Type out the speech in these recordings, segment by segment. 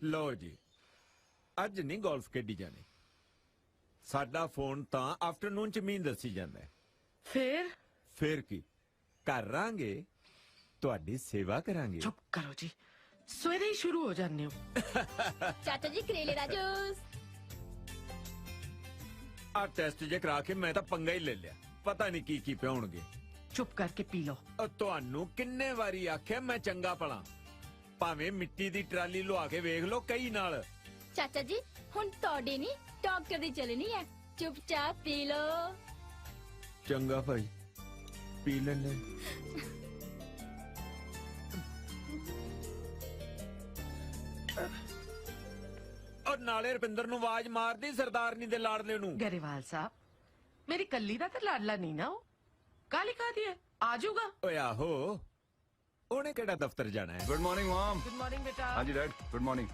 लो जी, अज नहीं गोल्फ खेडी जानी। साडा फोन तां आफ्टरनून च मीं दसी जांदा है। फिर की कर रांगे, तुहाडी सेवा करांगे। चुप करो जी, सवेरे ही शुरू हो जाने हो। चाचा जी करेले दा जूस। आ टेस्ट जे करा के मैं तां पंगा ही ले लिया, पता नहीं की पियाउणगे। चुप करके पी लो। ਤੁਹਾਨੂੰ ਕਿੰਨੇ ਵਾਰੀ ਆਖਿਆ ਮੈਂ ਚੰਗਾ ਭਲਾ, ਭਾਵੇਂ ਮਿੱਟੀ ਦੀ ਟਰਾਲੀ ਲੁਆ ਕੇ ਵੇਖ ਲਓ ਕਈ ਨਾਲ। ਚਾਚਾ ਜੀ ਹੁਣ ਤੁਹਾਡੇ ਨਹੀਂ ਡਾਕਟਰ ਦੀ ਚੱਲਣੀ ਹੈ, ਚੁੱਪਚਾਪ ਪੀ ਲਓ। ਚੰਗਾ ਭਾਈ, ਪੀ ਲੈਨੇ। और नाले रुपिंदर ਨੂੰ ਆਵਾਜ਼ ਮਾਰਦੀ ਸਰਦਾਰਨੀ ਦੇ ਲਾੜਲੇ ਨੂੰ। गरेवाल साहब, मेरी कल्ली दा ते लाडला नहीं ना हो, काली का दी है, आ जाऊगा। ਓਏ ਆਹੋ, ਉਹਨੇ ਕਿਹੜਾ ਦਫ਼ਤਰ ਜਾਣਾ ਹੈ। Good morning mom. Good morning बेटा। हाँ जी डैड, गुड मॉर्निंग।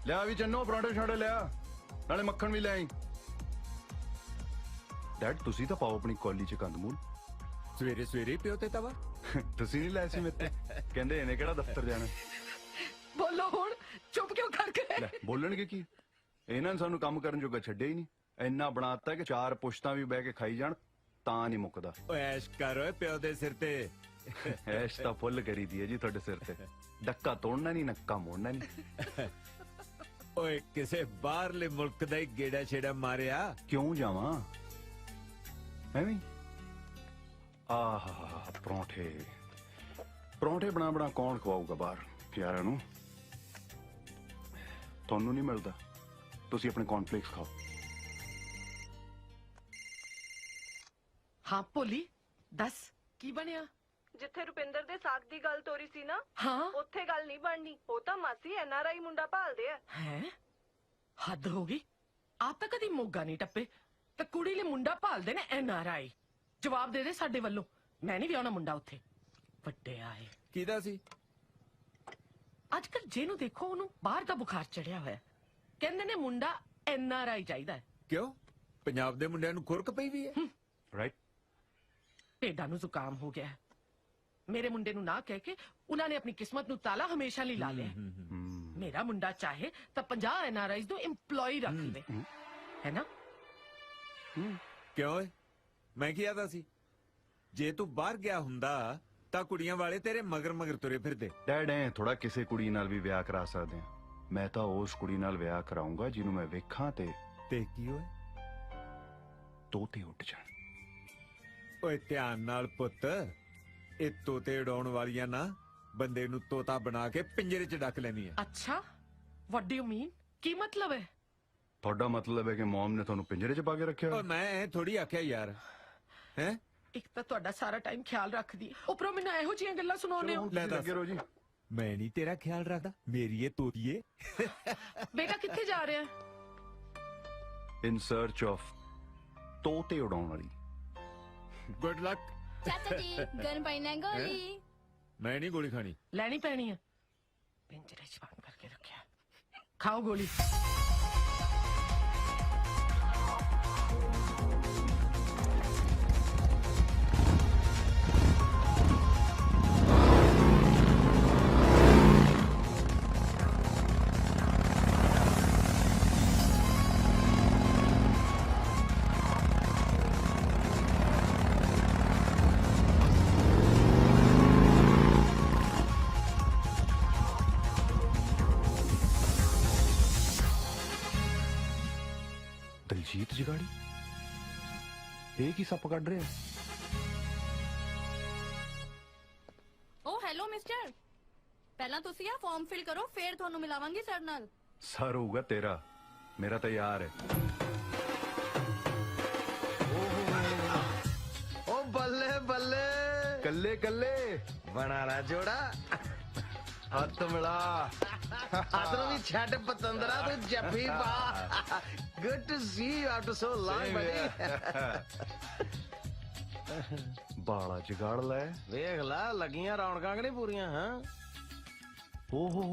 लिया भी चन्नो पराठे छाड़े लिया, नाले मक्खन भी ले आई। डैड तुसी तो पाओ अपनी कॉली च कंदमूल। ਸਵੇਰੇ ਸਵੇਰੇ ਪਿਓ ਤੇ ਤਵਾ। तुसी नहीं लै सी मेरे ते, कहंदे इहने केड़ा दफ्तर जाना। बोलो हुण, चुप क्यों कर गए? ਲੈ ਬੋਲਣਗੇ ਕੀ, ਇਹਨਾਂ ਨੇ ਸਾਨੂੰ ਕੰਮ ਕਰਨ ਜੋਗਾ ਛੱਡਿਆ ਹੀ ਨਹੀਂ। ਇੰਨਾ ਬਣਾਤਾ ਕਿ 4 ਪੁਸ਼ਤਾਂ ਵੀ ਬਹਿ ਕੇ ਖਾਈ ਜਾਣ ਤਾਂ ਨਹੀਂ ਮੁੱਕਦਾ। ਓਏ ਐਸ਼ ਕਰ ਓਏ ਪਿਓ ਦੇ ਸਿਰ ਤੇ। ਐਸ਼ ਤਾਂ ਫੁੱਲ ਕਰੀ ਦੀ ਹੈ ਜੀ ਤੁਹਾਡੇ ਸਿਰ ਤੇ। ਡੱਕਾ ਤੋੜਨਾ ਨਹੀਂ, ਨੱਕਾ ਮੋੜਨਾ ਨਹੀਂ। ਓਏ ਕਿਸੇ ਬਾਹਰਲੇ ਮੁਲਕ ਦਾ ਹੀ ਗੇੜਾ ਛੇੜਾ ਮਾਰਿਆ। ਕਿਉਂ ਜਾਵਾਂ ਐਵੇਂ? ਆਹਾ ਪਰੌਂਠੇ ਪਰੌਂਠੇ ਬਣਾ ਬਣਾ ਕੌਣ ਖਵਾਊਗਾ ਬਾਹਰ ਪਿਆਰਿਆਂ ਨੂੰ। ਤੁਹਾਨੂੰ ਨਹੀਂ ਮਿਲਦਾ, ਤੁਸੀਂ ਆਪਣੇ ਕੌਰਨਫਲੇਕਸ ਖਾਓ। हाँ भोली, दस की बनया? ਜਿੱਥੇ ਰੁਪਿੰਦਰ ਦੇ ਸਾਕ ਦੀ ਗੱਲ ਤੋਰੀ ਸੀ ਨਾ, हाँ ਉੱਥੇ ਗੱਲ ਨਹੀਂ ਬਣਨੀ। ਉਹ ਤਾਂ ਮਾਸੀ NRI ਮੁੰਡਾ ਭਾਲਦੇ ਆ। है हद हो गई। आप ਤਾਂ ਕਦੀ ਮੋਗਾ ਨਹੀਂ ਟੱਪੇ ਤੇ ਕੁੜੀ ਲਈ ਮੁੰਡਾ ਭਾਲਦੇ ਨੇ NRI। ਜਵਾਬ ਦੇ ਦੇ ਸਾਡੇ ਵੱਲੋਂ, ਮੈਂ ਨਹੀਂ ਵਿਆਹਣਾ ਮੁੰਡਾ ਉੱਥੇ। ਵੱਡੇ ਆਏ ਕਿਹਦਾ ਸੀ? ਅੱਜ ਕੱਲ ਜਿਹਨੂੰ ਦੇਖੋ ਉਹਨੂੰ ਬਾਹਰ ਦਾ ਬੁਖਾਰ ਚੜਿਆ ਹੋਇਆ। ਕਹਿੰਦੇ ਨੇ ਮੁੰਡਾ NRI ਚਾਹੀਦਾ ਹੈ। ਕਿਉਂ ਪੰਜਾਬ ਦੇ ਮੁੰਡਿਆਂ ਨੂੰ ਖੁਰਕ ਪਈ ਵੀ ਹੈ? ਰਾਈਟ। ਭੇਡਾਂ ਨੂੰ ਜ਼ੁਕਾਮ ਹੋ ਗਿਆ ਹੈ। ਮੇਰੇ ਮੁੰਡੇ ਨੂੰ ਨਾ ਕਹਿ ਕੇ ਉਹਨਾਂ ਨੇ ਆਪਣੀ ਕਿਸਮਤ ਨੂੰ ਤਾਲਾ ਹਮੇਸ਼ਾ ਲਈ ਲਾ ਲਿਆ। ਮੇਰਾ ਮੁੰਡਾ ਚਾਹੇ ਤਾਂ 50 NRIs ਨੂੰ EMPLOYE ਰੱਖ ਦੇ, ਹੈ ਨਾ? ਕਿਉਂ ਓਏ, ਮੈਂ ਕੀ ਆਦਾ ਸੀ? ਜੇ ਤੂੰ ਬਾਹਰ ਗਿਆ ਹੁੰਦਾ ਤਾਂ ਕੁੜੀਆਂ ਵਾਲੇ ਤੇਰੇ ਮਗਰ ਮਗਰ ਤੁਰੇ ਫਿਰਦੇ। ਡੈਡ ਐ ਥੋੜਾ ਕਿਸੇ ਕੁੜੀ ਨਾਲ ਵੀ ਵਿਆਹ ਕਰਾ ਸਕਦੇ ਆ। ਮੈਂ ਤਾਂ ਉਸ ਕੁੜੀ ਨਾਲ ਵਿਆਹ ਕਰਾਉਂਗਾ ਜਿਹਨੂੰ ਮੈਂ ਵੇਖਾਂ ਤੇ ਕੀ ਓਏ? ਤੋਤੇ ਉੱਡ ਜਾਣ। ਓਏ ਧਿਆਨ ਨਾਲ ਪੁੱਤ, ਇਹ ਤੋਤੇ ਉਡਾਉਣ ਵਾਲੀਆਂ ਨਾ ਬੰਦੇ ਨੂੰ ਤੋਤਾ ਬਣਾ ਕੇ ਪਿੰਜਰੇ 'ਚ ਡੱਕ ਲੈਣੀਆਂ। ਅੱਛਾ, what do you mean? ਕੀ ਮਤਲਬ ਹੈ? ਤੁਹਾਡਾ ਮਤਲਬ ਹੈ ਕਿ ਮਮ ਨੇ ਤੁਹਾਨੂੰ ਪਿੰਜਰੇ 'ਚ ਪਾ ਕੇ ਰੱਖਿਆ? ਓਏ ਮੈਂ ਇਹ ਥੋੜੀ ਆਖਿਆ ਯਾਰ, ਹੈ? ਇੱਕ ਤਾਂ ਤੁਹਾਡਾ ਸਾਰਾ ਟਾਈਮ ਖਿਆਲ ਰੱਖਦੀ ਹੈ, ਉੱਪਰੋਂ ਮੈਨੂੰ ਇਹੋ ਜਿਹੀਆਂ ਗੱਲਾਂ ਸੁਣਾਉਂਦੇ ਹੋ। ਲੈ ਦੱਸ। ਲੱਗੇ ਰਹੋ ਜੀ। ਮੈਂ ਨਹੀਂ ਤੇਰਾ ਖਿਆਲ ਰੱਖਦਾ, ਮੇਰੀ ਇਹ ਤੋਤੀਏ। ਬੇਟਾ ਕਿੱਥੇ ਜਾ ਰਿਹਾ? ਇਨ ਸਰਚ ਆਫ ਤੋਤੇ ਉਡਾਉਣ ਵਾਲੀ। Good luck. ਚਾਚਾ ਜੀ ਗਨ ਪਾਈਨਾ ਗੋਲੀ। ਮੈਂ ਨਹੀਂ ਗੋਲੀ ਖਾਣੀ। ਲੈਣੀ ਪੈਣੀ ਹੈ। ਪਿੰਜਰੇ 'ਚ ਬੰਦ ਕਰਕੇ ਰੱਖਿਆ, ਖਾਓ ਗੋਲੀ। ਦਲਜੀਤ ਜਗਾੜੀ ਇਹ ਕੀ ਸੱਪ ਕੱਢ ਰਿਹਾ? ਓ ਹੈਲੋ ਮਿਸਟਰ, ਪਹਿਲਾਂ ਤੁਸੀਂ ਆ ਫਾਰਮ ਫਿਲ ਕਰੋ, ਫੇਰ ਤੁਹਾਨੂੰ ਮਿਲਾਵਾਂਗੇ ਸਰ ਨਾਲ। ਸਰ ਹੋਊਗਾ ਤੇਰਾ, ਮੇਰਾ ਤਾਂ ਯਾਰ ਹੈ। ओ बल्ले बल्ले ਕੱਲੇ ਕੱਲੇ बना ला जोड़ा ਹੱਥ ਮਿਲਾ। आदर भी छट पतंदरा तू जफ्फी पा good to see you after so long buddy ਬਾਲਾ ਜਗਾੜ ਲੈ। देख ला लगियां रौनकां कि नहीं पूरियां हां ਓ ਹੋ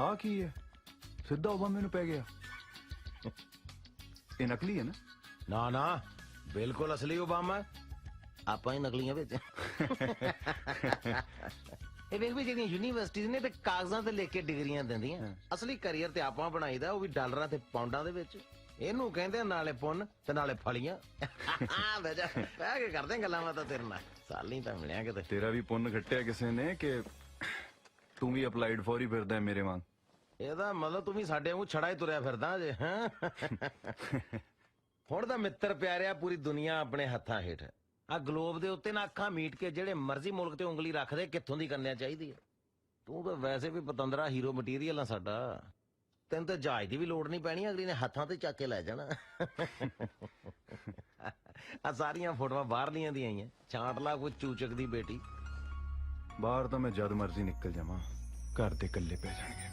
ਆ ਕੀ ਹੈ? ਸਿੱਧਾ ਓਬਾਮੇ ਨੂੰ ਪੈ ਗਿਆ। ਇਹ ਨਕਲੀ ਹੈ ਨਾ? ना ना बिल्कुल असली ओबामा, ਆਪਾਂ ਹੀ ਨਕਲੀਆਂ ਵਿੱਚ। ਇਹ ਵੇਖ ਵੀ ਜਿਹੜੀਆਂ ਯੂਨੀਵਰਸਿਟੀਆਂ ਨੇ ਤੇ ਕਾਗਜ਼ਾਂ ਤੇ ਲਿਖ ਕੇ ਡਿਗਰੀਆਂ ਦਿੰਦੀਆਂ ਅਸਲੀ ਕੈਰੀਅਰ ਤੇ ਆਪਾਂ ਬਣਾਈਦਾ ਉਹ ਵੀ ਡਾਲਰਾਂ ਤੇ ਪਾਉਂਡਾਂ ਦੇ ਵਿੱਚ ਇਹਨੂੰ ਕਹਿੰਦੇ ਨਾਲੇ ਪੁੰਨ ਤੇ ਨਾਲੇ ਫਲੀਆਂ ਬਹਿ ਜਾ ਬਹਿ ਕੇ ਕਰਦੇ ਗੱਲਾਂ ਬਾਤਾਂ ਤੇਰੇ ਨਾਲ ਸਾਲੀ ਤਾਂ ਮਿਲਿਆ ਕਿਤੇ ਤੇਰਾ ਵੀ ਪੁੰਨ ਘਟਿਆ ਕਿਸੇ ਨੇ ਕਿ ਤੂੰ ਵੀ ਅਪਲਾਈਡ ਫॉर ਹੀ ਫਿਰਦਾ ਹੈ ਮੇਰੇ ਵਾਂਗ ਇਹਦਾ ਮਤਲਬ ਤੂੰ ਵੀ ਸਾਡੇ ਵਾਂਗੂ ਛੜਾ ਹੀ ਤੁਰਿਆ ਫਿਰਦਾ ਜੇ ਹੈਂ? ਹੁਣ ਤਾਂ ਮਿੱਤਰ ਪਿਆਰਿਆ ਪੂਰੀ ਦੁਨੀਆ ਆਪਣੇ ਹੱਥਾਂ ਹੇਠ ਹੈ ਆ ਗਲੋਬ ਦੇ ਉੱਤੇ ਨਾ ਅੱਖਾਂ ਮੀਟ ਕੇ ਜਿਹੜੇ ਮਰਜ਼ੀ ਮੁਲਕ ਤੇ ਉਂਗਲੀ ਰੱਖਦੇ ਕਿੱਥੋਂ ਦੀ ਕਰਨਿਆ ਚਾਹੀਦੀ ਹੈ ਤੂੰ ਤਾਂ ਵੈਸੇ ਵੀ ਪਤੰਦਰਾ ਹੀਰੋ ਮਟੀਰੀਅਲ ਆ ਸਾਡਾ ਤੈਨੂੰ ਤਾਂ ਜਹਾਜ਼ ਦੀ ਵੀ ਲੋੜ ਨਹੀਂ ਪੈਣੀ ਅਗਲੀ ਨੇ ਹੱਥਾਂ ਤੇ ਚੱਕ ਕੇ ਲੈ ਜਾਣਾ ਆ ਸਾਰੀਆਂ ਫੋਟੋਆਂ ਬਾਹਰਲੀਆਂ ਦੀਆਂ ਆਈਆਂ ਛਾਂਟ ਲਾ ਕੋਈ ਚੂਚਕ ਦੀ ਬੇਟੀ ਬਾਹਰ ਤਾਂ ਮੈਂ ਜਦ ਮਰਜ਼ੀ ਨਿਕਲ ਜਾਵਾਂ ਘਰ ਦੇ ਇਕੱਲੇ ਪੈ ਜਾਣਗੇ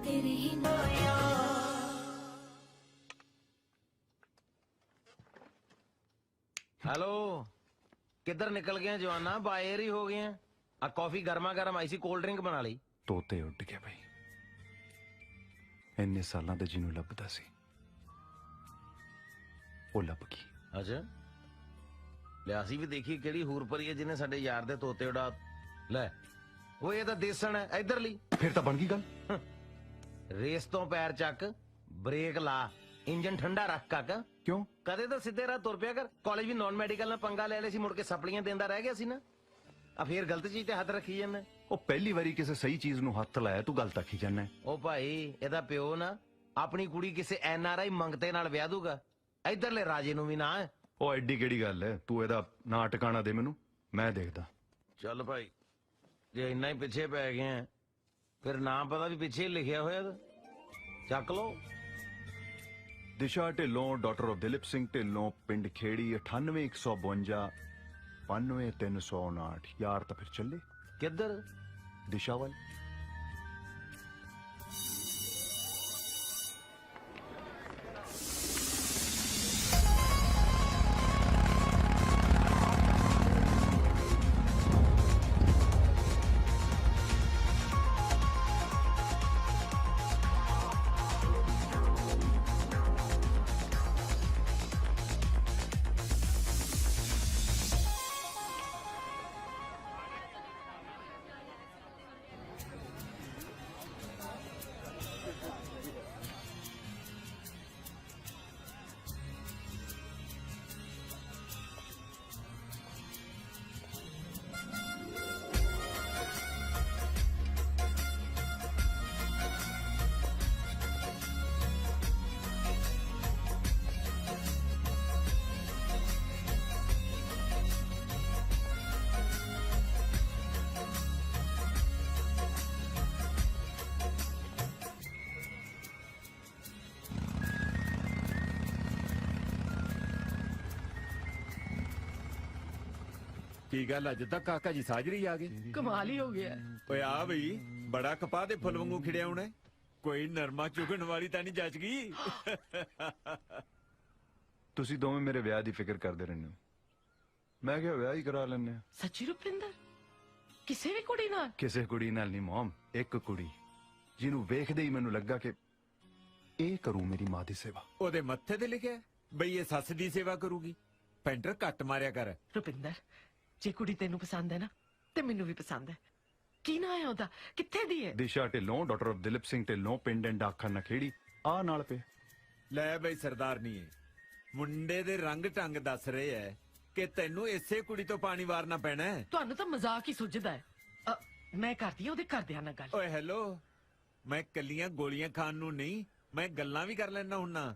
तेरे ही हेलो किधर निकल गए जवाना बाहर ही हो गए हैं आ कॉफी गर्मा गर्म आई सी कोल्ड ड्रिंक बना ली ਤੋਤੇ ਉੱਡ ਗਿਆ ਬਈ ਇੰਨੇ ਸਾਲਾਂ ਦਾ ਜਿਹਨੂੰ ਲੱਭਦਾ ਸੀ ਉਹ ਲੱਭ ਗਈ अच्छा ਲਿਆ ਸੀ ਵੀ ਦੇਖੀ ਕਿਹੜੀ ਹੂਰ ਪਰੀ ਹੈ ਜਿਹਨੇ ਸਾਡੇ ਯਾਰ ਦੇ ਤੋਤੇ ਉਡਾ ਲੈ ਉਹ ਇਹ ਤਾਂ ਦੇਸਣ ਹੈ ਇਧਰ ਲਈ ਫਿਰ ਤਾਂ ਬਣ ਗਈ ਗੱਲ ਰੇਸ ਤੋਂ ਪੈਰ ਚੱਕ ਬ੍ਰੇਕ ਲਾ ਇੰਜਨ ਠੰਡਾ ਰੱਖ ਕਾਕਾ ਕਿਉਂ ਕਦੇ ਤਾਂ ਸਿੱਧੇ ਰਾਹ ਤੁਰ ਪਿਆ ਕਰ ਕਾਲਜ ਵੀ ਨਾਨ ਮੈਡੀਕਲ ਨਾਲ ਪੰਗਾ ਲੈ ਲਿਆ ਸੀ ਮੁੜ ਕੇ ਸਪਲੀਆਂ ਦਿੰਦਾ ਰਹਿ ਗਿਆ ਸੀ ਨਾ ਆ ਫੇਰ ਗਲਤ ਚੀਜ਼ ਤੇ ਹੱਥ ਰੱਖੀ ਜਾਂਦਾ ਉਹ ਪਹਿਲੀ ਵਾਰੀ ਕਿਸੇ ਸਹੀ ਚੀਜ਼ ਨੂੰ ਹੱਥ ਲਾਇਆ ਤੂੰ ਗੱਲ ਤੱਕ ਹੀ ਜਾਣਾ ਉਹ ਭਾਈ ਇਹਦਾ ਪਿਓ ਨਾ ਆਪਣੀ ਕੁੜੀ ਕਿਸੇ ਐਨਆਰਆਈ ਮੰਗਤੇ ਨਾਲ ਵਿਆਹ ਦੂਗਾ ਇਧਰਲੇ ਰਾਜੇ ਨੂੰ ਵੀ ਨਾ ਉਹ ਐਡੀ ਕਿਹੜੀ ਗੱਲ ਹੈ ਤੂੰ ਇਹਦਾ ਨਾਂ ਟਿਕਾਣਾ ਦੇ ਮੈਨੂੰ ਮੈਂ ਦੇਖਦਾ ਚੱਲ ਭਾਈ ਜੇ ਇੰਨਾ ਹੀ ਪਿੱਛੇ ਪੈ ਗਏ ਆ ਫਿਰ ਨਾਮ ਪਤਾ ਵੀ ਪਿੱਛੇ ਹੀ ਲਿਖਿਆ ਹੋਇਆ ਤਾਂ ਚੱਕ ਲਓ ਦਿਸ਼ਾ ਢਿੱਲੋਂ ਡਾਕਟਰ ਆਫ ਦਿਲੀਪ ਸਿੰਘ ਢਿੱਲੋਂ ਪਿੰਡ ਖੇੜੀ 98152 95359 ਯਾਰ ਤਾਂ ਫਿਰ ਚੱਲੇ ਕਿੱਧਰ ਦਿਸ਼ਾ ਵੱਲ ਕੀ ਗੱਲ ਅੱਜ ਤੱਕ ਕਾਕਾ ਜੀ ਸਾਜਰੀ ਆ ਗਏ कमाल ही हो गया है। ਓਏ ਆ ਬਈ ਬੜਾ ਕਪਾਹ ਦੇ ਫੁੱਲ ਵਾਂਗੂ ਖਿੜਿਆ ਹੋਣਾ ਕੋਈ ਨਰਮਾ ਚੁਗਣ ਵਾਲੀ ਤਾਂ ਨਹੀਂ ਜੱਜ ਗਈ ਤੁਸੀਂ ਦੋਵੇਂ ਮੇਰੇ ਵਿਆਹ ਦੀ ਫਿਕਰ ਕਰਦੇ ਰਹਿੰਦੇ ਹੋ ਮੈਂ ਕਿਹਾ ਵਿਆਹ ਹੀ ਕਰਾ ਲੈਂਦੇ ਆ सच्ची रुपिंदर किसी भी कुड़ी नाल ਕਿਸੇ ਕੁੜੀ ਨਾਲ ਨਹੀਂ ਮੋਮ ਇੱਕ ਕੁੜੀ ਜਿਹਨੂੰ ਵੇਖਦੇ ਹੀ ਮੈਨੂੰ ਲੱਗਾ ਕਿ ਇਹ ਕਰੂ ਮੇਰੀ ਮਾਂ ਦੀ ਸੇਵਾ ਉਹਦੇ ਮੱਥੇ ਤੇ ਲਿਖਿਆ ਬਈ ਇਹ ਸੱਸ ਦੀ ਸੇਵਾ ਕਰੂਗੀ ਪੈਂਟਰ ਕੱਟ ਮਾਰਿਆ ਕਰ रुपिंदर जे कुड़ी तेनू पसंद है ना ते मैनू भी पसंद है की ना है ओदा कित्थे दी है ਦਿਸ਼ਾ ਢਿੱਲੋਂ ਡਾਕਟਰ ਆਫ ਦਿਲੀਪ ਸਿੰਘ ਢਿੱਲੋਂ ਪਿੰਡ ਡਾਕਖਾਨਾ ਨਖੇੜੀ ਆ ਨਾਲ ਪਏ ਲੈ ਬਈ ਸਰਦਾਰਨੀ ਮੁੰਡੇ ਦੇ ਰੰਗ ਢੰਗ ਦੱਸ ਰਹੇ ਐ ਕਿ ਤੈਨੂੰ ਇਸੇ ਕੁੜੀ ਤੋਂ ਪਾਣੀ ਵਾਰਨਾ ਪੈਣਾ ਹੈ ਤੁਹਾਨੂੰ ਤਾਂ ਮਜ਼ਾਕ ਹੀ ਸੁਝਦਾ ਹੈ ਮੈਂ ਕਰਦੀ ਆ ਉਹਦੇ ਘਰਦਿਆਂ ਨਾਲ ਗੱਲ ਓਏ ਹੈਲੋ ਮੈਂ ਕੱਲੀਆਂ ਗੋਲੀਆਂ ਖਾਣ ਨੂੰ ਨਹੀਂ ਮੈਂ ਗੱਲਾਂ ਵੀ ਕਰ ਲੈਣਾ ਹੁੰਨਾ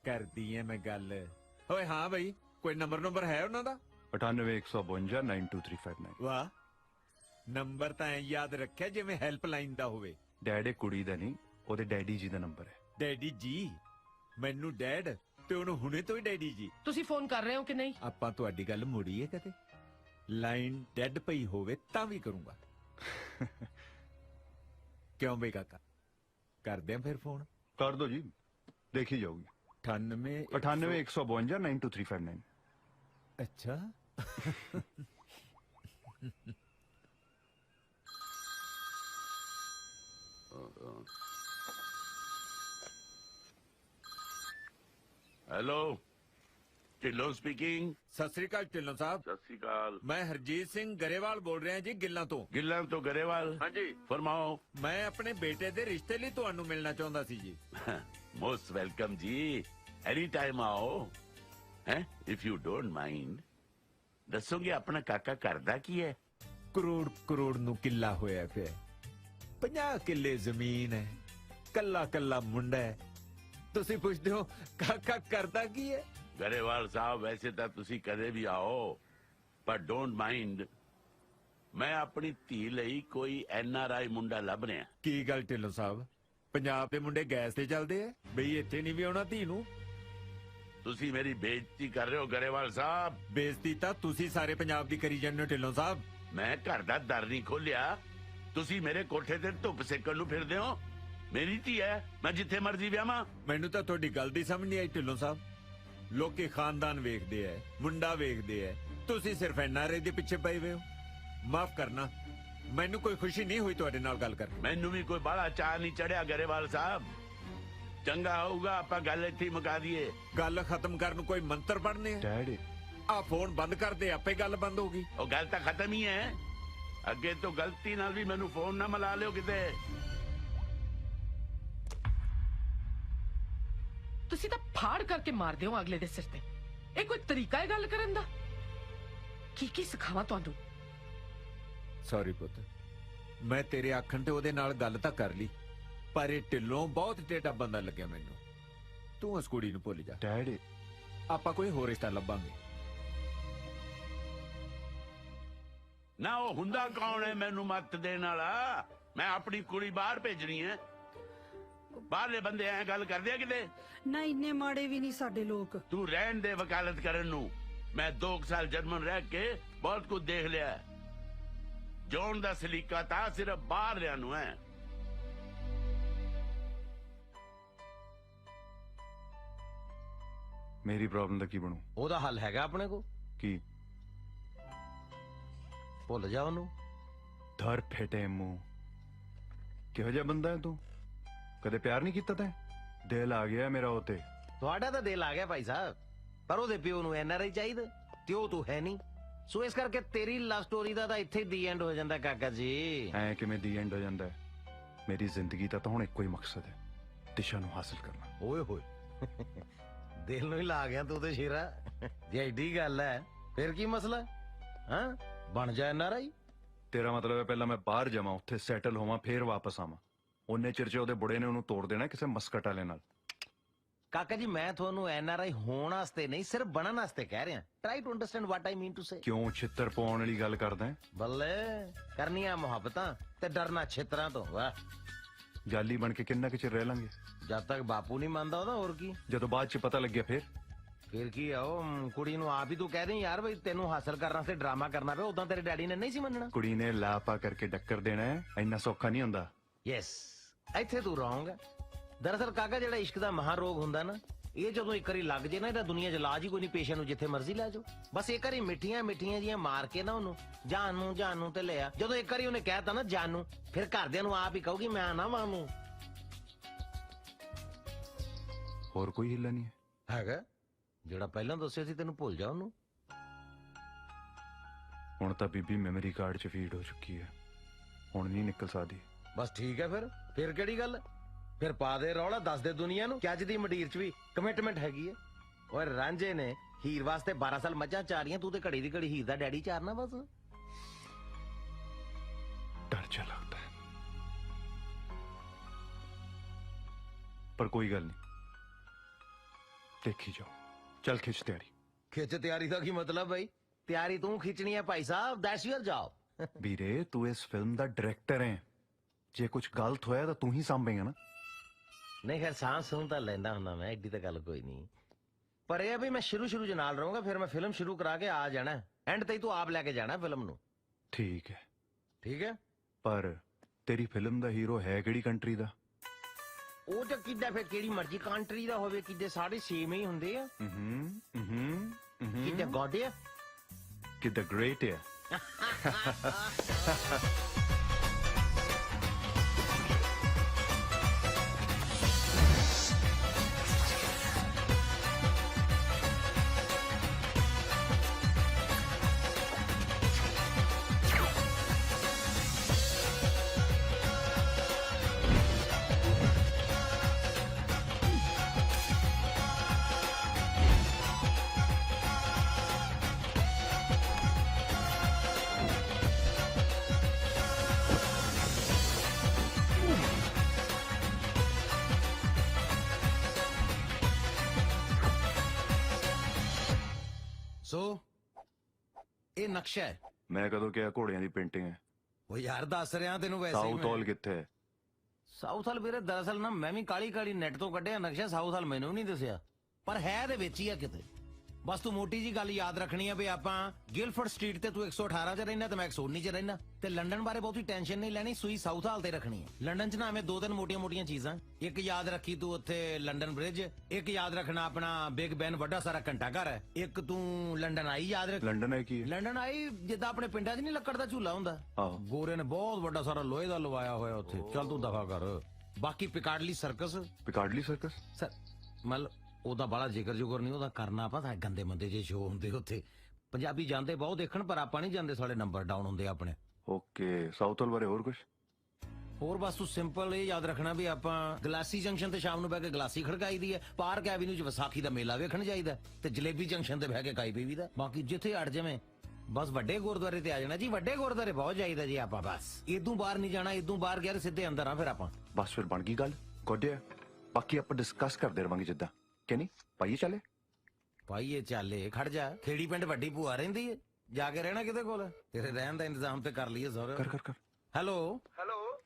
ਕਰਦੀ ਐ ਮੈਂ ਗੱਲ ਓਏ ਹਾਂ ਬਈ ਕੋਈ ਨੰਬਰ ਹੈ ਉਹਨਾਂ ਦਾ 9815 92359 ਵਾਹ ਨੰਬਰ ਤਾਂ ਐਂ ਯਾਦ ਰੱਖਿਆ ਜਿਵੇਂ ਹੈਲਪਲਾਈਨ ਦਾ ਹੋਵੇ ਡੈਡ ਇਹ ਕੁੜੀ ਦਾ ਨਹੀਂ ਉਹਦੇ ਡੈਡੀ ਜੀ ਦਾ ਨੰਬਰ ਹੈ ਡੈਡੀ ਜੀ ਮੈਨੂੰ ਡੈਡ ਤੇ ਉਹਨੂੰ ਹੁਣੇ ਤੋਂ ਹੀ ਡੈਡੀ ਜੀ ਤੁਸੀਂ ਫੋਨ ਕਰ ਰਹੇ ਹੋ ਕਿ ਨਹੀਂ ਆਪਾਂ ਤੁਹਾਡੀ ਗੱਲ ਮੋੜੀ ਹੈ ਕਦੇ ਲਾਈਨ ਡੈਡ ਪਈ ਹੋਵੇ ਤਾਂ ਵੀ ਕਰੂੰਗਾ ਕਿਉਂ ਬਈ ਕਾਕਾ ਕਰਦੇ ਆਂ ਫਿਰ ਫੋਨ ਕਰ ਦੋ ਜੀ ਦੇਖੀ ਜਾਊਗੀ 98 9815 92359 ਅੱਛਾ हेलो ਢਿੱਲੋਂ ਸਪੀਕਿੰਗ। ਸਤਿ ਸ੍ਰੀ ਅਕਾਲ ਢਿੱਲੋਂ ਸਾਹਿਬ। ਸਤਿ ਸ਼੍ਰੀ ਅਕਾਲ। ਮੈਂ ਹਰਜੀਤ ਸਿੰਘ ਗਰੇਵਾਲ ਬੋਲ ਰਿਹਾ ਜੀ ਗਿੱਲਾਂ ਤੋਂ। ਗਿੱਲਾਂ ਤੋਂ ਗਰੇਵਾਲ। ਹਾਂਜੀ ਫਰਮਾਓ। ਮੈਂ ਆਪਣੇ ਬੇਟੇ ਦੇ ਰਿਸ਼ਤੇ ਲਈ ਤੁਹਾਨੂੰ ਮਿਲਣਾ ਚਾਹੁੰਦਾ ਸੀ ਜੀ। ਮੋਸਟ ਵੈਲਕਮ ਜੀ, ਐਨੀ ਟਾਈਮ ਆਓ। ਹੈ ਇਫ ਯੂ ਡੋਂਟ ਮਾਈਂਡ ਦੱਸੋਗੇ ਆਪਣਾ ਕਾਕਾ ਕਰਦਾ ਕੀ ਹੈ? ਕਰੋੜ ਨੂੰ ਕਿੱਲਾ ਹੋਇਆ ਪਿਆ, 50 ਕਿੱਲੇ ਜ਼ਮੀਨ ਹੈ, ਕੱਲਾ ਕੱਲਾ ਮੁੰਡਾ ਹੈ। ਤੁਸੀਂ ਪੁੱਛਦੇ ਹੋ ਕਾਕਾ ਕਰਦਾ ਕੀ ਹੈ? ਗਰੇਵਾਲ ਸਾਹਿਬ ਵੈਸੇ ਤਾਂ ਤੁਸੀਂ ਕਦੇ ਵੀ ਆਓ, ਪਰ ਡੋਂਟ ਮਾਈਂਡ ਮੈਂ ਆਪਣੀ ਧੀ ਲਈ ਕੋਈ NRI ਮੁੰਡਾ ਲੱਭ ਰਿਹਾ। ਕੀ ਗੱਲ ਢਿੱਲੋਂ ਸਾਹਿਬ, ਪੰਜਾਬ ਦੇ ਮੁੰਡੇ ਗੈਸ ਤੇ ਚੱਲਦੇ ਆ ਬਈ ਇੱਥੇ ਨਹੀਂ ਵੀ ਆਉਣਾ ਧੀ ਨੂੰ? ਤੁਸੀਂ ਮੇਰੀ ਬੇਇੱਜ਼ਤੀ ਕਰ ਰਹੇ ਹੋ ਗਰੇਵਾਲ ਸਾਹਿਬ। ਬੇਇੱਜ਼ਤੀ ਤਾਂ ਤੁਸੀਂ ਸਾਰੇ ਪੰਜਾਬ ਦੀ ਕਰੀ ਜਾਂਦੇ ਹੋ ਢਿੱਲੋਂ ਸਾਹਿਬ। ਮੈਂ ਘਰ ਦਾ ਦਰ ਨਹੀਂ ਖੋਲਿਆ, ਤੁਸੀਂ ਮੇਰੇ ਕੋਠੇ ਤੇ ਧੁੱਪ ਸੇਕਣ ਨੂੰ ਫਿਰਦੇ ਹੋ। ਮੇਰੀ ਧੀ ਹੈ, ਮੈਂ ਜਿੱਥੇ ਮਰਜ਼ੀ ਵਿਆਹਾਂ। ਮੈਨੂੰ ਤਾਂ ਤੁਹਾਡੀ ਗੱਲ ਦੀ ਸਮਝ ਨਹੀਂ ਆਈ ਢਿੱਲੋਂ ਸਾਹਿਬ। ਲੋਕੀ ਖਾਨਦਾਨ ਵੇਖਦੇ ਐ, ਮੁੰਡਾ ਵੇਖਦੇ ਐ, ਤੁਸੀਂ ਸਿਰਫ NRI ਦੇ ਪਿੱਛੇ ਪਏ ਹੋਏ ਹੋ। ਮਾਫ ਕਰਨਾ, ਮੈਨੂੰ ਕੋਈ ਖੁਸ਼ੀ ਨਹੀਂ ਹੋਈ ਤੁਹਾਡੇ ਨਾਲ ਗੱਲ ਕਰਕੇ। ਮੈਨੂੰ ਵੀ ਕੋਈ ਬੜਾ ਚਾਹ ਨਹੀਂ ਚੜਿਆ ਗਰੇਵਾਲ ਸਾਹਿਬ। ਚੰਗਾ ਹੋਊਗਾ ਆਪਾਂ ਗੱਲ ਇੱਥੇ ਹੀ ਮੁਕਾ ਦਈਏ। ਗੱਲ ਖਤਮ ਕਰਨ ਨੂੰ ਕੋਈ ਮੰਤਰ ਪੜਨੇ ਆ? ਡੈਡੀ ਆ ਫੋਨ ਬੰਦ ਕਰ ਦੇ, ਆਪੇ ਗੱਲ ਬੰਦ ਹੋਗੀ। ਉਹ ਗੱਲ ਤਾਂ ਖਤਮ ਹੀ ਹੈ। ਅੱਗੇ ਤੋਂ ਗਲਤੀ ਨਾਲ ਵੀ ਮੈਨੂੰ ਫੋਨ ਨਾ ਮਿਲਾ ਲਿਓ ਕਿਤੇ। ਤੁਸੀਂ ਤਾਂ ਫਾੜ ਕਰਕੇ ਮਾਰਦੇ ਹੋ ਅਗਲੇ ਦੇ ਸਿਰ ਤੇ। ਇਹ ਕੋਈ ਤਰੀਕਾ ਹੈ ਗੱਲ ਕਰਨ ਦਾ? ਕੀ ਸਿਖਾਵਾਂ ਤੁਹਾਨੂੰ? ਸੌਰੀ ਪੁੱਤ, ਮੈਂ ਤੇਰੇ ਆਖਣ ਤੇ ਉਹਦੇ ਨਾਲ ਗੱਲ ਤਾਂ ਕਰ ਲਈ, ਪਰ ਇਹ ਢਿੱਲੋਂ ਬਹੁਤ ਟੇਢਾ ਬੰਦਾ ਲੱਗਿਆ ਮੈਨੂੰ। ਤੂੰ ਉਸ ਕੁੜੀ ਨੂੰ ਭੁੱਲ ਜਾ। ਡੈਡੀ ਆਪਾਂ ਕੋਈ ਹੋਰ ਰਿਸ਼ਤਾ ਲੱਭਾਂਗੇ। ਨਾ ਉਹ ਹੁੰਦਾ ਕੌਣ ਹੈ ਮੈਨੂੰ ਮੱਤ ਦੇਣ ਵਾਲਾ? ਮੈਂ ਆਪਣੀ ਕੁੜੀ ਬਾਹਰ ਭੇਜਣੀ ਹੈ। ਬਾਹਰਲੇ ਬੰਦੇ ਐ ਗੱਲ ਕਰਦੇ ਆ ਕਿਤੇ? ਨਾ ਇੰਨੇ ਮਾੜੇ ਵੀ ਨਹੀਂ ਸਾਡੇ ਲੋਕ। ਤੂੰ ਰਹਿਣ ਦੇ ਵਕਾਲਤ ਕਰਨ ਨੂੰ। ਮੈਂ 2 ਸਾਲ ਜਰਮਨ ਰਹਿ ਕੇ ਬਹੁਤ ਕੁਝ ਦੇਖ ਲਿਆ। ਜੋਨ ਦਾ ਸਲੀਕਾ ਤਾਂ ਸਿਰਫ ਬਾਹਰਲਿਆਂ ਨੂੰ ਹੈ। ਮੇਰੀ ਪ੍ਰੋਬਲਮ ਦਾ ਕੀ ਬਣੂ? ਉਹਦਾ ਹੱਲ ਹੈਗਾ ਆਪਣੇ ਕੋ। ਕੀ? ਭੁੱਲ ਜਾ ਉਹਨੂੰ। ਧਰ ਫੇਟੇ ਮੂੰਹ। ਕਿਹੋ ਜਿਹਾ ਬੰਦਾ ਹੈ ਤੂੰ? ਕਦੇ ਪਿਆਰ ਨਹੀਂ ਕੀਤਾ ਤੈਂ? ਦਿਲ ਆ ਗਿਆ ਮੇਰਾ ਉਹ ਤੇ। ਤੁਹਾਡਾ ਤਾਂ ਦਿਲ ਆ ਗਿਆ ਭਾਈ ਸਾਹਿਬ, ਪਰ ਉਹਦੇ ਪਿਓ ਨੂੰ NRI ਚਾਹੀਦਾ ਤੇ ਉਹ ਤੂੰ ਹੈ ਨਹੀਂ। ਸੋ ਇਸ ਕਰਕੇ ਤੇਰੀ ਲਵ ਸਟੋਰੀ ਦਾ ਤਾਂ ਇੱਥੇ ਦੀ ਐਂਡ ਹੋ ਜਾਂਦਾ ਕਾਕਾ ਜੀ। ਐ ਕਿਵੇਂ ਦੀ ਐਂਡ ਹੋ ਜਾਂਦਾ ਹੈ? ਮੇਰੀ ਜ਼ਿੰਦਗੀ ਦਾ ਤਾਂ ਹੁਣ ਇੱਕੋ ਹੀ ਮਕਸਦ ਹੈ, ਦਿਸ਼ਾ ਨੂੰ ਹਾਸਲ ਕਰਨਾ। ਓਏ ਹੋਏ ਦਿਲ ਨੂੰ ਹੀ ਲਾ ਗਿਆ ਤੂੰ ਤੇ ਸ਼ੇਰਾ। ਜੇ ਐਡੀ ਗੱਲ ਹੈ ਫਿਰ ਕੀ ਮਸਲਾ? ਹਾਂ ਬਣ ਜਾ NRI। ਤੇਰਾ ਮਤਲਬ ਹੈ ਪਹਿਲਾਂ ਮੈਂ ਬਾਹਰ ਜਾਵਾਂ, ਉੱਥੇ ਸੈਟਲ ਹੋਵਾਂ, ਫੇਰ ਵਾਪਸ ਆਵਾਂ। ਉਹਨੇ ਚਿਰ ਚ ਉਹਦੇ ਬੁੜੇ ਨੇ ਉਹਨੂੰ ਤੋੜ ਦੇਣਾ ਕਿਸੇ ਮਸਕਟ ਵਾਲੇ ਨਾਲ। ਕਾਕਾ ਜੀ ਮੈਂ ਤੁਹਾਨੂੰ NRI ਹੋਣ ਵਾਸਤੇ ਨਹੀਂ, ਸਿਰਫ ਬਣਨ ਵਾਸਤੇ ਕਹਿ ਰਿਹਾ। Try to understand what I mean to say. ਕਿਉਂ ਛਿੱਤਰ ਪਾਉਣ ਵਾਲੀ ਗੱਲ ਕਰਦਾ ਹੈ? ਬੱਲੇ ਕਰਨੀਆਂ ਮੁਹੱਬਤਾਂ ਤੇ ਡਰਨਾ ਛਿੱਤਰਾਂ ਤੋਂ। ਵਾਹ, ਜਾਲੀ ਬਣ ਕੇ ਕਿੰਨਾ ਕੁ ਚਿਰ ਰਹਿ ਲਾਂਗੇ? ਜਦ ਤੱਕ ਬਾਪੂ ਨਹੀਂ ਮੰਨਦਾ ਉਹਦਾ ਹੋਰ ਕੀ। ਜਦੋਂ ਬਾਅਦ ਚ ਪਤਾ ਲੱਗਿਆ ਫਿਰ ਕੀ ਆ? ਉਹ ਕੁੜੀ ਨੂੰ ਆਪ ਹੀ ਤੂੰ ਕਹਿ ਦੇ ਯਾਰ ਬਈ ਤੈਨੂੰ ਹਾਸਲ ਕਰਨ ਵਾਸਤੇ ਡਰਾਮਾ ਕਰਨਾ ਪਿਆ। ਉਦਾਂ ਤੇਰੇ ਡੈਡੀ ਨੇ ਨਹੀਂ ਸੀ ਮੰਨਣਾ। ਕੁੜੀ ਨੇ ਲਾਪਾ ਕਰਕੇ ਡੱਕਰ ਦੇਣਾ ਹੈ, ਇੰਨਾ ਸੌਖਾ ਨਹੀਂ ਹੁੰਦਾ। ਯੈਸ, ਇੱਥੇ ਤੂੰ ਰੋਂਗ। ਦਰਅਸਲ ਕਾਕਾ ਜਿਹੜਾ ਇਸ਼ਕ ਦਾ ਮਹਾ ਰੋਗ ਹੁੰਦਾ ਨਾ, ਇਹ ਜਦੋਂ ਇੱਕ ਵਾਰੀ ਲੱਗ ਜੇ ਨਾ, ਇਹਦਾ ਦੁਨੀਆ 'ਚ ਇਲਾਜ ਹੀ ਕੋਈ ਨਹੀਂ। ਪੇਸ਼ੈਂਟ ਨੂੰ ਜਿੱਥੇ ਮਰਜ਼ੀ ਲੈ ਜਾਓ, ਬਸ ਇੱਕ ਵਾਰੀ ਮਿੱਠੀਆਂ ਜੀਆਂ ਮਾਰ ਕੇ ਨਾ ਉਹਨੂੰ ਜਾਨ ਨੂੰ ਤੇ ਲਿਆ। ਜਦੋਂ ਇੱਕ ਵਾਰੀ ਉਹਨੇ ਕਹਿਤਾ ਨਾ ਜਾਨ ਨੂੰ, ਫਿਰ ਘਰਦਿਆਂ ਨੂੰ ਆਪ ਹੀ ਕਹੂਗੀ ਮੈਂ ਨਾ ਮਾਨੂੰ। ਹੋਰ ਕੋਈ ਹਿੱਲਾ ਨਹੀਂ ਹੈ? ਹੈਗਾ, ਜਿਹੜਾ ਪਹਿਲਾਂ ਦੱਸਿਆ ਸੀ ਤੈਨੂੰ ਭੁੱਲ ਜਾ ਉਹਨੂੰ। ਹੁਣ ਤਾਂ ਬੀਬੀ ਮੈਮਰੀ ਕਾਰਡ 'ਚ ਫੀਡ ਹੋ ਚੁੱਕੀ ਹੈ, ਹੁਣ ਨਹੀਂ ਨਿਕਲ ਸਕਦੀ। ਬਸ ਠੀਕ ਹੈ, ਫਿਰ ਕਿਹੜੀ ਗੱਲ? ਫਿਰ ਪਾ ਦੇ ਰੌਲਾ, ਦੱਸ ਦੇ ਦੁਨੀਆ ਨੂੰ ਕਿ ਅੱਜ ਦੀ ਮੰਡੀਰ 'ਚ ਵੀ ਕਮਿਟਮੈਂਟ ਹੈਗੀ ਹੈ। ਓਏ ਰਾਂਝੇ ਨੇ ਹੀਰ ਵਾਸਤੇ 12 ਸਾਲ ਮੱਝਾਂ ਚਾਰੀਆਂ, ਤੂੰ ਤੇ ਘੜੀ ਦੀ ਘੜੀ ਹੀਰ ਦਾ ਡੈਡੀ ਚਾਰਨਾ ਬਸ। ਡਰ ਜਾ ਲੱਗਦਾ ਹੈ, ਪਰ ਕੋਈ ਗੱਲ ਨਹੀਂ, ਦੇਖੀ ਜਾਓ। ਚੱਲ ਖਿੱਚ ਤਿਆਰੀ। ਖਿੱਚ ਤਿਆਰੀ ਦਾ ਕੀ ਮਤਲਬ ਬਈ? ਤਿਆਰੀ ਤੂੰ ਖਿੱਚਣੀ ਹੈ Bhai Sahib, that's your job. ਵੀਰੇ ਤੂੰ ਇਸ ਫਿਲਮ ਦਾ ਡਾਇਰੈਕਟਰ ਹੈ, ਜੇ ਕੁਝ ਗਲਤ ਹੋਇਆ ਤਾਂ ਤੂੰ ਹੀ ਸਾਂਭੇਗਾ ਨਾ। ਨਹੀਂ ਖੈਰ ਸਾਂਭ ਸੂੰ ਤਾਂ ਲੈਂਦਾ ਹੁੰਦਾ ਮੈਂ, ਐਡੀ ਤਾਂ ਗੱਲ ਕੋਈ ਨਹੀਂ। ਪਰ ਇਹ ਆ ਵੀ ਮੈਂ ਸ਼ੁਰੂ 'ਚ ਨਾਲ ਰਹੂੰਗਾ, ਫਿਰ ਮੈਂ ਫਿਲਮ ਸ਼ੁਰੂ ਕਰਾ ਕੇ ਆ ਜਾਣਾ। ਐਂਡ ਤੇ ਤੂੰ ਆਪ ਲੈ ਕੇ ਜਾਣਾ ਫਿਲਮ ਨੂੰ। ਠੀਕ ਹੈ, ਠੀਕ ਹੈ। ਪਰ ਤੇਰੀ ਫਿਲਮ ਦਾ ਹੀਰੋ ਹੈ ਕਿਹੜੀ ਕੰਟਰੀ ਦਾ? ਉਹ ਤਾਂ ਕਿੱਦਾਂ ਫਿਰ ਕਿਹੜੀ ਮਰਜ਼ੀ ਕੰਟਰੀ ਦਾ ਹੋਵੇ, ਕਿੱਦੇ ਸਾਰੇ ਸੇਮ ਹੀ ਹੁੰਦੇ ਆ। ਕਿੱਦਾਂ ਗੋਡ ਆ, ਕਿੱਦਾਂ ਗ੍ਰੇਟ ਹੈ। ਸੋ ਇਹ ਨਕਸ਼ਾ ਹੈ। ਮੈਂ ਕਦੋਂ ਕਿਹਾ ਘੋੜਿਆਂ ਦੀ ਪੇਂਟਿੰਗ ਹੈ? ਉਹ ਯਾਰ ਦੱਸ ਰਿਹਾ ਤੈਨੂੰ ਵੈਸੇ ਹੀ ਸਾਊਥ ਹਾਲ ਕਿੱਥੇ ਹੈ? ਸਾਊਥ ਹਾਲ ਵੀਰੇ ਦਰਅਸਲ ਨਾ ਮੈਂ ਵੀ ਕਾਲੀ ਕਾਲੀ ਨੈਟ ਤੋਂ ਕੱਢਿਆ ਨਕਸ਼ਾ, ਸਾਊਥ ਹਾਲ ਮੈਨੂੰ ਨਹੀਂ ਦੱਸਿਆ, ਪਰ ਹੈ ਦੇ ਵਿੱਚ ਹੀ ਆ ਕਿਤੇ। ਬਸ ਤੂੰ ਮੋਟੀ ਜੀ ਗੱਲ ਯਾਦ ਰੱਖਣੀ ਆ ਵੀ ਆਪਾਂ ਗਿਲਫੋਰਡ ਸਟਰੀਟ ਤੇ ਤੂੰ 118 ਚ ਰਹਿਣਾ ਤੇ ਮੈਂ 119 ਚ ਰਹਿਣਾ, ਤੇ ਲੰਡਨ ਬਾਰੇ ਬਹੁਤੀ ਟੈਨਸ਼ਨ ਨਹੀਂ ਲੈਣੀ, ਸੂਈ ਸਾਊਥ ਹਾਲ ਤੇ ਰੱਖਣੀ ਹੈ। ਲੰਡਨ ਚ ਨਾ ਐਵੇਂ ਦੋ ਤਿੰਨ ਮੋਟੀਆਂ ਮੋਟੀਆਂ ਚੀਜ਼ਾਂ, ਇੱਕ ਯਾਦ ਰੱਖੀ ਤੂੰ ਉੱਥੇ ਲੰਡਨ ਬ੍ਰਿਜ, ਇੱਕ ਯਾਦ ਰੱਖਣਾ ਆਪਣਾ ਬਿਗ ਬੈਨ ਵੱਡਾ ਸਾਰਾ ਘੰਟਾ ਘਰ ਹੈ, ਇੱਕ ਤੂੰ ਲੰਡਨ ਆਈ ਯਾਦ ਰੱਖ। ਲੰਡਨ ਹੈ ਕੀ ਹੈ? ਲੰਡਨ ਆਈ ਜਿੱਦਾਂ ਆਪਣੇ ਪਿੰਡਾਂ 'ਚ ਨਹੀਂ ਲੱਕੜ ਦਾ ਝੂਲਾ ਹੁੰਦਾ, ਆਹੋ। ਗੋਰੇ ਨੇ ਬਹੁਤ ਵੱਡਾ ਸਾਰਾ ਲੋਹੇ ਦਾ ਲਵਾਇਆ ਹੋਇਆ ਉੱਥੇ। ਚੱਲ ਤੂੰ ਦਫਾ ਕਰ। ਬਾਕੀ Piccadilly circus Piccadilly circus? Sir ਮਤਲਬ ਉਹਦਾ ਬੜਾ ਜ਼ਿਕਰ ਜੁਗਰ ਨਹੀਂ ਉਹਦਾ ਕਰਨਾ, ਪਤਾ ਗੰਦੇ ਮੰਦੇ ਜੇ ਸ਼ੋਅ ਹੁੰਦੇ ਉੱਥੇ। ਪੰਜਾਬੀ ਜਾਂਦੇ ਬਹੁਤ ਦੇਖਣ, ਪਰ ਆਪਾਂ ਨਹੀਂ ਜਾਂਦੇ, ਸਾਡੇ ਨੰਬਰ ਡਾਊਨ ਹੁੰਦੇ ਆਪਣੇ। ਓਕੇ, ਸਾਊਥ ਹਾਲ ਬਾਰੇ ਹੋਰ ਕੁਝ? ਹੋਰ ਬਸ ਤੂੰ ਸਿੰਪਲ ਇਹ ਯਾਦ ਰੱਖਣਾ ਵੀ ਆਪਾਂ ਗਲਾਸੀ ਜੰਕਸ਼ਨ ਤੇ ਸ਼ਾਮ ਨੂੰ ਬਹਿ ਕੇ ਗਲਾਸੀ ਖੜਕਾਈ ਦੀ ਹੈ, ਪਾਰਕ ਐਵੀਨਿਊ 'ਚ ਵਿਸਾਖੀ ਦਾ ਮੇਲਾ ਵੇਖਣ ਜਾਈਦਾ, ਤੇ ਜਲੇਬੀ ਜੰਕਸ਼ਨ ਤੇ ਬਹਿ ਕੇ ਕਾਈ ਪੀਵੀ ਦਾ। ਬਾਕੀ ਜਿੱਥੇ ਅੜ ਜਾਵੇਂ ਬਸ ਵੱਡੇ ਗੁਰਦੁਆਰੇ ਤੇ ਆ ਜਾਣਾ ਜੀ, ਵੱਡੇ ਗੁਰਦੁਆਰੇ ਬਹੁਤ ਜਾਈਦਾ ਜੀ ਆਪਾਂ। ਬਸ ਇਦੋਂ ਬਾਹਰ ਨਹੀਂ ਜਾਣਾ, ਇਦੋਂ ਬਾਹਰ ਗਿਆ ਸਿੱਧੇ ਅੰਦਰ ਆ ਫਿਰ ਆਪਾਂ। ਬਸ ਫਿਰ ਬਣ ਗਈ ਗੱਲ, ਗੋਡਿਆ। ਬਾਕੀ ਆਪਾਂ ਡਿਸਕਸ ਕਰਦੇ ਰਵਾਂਗੇ ਜਿੱਦਾਂ ਕਿ ਨਹੀਂ ਪਾਈਏ ਚੱਲੇ। ਭਾਈਏ ਚੱਲੇ, ਖੜ ਜਾ, ਖੇੜੀ ਪਿੰਡ ਵੱਡੀ ਭੂਆ ਰਹਿੰਦੀ ਏ, ਜਾ ਕੇ ਰਹਿਣਾ ਕਿਤੇ ਕੋਲ, ਤੇਰੇ ਰਹਿਣ ਦਾ ਇੰਤਜ਼ਾਮ ਤੇ ਕਰ ਲਈਏ ਸਹੁਰੇ। ਕਰ ਕਰ ਕਰ। Hello hello.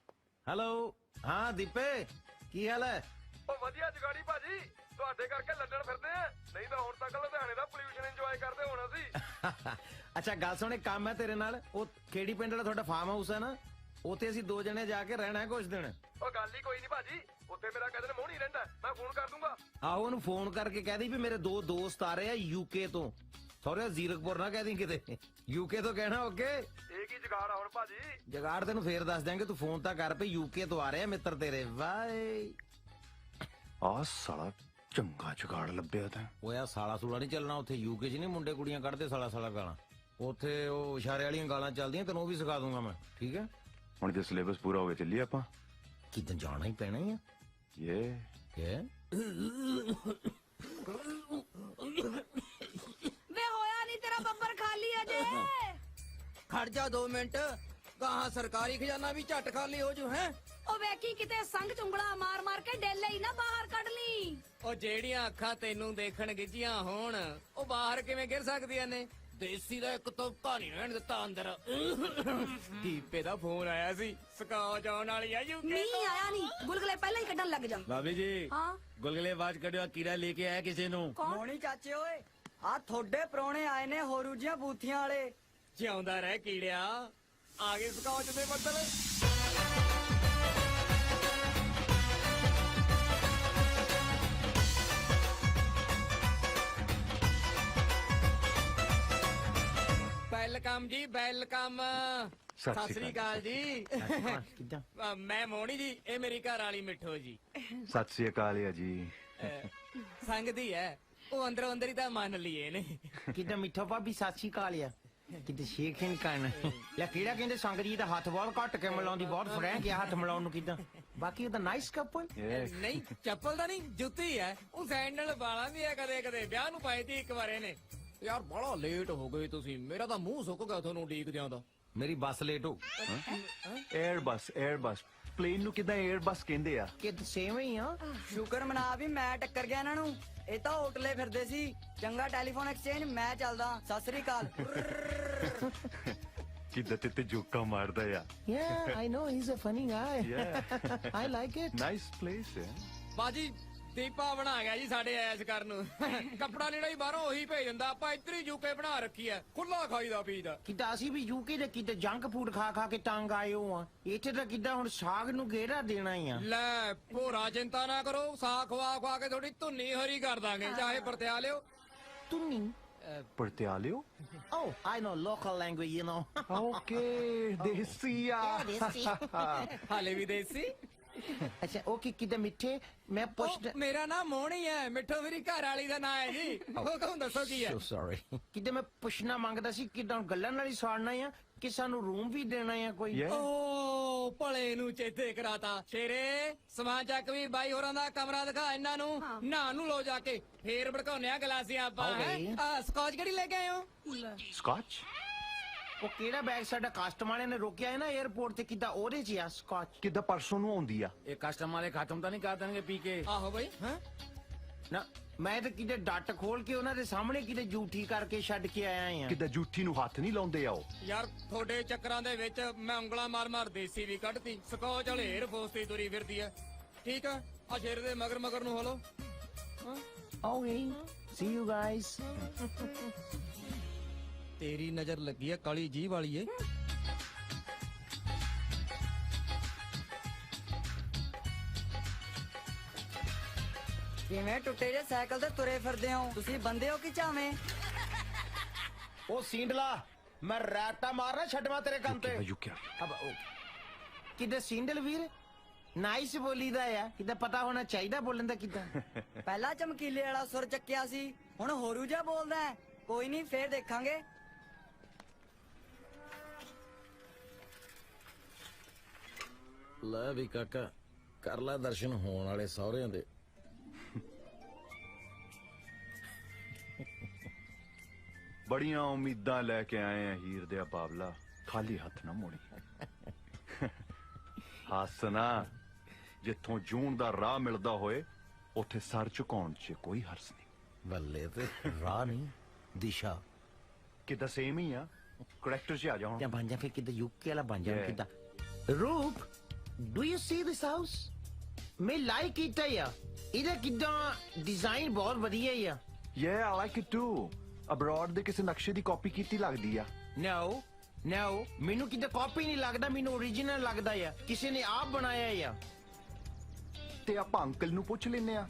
ਹੈਲੋ, ਹਾਂ ਦੀਪੇ, ਕੀ ਹਾਲ ਹੈ? ਉਹ ਵਧੀਆ ਜਗਾੜੀ ਭਾਜੀ, ਤੁਹਾਡੇ ਕਰਕੇ ਲੰਡਨ ਫਿਰਦੇ ਆ, ਨਹੀਂ ਤਾਂ ਹੁਣ ਤੱਕ ਲੁਧਿਆਣੇ ਦਾ ਪੋਲਿਊਸ਼ਨ ਇੰਜੋਏ ਕਰਦੇ ਹੋਣਾ ਸੀ। ਅੱਛਾ ਗੱਲ ਸੁਣ, ਇੱਕ ਕੰਮ ਹੈ ਤੇਰੇ ਨਾਲ। ਉਹ ਖੇੜੀ ਪਿੰਡ ਵਾਲਾ ਤੁਹਾਡਾ ਫਾਰਮ ਹਾਊਸ ਹੈ ਨਾ, ਉੱਥੇ ਅਸੀਂ 2 ਜਣੇ ਜਾ ਕੇ ਰਹਿਣਾ ਹੈ ਕੁਝ ਦਿਨ। ਉਹ ਗੱਲ ਹੀ ਕੋਈ ਨਹੀਂ ਭਾਜੀ, ਉੱਥੇ ਮੇਰਾ ਕਦਨ ਮੋਹਣੀ ਰਹਿੰਦਾ, ਮੈਂ ਫੋਨ ਕਰ ਦੂੰਗਾ। ਆਹੋ ਉਹਨੂੰ ਫੋਨ ਕਰਕੇ ਕਹਿ ਦੀ ਵੀ ਮੇਰੇ 2 ਦੋਸਤ ਆ ਰਹੇ ਆ ਯੂਕੇ ਤੋਂ। ਸੌਰੇ ਜ਼ੀਰਕਪੁਰ ਨਾ ਕਹਿ ਦੀ ਕਿਤੇ, ਯੂਕੇ ਤੋਂ ਕਹਿਣਾ। ਓਕੇ, ਇਹ ਕੀ ਜਗਾੜ ਆ ਹੁਣ ਭਾਜੀ? ਜਗਾੜ ਤੈਨੂੰ ਫੇਰ ਦੱਸ ਦਿਆਂਗੇ, ਤੂੰ ਫੋਨ ਤਾਂ ਕਰ ਪਈ, ਯੂਕੇ ਤੋਂ ਆ ਰਹੇ ਆ ਮਿੱਤਰ ਤੇਰੇ। ਵਾਏ ਆ ਸਾਲਾ ਚੰਗਾ ਜੁਗਾੜ ਲੱਭਿਆ ਤਾਂ। ਓਏ ਆ ਸਾਲਾ ਸੂਲਾ ਨਹੀਂ ਚੱਲਣਾ ਉੱਥੇ, ਯੂਕੇ 'ਚ ਨਹੀਂ ਮੁੰਡੇ ਕੁੜੀਆਂ ਕੱਢਦੇ ਸਾਲਾ ਸਾਲਾ ਗਾਲਾਂ, ਉੱਥੇ ਉਹ ਇਸ਼ਾਰੇ ਵਾਲੀਆਂ ਗਾਲਾਂ ਚੱਲਦੀਆਂ, ਤੈਨੂੰ ਉਹ ਵੀ ਸਿਖਾ ਦੂੰਗਾ ਮੈਂ, ਠੀਕ ਹੈ? ਹੁਣ ਜੇ ਸਿਲੇਬਸ ਪੂਰਾ ਹੋਵੇ ਚੱਲੀਏ ਆਪਾਂ। ਕਿਤੇ ਜਾਣਾ ਹੀ ਪੈਣਾ ਹੀ ਆ। ਇਹ ਵੇ ਹੋਇਆ ਨਹੀਂ ਤੇਰਾ ਬੱਬਰ ਖਾਲੀ ਅਜੇ। ਖੜ ਜਾ 2 ਮਿੰਟ, ਕਹਾਂ ਸਰਕਾਰੀ ਖਜ਼ਾਨਾ ਵੀ ਝੱਟ ਖਾਲੀ ਹੋ ਜੂ ਹੈ। ਉਹ ਵੇਖੀ ਕਿਤੇ ਸੰਗ ਚੁੰਗਲਾ ਮਾਰ ਮਾਰ ਕੇ ਡੇਲੇ ਹੀ ਨਾ ਬਾਹਰ ਕੱਢ ਲਈ। ਉਹ ਜਿਹੜੀਆਂ ਅੱਖਾਂ ਤੈਨੂੰ ਦੇਖਣ ਗਿੱਜੀਆਂ ਹੋਣ, ਉਹ ਬਾਹਰ ਕਿਵੇਂ ਗਿਰ ਸਕਦੀਆਂ ਨੇ? ਦੇਸੀ ਦਾ ਇੱਕ ਤੁਪਕਾ ਨਹੀਂ ਰਹਿਣ ਦਿੱਤਾ ਅੰਦਰ। ਦੀਪੇ ਦਾ ਫੋਨ ਆਇਆ ਸੀ, ਸਕਾਉ ਆਉਣ ਵਾਲੀ ਆ ਯੂਕੇ ਨਹੀਂ ਆਇਆ ਨਹੀਂ, ਗੁਲਗਲੇ ਪਹਿਲਾਂ ਹੀ ਕੱਢਣ ਲੱਗ ਜਾ। ਬਾਬੀ ਜੀ ਹਾਂ ਗੁਲਗਲੇ ਆਵਾਜ਼ ਕੱਢਿਓ, ਕੀੜਾ ਲੈ ਕੇ ਆਇਆ ਕਿਸੇ ਨੂੰ। ਮੋਣੀ ਚਾਚੇ ਓਏ, ਆ ਤੁਹਾਡੇ ਪ੍ਰਾਹੁਣੇ ਆਏ ਨੇ ਹੋਰੂ ਜੀਆਂ ਬੂਥੀਆਂ ਵਾਲੇ। ਜਿਉਂਦਾ ਰਹਿ ਕੀੜਿਆ, ਆ ਗਏ ਸਕਾਉਚ ਦੇ ਬੱਦਲ। ਵੈਲਕਮ ਜੀ, ਵੈਲਕਮ। ਸਤਿ ਸ੍ਰੀ ਅਕਾਲ ਜੀ। ਕਿੱਦਾਂ? ਮੈਂ ਮੋਣੀ ਜੀ, ਇਹ ਮੇਰੀ ਘਰ ਵਾਲੀ ਮਿੱਠੋ ਜੀ। ਸਤਿ ਸ੍ਰੀ ਅਕਾਲ ਜੀ। ਸੰਗਦੀ ਹੈ, ਉਹ ਅੰਦਰੋਂ ਅੰਦਰ ਹੀ ਤਾਂ ਮੰਨ ਲਈਏ ਨੇ। ਕਿੱਦਾਂ ਮਿੱਠਾ ਭਾਬੀ, ਸਤਿ ਸ਼੍ਰੀ ਅਕਾਲ ਆ। ਕਿਤੇ ਸ਼ੇਖ ਨਹੀਂ ਕਰਨਾ ਲੈ, ਕਿਹੜਾ ਕਹਿੰਦੇ ਸੰਗ ਜੀ ਦਾ ਹੱਥ ਬਹੁਤ ਘੱਟ ਕੇ ਮਿਲਾਉਂਦੀ, ਬਹੁਤ ਫਰੈਂਕ ਆ ਹੱਥ ਮਿਲਾਉਣ ਨੂੰ। ਕਿੱਦਾਂ ਬਾਕੀ ਉਹਦਾ ਨਾਈਸ ਕਪਲ? ਨਹੀਂ ਚੱਪਲ ਦਾ ਨਹੀਂ, ਜੁੱਤੀ ਹੈ। ਉਹ ਸੈਂਡਲ ਵਾਲਾ ਵੀ ਹੈ, ਕਦੇ ਕਦੇ ਵਿਆਹ ਨੂੰ ਪਾਈ ਤੀ ਇੱਕ ਵਾਰੇ ਨੇ। ਯਾਰ ਬੜਾ ਲੇਟ ਹੋ ਗਏ ਤੁਸੀਂ, ਮੇਰਾ ਤਾਂ ਮੂੰਹ ਸੁੱਕ ਗਿਆ ਤੁਹਾਨੂੰ ਉਡੀਕ ਜਾਂਦਾ। ਮੇਰੀ ਬੱਸ ਲੇਟ ਹੋ। 에ਅਰ ਬੱਸ ਪਲੇਨ ਨੂੰ ਕਿਦਾਂ 에ਅਰ ਬੱਸ ਕਹਿੰਦੇ ਆ? ਕਿ ਸੇਮ ਹੀ ਆ। ਸ਼ੁਕਰ ਮਨਾ ਵੀ ਮੈਂ ਟੱਕਰ ਗਿਆ ਇਹਨਾਂ ਨੂੰ, ਇਹ ਤਾਂ ਹੋਟਲੇ ਫਿਰਦੇ ਸੀ। ਚੰਗਾ ਟੈਲੀਫੋਨ ਐਕਸਚੇਂਜ, ਮੈਂ ਚੱਲਦਾ, ਸਤਿ ਸ੍ਰੀ ਅਕਾਲ। ਕਿਦਾਂ ਤੇ ਜੋਕਾ ਮਾਰਦਾ ਆ। Yeah, I know he's a funny guy. Yeah. I like it. Nice place ਹੈ। ਬਾਜੀ ਦੀਪਾ ਬਣਾ ਗਿਆ ਜੀ ਸਾਡੇ ਐਸ਼ ਕਰਨ ਨੂੰ। ਕੱਪੜਾ ਲੀੜਾ ਹੀ ਬਾਹਰੋਂ ਉਹੀ ਭੇਜ ਦਿੰਦਾ, ਆਪਾਂ ਇੱਧਰ ਹੀ ਯੂਕੇ ਬਣਾ ਰੱਖੀ ਐ, ਖੁੱਲਾ ਖਾਈਦਾ ਪੀਦਾ। ਕਿੱਦਾਂ ਅਸੀਂ ਵੀ ਯੂਕੇ ਦੇ ਕਿਤੇ ਜੰਕ ਫੂਡ ਖਾ ਖਾ ਕੇ ਤੰਗ ਆਏ ਹੋ ਆ। ਇੱਥੇ ਤਾਂ ਕਿੱਦਾਂ ਹੁਣ ਸਾਗ ਨੂੰ ਗੇੜਾ ਦੇਣਾ ਹੀ ਆ। ਲੈ ਭੋਰਾ ਚਿੰਤਾ ਨਾ ਕਰੋ, ਸਾਗ ਖਵਾ ਖਵਾ ਕੇ ਥੋੜੀ ਧੁੰਨੀ ਹਰੀ ਕਰ ਦਾਂਗੇ, ਚਾਹੇ ਪਰਤਿਆ ਲਿਓ। ਤੁਨੀ ਪਰਤਿਆਲਿਓ? Oh, I know local language, you know. Okay, ਦੇਸੀ ਆ। ਹਾਲੇ ਵੀ ਦੇਸੀ। ਅੱਛਾ ਓਕੇ, ਕਿੱਦਾਂ ਮਿੱਠੇ ਮੈਂ ਪੁੱਛਦਾ। ਮੇਰਾ ਨਾਮ ਮੋਹਣੀ ਹੈ, ਮਿੱਠੋ ਮੇਰੀ ਘਰ ਵਾਲੀ ਦਾ ਨਾਂ ਹੈ ਜੀ। ਹੁਕਮ ਦੱਸੋ ਕੀ ਹੈ? So sorry. ਕਿੱਦਾਂ ਮੈਂ ਪੁੱਛਣਾ ਮੰਗਦਾ ਸੀ, ਕਿੱਦਾਂ ਗੱਲਾਂ ਨਾਲ ਹੀ ਸਾੜਨਾ ਆ ਕਿ ਸਾਨੂੰ ਰੂਮ ਵੀ ਦੇਣਾ ਆ ਕੋਈ? ਓ ਭਲੇ ਨੂੰ ਚੇਤੇ ਕਰਾਤਾ ਸ਼ੇਰੇ। ਸਮਾਨ ਚੱਕ ਵੀ ਬਾਈ ਹੋਰਾਂ ਦਾ ਕਮਰਾ ਦਿਖਾ ਇਹਨਾਂ ਨੂੰ, ਨਹਾ ਨੂੰ ਲੋ ਜਾ ਕੇ, ਫੇਰ ਭੜਕਾਉਨੇ ਆ ਗਲਾਸੀਆਂ ਆਪਾਂ। Okay. ਸਕਾਚ ਕਿਹੜੀ ਲੈ ਕੇ ਆਏ ਹੋ? ਸਕਾਚ? ਉਹ ਕਿਹੜਾ ਬੈਗ ਸਾਡਾ ਕਸਟਮ ਵਾਲੇ ਨੇ ਰੋਕਿਆ ਹੈ ਨਾ 에어ਪੋਰਟ ਤੇ, ਕਿੱਦਾਂ ਉਹਦੇ 'ਚ ਆ ਸਕਾਚ? ਕਿਦਾਂ ਪਰਸੋਂ ਨੂੰ ਆਉਂਦੀ ਆ? ਇਹ ਕਸਟਮ ਵਾਲੇ ਖਤਮ ਤਾਂ ਨਹੀਂ ਕਰ ਦੇਣਗੇ ਪੀ ਕੇ? ਆਹੋ ਬਾਈ। ਨਾ ਮੈਂ ਤਾਂ ਕਿਤੇ ਡੱਟ ਖੋਲ ਕੇ ਉਹਨਾਂ ਦੇ ਸਾਹਮਣੇ ਕਿਤੇ ਝੂਠੀ ਕਰਕੇ ਛੱਡ ਕੇ ਆਇਆ ਆ। ਕਿੱਦਾਂ ਜੂਠੀ ਨੂੰ ਹੱਥ ਨਹੀਂ ਲਾਉਂਦੇ ਆਓ। ਯਾਰ ਤੁਹਾਡੇ ਚੱਕਰਾਂ ਦੇ ਵਿੱਚ ਮੈਂ ਉਂਗਲਾਂ ਮਾਰ ਦੇਸੀ ਵੀ ਕੱਢਤੀ ਸਕੋਚ ਵਾਲੇ 에ਅਰ ਫੋਰਸ ਦੀ ਤੁਰੀ ਫਿਰਦੀ ਆ। ਠੀਕ ਆ ਆ ਸ਼ੇਰ ਦੇ ਮਗਰ ਨੂੰ hello. Okay C you guys. ਤੇਰੀ ਨਜ਼ਰ ਲੱਗੀ ਆ ਕਾਲੀ ਜੀਭ ਵਾਲੀ ਏ। ਕਿਵੇਂ ਟੁੱਟੇ ਜੇ ਸਾਈਕਲ ਤੇ ਤੁਰੇ ਫਿਰਦੇ ਹੋ ਤੁਸੀਂ? ਬੰਦੇ ਹੋ ਕਿ ਚਾਵੇਂ? ਉਹ ਸਿੰਡਲਾ ਮੈਂ ਰਾਟਾ ਮਾਰਨਾ ਛੱਡਵਾ ਤੇਰੇ ਕੰਮ ਤੇ। ਯੁਕਿਆ ਅਬ ਕਿਤੇ ਸਿੰਡਲ ਵੀਰ ਨਾਈਸ ਬੋਲੀਦਾ ਆ, ਕਿਤੇ ਪਤਾ ਹੋਣਾ ਚਾਹੀਦਾ ਬੋਲਣ ਦਾ ਕਿਦਾਂ। ਪਹਿਲਾਂ ਚਮਕੀਲੇ ਵਾਲਾ ਸੁਰ ਚੱਕਿਆ ਸੀ, ਹੁਣ ਹੋਰੂ ਜਿਹਾ ਬੋਲਦਾ ਹੈ। ਕੋਈ ਨਹੀਂ ਫੇਰ ਦੇਖਾਂਗੇ। ਲੈ ਵੀ ਕਾਕਾ ਕਰ ਲੈ ਦਰਸ਼ਨ ਹੋਣ ਵਾਲੇ ਸਹੁਰਿਆਂ ਦੇ। ਬੜੀਆਂ ਉਮੀਦਾਂ ਲੈ ਕੇ ਆਏ ਆ ਹੀਰ ਦੇ ਬਾਬਲਾ, ਖਾਲੀ ਹੱਥ ਨਾ ਮੋੜੀ। ਹੱਸਣਾ ਜਿੱਥੋਂ ਜੂਨ ਦਾ ਰਾਹ ਮਿਲਦਾ ਹੋਏ ਉੱਥੇ ਸਰ ਝੁਕਾਉਣ 'ਚ ਕੋਈ ਹਰਸ ਨਹੀਂ। ਬੱਲੇ ਤੇ ਰਾਹ ਨਹੀਂ ਦਿਸ਼ਾ ਕਿੱਦਾਂ ਸੇਮ ਹੀ ਆ। ਕਰੈਕਟਰ 'ਚ ਆ ਜਾ ਹੁਣ। ਜਾਂ ਬਣ ਜਾ ਫਿਰ ਕਿਤੇ ਯੂਕੇ ਵਾਲਾ ਬਣ ਜਾ ਕਿਦਾਂ। ਰੂਪ do you C this house? ਮੈਂ ਲਾਈਕ ਕੀਤਾ ਆ, ਇਹਦਾ ਕਿਦਾਂ ਡਿਜ਼ਾਈਨ ਬਹੁਤ ਵਧੀਆ ਆ। Yeah, I like it too. Abroad ਦੇ ਕਿਸੇ ਨਕਸ਼ੇ ਦੀ ਕਾਪੀ ਕੀਤੀ ਲੱਗਦੀ ਆ। No, ਮੈਨੂੰ ਕਿਤੇ ਕਾਪੀ ਨਹੀਂ ਲੱਗਦਾ, ਮੈਨੂੰ ਓਰੀਜਨਲ ਲੱਗਦਾ ਆ, ਕਿਸੇ ਨੇ ਆਪ ਬਣਾਇਆ ਆ। ਤੇ ਆਪਾਂ ਅੰਕਲ ਨੂੰ ਪੁੱਛ ਲੈਨੇ ਆ।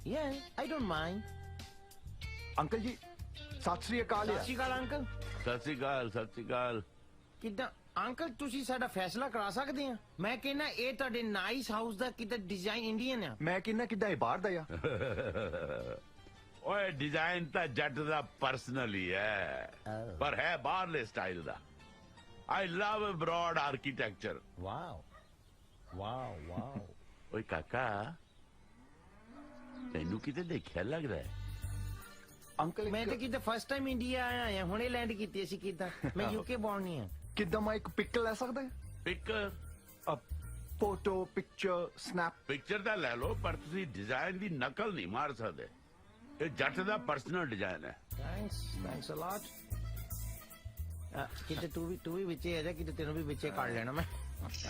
Yeah, I don't mind. Uncle ਜੀ ਸਤਿ ਸ੍ਰੀ ਅਕਾਲ। ਸਤਿ ਸ਼੍ਰੀ ਅਕਾਲ ਅੰਕਲ। ਸਤਿ ਸ੍ਰੀ ਅਕਾਲ, ਸਤਿ ਸ੍ਰੀ ਅਕਾਲ। ਕਿਦਾਂ ਅੰਕਲ ਤੁਸੀਂ ਸਾਡਾ ਫੈਸਲਾ ਕਰਾ ਸਕਦੇ ਆ? ਮੈਂ ਕਹਿੰਦਾ ਇਹ ਤੁਹਾਡੇ ਨਾਈਸ ਹਾਊਸ ਦਾ ਕਿਤੇ ਡਿਜ਼ਾਈਨ ਇੰਡੀਅਨ ਆ। ਮੈਂ ਕਹਿੰਦਾ ਕਿੱਦਾਂ ਇਹ ਬਾਹਰ ਦਾ ਆ। ਓਏ ਡਿਜ਼ਾਈਨ ਤਾਂ ਜੱਟ ਦਾ ਪਰਸਨਲ ਹੀ ਹੈ, ਪਰ ਹੈ ਬਾਹਰਲੇ ਸਟਾਈਲ ਦਾ। I love abroad architecture. Wow wow wow. ਓਏ ਕਾਕਾ ਤੈਨੂੰ ਕਿਤੇ ਦੇਖਿਆ ਲੱਗਦਾ ਹੈ? ਅੰਕਲ ਮੈਂ ਤਾਂ ਕਿਤੇ ਫਸਟ ਟਾਈਮ ਇੰਡੀਆ ਆਇਆ ਆ, ਹੁਣੇ ਲੈਂਡ ਕੀਤੀ ਸੀ ਕਿਦਾਂ। ਮੈਂ ਯੂਕੇ ਬੌਰਨ ਨਹੀਂ ਆ। ਕਿੱਦਾਂ ਮੈਂ ਇੱਕ ਪਿਕ ਲੈ ਸਕਦਾ? Pick photo picture snap. Picture ਤਾਂ ਲੈ ਲਓ, ਪਰ ਤੁਸੀਂ ਡਿਜ਼ਾਈਨ ਦੀ ਨਕਲ ਨਹੀਂ ਮਾਰ ਸਕਦੇ। ਇਹ ਜੱਟ ਦਾ ਪਰਸਨਲ ਡਿਜ਼ਾਈਨ ਹੈ। ਥੈਂਕਸ ਅ ਲੋਟ। ਕਿਤੇ ਤੂੰ ਵੀ ਵਿੱਚੇ ਆ ਜਾ, ਕਿਤੇ ਤੈਨੂੰ ਵੀ ਵਿੱਚੇ ਕੱਢ ਲੈਣਾ ਮੈਂ।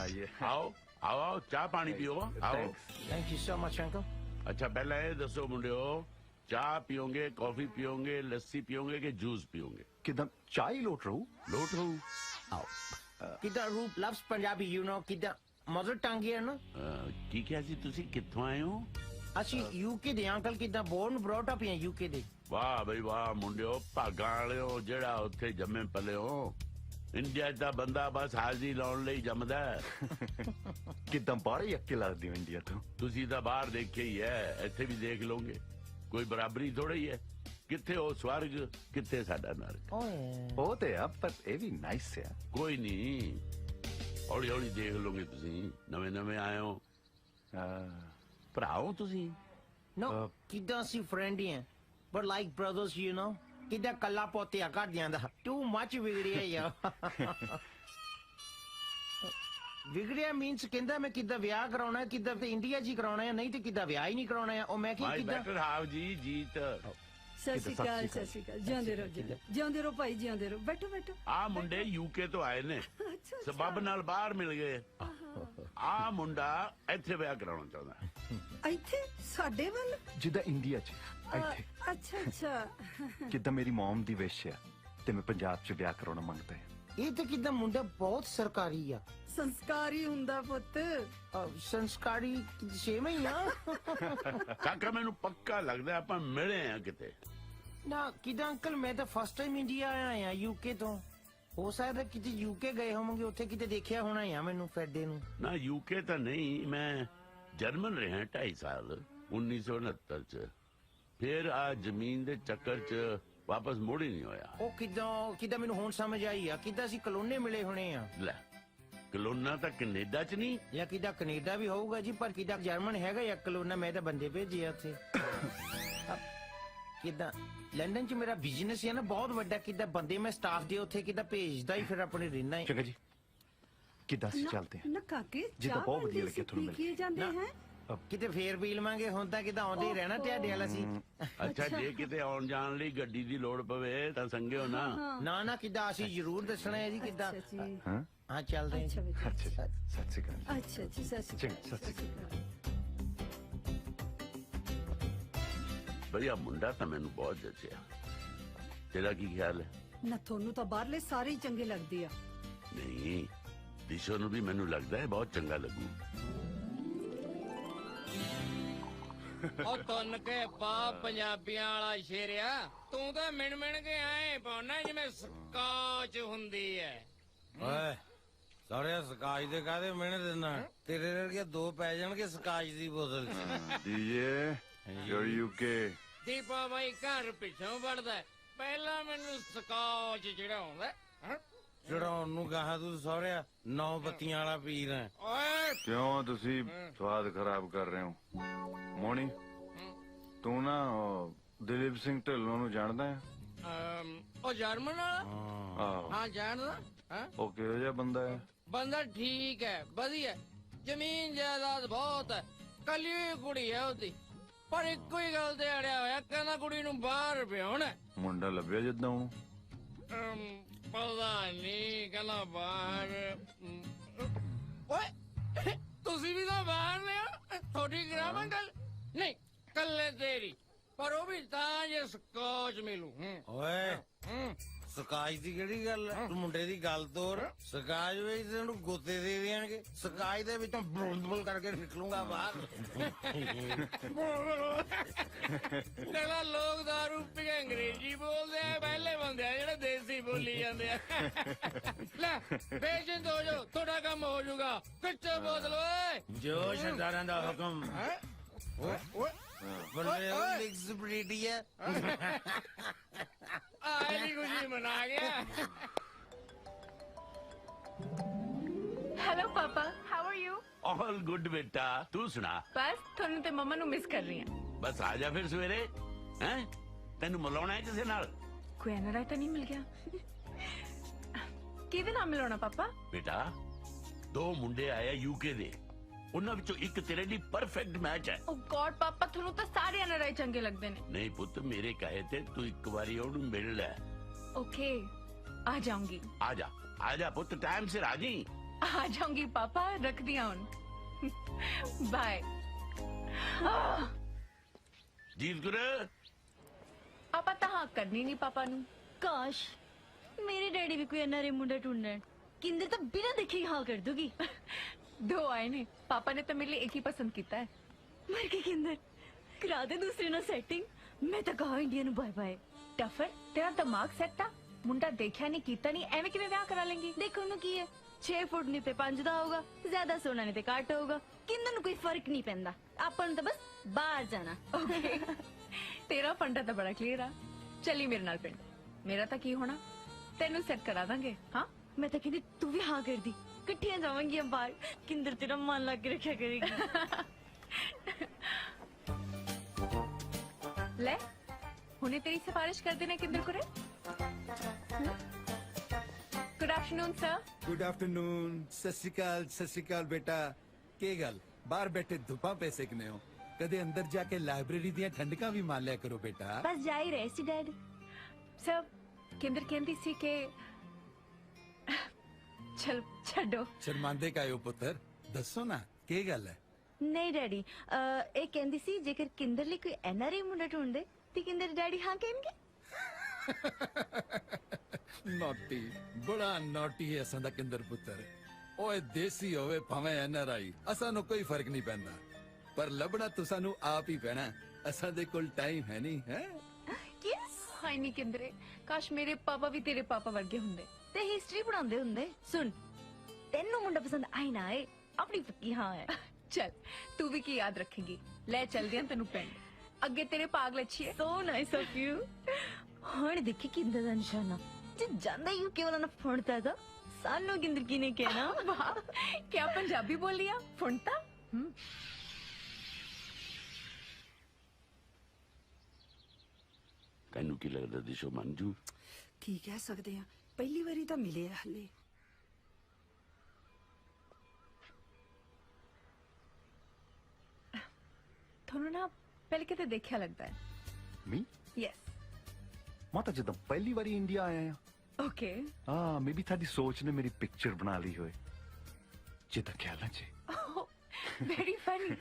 ਆਈਏ ਆਓ ਆਓ ਚਾਹ ਪਾਣੀ ਪੀਓ। ਆਓ। Thank you so much uncle. ਅੱਛਾ ਪਹਿਲਾਂ ਇਹ ਦੱਸੋ ਮੁੰਡਿਓ, ਚਾਹ ਪੀਓਗੇ, ਕੌਫੀ ਪੀਓਗੇ, ਲੱਸੀ ਪੀਓਗੇ ਕਿ ਜੂਸ ਪੀਓਗੇ? ਕਿੱਦਾਂ ਚਾਹ ਹੀ ਲੋਟ ਰਹੂ? ਲੋਟ ਹੋਊ। ਆਓ ਕਿਦਾਂ ਰੂਪ ਲਵਸ ਪੰਜਾਬੀ ਯੂ ਨੋ ਕਿਦਾਂ ਮਦਰ ਟੰਗ ਹੈ ਨਾ। ਕੀ ਕਿਹਾ ਸੀ ਤੁਸੀਂ? ਕਿੱਥੋਂ ਆਏ ਹੋ? ਅਸੀਂ ਯੂਕੇ ਦੇ ਅੰਕਲ, ਕਿਦਾਂ ਬੋਰਨ ਬ੍ਰੌਟ ਅਪ ਹੈ ਯੂਕੇ ਦੇ। ਵਾਹ ਬਈ ਵਾਹ ਮੁੰਡਿਓ, ਭਾਗਾਂ ਵਾਲਿਓ ਜਿਹੜਾ ਉੱਥੇ ਜੰਮੇ ਪਲੇ ਹੋ। ਇੰਡੀਆ ਦਾ ਬੰਦਾ ਬਸ ਹਾਜ਼ਰੀ ਲਾਉਣ ਲਈ ਜੰਮਦਾ ਹੈ। ਕਿੱਦਾਂ ਬਾਹਰ ਹੀ ਅੱਕੇ ਲੱਗਦੀ ਹੋ ਇੰਡੀਆ ਤੋਂ? ਤੁਸੀਂ ਤਾਂ ਬਾਹਰ ਦੇਖਿਆ ਹੀ ਹੈ, ਇੱਥੇ ਵੀ ਦੇਖ ਲਓਗੇ। ਕੋਈ ਬਰਾਬਰੀ ਥੋੜਾ ਹੀ ਹੈ। ਕਿੱਥੇ ਉਹ ਸਵਰਗ, ਕਿੱਥੇ ਸਾਡਾ ਨਰਕ। ਉਹ ਤੇ ਆ, ਪਰ ਇਹ ਵੀ ਨਾਈਸ ਆ। ਕੋਈ ਨਹੀਂ, ਹੌਲੀ ਹੌਲੀ ਦੇਖ ਲਓਗੇ ਤੁਸੀਂ। ਨਵੇਂ ਨਵੇਂ ਆਏ ਹੋ, ਭਰਾਓ ਤੁਸੀਂ। ਨੋ ਕਿਦਾਂ ਅਸੀਂ ਫਰੈਂਡ ਹੀ ਆ, but like brothers you know. ਕਿਦਾਂ ਕੱਲਾ ਪੋਤਿਆ ਕਰ ਜਾਂਦਾ, ਟੂ ਮੱਚ ਵਿਗੜਿਆ ਯਾਰ। ਵਿਗੜਿਆ ਮੀਨਸ ਕਹਿੰਦਾ ਮੈਂ ਕਿੱਦਾਂ ਵਿਆਹ ਕਰਾਉਣਾ, ਕਿੱਦਾਂ ਤੇ ਇੰਡੀਆ 'ਚ ਹੀ ਕਰਾਉਣਾ ਹੈ, ਨਹੀਂ ਤੇ ਕਿੱਦਾਂ ਵਿਆਹ ਹੀ ਨਹੀਂ ਕਰਾਉਣਾ ਹੈ। ਉਹ ਮੈਂ ਕਿਹਾ ਮਾਈ ਕਿੱਦਾਂ। ਬੈਟਰ ਹਾਵ ਜੀ ਜੀਤ। ਸਤਿ ਸ਼੍ਰੀ ਅਕਾਲ, ਸਤਿ ਸ਼੍ਰੀ ਅਕਾਲ। ਜਿਉਂਦੇ ਰਹੋ ਜੀ, ਜਿਉਂਦੇ ਰਹੋ ਭਾਈ, ਜਿਉਂਦੇ ਰਹੋ। ਬੈਠੋ ਬੈਠੋ। ਆ ਮੁੰਡੇ ਯੂਕੇ ਤੋਂ ਆਏ ਨੇ, ਸਬੱਬ ਨਾਲ ਬਾਹਰ ਮਿਲ ਗਏ। ਆ ਮੁੰਡਾ ਇੱਥੇ ਵਿਆਹ ਕਰਾਉਣਾ ਚਾਹੁੰਦਾ। ਇੱਥੇ ਸਾਡੇ ਵੱਲ? ਜਿੱਦਾਂ ਇੰਡੀਆ 'ਚ ਇੱਥੇ। ਅੱਛਾ ਅੱਛਾ। ਕਿੱਦਾਂ ਮੇਰੀ ਮਮ ਦੀ ਵਿਸ਼ ਆ ਤੇ ਮੈਂ ਪੰਜਾਬ 'ਚ ਵਿਆਹ ਕਰਾਉਣਾ ਮੰਗਦਾ ਹਾਂ। ਇਹ ਤੇ ਕਿਦਾਂ ਮੁੰਡਾ ਬਹੁਤ ਸਰਕਾਰੀ ਆ। ਸੰਸਕਾਰੀ ਹੁੰਦਾ ਪੁੱਤ। ਸੰਸਕਾਰੀ ਸੇਮ ਹੀ ਆ। ਕਾਕਾ ਮੈਨੂੰ ਪੱਕਾ ਲੱਗਦਾ ਆਪਾਂ ਮਿਲੇ ਆ ਕਿਤੇ ਨਾ। ਕਿਦਾਂ ਅੰਕਲ ਮੈਂ ਤਾਂ ਫਸਟ ਟਾਈਮ ਇੰਡੀਆ ਆਇਆ ਆ ਯੂਕੇ ਤੋਂ। ਹੋ ਸਕਦਾ ਕਿਤੇ ਯੂਕੇ ਗਏ ਹੋਵਾਂਗੇ, ਉੱਥੇ ਕਿਤੇ ਦੇਖਿਆ ਹੋਣਾ ਆ ਮੈਨੂੰ ਫੈਡੇ ਨੂੰ। ਨਾ ਯੂਕੇ ਤਾਂ ਨਹੀਂ, ਮੈਂ ਜਰਮਨ ਰਿਹਾ 2.5 ਸਾਲ 1969 ਚ। ਫਿਰ ਆ ਜ਼ਮੀਨ ਦੇ ਚੱਕਰ ਚ ਵਾਪਸ ਮੁੜ ਹੀ ਨਹੀਂ ਹੋਇਆ। ਉਹ ਕਿਦਾਂ ਮੈਨੂੰ ਹੁਣ ਸਮਝ ਆਈ ਆ, ਕਿਦਾਂ ਅਸੀਂ ਕਲੋਨੇ ਮਿਲੇ ਹੋਣੇ ਆ। ਲੈ ਕਲੋਨਾ ਤਾਂ ਕੈਨੇਡਾ ਚ ਨਹੀਂ, ਜਾਂ ਕਿਦਾਂ ਕੈਨੇਡਾ ਵੀ ਹੋਊਗਾ ਜੀ, ਪਰ ਕਿਦਾਂ ਜਰਮਨ ਹੈਗਾ ਜਾਂ ਕਲੋਨਾ। ਮੈਂ ਤਾਂ ਬੰਦੇ ਭੇਜੇ ਆ ਉੱਥੇ। ਕਿਦਾਂ ਲੰਡਨ 'ਚ ਮੇਰਾ ਬਿਜ਼ਨਸ ਹੈ ਨਾ ਬਹੁਤ ਵੱਡਾ, ਕਿਦਾਂ ਬੰਦੇ ਮੈਂ ਸਟਾਫ ਦੇ ਉੱਥੇ ਕਿਦਾਂ ਭੇਜਦਾ ਹੀ, ਫਿਰ ਆਪਣੇ ਰਹਿਣਾ ਹੀ। ਚੰਗਾ ਜੀ, ਕਿੱਦਾਂ ਅਸੀਂ ਚੱਲਦੇ ਹਾਂ। ਨਾ ਕਾਕੇ ਜਿੱਦਾਂ ਚਾਹ ਬਹੁਤ ਵਧੀਆ ਬਣਦੀ ਲੱਗਿਆ ਸੀ, ਤੁਹਾਨੂੰ ਪੀ ਕੇ ਜਾਂਦੇ ਨਾ, ਹੈ। ਕਿਤੇ ਫੇਰ ਪੀ ਲਵਾਂਗੇ, ਹੁਣ ਤਾਂ ਕਿਤੇ ਆਉਂਦੇ ਹੀ ਰਹਿਣਾ ਤੁਹਾਡੇ ਵਾਲਾ ਸੀ। ਅੱਛਾ ਜੇ ਕਿਤੇ ਆਉਣ ਜਾਣ ਲਈ ਗੱਡੀ ਦੀ ਲੋੜ ਪਵੇ ਤਾਂ ਸੰਗਿਓ ਨਾ। ਨਾ ਨਾ ਕਿੱਦਾਂ, ਅਸੀਂ ਜ਼ਰੂਰ ਦੱਸਣਾ ਹੈ ਜੀ ਕਿੱਦਾਂ। ਅੱਛਾ ਜੀ ਹਾਂ ਚੱਲਦੇ ਅੱਛਾ ਹਾਂ। ਬੇਟਾ ਅੱਛਾ ਸਤਿ ਸ਼੍ਰੀ ਅਕਾਲ। ਅੱਛਾ ਜੀ ਸਤਿ ਸ਼੍ਰੀ ਚੰਗਾ, ਅਕਾਲ ਸਤਿ ਸ਼੍ਰੀ ਅਕਾਲ। ਵਧੀਆ ਮੁੰਡਾ ਤਾਂ ਮੈਨੂੰ ਬਹੁਤ ਜਚਿਆ। ਤੇਰਾ ਕੀ ਖਿਆਲ ਹੈ? ਨਾ ਤੁਹਾਨੂੰ ਤਾਂ ਬਾਹਰਲੇ ਸਾਰੇ ਹੀ ਚੰਗੇ ਲੱਗਦੇ ਆ। ਨਹੀਂ, ਦਿਸ਼ੋ ਨੂੰ ਵੀ ਮੈਨੂੰ ਲੱਗਦਾ ਹੈ ਬਹੁਤ ਚੰਗਾ ਲੱਗੂ। ਉਹ ਤੁੰਨ ਕੇ ਪਾ ਪੰਜਾਬੀਆਂ ਵਾਲਾ ਸ਼ੇਰਿਆ, ਤੂੰ ਤਾਂ ਮਿਣ ਮਿਣ ਕੇ ਆਏ ਪਾਉਣਾ ਜਿਵੇਂ ਸਕਾਚ ਹੁੰਦੀ ਐ। ਓਏ ਸਾਰੇ ਸਕਾਚ ਦੇ ਕਾਹਦੇ ਮਿਹਨਤ ਦਿੰਦਾ, ਤੇਰੇ ਵਰਗੇ ਦੋ ਪੈ ਜਾਣਗੇ ਸਕਾਚ ਦੀ ਬੋਤਲ ਚ। ਦੀਏ ਯੂ ਯੂਕੇ ਦੀਪਾ ਬਾਈ ਘਰ ਪਿੱਛੋਂ ਵੜਦਾ, ਪਹਿਲਾਂ ਮੈਨੂੰ ਸਕਾਚ ਚੜਾਉਂਦਾ। ਚੜਾਉਣ ਨੂੰ ਗਾਹਾਂ ਤੂੰ ਸਹੁਰਿਆ 9 ਬੱਤੀਆਂ ਵਾਲਾ ਪੀਰ ਹੈ। ਓਏ ਕਿਉਂ ਤੁਸੀਂ ਸਵਾਦ ਖਰਾਬ ਕਰ ਰਹੇ ਹੋ? ਮੋਣੀ ਤੂੰ ਨਾ ਉਹ ਦਲੀਪ ਸਿੰਘ ਢਿੱਲੋਂ ਨੂੰ ਜਾਣਦਾ ਹੈ? ਉਹ ਜਰਮਨ ਵਾਲਾ? ਆਹੋ। ਹਾਂ ਜਾਣਦਾ। ਹਾਂ ਉਹ ਕਿਹੋ ਜਿਹਾ ਬੰਦਾ ਹੈ? ਬੰਦਾ ਠੀਕ ਹੈ, ਵਧੀਆ, ਜ਼ਮੀਨ ਜਾਇਦਾਦ ਬਹੁਤ ਹੈ, ਕੱਲੀ ਕੁੜੀ ਹੈ ਉਹਦੀ, ਪਰ ਇੱਕੋ ਹੀ ਗੱਲ ਤੇ ਅੜਿਆ ਹੋਇਆ, ਕਹਿੰਦਾ ਕੁੜੀ ਨੂੰ ਬਾਹਰ ਵਿਆਹੁਣਾ। ਮੁੰਡਾ ਲੱਭਿਆ ਜਿੱਦਾਂ ਉਹਨੂੰ? ਪਤਾ ਨਹੀਂ, ਕਹਿੰਦਾ ਬਾਹਰ। ਓਏ ਤੁਸੀਂ ਵੀ ਤਾਂ ਬਾਹਰ ਲਿਆ, ਥੋੜੀ ਕਰਾਵਾਂ ਗੱਲ? ਨਹੀਂ ਕੱਲੇ ਤੇਰੀ, ਪਰ ਉਹ ਵੀ ਤਾਂ ਜੇ ਸਕੋਚ ਮਿਲੂ। ਓਏ ਸਕਾਚ ਦੀ ਕਿਹੜੀ ਗੱਲ ਹੈ? ਤੂੰ ਮੁੰਡੇ ਦੀ ਗੱਲ ਤੋਰ। ਸਕਾਚ ਵਿੱਚ ਤੈਨੂੰ ਗੋਤੇ ਦੇ ਦੇਣਗੇ, ਸਕਾਚ ਦੇ ਵਿੱਚੋਂ ਬੁਲ ਕਰਕੇ ਨਿਕਲੂੰਗਾ ਬਾਹਰ। ਕਹਿੰਦਾ ਲੋਕ ਦਾਰੂ ਪੀ ਕੇ ਅੰਗਰੇਜ਼ੀ ਬੋਲਦੇ ਆ, ਪਹਿਲੇ ਬੰਦੇ ਆ ਜਿਹੜੇ ਦੇਸੀ ਬੋਲੀ ਜਾਂਦੇ ਆ। ਲੈ ਬੇਚਿੰਤ ਹੋ ਜਾਓ, ਤੁਹਾਡਾ ਕੰਮ ਹੋ ਜਾਊਗਾ। ਕਿੱਥੇ ਬੋਤਲ ਓਏ? ਜੋ ਸਰਦਾਰਾਂ ਦਾ ਹੁਕਮ। ਬੰਦੇ ਉਹ ਲਿਖਸ ਬਰੀਡੀ ਹੈ। ਆਏ ਦੀ ਖੁਸ਼ੀ ਮਨਾ ਗਿਆ। Hello papa, how are you? All good ਬੇਟਾ, ਤੂੰ ਸੁਣਾ? ਬਸ ਤੁਹਾਨੂੰ ਤੇ ਮੰਮਾ ਨੂੰ ਮਿਸ ਕਰ ਰਹੀ ਹਾਂ। ਬਸ ਆ ਜਾ ਫਿਰ ਸਵੇਰੇ। ਹੈ ਤੈਨੂੰ ਮਿਲਾਉਣਾ ਹੈ ਕਿਸੇ ਨਾਲ? ਕੋਈ ਐਨਆਰਆਈ ਤਾਂ ਨਹੀਂ ਮਿਲ ਗਿਆ? ਕਿਹਦੇ ਨਾਲ ਮਿਲਾਉਣਾ ਪਾਪਾ? ਬੇਟਾ 2 ਮੁੰਡੇ ਆਏ ਯੂਕੇ ਦੇ, ਉਹਨਾਂ ਵਿੱਚੋਂ ਇੱਕ ਤੇਰੇ ਲਈ ਪਰਫੈਕਟ ਮੈਚ ਹੈ। ਓ ਗॉड ਪਾਪਾ, ਤੁਹਾਨੂੰ ਤਾਂ ਸਾਰੇ ਐਨਆਰਆਈ ਚੰਗੇ ਲੱਗਦੇ ਨੇ। ਨਹੀਂ ਪੁੱਤ, ਮੇਰੇ ਕਹੇ ਤੇ ਤੂੰ ਇੱਕ ਵਾਰੀ ਉਹਨੂੰ ਮਿਲ ਲੈ। ਓਕੇ ਆ ਜਾਊਂਗੀ। ਆ ਜਾ ਪੁੱਤ, ਟਾਈਮ ਸਿਰ ਆ ਜੀ। ਆ ਜਾਊਂਗੀ ਪਾਪਾ, ਰੱਖਦੀ ਹਾਂ ਹੁਣ। ਬਾਏ। ਜੀਤ ਗੁਰ ਆਪਾਂ ਤਾਂ ਹਾਂ ਕਰਨੀ ਨਹੀਂ ਪਾਪਾ ਨੂੰ। ਕਾਸ਼ ਮੇਰੇ ਡੈਡੀ ਵੀ ਕੋਈ ਐਨਆਰਆਈ ਮੁੰਡਾ ਢੂੰਡਣ, ਕਿੰਦਰ ਤਾਂ ਬਿਨਾਂ ਦੇਖੇ ਹੀ ਹਾਂ ਕਰ ਦੂਗੀ। 2 ਆਏ ਨੇ, ਪਾਪਾ ਨੇ ਤਾਂ ਮੇਰੇ ਲਈ ਇੱਕ ਹੀ ਪਸੰਦ ਕੀਤਾ ਹੈ। ਮਰ ਕੇ ਕਿੰਦਰ ਕਰਾ ਦੇ ਦੂਸਰੇ ਨਾਲ ਸੈਟਿੰਗ। ਮੈਂ ਤਾਂ ਕਹਾ ਇੰਡੀਆ ਨੂੰ ਬਾਏ ਬਾਏ। ਟਫਰ, ਤੇਰਾ ਦਿਮਾਗ ਸੈੱਟ ਆ? ਮੁੰਡਾ ਦੇਖਿਆ ਨਹੀਂ ਕੀਤਾ ਨਹੀਂ, ਐਵੇਂ ਕਿਵੇਂ ਵਿਆਹ ਕਰਾ ਲੇਂਗੀ? ਦੇਖੋ ਨੂੰ ਕੀ ਹੈ, 6 ਫੁੱਟ ਨਹੀਂ ਤੇ 5 ਦਾ ਹੋਊਗਾ, ਜ਼ਿਆਦਾ ਸੋਹਣਾ ਨਹੀਂ ਤੇ ਘੱਟ ਹੋਊਗਾ, ਕਿੰਦਰ ਨੂੰ ਕੋਈ ਫਰਕ ਨਹੀਂ ਪੈਂਦਾ। ਆਪਾਂ ਨੂੰ ਤਾਂ ਬਸ ਬਾਹਰ ਜਾਣਾ। ਓਕੇ ਤੇਰਾ ਫੰਡਾ ਤਾਂ ਬੜਾ ਕਲੀਅਰ ਆ। ਚੱਲੀ ਮੇਰੇ ਨਾਲ ਪਿੰਡ। ਮੇਰਾ ਤਾਂ ਕੀ ਹੋਣਾ, ਤੈਨੂੰ ਸੈੱਟ ਕਰਾ ਦਾਂਗੇ। ਹਾਂ ਮੈਂ ਤਾਂ ਕਹਿੰਦੀ ਤੂੰ ਵੀ ਹਾਂ ਕਰਦੀ, ਇਕੱਠੀਆਂ ਜਾਵਾਂਗੀਆਂ ਬਾਹਰ। ਕਿੰਦਰ ਤੇਰਾ ਮਨ ਲੱਗ ਕੇ ਰੱਖਿਆ ਕਰੇਗੀ। ਲੈ ਹੁਣੇ ਤੇਰੀ ਸਿਫਾਰਿਸ਼ ਕਰਦੇ ਨੇ ਕਿੰਦਰ ਕੋਰੇ। Good afternoon sir. Good afternoon. ਸਤਿ ਸ਼੍ਰੀ ਅਕਾਲ ਬੇਟਾ। ਕੀ ਗੱਲ ਬਾਹਰ ਬੈਠੇ ਧੁੱਪਾਂ ਪੈ ਸਕਨੇ ਹੋ? ਕਦੇ ਅੰਦਰ ਜਾ ਕੇ ਲਾਇਬ੍ਰੇਰੀ ਦੀਆਂ ਠੰਡਕਾਂ ਵੀ ਮਾਰ ਲਿਆ ਕਰੋ ਬੇਟਾ। ਬਸ ਜਾ ਹੀ ਰਹੇ ਸੀ ਡੈਡ। ਸਰ ਕਿੰਦਰ ਕਹਿੰਦੀ ਸੀ ਕਿ ਚਲ ਛੱਡੋ। ਸ਼ਰਮਾਂਦੇ ਕਾਇਓ ਪੁੱਤਰ, ਦੱਸੋ ਨਾ ਕੀ ਗੱਲ ਹੈ? ਨਹੀਂ ਡੈਡੀ, ਇਹ ਕਹਿੰਦੀ ਸੀ ਜੇਕਰ ਕਿੰਦਰ ਲਈ ਕੋਈ ਐਨਆਰਆਈ ਮੁੰਡਾ ਢੂੰਡਦੇ ਤੇ ਕਿੰਦਰ ਡੈਡੀ ਹਾਂ ਕਹਿਣਗੇ। ਨੋਟੀ, ਬੜਾ ਨੋਟੀ ਹੈ ਅਸਾਂ ਦਾ ਕਿੰਦਰ ਪੁੱਤਰ। ਓਏ ਦੇਸੀ ਹੋਵੇ ਭਾਵੇਂ ਐਨਆਰਆਈ, ਅਸਾਂ ਨੂੰ ਕੋਈ ਫਰਕ ਨਹੀਂ ਪੈਂਦਾ, ਪਰ ਲੱਭਣਾ ਤੁਸਾਂ ਨੂੰ ਆਪ ਹੀ ਪੈਣਾ। ਅਸਾਂ ਦੇ ਕੋਲ ਟਾਈਮ ਹੈ ਨਹੀਂ ਹੈ। ਯੈਸ ਹਾਈ ਨਹੀਂ ਕਿੰਦਰੇ, ਕਾਸ਼ ਮੇਰੇ ਪਾਪਾ ਵੀ ਤੇਰੇ ਪਾਪਾ ਵਰਗੇ ਹੁੰਦੇ ਤੇ ਹਿਸਟਰੀ ਪੜਾਉਂਦੇ ਹੁੰਦੇ। ਸੁਣ, ਤੈਨੂੰ ਮੁੰਡਾ ਪਸੰਦ ਆਈ ਨਾ ਆਏ, ਆਪਣੀ ਪੱਕੀ ਹਾਂ ਹੈ। ਚਲ ਤੂੰ ਵੀ ਕੀ ਯਾਦ ਰੱਖੇਗੀ। ਲੈ ਚਲਦੇ ਹਾਂ ਤੈਨੂੰ ਪਿੰਡ, ਅੱਗੇ ਤੇਰੇ ਪਾਗ ਲੱਛੀਏ। So nice of you. ਹੁਣ ਦੇਖੀ ਕਿੰਦਰ ਦਾ ਨਿਸ਼ਾਨਾ, ਜੇ ਜਾਂਦਾ ਯੂਕੇ ਵਾਲਾ ਨਾ ਫੁੰਡਦਾ ਤਾਂ ਸਾਨੂੰ ਕਿੰਦਰ ਕੀ ਨੇ ਕਹਿਣਾ। ਵਾਹ ਕਿਆ ਪੰਜਾਬੀ ਬੋਲੀ ਆ, ਫੁੰਡਤਾ। ਤੈਨੂੰ ਕੀ ਲੱਗਦਾ ਦਿਸ਼ੋ ਮੰਜੂ? ਕੀ ਕਹਿ ਸਕਦੇ ਆ, ਪਹਿਲੀ ਵਾਰੀ ਤਾਂ ਮਿਲੇ ਆ ਹਲੇ। ਤੁਹਾਨੂੰ ਨਾ ਪਹਿਲੇ ਕਿਤੇ ਦੇਖਿਆ ਲੱਗਦਾ ਹੈ ਮੀ ਯੈਸ ਮਾਤਾ ਜਦੋਂ ਪਹਿਲੀ ਵਾਰੀ ਇੰਡੀਆ ਆਇਆ ਆ ਓਕੇ ਮੇਬੀ ਤੁਹਾਡੀ ਸੋਚ ਨੇ ਮੇਰੀ ਪਿਕਚਰ ਬਣਾ ਲਈ ਹੋਏ ਜਿੱਦਾਂ ਖਿਆਲਾਂ 'ਚ ਵੈਰੀ ਫਨੀ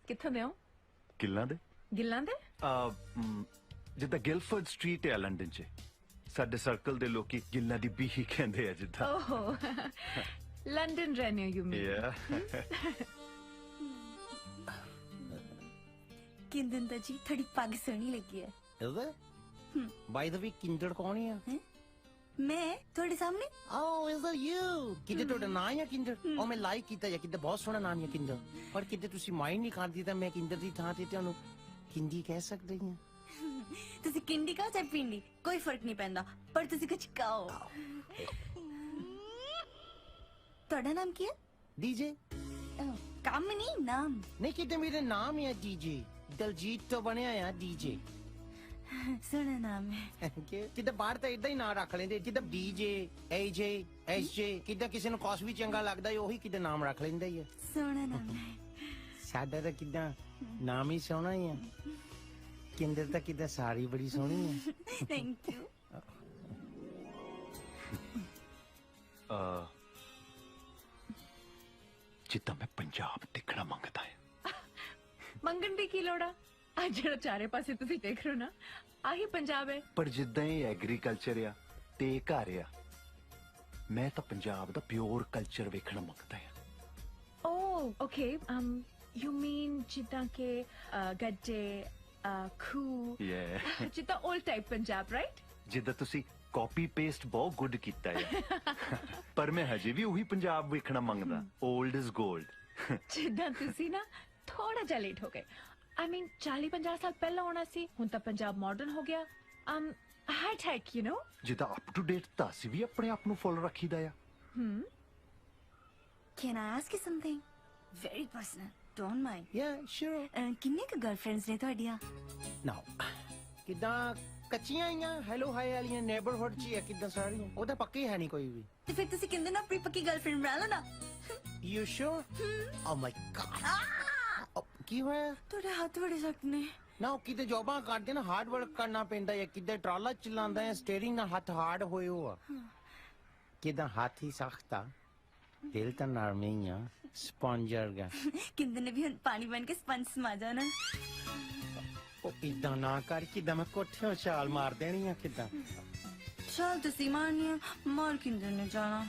ਕਿੱਥੋਂ ਦੇ ਹੋ ਗਿੱਲਾਂ ਦੇ ਜਿੱਦਾਂ ਗਿਲਫੋਰਡ ਸਟਰੀਟ ਹੈ ਲੰਡਨ 'ਚ ਸਾਡੇ ਸਰਕਲ ਦੇ ਲੋਕੀ ਗਿੱਲਾਂ ਦੀ ਬੀਹੀ ਕਹਿੰਦੇ ਆ ਜਿੱਦਾਂ ਓਹ ਲੰਡਨ ਰਹਿੰਦੇ ਹੋ ਯੂ ਮੀਨ ਕਿੰਦਨ ਦਾ ਜੀ ਥੋੜੀ ਪੱਗ ਸੋਹਣੀ ਲੱਗੀ ਹੈ ਇਹਦਾ ਬਾਈ ਦਾ ਵੀ ਕਿੰਦਰ ਕੌਣ ਆ ਮੈਂ ਤੁਹਾਡੇ ਸਾਹਮਣੇ Oh, is that you? ਕਿਤੇ ਤੁਹਾਡਾ ਨਾਂ ਹੈ ਕਿੰਦਰ ਉਹ ਮੈਂ ਲਾਈਕ ਕੀਤਾ ਜਾਂ ਕਿਤੇ ਬਹੁਤ ਸੋਹਣਾ ਨਾਮ ਹੈ ਕਿੰਦਰ ਪਰ ਕਿਤੇ ਤੁਸੀਂ ਮਾਈਂਡ ਨਹੀਂ ਕਰਦੀ ਤਾਂ ਮੈਂ ਕਿੰਦਰ ਦੀ ਥਾਂ ਤੇ ਤੁਹਾਨੂੰ ਕਿੰਦੀ ਕਹਿ ਸਕਦੀ ਹਾਂ ਤੁਸੀਂ ਕਿੰਡੀ ਕਹੋ ਚਾਹੇ ਪਿੰਡੀ ਕੋਈ ਫਰਕ ਨਹੀਂ ਪੈਂਦਾ ਪਰ ਤੁਸੀਂ ਕੁਝ ਕਹੋ ਤੁਹਾਡਾ ਨਾਮ ਕੀ ਹੈ ਡੀਜੇ ਕੰਮ ਨਹੀਂ ਨਾਮ ਨਹੀਂ ਕਿਤੇ ਮੇਰੇ ਨਾਮ ਹੈ ਡੀਜੇ ਦਲਜੀਤ ਤੋਂ ਬਣਿਆ ਆ ਡੀਜੇ ਸੋਹਣਾ ਨਾਮ ਹੈ ਕਿਤੇ ਬਾਹਰ ਤਾਂ ਇਦਾਂ ਹੀ ਨਾਂ ਰੱਖ ਲੈਂਦੇ ਕਿਤੇ ਡੀਜੇ ਏਜੇ ਐਸਜੇ ਕਿਤੇ ਕਿਸੇ ਨੂੰ ਕੁਛ ਵੀ ਚੰਗਾ ਲੱਗਦਾ ਉਹੀ ਕਿਤੇ ਨਾਮ ਰੱਖ ਲੈਂਦਾ ਹੀ ਹੈ ਸੋਹਣਾ ਨਾਮ ਹੈ ਸਾਡਾ ਤਾਂ ਕਿਦਾਂ ਨਾਮ ਹੀ ਸੋਹਣਾ ਹੀ ਆ ਕਿੰਦਰ ਤਾਂ ਕਿਦਾਂ ਸਾਰੀ ਬੜੀ ਸੋਹਣੀ ਹੈ ਥੈਂਕ ਯੂ ਜਿੱਦਾਂ ਮੈਂ ਪੰਜਾਬ ਦੇਖਣਾ ਮੰਗਦਾ ਹਾਂ ਮੰਗਣ ਦੀ ਕੀ ਲੋੜ ਆ ਅੱਜ ਜਿਹੜਾ ਚਾਰੇ ਪਾਸੇ ਤੁਸੀਂ ਦੇਖ ਰਹੇ ਹੋ ਨਾ ਆਹੀ ਪੰਜਾਬ ਹੈ ਪਰ ਜਿੱਦਾਂ ਇਹ ਐਗਰੀਕਲਚਰ ਆ ਤੇ ਇਹ ਘਰ ਆ ਮੈਂ ਤਾਂ ਪੰਜਾਬ ਦਾ ਪਿਓਰ ਕਲਚਰ ਵੇਖਣਾ ਮੰਗਦਾ ਹਾਂ ਓ ਓਕੇ ਯੂ ਮੀਨ ਜਿੱਦਾਂ ਕਿ ਗੱਜੇ ਖੂ ਜਿੱਦਾਂ 올ਡ ਟਾਈਪ ਪੰਜਾਬ ਰਾਈਟ ਜਿੱਦਾਂ ਤੁਸੀਂ ਕਾਪੀ ਪੇਸਟ ਬਹੁਤ ਗੁੱਡ ਕੀਤਾ ਹੈ ਪਰ ਮੈਂ ਹਜੇ ਵੀ ਉਹੀ ਪੰਜਾਬ ਵੇਖਣਾ ਮੰਗਦਾ 올ਡ ਇਜ਼ 골ਡ ਜਿੱਦਾਂ ਤੁਸੀਂ ਨਾ ਥੋੜਾ ਜਿਹਾ ਲੇਟ ਹੋ ਗਏ I mean 40-50 ਸਾਲ ਪਹਿਲਾਂ ਹੋਣਾ ਸੀ ਹੁਣ ਤਾਂ ਪੰਜਾਬ ਮਾਡਰਨ ਹੋ ਗਿਆ ਹਾਈ ਟੈਕ ਯੂ نو ਜਿੱਦਾਂ ਅਪ ਟੂ ਡੇਟ ਤਾਂ ਅਸੀਂ ਵੀ ਆਪਣੇ ਆਪ ਨੂੰ ਫੁੱਲ ਰੱਖੀਦਾ ਆ Can I ask you something very personal? Don't mind. Yeah, sure. ਕਿੰਨੇ ਕੁ ਗਰਲਫ੍ਰੈਂਡਸ ਨੇ ਤੁਹਾਡੀਆਂ? Now, ਕਿਦਾਂ ਕੱਚੀਆਂ ਆਈਆਂ ਹੈਲੋ ਹਾਈ ਵਾਲੀਆਂ ਨੇਬਰਹੁੱਡ 'ਚ ਆ ਕਿਦਾਂ ਸਾਰੀਆਂ ਉਹ ਤਾਂ ਪੱਕੀ ਹੈ ਨਹੀਂ ਕੋਈ ਵੀ ਤੇ ਫਿਰ ਤੁਸੀਂ ਕਿੰਨੇ ਨਾ ਆਪਣੀ ਪੱਕੀ ਗਰਲਫ੍ਰੈਂਡ ਬਣਾ ਲਓ ਨਾ You sure? Oh my God. ਕੀ ਹੋਇਆ ਤੁਹਾਡੇ ਹੱਥ ਬੜੇ ਸਖਤ ਨੇ ਨਾ ਕਿਤੇ ਜੋਬਾਂ ਕਰਦੇ ਨਾ ਹਾਰਡ ਵਰਕ ਕਰਨਾ ਪੈਂਦਾ ਹੈ ਕਿਤੇ ਟਰਾਲਾ ਚਲਾਉਂਦਾ ਹੈ ਸਟੀਅਰਿੰਗ ਨਾਲ ਹੱਥ ਹਾਰਡ ਹੋਏ ਹੋ ਕਿਦਾਂ ਹੱਥ ਹੀ ਸਖਤ ਆ ਦਿਲ ਤਾਂ ਨਰਮ ਹੀ ਆ ਸਪੰਜ ਵਰਗਾ ਕਿੰਨੇ ਨੇ ਵੀ ਹੁਣ ਪਾਣੀ ਬਣ ਕੇ ਸਪੰਜ ਸਮਾ ਜਾਣਾ ਉਹ ਇਦਾਂ ਨਾ ਕਰ ਕਿਦਾਂ ਮੈਂ ਕੋਠਿਓਂ ਛਾਲ ਮਾਰ ਦੇਣੀ ਆ ਕਿਦਾਂ ਛਾਲ ਤੁਸੀਂ ਮਾਰਨੀ ਆ ਮਾਰ ਕਿੰਨੇ ਨੇ ਜਾਣਾ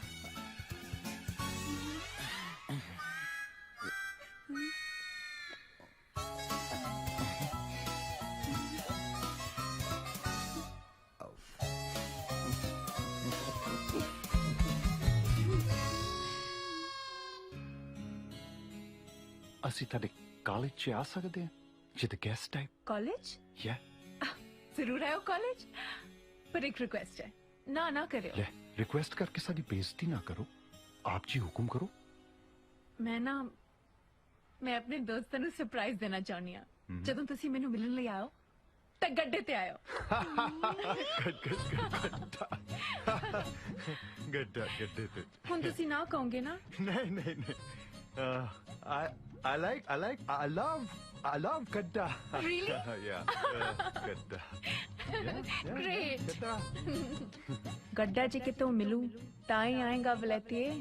ਅਸੀਂ ਤੁਹਾਡੇ ਕਾਲਜ 'ਚ ਆ ਸਕਦੇ ਹਾਂ ਜਿੱਦ ਗੈਸਟ ਟਾਈਪ ਕਾਲਜ ਯਾ ਜ਼ਰੂਰ ਆਓ ਕਾਲਜ ਪਰ ਇੱਕ ਰਿਕੁਐਸਟ ਹੈ ਨਾ ਕਰਿਓ ਲੈ ਰਿਕੁਐਸਟ ਕਰਕੇ ਸਾਡੀ ਬੇਇੱਜ਼ਤੀ ਨਾ ਕਰੋ ਆਪ ਜੀ ਹੁਕਮ ਕਰੋ ਮੈਂ ਆਪਣੇ ਦੋਸਤਾਂ ਨੂੰ ਸਰਪ੍ਰਾਈਜ਼ ਦੇਣਾ ਚਾਹੁੰਦੀ ਹਾਂ ਜਦੋਂ ਤੁਸੀਂ ਮੈਨੂੰ ਮਿਲਣ ਲਈ ਆਓ ਤਾਂ ਗੱਡੇ ਤੇ ਆਇਓ ਗੱਡੇ ਤੇ ਹੁਣ ਤੁਸੀਂ ਨਾ ਕਹੋਗੇ ਨਾ ਨਹੀਂ I love Gadda. Really? Yeah, Gadda. Great. गड्ढा जी के तो मिलूं ताई आएगा वलैतिए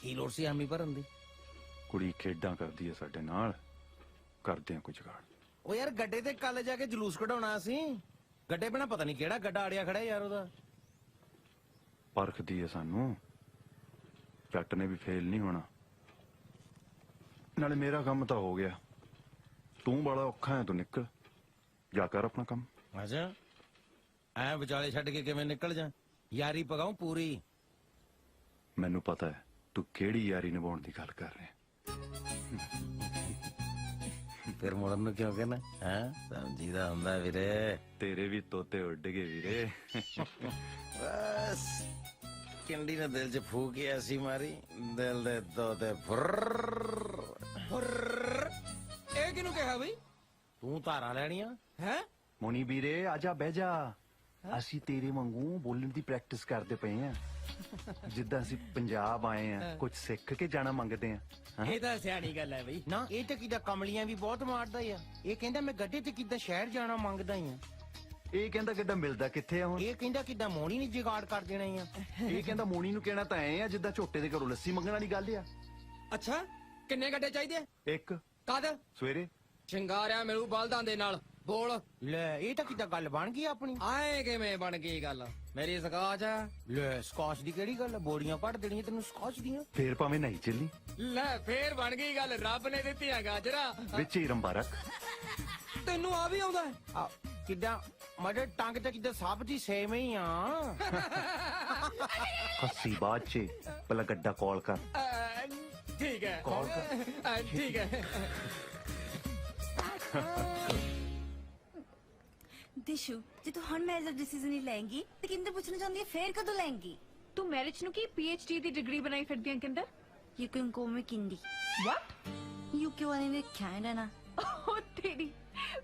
ਕੀ ਲੋੜ ਸੀ ਆਮੀ ਭਰਨ ਦੀ ਕੁੜੀ ਖੇਡਾਂ ਕਰਦੀ ਹੈ ਸਾਡੇ ਨਾਲ ਕਰਦੇ ਆ ਕੁਝ ਜੁਗਾੜ ਉਹ ਯਾਰ ਗੱਡੇ ਤੇ ਕੱਲ ਜਾ ਕੇ ਜਲੂਸ ਕਢਾਉਣਾ ਸੀ ਗੱਡੇ ਬਿਨਾ ਪਤਾ ਨਹੀਂ ਕਿਹੜਾ ਗੱਡਾ ਆੜਿਆ ਖੜਾ ਯਾਰ ਉਹਦਾ ਪਰਖਦੀ ਹੈ ਸਾਨੂੰ ਜੱਟ ਨੇ ਵੀ ਫੇਲ ਨਹੀਂ ਹੋਣਾ ਨਾਲੇ ਮੇਰਾ ਕੰਮ ਤਾਂ ਹੋ ਗਿਆ ਤੂੰ ਬੜਾ ਔਖਾ ਹੈ ਤੂੰ ਨਿਕਲ ਜਾ ਕਰ ਆਪਣਾ ਕੰਮ ਅੱਛਾ ਐ ਵਿਚਾਲੇ ਛੱਡ ਕੇ ਕਿਵੇਂ ਨਿਕਲ ਜਾ ਯਾਰੀ ਪਗਾਉ ਪੂਰੀ ਮੈਨੂੰ ਪਤਾ ਹੈ ਤੂੰ ਕਿਹੜੀ ਯਾਰੀ ਨਿਭਾਉਣ ਦੀ ਗੱਲ ਕਰ ਰਿਹਾ ਫਿਰ ਮੁੜਨ ਨੂੰ ਕਿਉਂ ਕਹਿਣਾ ਹੈ ਸਮਝੀਦਾ ਹੁੰਦਾ ਵੀਰੇ ਤੇਰੇ ਵੀ ਤੋਤੇ ਉੱਡ ਗਏ ਵੀਰੇ ਬਸ ਕਿੰਡੀ ਨੇ ਦਿਲ 'ਚ ਫੂਕਿਆ ਸੀ ਮਾਰੀ ਦਿਲ ਦੇ ਤੋਤੇ ਫੁਰ ਇਹ ਕਿਹਨੂੰ ਕਿਹਾ ਬਈ ਤੂੰ ਧਾਰਾਂ ਲੈਣੀਆਂ ਹੈ ਮੋਨੀ ਵੀਰੇ ਆਜਾ ਬਹਿ ਜਾ ਅਸੀਂ ਤੇਰੇ ਵਾਂਗੂ ਬੋਲਣ ਦੀ ਪ੍ਰੈਕਟਿਸ ਕਰਦੇ ਪਏ ਆ ਜਿੱਦਾਂ ਅਸੀਂ ਪੰਜਾਬ ਆਏ ਆ ਕੁਝ ਸਿੱਖ ਕੇ ਜਾਣਾ ਮੰਗਦੇ ਆ ਇਹ ਤਾਂ ਸਿਆਣੀ ਗੱਲ ਹੈ ਬਈ। ਨਾ ਇਹ ਤਾਂ ਕਿਦਾਂ ਕਮਲੀਆਂ ਵੀ ਬਹੁਤ ਮਾਰਦਾ ਆ। ਇਹ ਕਹਿੰਦਾ ਮੈਂ ਗੱਡੇ ਤੇ ਕਿਦਾਂ ਸ਼ਹਿਰ ਜਾਣਾ ਮੰਗਦਾ ਹੀ ਆ। ਇਹ ਕਹਿੰਦਾ ਕਿੱਦਾਂ ਮਿਲਦਾ ਕਿੱਥੇ ਆ ਹੁਣ ਇਹ ਕਹਿੰਦਾ ਕਿਦਾਂ ਮੋਣੀ ਨਹੀਂ ਜਿਗਾੜ ਕਰ ਦੇਣਾ ਹੀ ਆ। ਇਹ ਕਹਿੰਦਾ ਮੋਣੀ ਨੂੰ ਕਹਿਣਾ ਤਾਂ ਐ ਆ ਜਿੱਦਾਂ ਝੋਟੇ ਦੇ ਘਰੋਂ ਲੱਸੀ ਮੰਗਣ ਵਾਲੀ ਗੱਲ ਆ। ਅੱਛਾ ਕਿੰਨੇ ਗੱਡੇ ਚਾਹੀਦੇ ਆ? ਇੱਕ ਕਦ? ਸਵੇਰੇ ਸ਼ਿੰਗਾਰਿਆ ਮਿਲੂ ਬਲਦਾਂ ਦੇ ਨਾਲ। ਬੋਲ। ਲੈ ਇਹ ਤਾਂ ਕਿਦਾਂ ਗੱਲ ਬਣ ਗਈ ਆਪਣੀ। ਆਏ ਕਿਵੇਂ ਬਣ ਗਈ ਗੱਲ? ਮੇਰੀ ਸਕਾਚ ਆ। ਲੈ ਸਕਾਚ ਦੀ ਕਿਹੜੀ ਗੱਲ ਆ? ਬੋਰੀਆਂ ਪੜ ਦੇਣੀਆਂ ਤੈਨੂੰ ਸਕਾਚ ਦੀਆਂ। ਫੇਰ ਭਾਵੇਂ ਨਹੀਂ ਚੱਲੀ ਲੈ ਫੇਰ ਬਣ ਗਈ ਗੱਲ। ਰੱਬ ਨੇ ਦਿੱਤੀਆਂ ਗਾਜਰਾਂ ਵਿੱਚ ਹੀ ਰੰਬਾ ਰੱਖ। ਤੈਨੂੰ ਆ ਵੀ ਆਉਂਦਾ ਹੈ? ਆ ਕਿਦਾਂ ਮੜੇ ਟੰਗ ਤੇ ਕਿਦਾਂ ਸਭ ਦੀ ਸੇਮ ਹੀ ਆ। ਹੱਸੀ ਬਾਅਦ ਚ ਪਹਿਲਾਂ ਗੱਡਾ ਕਾਲ ਕਰ। ਠੀਕ ਹੈ ਕਾਲ ਕਰ। ਠੀਕ ਹੈ। ਦਿਸ਼ੂ ਜੇ ਤੂੰ ਹੁਣ ਮੈਰਿਜ ਦਾ ਡਿਸੀਜਨ ਨਹੀਂ ਲੈਂਗੀ ਤੇ ਕਿੰਦੇ ਪੁੱਛਣਾ ਚਾਹੁੰਦੀ ਹੈ ਫੇਰ ਕਦੋਂ ਲੈਂਗੀ? ਤੂੰ ਮੈਰਿਜ ਨੂੰ ਕੀ PhD ਦੀ ਡਿਗਰੀ ਬਣਾਈ ਫਿਰਦੀ ਆਂ ਕਿੰਦਰ? ਯੂ ਕੈਨ ਕੋ ਮੀ ਕਿੰਦੀ। What? ਯੂਕੇ ਵਾਲੇ ਨੇ ਕਹਿੰਦਾ ਨਾ। ओ तेरी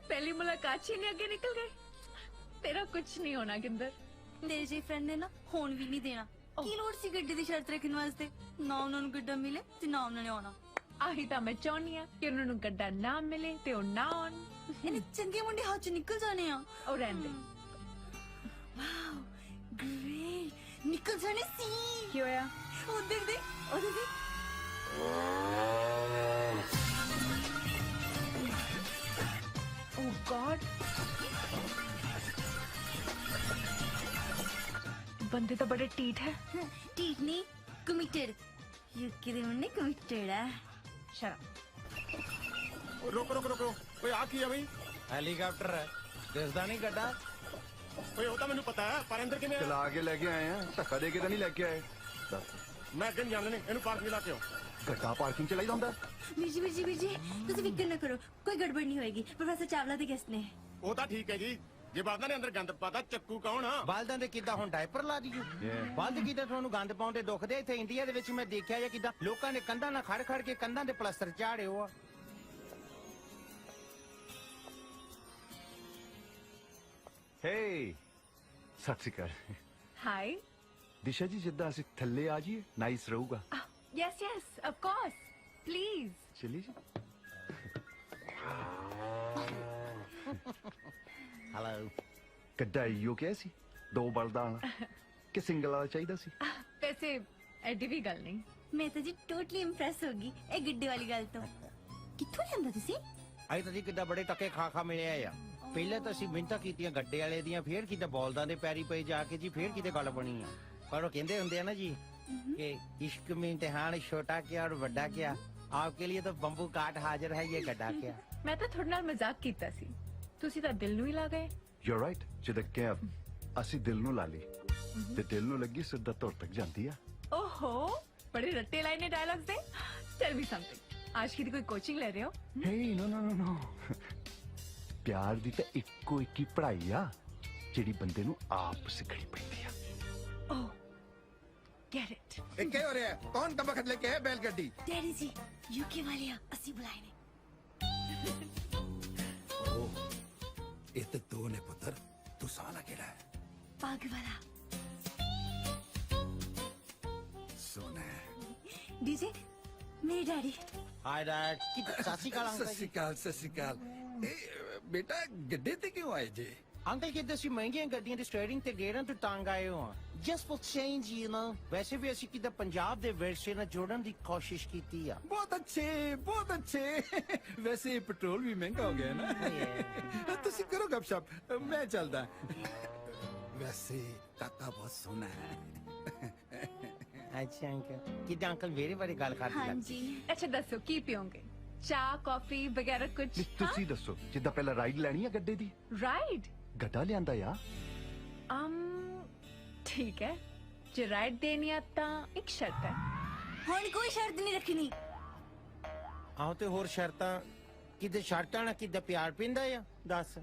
पहली मुलाकात ही नहीं आगे निकल गए। तेरा कुछ नहीं होना किंदर। ਤੇਰੇ ਜਿਹੇ ਫਰੈਂਡ ਨੇ ਨਾ ਹੋਣ ਵੀ ਨਹੀਂ ਦੇਣਾ। ਕੀ ਲੋੜ ਸੀ ਗੱਡੀ ਦੀ ਸ਼ਰਤ ਰੱਖਣ ਵਾਸਤੇ? ਨਾ ਉਹਨਾਂ ਨੂੰ ਗੱਡਾ ਮਿਲੇ ਤੇ ਨਾ ਉਹਨਾਂ ਨੇ ਆਉਣਾ। ਆਹੀ ਤਾਂ ਮੈਂ ਚਾਹੁੰਦੀ ਆ ਕਿ ਉਹਨਾਂ ਨੂੰ ਗੱਡਾ ਨਾ ਮਿਲੇ ਤੇ ਉਹ ਨਾ ਆਉਣ। ਇਹਨੇ ਚੰਗੇ ਮੁੰਡੇ ਹੱਥ ਚ ਨਿਕਲ ਜਾਣੇ ਆ। ਉਹ ਰਹਿੰਦੇ। ਵਾਓ ਗ੍ਰੇਟ ਨਿਕਲ ਜਾਣੇ ਸੀ। ਕੀ ਹੋਇਆ? ਉਹ ਦੇਖ ਦੇ ਉਹ ਦੇਖ। Oh God! बंदे तो बड़े टीठ है। टीठ नहीं कमिटेड। यूके ਦੇ ਮੁੰਡੇ ਕਮਿਟਡ ਆ। शराब। ਰੁਕ ਰੁਕ ਰੁਕ ਓਏ ਆ ਕੀ ਆ ਬਈ? ਹੈਲੀਕਾਪਟਰ ਹੈ ਦਿਸਦਾ ਨਹੀਂ ਗੱਡਾ। ਓਏ ਉਹ ਤਾਂ ਮੈਨੂੰ ਪਤਾ ਹੈ ਪਰ ਅੰਦਰ ਕਿਵੇਂ ਚਲਾ ਕੇ ਲੈ ਕੇ ਆਏ ਆ ਧੱਕਾ ਦੇ ਕੇ ਤਾਂ ਨਹੀਂ ਲੈ ਕੇ ਆਏ। ਦੱਸ ਮੈਂ ਅੱਗੇ ਨਹੀਂ ਜਾਣਦਾ ਨਹੀਂ ਇਹਨੂੰ ਪਾਰਕ ਲਾ ਕੇ ਆਓ। ਗੱਡਾ ਪਾਰਕਿੰਗ ਚ ਲਾਈਦਾ ਹੁੰਦਾ। ਵੀਰ ਜੀ ਤੁਸੀਂ ਫਿਕਰ ਨਾ ਕਰੋ ਕੋਈ ਗੜਬੜ ਨਹੀਂ ਹੋਏਗੀ। ਪ੍ਰੋਫੈਸਰ ਚਾਵਲਾ ਦੇ ਗੈਸਟ ਨੇ। ਉਹ ਤਾਂ ਠੀਕ ਹੈ ਜੀ ਜੇ ਬਾਦਾਂ ਨੇ ਅੰਦਰ ਗੰਦ ਪਾਤਾ ਚੱਕੂ ਕੌਣ ਆ? ਬਲਦਾਂ ਦੇ ਕਿੱਦਾਂ ਹੁਣ ਡਾਇਪਰ ਲਾ ਦਈਏ? ਬਲਦ ਕਿੱਦਾਂ ਤੁਹਾਨੂੰ ਗੰਦ ਪਾਉਂਦੇ ਦੁਖਦੇ? ਇੱਥੇ ਇੰਡੀਆ ਦੇ ਵਿੱਚ ਮੈਂ ਦੇਖਿਆ ਜਾਂ ਕਿੱਦਾਂ ਲੋਕਾਂ ਨੇ ਕੰਧਾਂ ਨਾਲ ਖੜ ਖੜ ਕੇ ਕੰਧਾਂ ਦੇ ਪਲਸਤਰ ਝਾੜਿਓ ਆ। ਹੇ ਸਤਿ ਸ਼੍ਰੀ ਅਕਾਲ। Hi. ਦਿਸ਼ਾ ਜੀ ਜਿੱਦਾਂ ਅਸੀਂ ਥੱਲੇ ਆ ਜਾਈਏ ਨਾਈਸ ਰਹੂਗਾ। Yes, yes, of course. Please. ਚਲੀ ਜੀ। ਹੈਲੋ। ਗੱਡਾ ਇਹੋ ਕਿਹਾ ਸੀ 2 ਬਲਦਾਂ ਵਾਲਾ ਕਿ ਸਿੰਗਲ ਵਾਲਾ ਚਾਹੀਦਾ ਸੀ? वैसे ਐਡੀ ਵੀ ਗੱਲ ਨਹੀਂ। ਮੈਂ ਤਾਂ ਜੀ ਟੋਟਲੀ ਇੰਪ੍ਰੈਸ ਹੋ ਗਈ ਇਹ ਗੱਡੇ ਵਾਲੀ ਗੱਲ ਤੋਂ। ਕਿੱਥੋਂ ਲਿਆਂਦਾ ਤੁਸੀਂ? ਆਈ ਤਾਂ ਜੀ ਕਿੱਦਾਂ ਬੜੇ ਟੱਕੇ ਖਾ ਮਿਲਿਆ ਆ। ਪਹਿਲਾਂ ਤਾਂ ਅਸੀਂ ਮਿੰਤਾ ਕੀਤੀਆਂ ਗੱਡੇ ਵਾਲੇ ਦੀਆਂ ਫੇਰ ਕਿਤੇ ਬੌਲਦਾਂ ਦੇ ਪੈਰੀ ਪਏ ਜਾ ਕੇ ਜੀ ਫੇਰ ਕਿਤੇ ਗੱਲ ਬਣੀ ਆ। ਪਰ ਉਹ ਕਹਿੰਦੇ ਹੁੰਦੇ ਆ ਨਾ ਜੀ ਕਿ इश्क में इम्तिहान छोटा क्या और बड़ा क्या आपके लिए तो बम्बू काट हाजिर है ये गड्ढा क्या। ਮੈਂ ਤਾਂ ਤੁਹਾਡੇ ਨਾਲ ਮਜ਼ਾਕ ਕੀਤਾ ਸੀ ਤੁਸੀਂ ਤਾਂ ਦਿਲ ਨੂੰ ਹੀ ਲਾ ਗਏ। ਯੂ ਆਰ ਰਾਈਟ ਜਿੱਦਾਂ ਕਿ ਅਸੀਂ ਦਿਲ ਨੂੰ ਲਾ ਲਈ ਤੇ ਦਿਲ ਨੂੰ ਲੱਗੀ ਸਿੱਧਾ ਧੁਰ ਤੱਕ ਜਾਂਦੀ ਆ। ओहो बड़े रट्टे लाए ने डायलॉग्स दे। टेल मी समथिंग आज की कोई कोचिंग ले रहे हो? ਹੇ ਨੋ ਪਿਆਰ ਦੀ ਤਾਂ ਇੱਕੋ ਇੱਕ ਹੀ ਪੜ੍ਹਾਈ ਆ ਜਿਹੜੀ ਬੰਦੇ ਨੂੰ ਆਪ ਸਿੱਖਣੀ ਪੈਂਦੀ ਆ। ओह गेट इट। ਇਹ ਕੀ ਹੋ ਰਿਹਾ ਹੈ? ਕੌਣ ਤਬਖਤ ਲੈ ਕੇ ਹੈ ਬੈਲ ਗੱਡੀ? ਡੈਡੀ ਜੀ ਯੂਕੇ ਵਾਲੇ ਆ ਅਸੀਂ ਬੁਲਾਏ ਨੇ। ਇਹ ਤਾਂ 2 ਨੇ ਪੁੱਤਰ ਤੂੰ ਸਾਲਾ ਕਿਹੜਾ ਹੈ? ਪੱਗ ਵਾਲਾ ਸੋਨਾ ਡੀਜੇ ਮੇਰੇ ਡੈਡੀ। ਹਾਈ ਡੈਡ ਕੀ ਸਾਸੀ ਕਾਲ ਸਤਿ ਸ਼੍ਰੀ ਅਕਾਲ ਸਤਿ ਸ਼੍ਰੀ ਅਕਾਲ। ਇਹ ਬੇਟਾ ਗੱਡੇ ਤੇ ਕਿਉਂ ਆਏ ਜੇ? ਅੰਕਲ ਕਿੱਦਾਂ ਅਸੀਂ ਮਹਿੰਗੀਆਂ ਗੱਡੀਆਂ ਦੀ ਸਟੀਅਰਿੰਗ ਤੇ ਗੇਅਰਾਂ ਤੋਂ ਤੰਗ ਆਏ ਹੋ ਆ। Just for change you know. ਵੈਸੇ ਵੀ ਅਸੀਂ ਕਿੱਦਾਂ ਪੰਜਾਬ ਦੇ ਵਿਰਸੇ ਨਾਲ ਜੋੜਨ ਦੀ ਕੋਸ਼ਿਸ਼ ਕੀਤੀ ਆ। ਬਹੁਤ ਅੱਛੇ ਵੈਸੇ ਪੈਟਰੋਲ ਵੀ ਮਹਿੰਗਾ ਹੋ ਗਿਆ ਨਾ। ਤੁਸੀਂ ਕਰੋ ਗੱਪਸ਼ਪ ਮੈਂ ਚੱਲਦਾ। ਵੈਸੇ ਕਾਕਾ ਬਹੁਤ ਸੋਹਣਾ ਹੈ। ਅੱਛਾ ਅੰਕਲ ਕਿੱਦਾਂ ਅੰਕਲ ਮੇਰੇ ਬਾਰੇ ਗੱਲ ਕਰਦੇ ਹਾਂਜੀ अच्छा दसो की पियोगे? चाय कॉफी वगैरह कुछ? ਤੁਸੀਂ ਦੱਸੋ ਜਿੱਦਾਂ ਪਹਿਲਾਂ ਰਾਈਡ ਲੈਣੀ ਆ ਗੱਡੇ ਦੀ? राइड? ਗੱਡਾ ਲਿਆਂਦਾ ਆ। ठीक है जो राइड देनी आता एक शर्त है। ਹੁਣ ਕੋਈ ਸ਼ਰਤ ਨਹੀਂ ਰੱਖਣੀ। ਆਹੋ ਤੇ ਹੋਰ ਸ਼ਰਤਾਂ ਕਿਤੇ ਸ਼ਰਤਾਂ ਨਾਲ ਕਿੱਦਾਂ ਪਿਆਰ ਪਿੰਦਾ ਆ ਦੱਸ।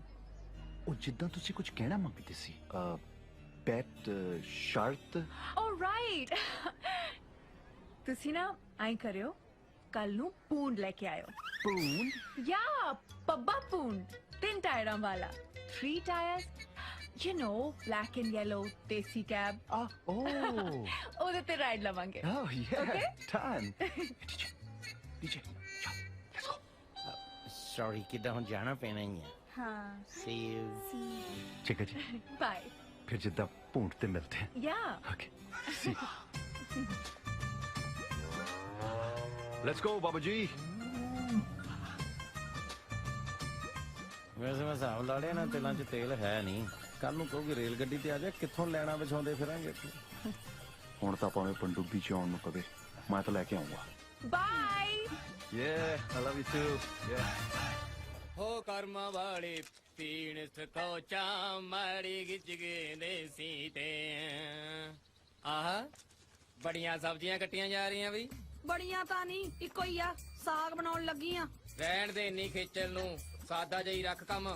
ਉਹ ਜਿੱਦਾਂ ਤੁਸੀਂ ਕੁਝ ਕਹਿਣਾ ਮੰਗਦੇ ਸੀ ਬੈਟ ਸ਼ਰਤ। ओ राइट ਤੁਸੀਂ ਨਾ ਆਈ ਕਰਿਓ ਕੱਲ ਨੂੰ ਪੂੰਡ ਲੈ ਕੇ ਆਇਓ। ਪੂੰਡ? या पब्बा पूंड 3 टायरां वाला 3 tyres You know, black and yellow, desi cab. Oh. ਉਹਦੇ ਤੇ ਰਾਈਡ ਲਵਾਂਗੇ. Oh yeah. Okay? Done. DJ. Sorry ਕਿੱਦਾਂ ਹੁਣ ਜਾਣਾ ਪੈਣਾ ਹੀ ਹੈ. ਹਾਂ. See you. ठीक है जी. Bye. फिर जिद्दां भूंड ते मिलते हैं. Yeah. Okay. See. Let's go, Baba Ji. ਵੈਸੇ ਮੈਂ ਹਿਸਾਬ ਲਾ ਲਿਆ ਨਾ ਤੇਲਾਂ 'ਚ ਤੇਲ ਹੈ ਨਹੀਂ. ਕੱਲ ਨੂੰ ਕਹੋਗੇ ਰੇਲ ਗੱਡੀ ਤੇ ਆ ਜਾ ਕਿੱਥੋਂ ਲੈਣਾ ਵਿਛਾਉਂਦੇ ਫਿਰਾਂਗੇ. ਹੁਣ ਤਾਂ ਭਾਵੇਂ ਪੰਡੂਬੀ 'ਚ ਆਉਣ ਨੂੰ ਪਵੇ ਮੈਂ ਤਾਂ ਲੈ ਕੇ ਆਉਂਗਾ. Bye. Yeah, I love you too. Yeah. ਹੋ ਕਰਮਾਂ ਵਾਲੇ ਪੀਣ ਸਕੋਚਾ ਮਾੜੀ ਗਿੱਜ ਗਏ ਨੇ ਸੀਤੇ ਆਹ ਬੜੀਆਂ ਸਬਜ਼ੀਆਂ ਕੱਟੀਆਂ ਜਾ ਰਹੀਆਂ ਵੀ ਬੜੀਆਂ ਤਾਂ ਨਹੀਂ ਇੱਕੋ ਹੀ ਆ ਸਾਗ ਬਣਾਉਣ ਲੱਗੀ ਆ ਰਹਿਣ ਦੇ ਇੰਨੀ ਖੇਚਲ ਨੂੰ ਸਾਦਾ ਜਿਹੀ ਰੱਖ ਕੰਮ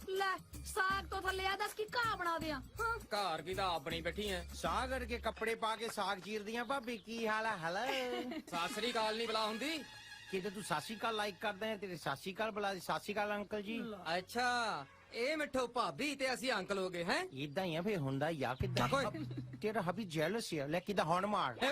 ਲੈ ਸਾਗ ਤੋਂ ਥੱਲੇ ਆ ਦੱਸ ਕੀ ਘਾਹ ਬਣਾ ਦਿਆਂ ਹਾਂ ਘਰ ਕੀ ਤਾਂ ਆਪਣੀ ਬੈਠੀ ਐ ਸਾਗ ਕਰਕੇ ਕੱਪੜੇ ਪਾ ਕੇ ਸਾਗ ਚੀਰਦੀਆਂ ਭਾਬੀ ਕੀ ਹਾਲ ਹੈ ਹਲ ਸਾਸਰੀ ਕਾਲ ਨਹੀਂ ਬੁਲਾ ਹੁੰਦੀ ਕਿਤੇ ਤੂੰ ਸਾਸੀ ਕਾਲ ਲਾਈਕ ਕਰਦਾ ਹੈ ਤੇਰੇ ਸਾਸੀ ਕਾਲ ਬੁਲਾ ਦੀ ਸਾਸੀ ਕਾਲ ਅੰਕਲ ਜੀ ਅੱਛਾ ਇਹ ਮਿੱਠੋ ਭਾਬੀ ਤੇ ਅਸੀਂ ਅੰਕਲ ਹੋ ਗਏ ਹੈ ਇਦਾਂ ਹੀ ਆ ਫੇਰ ਹੁੰਦਾ ਯਾ ਕਿਦਾਂ ਤੇਰਾ ਹਬੀ ਜੈਲਸ ਹੈ ਲੈ ਕਿਦਾਂ ਹੌਣ ਮਾਰ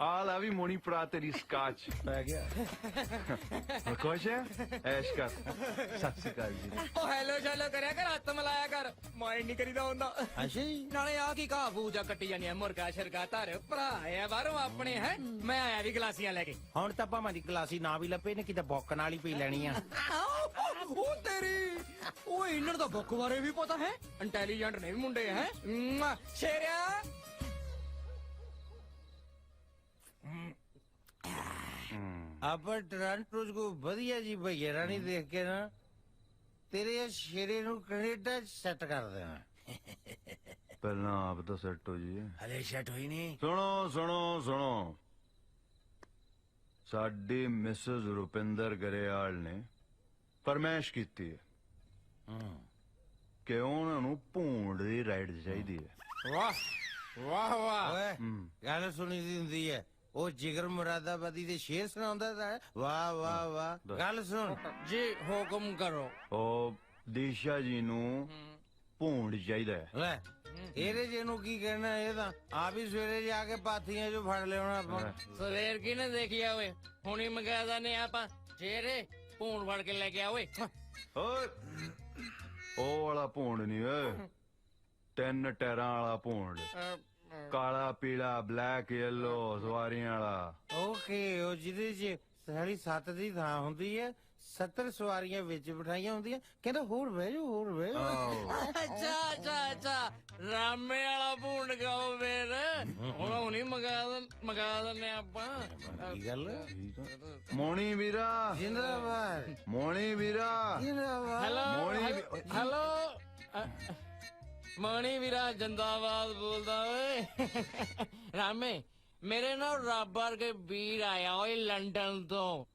ਆ ਲੈ ਵੀ ਮੋਣੀ ਭਰਾ ਤੇਰੀ ਸਕਾਚ ਪੈ ਗਿਆ ਖੁਸ਼ ਹੈ ਐਸ਼ ਕਰ ਸਤਿ ਸ਼੍ਰੀ ਅਕਾਲ ਜੀ ਉਹ ਹੈਲੋ ਸ਼ੈਲੋ ਕਰਿਆ ਕਰ ਹੱਥ ਮਲਾਇਆ ਕਰ ਮਾਈਂਡ ਨਹੀਂ ਕਰੀਦਾ ਹੁੰਦਾ ਅੱਛਾ ਨਾਲੇ ਆ ਕੀ ਘਾਹ ਫੂਜਾ ਕੱਟੀ ਜਾਂਦੀ ਆ ਮੁਰਗਾ ਸ਼ਰਗਾ ਧਰ ਭਰਾ ਆ ਬਾਹਰੋਂ ਆਪਣੇ ਹੈ ਮੈਂ ਆਇਆ ਵੀ ਗਲਾਸੀਆਂ ਲੈ ਕੇ ਹੁਣ ਤਾਂ ਭਾਵੇਂ ਦੀ ਗਲਾਸੀ ਨਾ ਵੀ ਲੱਭੇ ਨੇ ਕਿਤੇ ਬੋਕਣ ਵਾਲੀ ਪੀ ਲੈਣੀ ਆ ਉਹ ਤੇਰੀ ਉਹ ਇਹਨਾਂ ਦਾ ਬੁੱਕ ਬਾਰੇ ਵੀ ਪਤਾ ਹੈ ਇੰਟੈਲੀਜੈਂਟ ਨੇ ਵੀ ਮੁੰਡੇ ਹੈ ਸ਼ੇਰਿਆ ਆਪਾਂ ਟੋਰਾਂਟੋ ਕੋ ਵਧੀਆ ਜੀ ਭਈਆ ਰਾਣੀ ਦੇਖ ਕੇ ਨਾ ਤੇਰੇ ਸ਼ੇਰੇ ਨੂੰ ਕੈਨੇਡਾ ਸੈੱਟ ਕਰ ਦੇਣਾ ਪਹਿਲਾਂ ਆਪ ਤਾਂ ਸੈੱਟ ਹੋ ਜੀ ਹਲੇ ਸੈੱਟ ਹੋਈ ਨਹੀਂ ਸੁਣੋ ਸਾਡੀ ਮਿਸਸ ਰੁਪਿੰਦਰ ਗਰੇਵਾਲ ਨੇ ਫਰਮਾਇਸ਼ ਕੀਤੀ ਹੈ ਕਿ ਉਹਨਾਂ ਨੂੰ ਭੂੰਡ ਦੀ ਰਾਈਡ ਚਾਹੀਦੀ ਹੈ ਵਾਹ ਓਏ ਗੱਲ ਸੁਣੀ ਦੀ ਹੁੰਦੀ ਹੈ ਉਹ ਜਿਗਰ ਮੁਰਾਦਾਬਾਦੀ ਦੇ ਸ਼ੇਰ ਸੁਣਾਉਂਦਾ ਤਾਂ ਵਾਹ ਗੱਲ ਸੁਣ ਜੀ ਹੁਕਮ ਕਰੋ ਉਹ ਦੀਸ਼ਾ ਜੀ ਨੂੰ ਭੂੰਡ ਚਾਹੀਦਾ ਹੈ ਲੈ ਇਹਦੇ ਜਿਹਨੂੰ ਕੀ ਕਹਿਣਾ ਇਹ ਤਾਂ ਆਪ ਹੀ ਸਵੇਰੇ ਜਾ ਕੇ ਪਾਥੀਆਂ ਚੋਂ ਫੜ ਲਿਆਉਣਾ ਆਪਾਂ ਸਵੇਰ ਕਿਨੇ ਦੇਖਿਆ ਓਏ ਹੁਣੀ ਮੰਗਾਦਾ ਨੇ ਆਪਾਂ ਸ਼ੇਰੇ ਭੂਣ ਫੜ ਕੇ ਲੈ ਕੇ ਆ ਓਏ ਓਏ ਉਹ ਵਾਲਾ ਭੂੰਡ ਨਹੀਂ ਓਏ 3 ਟੈਰਾਂ ਵਾਲਾ ਭੂੰਡ ਕਾਲਾ ਪੀਲਾ ਬਲੈਕ ਯੈਲੋ ਸਵਾਰੀਆਂ ਵਾਲਾ ਓਕੇ ਉਹ ਜਿਹਦੇ ਚ ਸਾਰੀ 7 ਦੀ ਥਾਂ ਹੁੰਦੀ ਹੈ 70 ਸਵਾਰੀਆਂ ਵਿੱਚ ਬਿਠਾਈਆਂ ਹੁੰਦੀਆਂ ਕਹਿੰਦਾ ਹੋਰ ਬਹਿ ਜਾਓ ਅੱਛਾ ਰਾਮੇ ਵਾਲਾ ਭੂਣ ਗਾਓ ਫੇਰ ਹੁਣ ਹੁਣੀ ਮੰਗਾ ਦਿੰਨੇ ਆਪਾਂ ਕੀ ਗੱਲ ਮੋਣੀ ਵੀਰਾ ਜਿੰਦਾਬਾਦ ਮੋਣੀ ਵੀਰਾ ਹੈਲੋ ਮੋਣੀ ਵੀਰਾ ਜਿੰਦਾਬਾਦ ਬੋਲਦਾ ਓਏ ਰਾਮੇ ਮੇਰੇ ਨਾਲ ਰੱਬਰ ਕੇ ਵੀਰ ਆਇਆ ਓਏ ਲੰਡਨ ਤੋਂ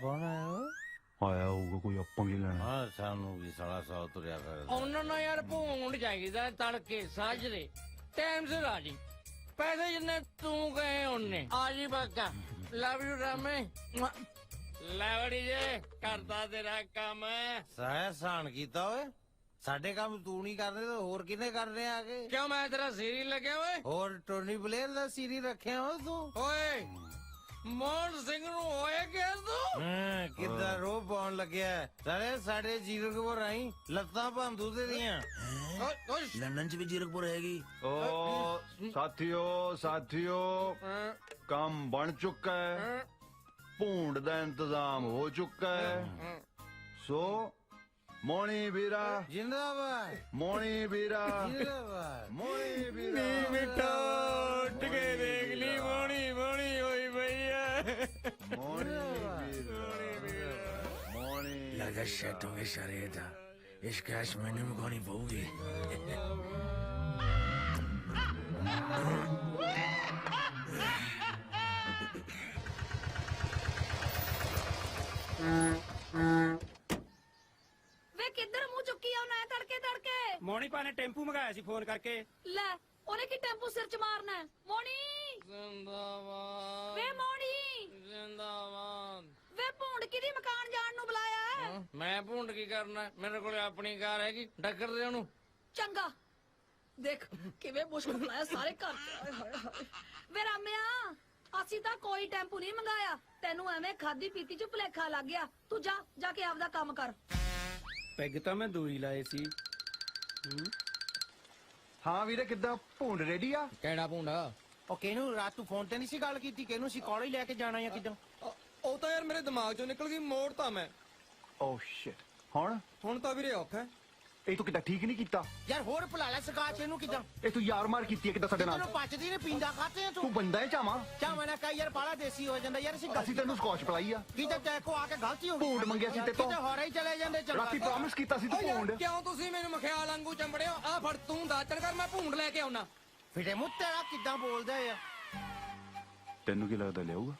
ਕੌਣ ਆਇਆ ਆਇਆ ਹੋਊਗਾ ਕੋਈ ਆਪਾਂ ਕੀ ਲੈਣਾ ਹਾਂ ਸਾਨੂੰ ਵੀ ਸਾਲਾ ਸੌ ਤੁਰਿਆ ਕਰਦਾ ਉਹਨਾਂ ਨੂੰ ਯਾਰ ਭੂੰਡ ਚਾਹੀਦਾ ਤੜਕੇ ਸਾਜਰੇ ਟਾਈਮ ਸਿਰ ਆ ਜੀ ਪੈਸੇ ਜਿੰਨੇ ਤੂੰ ਕਹੇ ਉਹਨੇ ਆ ਜੀ ਬੱਕਾ ਲਵ ਯੂ ਰਾਮੇ ਲੈਵੜੀ ਜੇ ਕਰਦਾ ਤੇਰਾ ਕੰਮ ਸਾਨ ਕੀਤਾ ਓਏ ਸਾਡੇ ਕੰਮ ਤੂੰ ਨਹੀਂ ਕਰਦੇ ਤਾਂ ਹੋਰ ਕਿਹਨੇ ਕਰਨੇ ਆ ਕੇ ਕਿਉਂ ਮੈਂ ਤੇਰਾ ਸੀਰੀ ਲੱਗਿਆ ਓਏ ਹੋਰ ਟੋਨੀ ਬਲੇਅਰ ਦਾ ਸੀਰੀ ਰੱਖਿਆ ਹੋ ਤੂੰ ਓਏ ਮੋਹਨ ਸਿੰਘ ਨੂੰ ਹੋਏ ਗਿਆ ਤੂੰ ਕਿੱਦਾਂ ਰੋਹ ਪਾਉਣ ਲੱਗਿਆ ਸਾਰੇ ਸਾਡੇ ਜੀਰਕਪੁਰ ਆਈ ਲੱਤਾਂ ਭੰਦੂ ਤੇ ਦੀਆਂ ਲੰਡਨ ਚ ਵੀ ਜੀਰਕਪੁਰ ਹੈਗੀ ਓ ਸਾਥੀਓ ਕੰਮ ਬਣ ਚੁੱਕਾ ਹੈ ਭੂੰਡ ਦਾ ਇੰਤਜ਼ਾਮ ਹੋ ਚੁੱਕਾ ਹੈ ਸੋ ਮੋਣੀ ਵੀਰਾ ਜਿੰਦਾਬਾਦ ਮੋਣੀ ਵੀਰਾ ਜਿੰਦਾਬਾਦ ਮੋਣੀ ਵੀਰਾ ਨੀ ਮਿੱਠਾ ਉੱਠ ਕੇ ਦੇਖ ਲਈ ਮੋਣੀ ਹੋਈ ਪਈ ਐ ਮੋਣੀ ਲਗਾ ਸ਼ੈਟੋ ਵਿੱਚ ਸ਼ਰੇ ਦਾ ਇਸ ਕੈਸ਼ ਮੈਨੂੰ ਮਗਾਉਣੀ ਪਊਗੀ ਵੇ ਕਿੱਧਰ ਮੂੰਹ ਚੁੱਕੀ ਆ ਉਹਨੇ ਤੜਕੇ ਮੋਣੀ ਪਾ ਨੇ ਟੈਂਪੂ ਮੰਗਾਇਆ ਸੀ ਫੋਨ ਕਰਕੇ ਲੈ ਉਹਨੇ ਕੀ ਟੈਂਪੂ ਸਿਰ ਚ ਮਾਰਨਾ ਮੋਣੀ ਜ਼ਿੰਦਾਬਾਦ ਵੇ ਮੋਣੀ ਜ਼ਿੰਦਾਬਾਦ ਵੇ ਭੂੰਡ ਕਿਹਦੀ ਮਕਾਨ ਜਾਣ ਨੂੰ ਬੁਲਾਇਆ ਮੈਂ ਭੂੰਡ ਕੀ ਕਰਨਾ ਮੇਰੇ ਕੋਲ ਆਪਣੀ ਕਾਰ ਹੈਗੀ ਟੱਕਰ ਦੇ ਉਹਨੂੰ ਚੰਗਾ ਦੇਖ ਕਿਵੇਂ ਮੁਸ਼ਕ ਫਲਾਇਆ ਸਾਰੇ ਘਰ ਚ ਹਾਏ ਹਾਏ ਹਾਏ ਵੇ ਰਾਮਿਆ ਅਸੀਂ ਤਾਂ ਕੋਈ ਟੈਂਪੂ ਨਹੀਂ ਮੰਗਾਇਆ ਤੈਨੂੰ ਐਵੇਂ ਖਾਦੀ ਪੀਤੀ ਚ ਭੁਲੇਖਾ ਲੱਗ ਗਿਆ ਤੂੰ ਜਾ ਕੇ ਆਪਦਾ ਕੰਮ ਕਰ ਪੈਗ ਤਾਂ ਮੈਂ ਦੋ ਹੀ ਲਾਏ ਸੀ ਹਾਂ ਵੀਰੇ ਕਿੱਦਾਂ ਭੂੰਡ ਰੈਡੀ ਆ ਕਿਹੜਾ ਭੁੰਡਾ ਉਹ ਕਿਹਨੂੰ ਰਾਤ ਤੂੰ ਫੋਨ ਤੇ ਨਹੀਂ ਸੀ ਗੱਲ ਕੀਤੀ ਕਿਹਨੂੰ ਸੀ ਕਾਲਜ ਲੈ ਕੇ ਜਾਣਾ ਜਾਂ ਕਿਦਾਂ ਉਹ ਤਾਂ ਯਾਰ ਮੇਰੇ ਦਿਮਾਗ ਚੋਂ ਨਿਕਲ ਗਈ ਮੋੜ ਤਾਂ ਮੈਂ ਓ ਸ਼ਿਟ ਹੁਣ ਤਾਂ ਵੀਰੇ ਔਖਾ ਹੈ। ਇਹ ਤੂੰ ਕਿੱਦਾਂ ਠੀਕ ਨਹੀਂ ਕੀਤਾ ਯਾਰ ਹੋਰ ਭੁਲਾ ਲੈ ਸਕਾਚ ਇਹਨੂੰ ਕਿਦਾਂ ਇਹ ਤੂੰ ਯਾਰ ਮਾਰ ਕੀਤੀ ਹੈ ਕਿੱਦਾਂ ਸਾਡੇ ਨਾਲ ਤੈਨੂੰ ਪਚਦੀ ਨੇ ਪੀਂਦਾ ਖਾਤੇ ਆ ਤੂੰ ਬੰਦਾ ਹੈ ਚਾਵਾਂ ਚਾਵਾਂ ਨਾ ਕਹੀ ਯਾਰ ਬਾਲਾ ਦੇਸੀ ਹੋ ਜਾਂਦਾ ਯਾਰ ਅਸੀਂ ਤੈਨੂੰ ਸਕੌਚ ਪਲਾਈ ਆ ਕੀ ਤਾਂ ਤੈਨੂੰ ਆ ਕੇ ਗਲਤੀ ਹੋ ਗਈ ਭੂੰਡ ਮੰਗਿਆ ਸੀ ਤੇ ਤੋਂ ਕਿਤੇ ਹੋਰਾ ਹੀ ਚਲੇ ਜਾਂਦੇ ਚੰਗਾ ਰਾਤੀ ਪ੍ਰੋਮਿਸ ਕੀਤਾ ਸੀ ਤੂੰ ਭੂੰਡ ਕਿਉਂ ਤੁਸੀਂ ਮੈਨੂੰ ਮਖਿਆਲ ਵਾਂਗੂ ਚੰਬੜਿਓ ਆ ਫੜ ਤੂੰ ਦਾਚਣ ਕਰ ਮੈਂ ਭੂੰਡ ਲੈ ਕੇ ਆਉਣਾ ਫਿਰੇ ਮੁੱਤ ਤੇਰਾ ਕਿਦਾਂ ਬੋਲਦਾ ਆ ਤੈਨੂੰ ਕੀ ਲੱਗਦਾ ਲਿਆਊਗਾ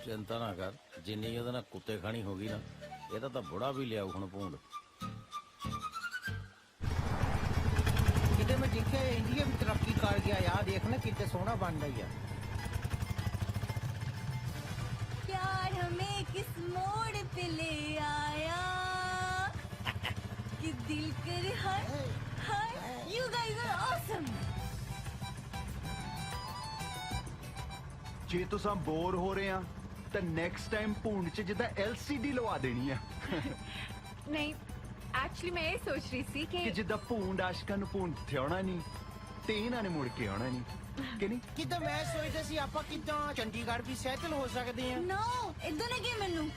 ਚਿੰਤਾ ਨਾ ਕਰ ਜਿੰਨੀ ਉਹਦੇ ਨਾਲ ਕੁੱਤੇ ਖਾਣੀ ਹੋ ਗਈ ਨਾ ਇਹਦਾ ਤਾਂ ਬੁੜਾ ਵੀ ਲਿਆਉ ਹੁਣ ਭੂੰਡ ਕਿਤੇ ਮੈਂ ਦੇਖਿਆ ਇੰਡੀਆ ਵੀ ਤਰੱਕੀ ਕਰ ਗਿਆ ਯਾਰ ਦੇਖ ਨਾ ਕਿਤੇ ਸੋਹਣਾ ਬਣ ਗਈ ਆ प्यार हमें किस मोड़ पे ले आया कि दिल कर हाय you guys are awesome ਜੇ ਤੁਸੀਂ ਬੋਰ ਹੋ ਰਹੇ ਆ ਤਾਂ ਨੈਕਸਟ ਟਾਈਮ ਭੂੰਡ ਚ ਜਿੱਦਾਂ LCD ਲਵਾ ਦੇਣੀ ਆ ਨਹੀਂ ਐਕਚੁਅਲੀ ਮੈਂ ਇਹ ਸੋਚ ਰਹੀ ਸੀ ਕਿ ਜਿੱਦਾਂ ਭੂੰਡ ਆਸ਼ਕਾਂ ਨੂੰ ਭੂੰਡ ਥਿਆਉਣਾ ਨਹੀਂ ਤੇ ਇਹਨਾਂ ਨੇ ਮੁੜ ਕੇ ਆਉਣਾ ਨਹੀਂ ਕਿ ਨਹੀਂ ਕਿਦਾਂ ਮੈਂ ਸੋਚਦਾ ਸੀ ਆਪਾਂ ਕਿਦਾਂ ਚੰਡੀਗੜ੍ਹ ਵੀ ਸੈਟਲ ਹੋ ਸਕਦੇ ਆ no ਇਦਾਂ ਨਹੀਂ ਕਿ ਮੈਨੂੰ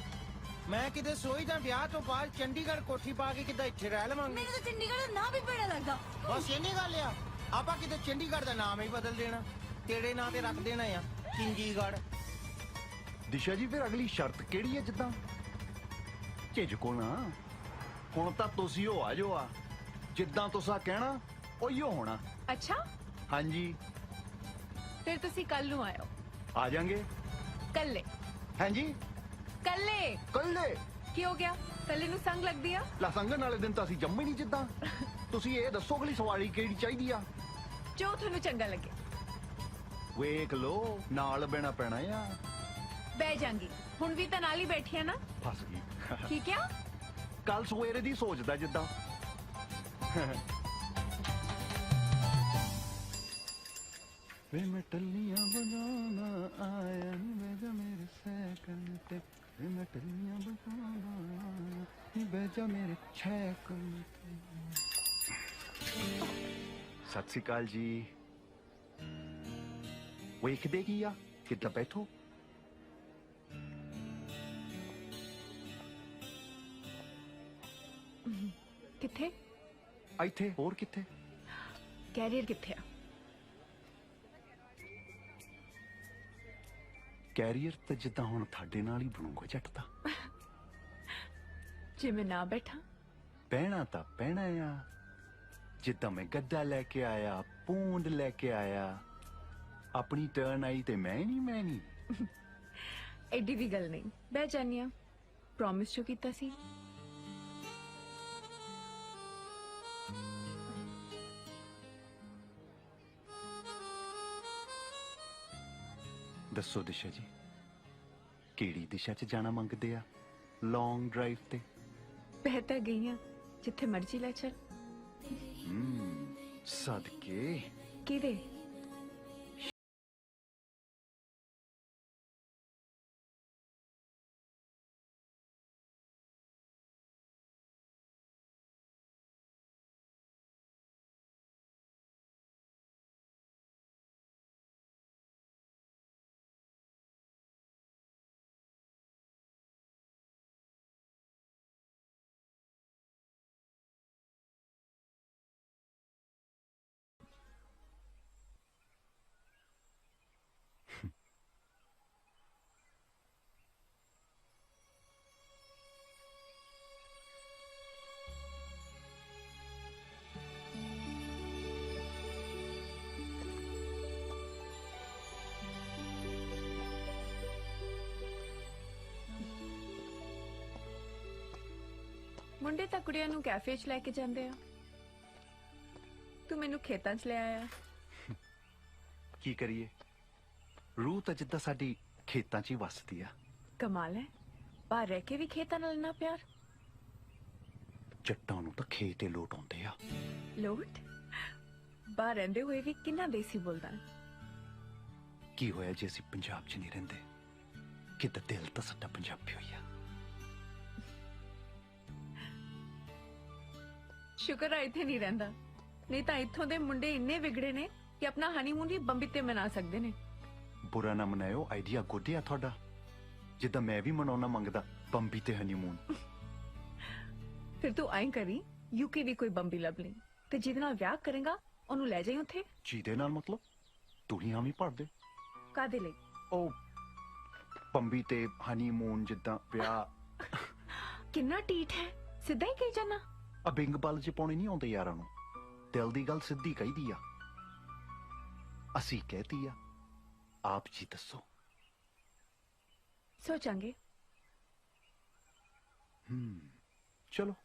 ਮੈਂ ਕਿਤੇ ਸੋਚਦਾ ਵਿਆਹ ਤੋਂ ਬਾਅਦ ਚੰਡੀਗੜ੍ਹ ਕੋਠੀ ਪਾ ਕੇ ਕਿਦਾਂ ਇੱਥੇ ਰਹਿ ਲਵਾਂਗੇ ਮੈਨੂੰ ਤਾਂ ਚੰਡੀਗੜ੍ਹ ਦਾ ਨਾਂ ਵੀ ਬੜਾ ਲੱਗਦਾ ਬਸ ਇੰਨੀ ਗੱਲ ਆ ਆਪਾਂ ਕਿਤੇ ਚੰਡੀਗੜ੍ਹ ਦਾ ਨਾਮ ਹੀ ਬਦਲ ਦੇਣਾ ਤੇਰੇ ਨਾਂ ਤੇ ਰੱਖ ਦੇਣਾ ਆ ਚੰਡੀਗੜ੍ਹ ਦਿਸ਼ਾ ਜੀ ਫਿਰ ਅਗਲੀ ਸ਼ਰਤ ਕਿਹੜੀ ਹੈ ਜਿੱਦਾਂ ਝਿਜਕੋ ਨਾ ਹੁਣ ਤਾਂ ਤੁਸੀਂ ਹੋ ਆ ਜੋ ਆ ਜਿੱਦਾਂ ਤੁਸੀਂ ਕਹਿਣਾ ਉਹੀਓ ਹੋਣਾ ਅੱਛਾ ਹਾਂਜੀ ਫਿਰ ਤੁਸੀਂ ਕੱਲ ਨੂੰ ਆਇਓ ਆ ਜਾਾਂਗੇ ਕੱਲੇ ਹਾਂਜੀ ਕੱਲੇ ਕੱਲੇ ਕੀ ਹੋ ਗਿਆ ਕੱਲੇ ਨੂੰ ਸੰਗ ਲੱਗਦੀ ਆ ਲਸੰਗਣ ਵਾਲੇ ਦਿਨ ਤਾਂ ਅਸੀਂ ਜੰਮੇ ਨਹੀਂ ਜਿੱਦਾਂ ਤੁਸੀਂ ਇਹ ਦੱਸੋ ਅਗਲੀ ਸਵਾਰੀ ਕਿਹੜੀ ਚਾਹੀਦੀ ਆ ਜੋ ਤੁਹਾਨੂੰ ਚੰਗਾ ਲੱਗੇ ਵੇਖ ਲੋ ਨਾਲ ਬਹਿਣਾ ਪੈਣਾ ਆ ਬਹਿ ਜਾਂਗੀ ਹੁਣ ਵੀ ਤਾਂ ਨਾਲ ਹੀ ਬੈਠੀ ਆ ਨਾ ਫਸ ਗਈ ਠੀਕ ਆ ਕੱਲ ਸਵੇਰੇ ਦੀ ਸੋਚਦਾ ਜਿੱਦਾਂ ਵੇ ਮੈਂ ਟੱਲੀਆਂ ਬਜਾਣਾ ਆਇਆ ਨੀ ਬੈਜਾ ਮੇਰੇ ਸਾਈਕਲ ਤੇ ਵੇ ਮੈਂ ਟੱਲੀਆਂ ਬਜਾਣਾ ਨੀ ਬੈਜਾ ਮੇਰੇ ਸਾਈਕਲ ਤੇ ਸਤਿ ਸ਼੍ਰੀ ਅਕਾਲ ਜੀ ਵੇਖਦੇ ਕੀ ਆ ਕਿੱਦਾਂ ਬੈਠੋ ਕਿੱਥੇ ਇੱਥੇ ਹੋਰ ਕਿੱਥੇ ਕੈਰੀਅਰ ਕਿੱਥੇ ਆ ਕੈਰੀਅਰ ਤਾਂ ਜਿੱਦਾਂ ਹੁਣ ਤੁਹਾਡੇ ਨਾਲ ਹੀ ਬਣੂਗਾ ਜੱਟ ਦਾ ਜੇ ਮੈਂ ਨਾ ਬੈਠਾ ਪਹਿਣਾ ਤਾਂ ਪਹਿਣਾ ਆ ਜਿੱਦਾਂ ਮੈਂ ਗੱਦਾ ਲੈ ਕੇ ਆਇਆ ਪੂੰਡ ਲੈ ਕੇ ਆਇਆ ਆਪਣੀ ਟਰਨ ਆਈ ਤੇ ਮੈਂ ਨਹੀਂ ਐਡੀ ਵੀ ਗੱਲ ਨਹੀਂ ਬਹਿ ਜਾਨੀ ਆ ਪ੍ਰੋਮਿਸ ਜੋ ਕੀਤਾ ਸੀ ਦੱਸੋ ਦਿਸ਼ਾ ਜੀ ਕਿਹੜੀ ਦਿਸ਼ਾ 'ਚ ਜਾਣਾ ਮੰਗਦੇ ਆ ਲੌਂਗ ਡਰਾਈਵ ਤੇ ਬਹਿ ਤਾਂ ਗਈ ਆ ਜਿੱਥੇ ਮਰਜ਼ੀ ਲੈ ਚੱਲ ਸਦਕੇ ਕਿਹਦੇ ਮੁੰਡੇ ਤਾਂ ਕੁੜੀਆਂ ਨੂੰ ਕੈਫੇ 'ਚ ਲੈ ਕੇ ਜਾਂਦੇ ਆ ਤੂੰ ਮੈਨੂੰ ਖੇਤਾਂ 'ਚ ਲੈ ਆਇਆ ਕੀ ਕਰੀਏ ਰੂਹ ਤਾਂ ਜਿੱਦਾਂ ਸਾਡੀ ਖੇਤਾਂ 'ਚ ਹੀ ਵਸਦੀ ਆ ਕਮਾਲ ਹੈ ਬਾਹਰ ਰਹਿ ਕੇ ਵੀ ਖੇਤਾਂ ਨਾਲ ਨਾ ਪਿਆਰ ਜੱਟਾਂ ਨੂੰ ਤਾਂ ਖੇਤ ਹੀ ਲੋਟ ਆਉਂਦੇ ਆ ਲੋਟ ਬਾਹਰ ਰਹਿੰਦੇ ਹੋਏ ਵੀ ਕਿੰਨਾ ਦੇਸੀ ਬੋਲਦਾ ਹੈ। ਕੀ ਹੋਇਆ ਜੇ ਅਸੀਂ ਪੰਜਾਬ 'ਚ ਨਹੀਂ ਰਹਿੰਦੇ? ਕਿਤੇ ਦਿਲ ਤਾਂ ਸਾਡਾ ਪੰਜਾਬੀ ਹੋਈ ਆ। ਸ਼ੁਕਰ ਹੈ ਇੱਥੇ ਨਹੀਂ ਰਹਿੰਦਾ, ਨਹੀਂ ਤਾਂ ਇੱਥੋਂ ਦੇ ਮੁੰਡੇ ਇੰਨੇ ਵਿਗੜੇ ਨੇ ਕਿ ਆਪਣਾ ਹਨੀਮੂਨ ਵੀ ਬੰਬੀ ਤੇ ਮਨਾ ਸਕਦੇ ਨੇ। ਬੁਰਾ ਨਾ ਮਨਾਇਓ, ਆਈਡੀਆ ਗੁੱਡ ਆ ਤੁਹਾਡਾ। ਜਿੱਦਾਂ ਮੈਂ ਵੀ ਮਨਾਉਣਾ ਮੰਗਦਾ ਬੰਬੀ ਤੇ ਹਨੀਮੂਨ। ਫਿਰ ਤੂੰ ਐਂ ਕਰੀ, ਯੂਕੇ ਦੀ ਕੋਈ ਬੰਬੀ ਲੱਭ ਲਈ ਤੇ ਜਿਹਦੇ ਨਾਲ ਵਿਆਹ ਕਰੇਗਾ ਉਹਨੂੰ ਲੈ ਜਾਈਂ ਉੱਥੇ। ਜਿਹਦੇ ਨਾਲ ਮਤਲਬ? ਤੂੰ ਹੀ ਹਾਮੀ ਭਰ ਦੇ। ਕਾਦੇ ਲਈ? ਉਹ ਬੰਬੀ ਤੇ ਹਨੀਮੂਨ ਜਿੱਦਾਂ ਵਿਆਹ। ਕਿੰਨਾ ਟੀਟ ਹੈ, ਸਿੱਧਾ ਹੀ ਕਹੀ ਜਾਣਾ। ਆ ਬਿੰਗ ਬਲ ਚ ਪਾਉਣੇ ਨਹੀਂ ਆਉਂਦੇ ਯਾਰਾਂ ਨੂੰ। ਦਿਲ ਦੀ ਗੱਲ ਸਿੱਧੀ ਕਹੀਦੀ ਆ। ਅਸੀਂ ਕਹਿਤੀ ਆ, ਆਪ ਜੀ ਦੱਸੋ। ਸੋਚਾਂਗੇ। ਚਲੋ।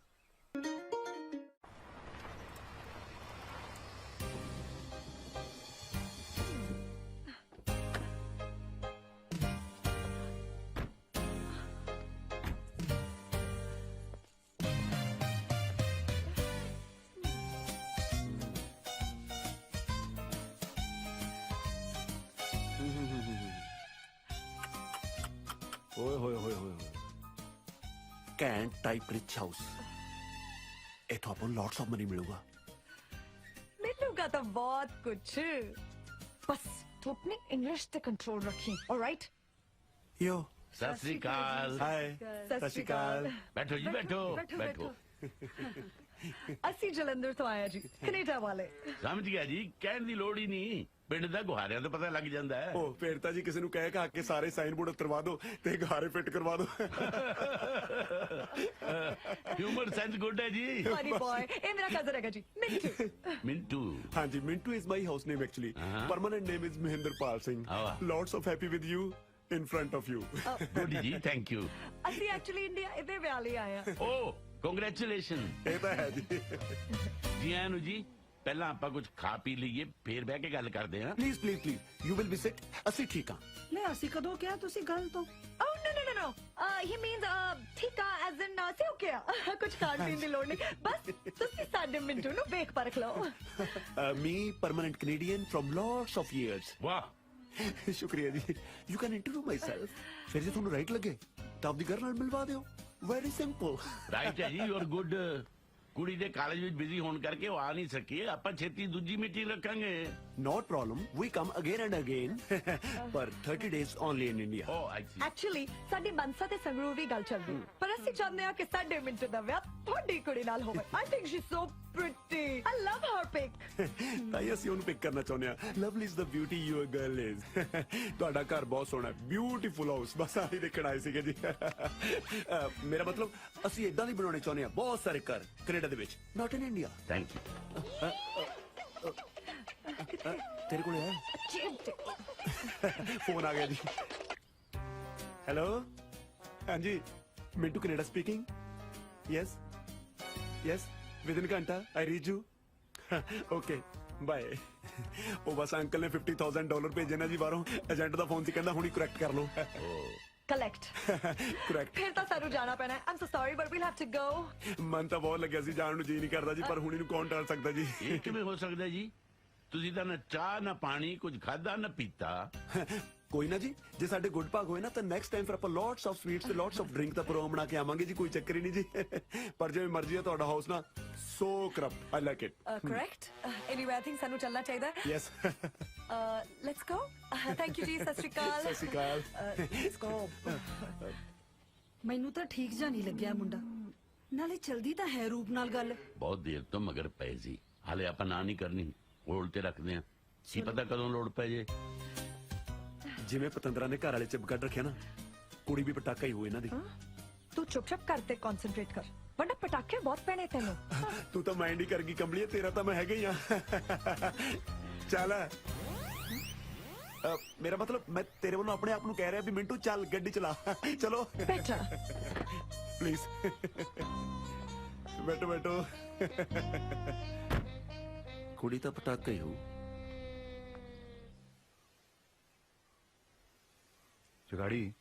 ਓਏ ਹੋਏ ਹੋਏ ਹੋਏ ਹੋਏ, ਕੈਂਟ ਟਾਈਪ ਰਿਚ ਹਾਊਸ। ਇਥੋਂ ਆਪਾਂ ਨੂੰ ਲੋਟਸ ਆਫ ਮਨੀ ਮਿਲੂਗਾ। मिलूंगा तो बहुत कुछ, बस तू अपनी इंग्लिश पे कंट्रोल रखी, ऑलराइट? यो सत श्री अकाल। हाय। सत श्री अकाल। बैठो जी, बैठो बैठो। ਅਸੀਂ ਜਲੰਧਰ ਤੋਂ ਆਇਆ ਜੀ, ਕੈਨੇਡਾ ਵਾਲੇ। ਸਮਝ ਗਿਆ ਜੀ, ਕਹਿਣ ਦੀ ਲੋੜ ਹੀ ਨਹੀਂ, ਪਿੰਡ ਦਾ ਗੁਹਾਰਿਆਂ ਤੋਂ ਪਤਾ ਲੱਗ ਜਾਂਦਾ ਹੈ। ਉਹ ਫੇਰ ਤਾਂ ਜੀ ਕਿਸੇ ਨੂੰ ਕਹਿ ਕਹਾ ਕੇ ਸਾਰੇ ਸਾਈਨ ਬੋਰਡ ਉਤਰਵਾ ਦਿਓ ਤੇ ਘਾਰੇ ਫਿੱਟ ਕਰਵਾ ਦਿਓ। ਹਿਊਮਰ ਸੈਂਸ ਗੁੱਡ ਹੈ ਜੀ। ਫਨੀ ਬॉय, ਇਹ ਮੇਰਾ ਕਜ਼ਨ ਹੈਗਾ ਜੀ, ਮਿੰਟੂ। ਮਿੰਟੂ। ਹਾਂਜੀ, Mintu is my house name actually. Permanent name is Mahinderpal Singh. Lots of happy with you in front of you. Good ਜੀ, ਥੈਂਕ ਯੂ। ਅਸੀਂ ਐਕਚੁਅਲੀ ਇੰਡੀਆ ਇਹਦੇ ਵਿਆਹ ਲਈ ਆਏ ਆ। ਓ ਕੰਗ੍ਰੈਚੁਲੇਸ਼ਨ। ਇਹ ਤਾਂ ਹੈ ਜੀ। ਜੀ ਆਇਆਂ ਨੂੰ ਜੀ। ਪਹਿਲਾਂ ਆਪਾਂ ਕੁਝ ਖਾ ਪੀ ਲਈਏ, ਫੇਰ ਬਹਿ ਕੇ ਗੱਲ ਕਰਦੇ ਹਾਂ। Please please please, you will be sit. ਅਸੀਂ ਠੀਕ ਹਾਂ। ਲੈ ਅਸੀਂ ਕਦੋਂ ਕਿਹਾ ਤੁਸੀਂ ਗੱਲ ਤੋਂ? Oh no no no no. He means ਠੀਕ ਆ as in ਸੇ ਓਕੇ ਆ। ਕੁਝ ਖਾਣ ਪੀਣ ਦੀ ਲੋੜ ਨਹੀਂ, ਬਸ ਤੁਸੀਂ ਸਾਡੇ ਮਿੰਟੂ ਨੂੰ ਵੇਖ ਪਰਖ ਲਓ। Me, permanent Canadian from lots of years. ਵਾਹ, ਸ਼ੁਕਰੀਆ ਜੀ। You can interview myself. ਫਿਰ ਜੇ ਤੁਹਾਨੂੰ ਰਾਈਟ ਲੱਗੇ ਤਾਂ ਆਪਦੀ ਘਰ ਨਾਲ ਮਿਲਵਾ ਦਿਓ। Very simple. ਰਾਈਟ ਹੈ ਜੀ, ਯੂ ਆਰ ਗੁੱਡ। ਕੁੜੀ ਦੇ ਕਾਲਜ ਵਿੱਚ ਬਿਜ਼ੀ ਹੋਣ ਕਰਕੇ ਉਹ ਆ ਨਹੀਂ ਸਕੀ। ਆਪਾਂ ਛੇਤੀ ਦੂਜੀ ਮੀਟਿੰਗ ਰੱਖਾਂਗੇ। Not problem. We come again and again. ਪਰ 30 days only in India. Oh, I see. Actually ਸਾਡੀ ਮਨਸਾ ਤੇ ਸੰਗਰੂ ਵੀ ਗੱਲ ਚੱਲਦੀ, ਪਰ ਅਸੀਂ ਚਾਹੁੰਦੇ ਹਾਂ ਕਿ ਸਾਡੇ ਮਿੰਟੂ ਦਾ ਵਿਆਹ ਤੁਹਾਡੀ ਕੁੜੀ ਨਾਲ ਹੋਵੇ। I think she's so pretty. I love her pic. ਤਾਂ ਹੀ ਅਸੀਂ ਉਹਨੂੰ ਪਿਕ ਕਰਨਾ ਚਾਹੁੰਦੇ ਹਾਂ। Lovely is the beauty your girl is. ਤੁਹਾਡਾ ਘਰ ਬਹੁਤ ਸੋਹਣਾ ਹੈ, ਬਿਊਟੀਫੁਲ ਹਾਊਸ। ਬਸ ਆਹੀ ਦੇਖਣ ਆਏ ਸੀਗੇ ਜੀ। ਮੇਰਾ ਮਤਲਬ ਅਸੀਂ ਇਦਾਂ ਦੀ ਬਣਾਉਣੇ ਚਾਹੁੰਦੇ ਹਾਂ, ਬਹੁਤ ਸਾਰੇ ਘਰ ਕੈਨੇਡਾ ਦੇ ਵਿੱਚ, not in India. Thank you. ਤੇਰੇ ਕੋਲ ਹੈ ਫੋਨ ਆ ਗਿਆ ਜੀ। ਹੈਲੋ, ਹਾਂਜੀ, Mintu Canada speaking. Yes yes, within ਘੰਟਾ I reach you. Okay bye. ਉਹ ਬਸ ਅੰਕਲ ਨੇ $50,000 ਭੇਜੇ ਨਾ ਜੀ ਬਾਹਰੋਂ। ਏਜੰਟ ਦਾ ਫੋਨ ਸੀ, ਕਹਿੰਦਾ ਹੁਣੀ ਕਰੈਕਟ ਕਰ ਲਓ। ਕਲੈਕਟ। ਕਰੈਕਟ। ਫਿਰ ਤਾਂ ਸਾਨੂੰ ਜਾਣਾ ਪੈਣਾ। I'm so sorry but we'll have to go. ਮਨ ਤਾਂ ਬਹੁਤ ਲੱਗਿਆ ਸੀ, ਜਾਣ ਨੂੰ ਜੀ ਨਹੀਂ ਕਰਦਾ ਜੀ, ਪਰ ਹੁਣੀ ਨੂੰ ਕੌਣ ਟਾਲ ਸਕਦਾ ਜੀ। ਇਹ ਕਿਵੇਂ ਹੋ ਸਕਦਾ ਜੀ? ਤੁਸੀਂ ਤਾਂ ਨਾ ਚਾਹ ਨਾ ਪਾਣੀ ਕੁਝ ਖਾਦਾ ਨਾ ਪੀਤਾ। ਕੋਈ ਨਾ ਜੀ, ਜੇ ਸਾਡੇ ਗੁੱਡ ਭਾਗ ਹੋਏ ਨਾ ਤਾਂ ਨੈਕਸਟ ਟਾਈਮ ਫਿਰ ਆਪਾਂ ਲੋਟਸ ਆਫ ਸਵੀਟਸ ਤੇ ਲੋਟਸ ਆਫ ਡਰਿੰਕ ਦਾ ਪ੍ਰੋਗਰਾਮ ਬਣਾ ਕੇ ਆਵਾਂਗੇ ਜੀ। ਕੋਈ ਚੱਕਰ ਹੀ ਨਹੀਂ ਜੀ। ਪਰ ਜਿਵੇਂ ਮਰਜ਼ੀ ਹੈ, ਤੁਹਾਡਾ ਹਾਊਸ ਨਾ so corrupt. I like it. Correct. Anyway I think ਸਾਨੂੰ ਚੱਲਣਾ ਚਾਹੀਦਾ ਹੈ। Yes. Let's go. Thank you ਜੀ। ਸਤਿ ਸ਼੍ਰੀ ਅਕਾਲ। ਸਤਿ ਸ਼੍ਰੀ ਅਕਾਲ। Let's go. ਮੈਨੂੰ ਤਾਂ ਠੀਕ ਜਾਂ ਨਹੀਂ ਲੱਗਿਆ ਮੁੰਡਾ, ਨਾਲੇ ਚਲਦੀ ਤਾਂ ਹੈ ਰੂਪ ਨਾਲ ਗੱਲ। ਬਹੁਤ ਦੇਰ ਤੋਂ ਮਗਰ ਪਏ ਸੀ, ਹਾਲੇ ਆਪਾਂ ਨਾ ਨਹੀਂ ਕਰਨੀ, ਹੋਲ ਤੇ ਰੱਖਦੇ ਆ। ਕੀ ਪਤਾ ਕਦੋਂ ਲੋੜ ਪੈ ਜੇ। ਜਿਵੇਂ ਪਤੰਦਰਾ ਨੇ ਘਰ ਵਾਲੇ ਚਿਪ ਕੱਢ ਰੱਖਿਆ ਨਾ, ਕੁੜੀ ਵੀ ਪਟਾਕਾ ਹੀ ਹੋਏ ਇਹਨਾਂ ਦੀ। ਤੂੰ ਚੁੱਪ-ਚਾਪ ਕਰ ਤੇ ਕਨਸੈਂਟਰੇਟ ਕਰ, ਵਰਨਾ ਪਟਾਕੇ ਬਹੁਤ ਪੈਣੇ ਤੈਨੂੰ। ਤੂੰ ਤਾਂ ਮਾਈਂਡ ਹੀ ਕਰ ਗਈ ਕੰਬਲੀਏ, ਤੇਰਾ ਤਾਂ ਮੈਂ ਹੈਗਾ ਹੀ ਆ। ਚੱਲ, ਮੇਰਾ ਮਤਲਬ ਮੈਂ ਤੇਰੇ ਵੱਲੋਂ ਆਪਣੇ ਆਪ ਨੂੰ ਕਹਿ ਰਿਹਾ ਵੀ ਮਿੰਟੂ ਚੱਲ ਗੱਡੀ ਚਲਾ। ਚਲੋ ਬੈਠਾ ਪਲੀਜ਼। ਬੈਠੋ ਬੈਠੋ। ਕੁੜੀ ਤਾਂ ਪਟਾਕਾ ਹੀ ਹੋਊ। ਜਗਾੜੀ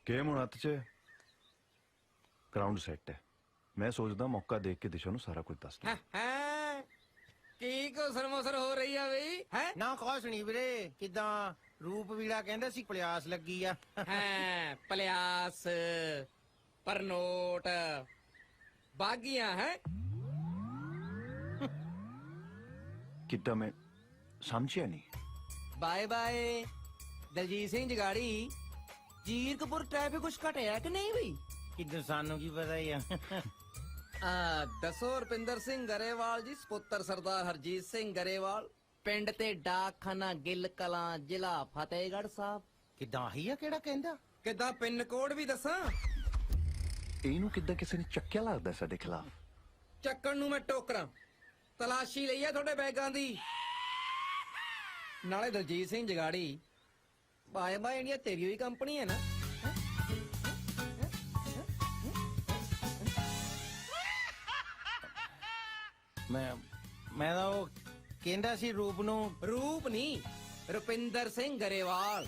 ਗੇਮ ਹੁਣ ਹੱਥ 'ਚ, ਗਰਾਊਂਡ ਸੈੱਟ ਹੈ। ਮੈਂ ਸੋਚਦਾ ਮੌਕਾ ਦੇਖ ਕੇ ਦਿਸ਼ਾ ਨੂੰ ਸਾਰਾ ਕੁਝ ਦੱਸ ਦੂੰ। ਕੀ ਘੁਸਰ ਮੁਸਰ ਹੋ ਰਹੀ ਆ ਬਈ ਹੈ ਨਾ ਕੁਛ ਨਹੀਂ ਵੀਰੇ ਕਿਦਾਂ ਰੂਪ ਵੀੜਾ ਕਹਿੰਦਾ ਸੀ ਪਲਿਆਸ ਲੱਗੀ ਆ ਹੈ ਪਲਿਆਸ ਪਰਨੋਟ ਬਾਗੀਆਂ ਹੈ ਕਿੱਦਾਂ ਮੈਂ ਸਮਝਿਆ ਨਹੀਂ ਬਾਏ ਬਾਏ ਦਲਜੀਤ ਸਿੰਘ ਜਗਾੜੀ ਜੀਰਕਪੁਰ ਟ੍ਰੈਫਿਕ ਕੁਛ ਘਟਿਆ ਕਿ ਨਹੀਂ ਬਈ ਕਿਦਾਂ ਸਾਨੂੰ ਕੀ ਪਤਾ ਹੀ ਆ ਦੱਸੋ ਰੁਪਿੰਦਰ ਸਿੰਘ ਗਰੇਵਾਲ ਜੀ ਸਪੁੱਤਰ ਸਰਦਾਰ ਹਰਜੀਤ ਸਿੰਘ ਗਰੇਵਾਲ ਪਿੰਡ ਤੇ ਡਾਕਖਾਨਾ ਗਿੱਲ ਕਲਾਂ ਜ਼ਿਲ੍ਹਾ ਫਤਿਹਗੜ੍ਹ ਸਾਹਿਬ ਕਿਦਾਂ ਆਹੀ ਆ ਕਿਹੜਾ ਕਹਿੰਦਾ ਕਿੱਦਾਂ ਪਿੰਨ ਕੋਡ ਵੀ ਦੱਸਾਂ ਇਹਨੂੰ ਕਿੱਦਾਂ ਕਿਸੇ ਨੇ ਚੱਕਿਆ ਲੱਗਦਾ ਸਾਡੇ ਖਿਲਾਫ ਚੱਕਣ ਨੂੰ ਮੈਂ ਟੋਕਰਾਂ ਤਲਾਸ਼ੀ ਲਈ ਆ ਤੁਹਾਡੇ ਬੈਗਾਂ ਦੀ ਨਾਲੇ ਦਲਜੀਤ ਸਿੰਘ ਜਗਾੜੀ ਬਾਏ ਬਾਏ ਇੰਡੀਆ ਤੇਰੀ ਹੋਈ ਕੰਪਨੀ ਹੈ ਨਾ ਮੈਂ ਤਾਂ ਉਹ ਕਹਿੰਦਾ ਸੀ ਰੂਪ ਨਹੀਂ ਰੁਪਿੰਦਰ ਸਿੰਘ ਗਰੇਵਾਲ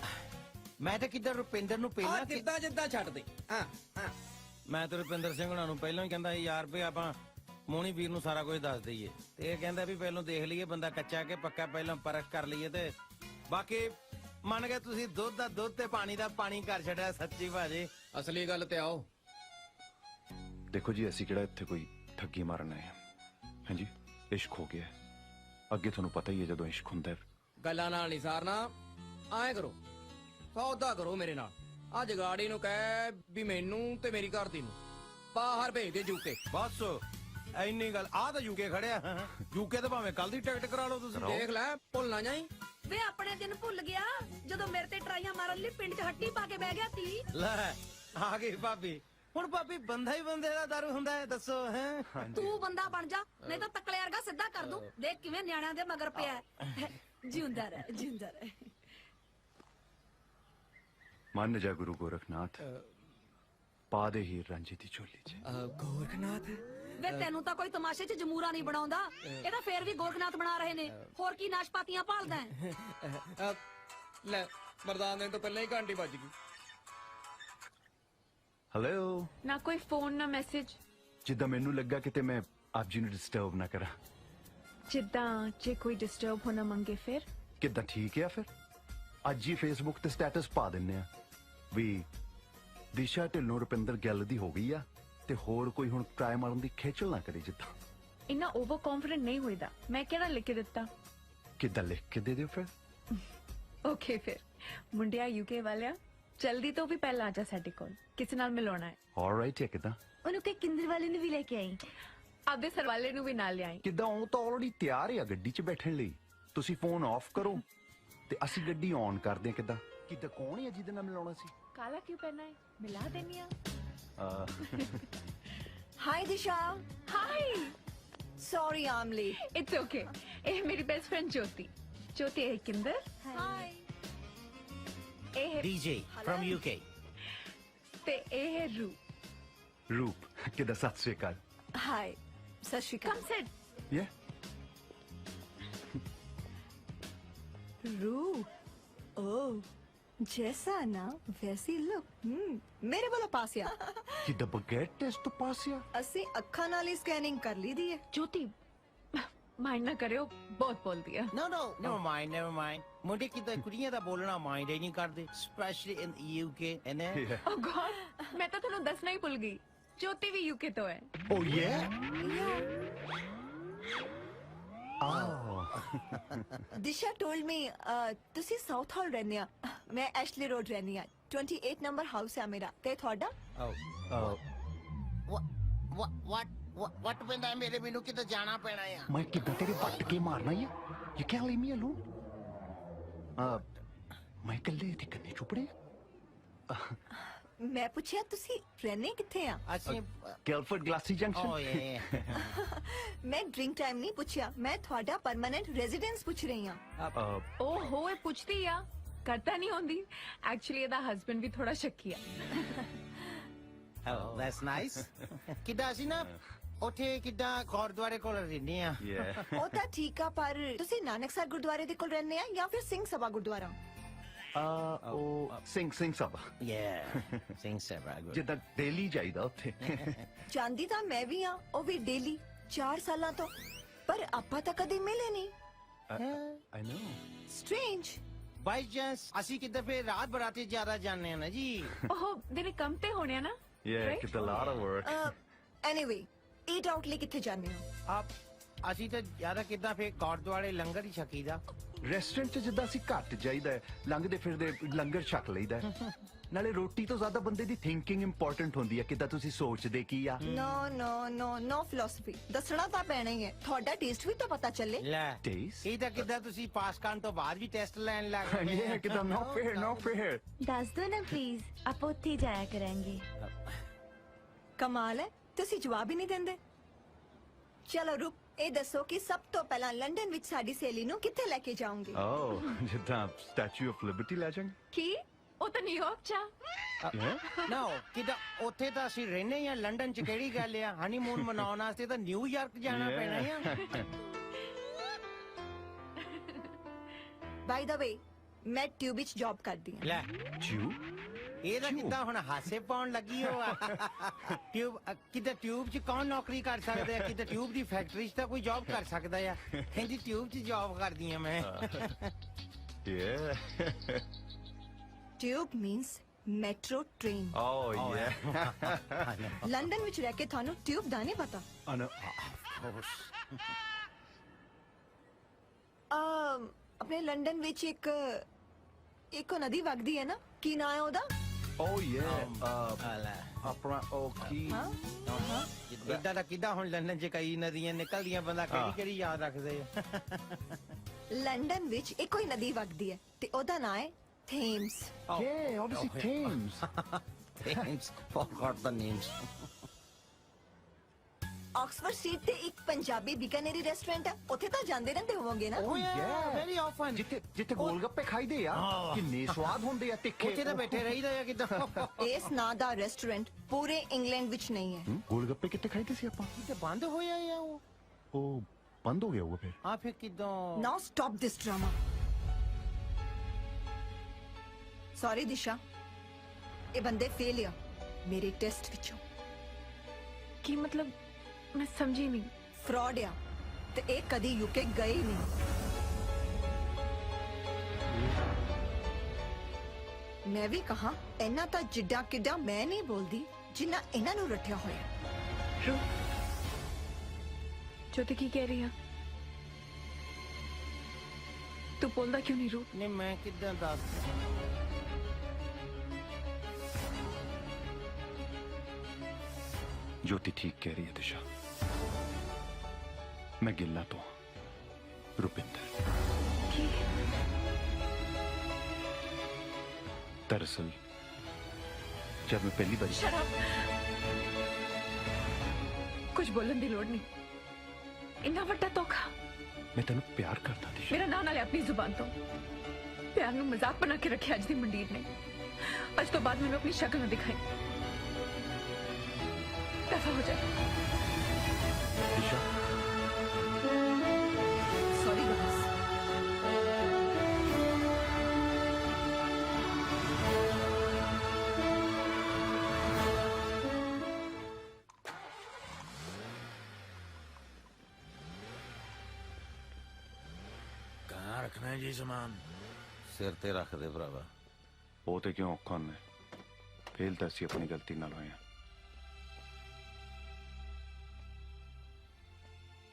ਮੈਂ ਤਾਂ ਕਿੱਦਾਂ ਰੁਪਿੰਦਰ ਨੂੰ ਆ ਪਹਿਲਾਂ ਕਿੱਦਾਂ ਜਿੱਦਾਂ ਛੱਡ ਦੇ ਹਾਂ ਮੈਂ ਤਾਂ ਰੁਪਿੰਦਰ ਸਿੰਘ ਹੁਣਾਂ ਨੂੰ ਪਹਿਲਾਂ ਹੀ ਕਹਿੰਦਾ ਸੀ ਯਾਰ ਵੀ ਆਪਾਂ ਮੋਹਣੀ ਵੀਰ ਨੂੰ ਸਾਰਾ ਕੁਝ ਦੱਸ ਦਈਏ ਤੇ ਇਹ ਕਹਿੰਦਾ ਵੀ ਪਹਿਲਾਂ ਦੇਖ ਲਈਏ ਬੰਦਾ ਕੱਚਾ ਕਿ ਪੱਕਾ ਪਹਿਲਾਂ ਪਰਖ ਕਰ ਲਈਏ ਤੇ ਬਾਕੀ ਮੰਨ ਗਏ ਤੁਸੀਂ ਦੁੱਧ ਦਾ ਦੁੱਧ ਤੇ ਪਾਣੀ ਦਾ ਪਾਣੀ ਕਰ ਛੱਡਿਆ ਸੱਚੀ ਭਾਜੀ ਅਸਲੀ ਗੱਲ ਤੇ ਆਓ ਦੇਖੋ ਜੀ ਅਸੀਂ ਕਿਹੜਾ ਇੱਥੇ ਕੋਈ ਠੱਗੀ ਮਾਰਨ ਆਏ ਹਾਂ ਹਾਂਜੀ ਇਸ਼ਕ ਹੋ ਗਿਆ ਅੱਗੇ ਤੁਹਾਨੂੰ ਪਤਾ ਹੀ ਹੈ ਜਦੋਂ ਇਸ਼ਕ ਹੁੰਦਾ ਗੱਲਾਂ ਨਾਲ ਨਹੀਂ ਸਾਰਨਾ ਐਂ ਕਰੋ ਸੌਦਾ ਕਰੋ ਮੇਰੇ ਨਾਲ ਆ ਜਗਾੜੀ ਨੂੰ ਕਹਿ ਵੀ ਮੈਨੂੰ ਤੇ ਮੇਰੀ ਘਰ ਦੀ ਨੂੰ ਬਾਹਰ ਭੇਜ ਦੇ ਜੂਕੇ ਬਸ ਇੰਨੀ ਗੱਲ ਆ ਤਾਂ ਯੂਕੇ ਖੜਿਆ ਯੂਕੇ ਤੇ ਭਾਵੇਂ ਕੱਲ ਦੀ ਟਿਕਟ ਕਰਾ ਲਓ ਤੁਸੀਂ ਦੇਖ ਲੈ ਭੁੱਲ ਨਾ ਜਾਈ ਵੇ ਆਪਣੇ ਦਿਨ ਭੁੱਲ ਗਿਆ ਜਦੋਂ ਮੇਰੇ ਤੇ ਟਰਾਈਆਂ ਮਾਰਨ ਲਈ ਪਿੰਡ 'ਚ ਹੱਟੀ ਪਾ ਕੇ ਬਹਿ ਗਿਆ ਤੀ ਲੈ ਆ ਗਈ ਭਾਬੀ ਹੁਣ ਭਾਬੀ ਬੰਦਾ ਹੀ ਬੰਦੇ ਦਾ ਦਾਰੂ ਹੁੰਦਾ ਹੈ ਦੱਸੋ ਹੈ ਤੂੰ ਬੰਦਾ ਬਣ ਜਾ ਨਹੀਂ ਤਾਂ ਤਕਲੇ ਵਰਗਾ ਸਿੱਧਾ ਕਰ ਦੂੰ ਦੇਖ ਕਿਵੇਂ ਨਿਆਣਿਆਂ ਦੇ ਮਗਰ ਪਿਆ ਜਿਉਂਦਾ ਰਹਿ ਜਿਉਂਦਾ ਰਹਿ ਮੰਨ ਜਾ ਗੁਰੂ ਗੋਰਖਨਾਥ ਪਾ ਦੇ ਹੀਰ ਰਾਂਝੇ ਦੀ ਝੋਲੀ 'ਚ ਗੋਰਖਨਾਥ ਵੇ ਤੈਨੂੰ ਤਾਂ ਕੋਈ ਤਮਾਸ਼ੇ 'ਚ ਜਮੂਰਾ ਨਹੀਂ ਬਣਾਉਂਦਾ ਇਹ ਤਾਂ ਫੇਰ ਵੀ ਗੋਰਖਨਾਥ ਬਣਾ ਰਹੇ ਨੇ ਹੋਰ ਕੀ ਨਾਸ਼ਪਾਤੀਆਂ ਭਾਲਦਾ ਹੈ ਲੈ ਮਰਦਾਨ ਦੇਣ ਤੋਂ ਪਹਿਲਾਂ ਹੀ ਘੰਟੀ ਵੱਜ ਗਈ ਹੈਲੋ ਨਾ ਕੋਈ ਫੋਨ ਨਾ ਮੈਸੇਜ ਜਿੱਦਾਂ ਮੈਨੂੰ ਲੱਗਾ ਕਿਤੇ ਮੈਂ ਆਪ ਜੀ ਨੂੰ ਡਿਸਟਰਬ ਨਾ ਕਰਾਂ ਜਿੱਦਾਂ ਜੇ ਕੋਈ ਡਿਸਟਰਬ ਹੋਣਾ ਮੰਗੇ ਫਿਰ ਕਿੱਦਾਂ ਠੀਕ ਹੈ ਫਿਰ ਅੱਜ ਹੀ ਫੇਸਬੁੱਕ ਤੇ ਸਟੇਟਸ ਪਾ ਦਿੰਨੇ ਆ ਵੀ ਦਿਸ਼ਾ ਢਿੱਲੋਂ ਰੁਪਿੰਦਰ ਗਿੱਲ ਦੀ ਹੋ ਗਈ ਆ ਤੇ ਹੋਰ ਕੋਈ ਹੁਣ ਟਰਾਈ ਮਾਰਨ ਦੀ ਖੇਚਲ ਨਾ ਕਰੇ ਜਿੱਦਾਂ ਇੰਨਾ ਓਵਰ ਕੌਨਫੀਡੈਂਟ ਨਹੀਂ ਹੋਈਦਾ ਮੈਂ ਕਿਹੜਾ ਲਿਖ ਕੇ ਦਿੱਤਾ ਕਿੱਦਾਂ ਲਿਖ ਕੇ ਦੇ ਦਿਓ ਫਿਰ ਓਕੇ ਫਿਰ ਮੁੰਡਿਆ ਯੂਕੇ ਵਾਲਿਆ ਜਲਦੀ ਤੋਂ ਵੀ ਪਹਿਲਾਂ ਆ ਜਾ ਸਾਡੇ ਕੋਲ ਕਿਸੇ ਨਾਲ ਮਿਲਾਉਣਾ ਹੈ ਆਲਰਾਈਟ ਹੈ ਕਿੱਦਾਂ ਉਹਨੂੰ ਕਿ ਕਿੰਦਰ ਵਾਲੇ ਨੂੰ ਵੀ ਲੈ ਕੇ ਆਈ ਆਪਦੇ ਸਰਵਾਲੇ ਨੂੰ ਵੀ ਨਾਲ ਲਿਆਈ ਕਿੱਦਾਂ ਉਹ ਤਾਂ ਆਲਰੇਡੀ ਤਿਆਰ ਆ ਗੱਡੀ 'ਚ ਬੈਠਣ ਲਈ ਤੁਸੀਂ ਫੋਨ ਆਫ ਕਰੋ ਤੇ ਅਸੀਂ ਗੱਡੀ ਔਨ ਕਰਦੇ ਹਾਂ ਕਿੱਦਾਂ ਕੌਣ ਹੈ ਜਿਹਦੇ ਨਾਲ ਮਿਲਾਉਣਾ ਸੀ ਕਾਲਾ ਕਿਉਂ ਪਹਿਨਾ ਹੈ ਮਿਲਾ ਦੇਣੀ ਆ hi Disha hi sorry I am late it's okay ਇਹ ਮੇਰੀ ਬੈਸਟ ਫਰੈਂਡ ਜੋਤੀ ਹੈ ਕਿੰਦਰ हाय ਇਹ ਹੈ ਡੀਜੇ ਫਰਮ ਯੂਕੇ ਤੇ ਇਹ ਹੈ ਰੂਪ ਕਿੱਦਾਂ ਸਤਿ ਸ਼੍ਰੀ ਅਕਾਲ हाय सत श्री ਕਮ अकाल ਸਿਟ ਯੇ रू ओ जैसा ना वैसी लुक मेरे वाला पास या ਕਿੱਦਾਂ ਬਗੈਰ ਟੈਸਟ ਤੋਂ ਪਾਸ ਆ ਅਸੀਂ ਅੱਖਾਂ ਨਾਲ ਹੀ ਸਕੈਨਿੰਗ ਕਰ ਲਈ ਦੀ ਹੈ ਜੋਤੀ ਮਾਈਂਡ ਨਾ ਕਰਿਓ ਬਹੁਤ ਬੋਲਦੀ ਆ No, never mind. ਮੁੰਡੇ ਕਿਤੇ ਕੁੜੀਆਂ ਦਾ ਬੋਲਣਾ ਮਾਈਂਡ ਹੀ ਨਹੀਂ ਕਰਦੇ specially in UK and oh God ਮੈਂ ਤਾਂ ਤੁਹਾਨੂੰ ਦੱਸਣਾ ਹੀ ਭੁੱਲ ਗਈ ਜੋਤੀ ਵੀ ਯੂਕੇ ਤੋਂ ਹੈ ਓ ਯੇ दिशा टोल्ड मी ਤੁਸੀਂ ਸਾਊਥ ਹਾਲ ਰਹਿੰਦੇ ਆ ਮੈਂ ਐਸ਼ਲੀ ਰੋਡ ਰਹਿੰਦੀ ਆ 28 ਨੰਬਰ ਹਾਊਸ ਹੈ ਮੇਰਾ ਤੇ ਤੁਹਾਡਾ what ਪੈਂਦਾ ਮੇਰੇ ਮੈਨੂੰ ਕਿਤੇ ਜਾਣਾ ਪੈਣਾ ਆ ਮੈਂ ਕਿੱਦਾਂ ਤੇਰੇ ਵੱਟ ਕੇ ਮਾਰਨਾ ਆ you can leave me alone ਮੈਂ ਇਕੱਲੇ ਤੇ ਕੰਨੇ ਚੁਪੜੇ ਮੈਂ ਪੁੱਛਿਆ ਤੁਸੀਂ ਰਹਿੰਦੇ ਕਿੱਥੇ ਆ ਅਸੀਂ ਗੈਲਫੋਰਡ ਗਲਾਸੀ ਜੰਕਸ਼ਨ ਓ ਯੇ ਮੈਂ ਡਰਿੰਕ ਟਾਈਮ ਨਹੀਂ ਪੁੱਛਿਆ ਮੈਂ ਤੁਹਾਡਾ ਪਰਮਨੈਂਟ ਰੈਜ਼ੀਡੈਂਸ ਪੁੱਛ ਰਹੀ ਆ ਓਹੋ ਇਹ ਪੁੱਛਦੀ ਆ ਕਰਤਾ ਨਹੀਂ ਹੁੰਦੀ ਐਕਚੁਅਲੀ ਇਹਦਾ ਹਸਬੰਡ ਵੀ ਥੋੜਾ ਸ਼ੱਕੀ ਆ Oh, that's nice. ਕਿੱਦਾਂ ਅਸੀਂ ਨਾ ਉੱਥੇ ਕਿੱਦਾਂ ਗੁਰਦੁਆਰੇ ਕੋਲ ਰਹਿੰਦੇ ਆ ਉਹ ਤਾਂ ਠੀਕ ਆ ਪਰ ਤੁਸੀਂ ਨਾਨਕਸਰ ਗੁਰਦੁਆਰੇ ਦੇ ਕੋਲ ਰਹਿੰਦੇ ਆ ਜਾਂ ਫਿਰ ਸਿੰਘ ਸਭਾ ਗੁਰਦੁਆਰਾ ਉਹ ਸਿੰਘ ਸਭਾ ਸਿੰਘ ਸਭਾ ਜਿੱਦਾਂ ਡੇਲੀ ਜਾਈਦਾ ਉੱਥੇ ਜਾਂਦੀ ਤਾਂ ਮੈਂ ਵੀ ਆ ਉਹ ਵੀ ਡੇਲੀ 4 ਸਾਲਾਂ ਤੋਂ ਪਰ ਆਪਾਂ ਤਾਂ ਕਦੇ ਮਿਲੇ ਨਹੀਂ। I know. Strange. By chance ਅਸੀਂ ਕਿਤੇ ਫੇਰ ਰਾਤ ਬਰਾਤੇ ਜ਼ਿਆਦਾ ਜਾਂਦੇ ਆ ਨਾ ਜੀ। ਉਹ ਦਿਨੇ ਕੰਮ ਤੇ ਹੋਣੇ ਆ ਨਾ। Yeah, it's a lot of work. Anyway, eat out ਲਈ ਕਿੱਥੇ ਜਾਂਦੇ ਹੋ? ਅਸੀਂ ਤਾਂ ਜ਼ਿਆਦਾ ਕਿੱਦਾਂ ਫੇਰ ਗੁਰਦੁਆਰੇ ਲੰਗਰ ਹੀ ਛਕੀਦਾ। ਰੈਸਟੋਰੈਂਟ 'ਚ ਜਿੱਦਾਂ ਅਸੀਂ ਘੱਟ ਜਾਈਦਾ ਹੈ, ਲੰਘਦੇ ਫਿਰਦੇ ਲੰਗਰ ਛਕ ਲਈਦਾ ਹੈ। ਨਾਲੇ ਰੋਟੀ ਤੋਂ ਜ਼ਿਆਦਾ ਬੰਦੇ ਦੀ ਥਿੰਕਿੰਗ ਇੰਪੋਰਟੈਂਟ ਹੁੰਦੀ ਹੈ, ਕਿੱਦਾਂ ਤੁਸੀਂ ਸੋਚਦੇ ਕੀ ਆ। No philosophy. ਦੱਸਣਾ ਤਾਂ ਪੈਣਾ ਹੀ ਹੈ, ਤੁਹਾਡਾ ਟੇਸਟ ਵੀ ਤਾਂ ਪਤਾ ਚੱਲੇ। ਲੈ ਟੇਸਟ ਇਹ ਤਾਂ ਕਿੱਦਾਂ ਤੁਸੀਂ ਪਾਸ ਕਰਨ ਤੋਂ ਬਾਅਦ ਵੀ ਟੈਸਟ ਲੈਣ ਲੱਗ ਗਏ। ਇਹ ਕਿੱਦਾਂ no fair. ਦੱਸ ਦੋ ਨਾ ਪਲੀਜ਼, ਆਪਾਂ ਉੱਥੇ ਹੀ ਜਾਇਆ ਕਰਾਂਗੇ। ਕਮਾਲ ਹੈ, ਤੁਸੀਂ ਜਵਾਬ ਹੀ ਨਹੀਂ ਦਿੰਦੇ। ਚਲੋ ਰੁਕ, ਇਹ ਦੱਸੋ ਕਿ ਸਭ ਤੋਂ ਪਹਿਲਾਂ ਲੰਡਨ ਵਿੱਚ ਸਾਡੀ ਸਹੇਲੀ ਨੂੰ ਕਿੱਥੇ ਲੈ ਕੇ ਜਾਓਗੇ? ਜਿੱਦਾਂ ਸਟੈਚੂ ਆਫ ਲਿਬਰਟੀ ਲੈ ਜਾਵਾਂਗੇ। ਕੀ ਉਹ ਤਾਂ ਨਿਊਯਾਰਕ ਚ ਆ। ਨਾ ਕਿੱਦਾਂ ਉੱਥੇ ਤਾਂ ਅਸੀਂ ਰਹਿੰਦੇ ਆ, ਲੰਡਨ ਚ ਕਿਹੜੀ ਗੱਲ ਆ? ਹਨੀਮੂਨ ਮਨਾਉਣ ਵਾਸਤੇ ਤਾਂ ਨਿਊਯਾਰਕ ਜਾਣਾ ਪੈਣਾ ਆ। ਬਾਈ ਦਾ ਵੇ, ਮੈਂ ਟਿਊਬ ਵਿੱਚ ਜੌਬ ਕਰਦੀ ਹਾਂ। ਲੈ ਟਿਊਬ? ਇਹ ਤਾਂ ਕਿੱਦਾਂ ਹੁਣ ਹਾਸੇ ਪਾਉਣ ਲੱਗੀ ਹੋ ਆ। ਟਿਊਬ ਕਿਤੇ ਟਿਊਬ 'ਚ ਕੌਣ ਨੌਕਰੀ ਕਰ ਸਕਦਾ ਹੈ? ਕਿਤੇ ਟਿਊਬ ਦੀ ਫੈਕਟਰੀ 'ਚ ਤਾਂ ਕੋਈ ਜੌਬ ਕਰ ਸਕਦਾ ਆ। ਕਹਿੰਦੀ ਟਿਊਬ 'ਚ ਜੌਬ ਕਰਦੀ ਆ ਮੈਂ। Tube means metro train. London ਵਿੱਚ ਰਹਿ ਕੇ ਤੁਹਾਨੂੰ ਟਿਊਬ ਦਾ ਨਹੀਂ ਪਤਾ? ਆਪਣੇ ਲੰਡਨ ਵਿੱਚ ਇੱਕ ਨਦੀ ਵਗਦੀ ਹੈ ਨਾ, ਕੀ ਨਾਂ ਹੈ ਉਹਦਾ? ਆਪਣਾ ਉਹ ਕੀ ਇਦਾਂ ਦਾ ਕਿੱਦਾਂ ਹੁਣ ਲੰਡਨ 'ਚ ਕਈ ਨਦੀਆਂ ਨਿਕਲਦੀਆਂ, ਬੰਦਾ ਕਿਹੜੀ ਯਾਦ ਰੱਖਦੇ ਆ। ਲੰਡਨ ਵਿੱਚ ਇੱਕੋ ਹੀ ਨਦੀ ਵਗਦੀ ਹੈ ਤੇ ਉਹਦਾ ਨਾਂ ਹੈ Thames. obviously Thames. Thames, forgot the names. Oxford street ਤੇ ਇੱਕ ਪੰਜਾਬੀ ਬਿਕਾਨੇਰੀ ਰੈਸਟੋਰੈਂਟ ਹੈ, ਉੱਥੇ ਤਾਂ ਜਾਂਦੇ ਰਹਿੰਦੇ ਹੋਵੋਗੇ ਨਾ? very often. ਜਿੱਥੇ ਗੋਲਗੱਪੇ ਖਾਈਦੇ ਆ, ਕਿੰਨੇ ਸਵਾਦ ਹੁੰਦੇ ਆ, ਤਿੱਖੇ। ਉੱਥੇ ਤਾਂ ਬੈਠੇ ਰਹੀਦਾ ਆ ਕਿੱਦਾਂ। ਇਸ ਨਾਂ ਦਾ ਰੈਸਟੋਰੈਂਟ ਪੂਰੇ ਇੰਗਲੈਂਡ ਵਿੱਚ ਨਹੀਂ ਹੈ। ਗੋਲਗੱਪੇ ਕਿੱਥੇ ਖਾਈਦੇ ਸੀ ਆਪਾਂ? ਤੇ ਬੰਦ ਹੋਇਆ ਆ ਉਹ ਬੰਦ ਹੋ ਗਿਆ ਹੋਊਗਾ ਫਿਰ। ਆ ਫਿਰ ਕਿੱਦਾਂ? ਨਾਓ ਸਟਾਪ ਦਿਸ ਡਰਾਮਾ। ਸੌਰੀ ਦਿਸ਼ਾ, ਇਹ ਬੰਦੇ ਫੇਲ ਆ ਮੇਰੇ ਟੈਸਟ ਵਿੱਚੋਂ। ਕੀ ਮਤਲਬ? ਮੈਂ ਸਮਝੀ ਨਹੀਂ। ਫਰਾਡ ਆ ਤੇ ਇਹ ਕਦੀ ਯੂਕੇ ਗਏ ਹੀ ਨਹੀਂ। ਮੈਂ ਵੀ ਕਹਾ ਇਹਨਾਂ ਤਾਂ ਜਿੱਡਾ ਕਿੱਡਾ ਮੈਂ ਨਹੀਂ ਬੋਲਦੀ ਜਿੰਨਾ ਇਹਨਾਂ ਨੂੰ ਰੱਠਿਆ ਹੋਇਆ। ਜੋਤੀ ਕੀ ਕਹਿ ਰਹੀ ਆ? ਤੂੰ ਬੋਲਦਾ ਕਿਉਂ ਨਹੀਂ ਰੂ? ਨਹੀਂ ਮੈਂ ਕਿੱਦਾਂ ਦੱਸ। ਜੋਤੀ ਠੀਕ ਕਹਿ ਰਹੀ ਹੈ ਦਿਸ਼ਾ। ਮੈਂ ਗਿੱਲਾ ਤੋਂ ਰੁਪਿੰਦਰ। ਕੀ? ਦਰਅਸਲ ਜਦ ਮੈਂ ਪਹਿਲੀ ਵਾਰੀ ਸ਼ਰਾਬ ਕੁਝ ਬੋਲਣ ਦੀ ਲੋੜ ਨਹੀਂ। ਇੰਨਾ ਵੱਡਾ ਧੋਖਾ। ਮੈਂ ਤੈਨੂੰ ਪਿਆਰ ਕਰਦਾ ਦਿਸ਼ਾ। ਮੇਰਾ ਨਾਂ ਨਾ ਲੈ ਆਪਣੀ ਜ਼ੁਬਾਨ ਤੋਂ। ਪਿਆਰ ਨੂੰ ਮਜ਼ਾਕ ਬਣਾ ਕੇ ਰੱਖਿਆ ਅੱਜ ਦੀ ਮੰਡੀਰ ਨੇ। ਅੱਜ ਤੋਂ ਬਾਅਦ ਮੈਨੂੰ ਆਪਣੀ ਸ਼ਕਲ ਨਾ ਦਿਖਾਈ। दफा हो जाए। Sorry guys. कहाँ रखना है जी सामान? सिर ते रख दे भरावा। ਉਹ ਤੇ ਕਿਉਂ ਔਖਾ ਨੇ? ਫੇਲ ਤਾਂ ਅਸੀਂ ਆਪਣੀ ਗਲਤੀ ਨਾਲ ਹੋਏ ਆ।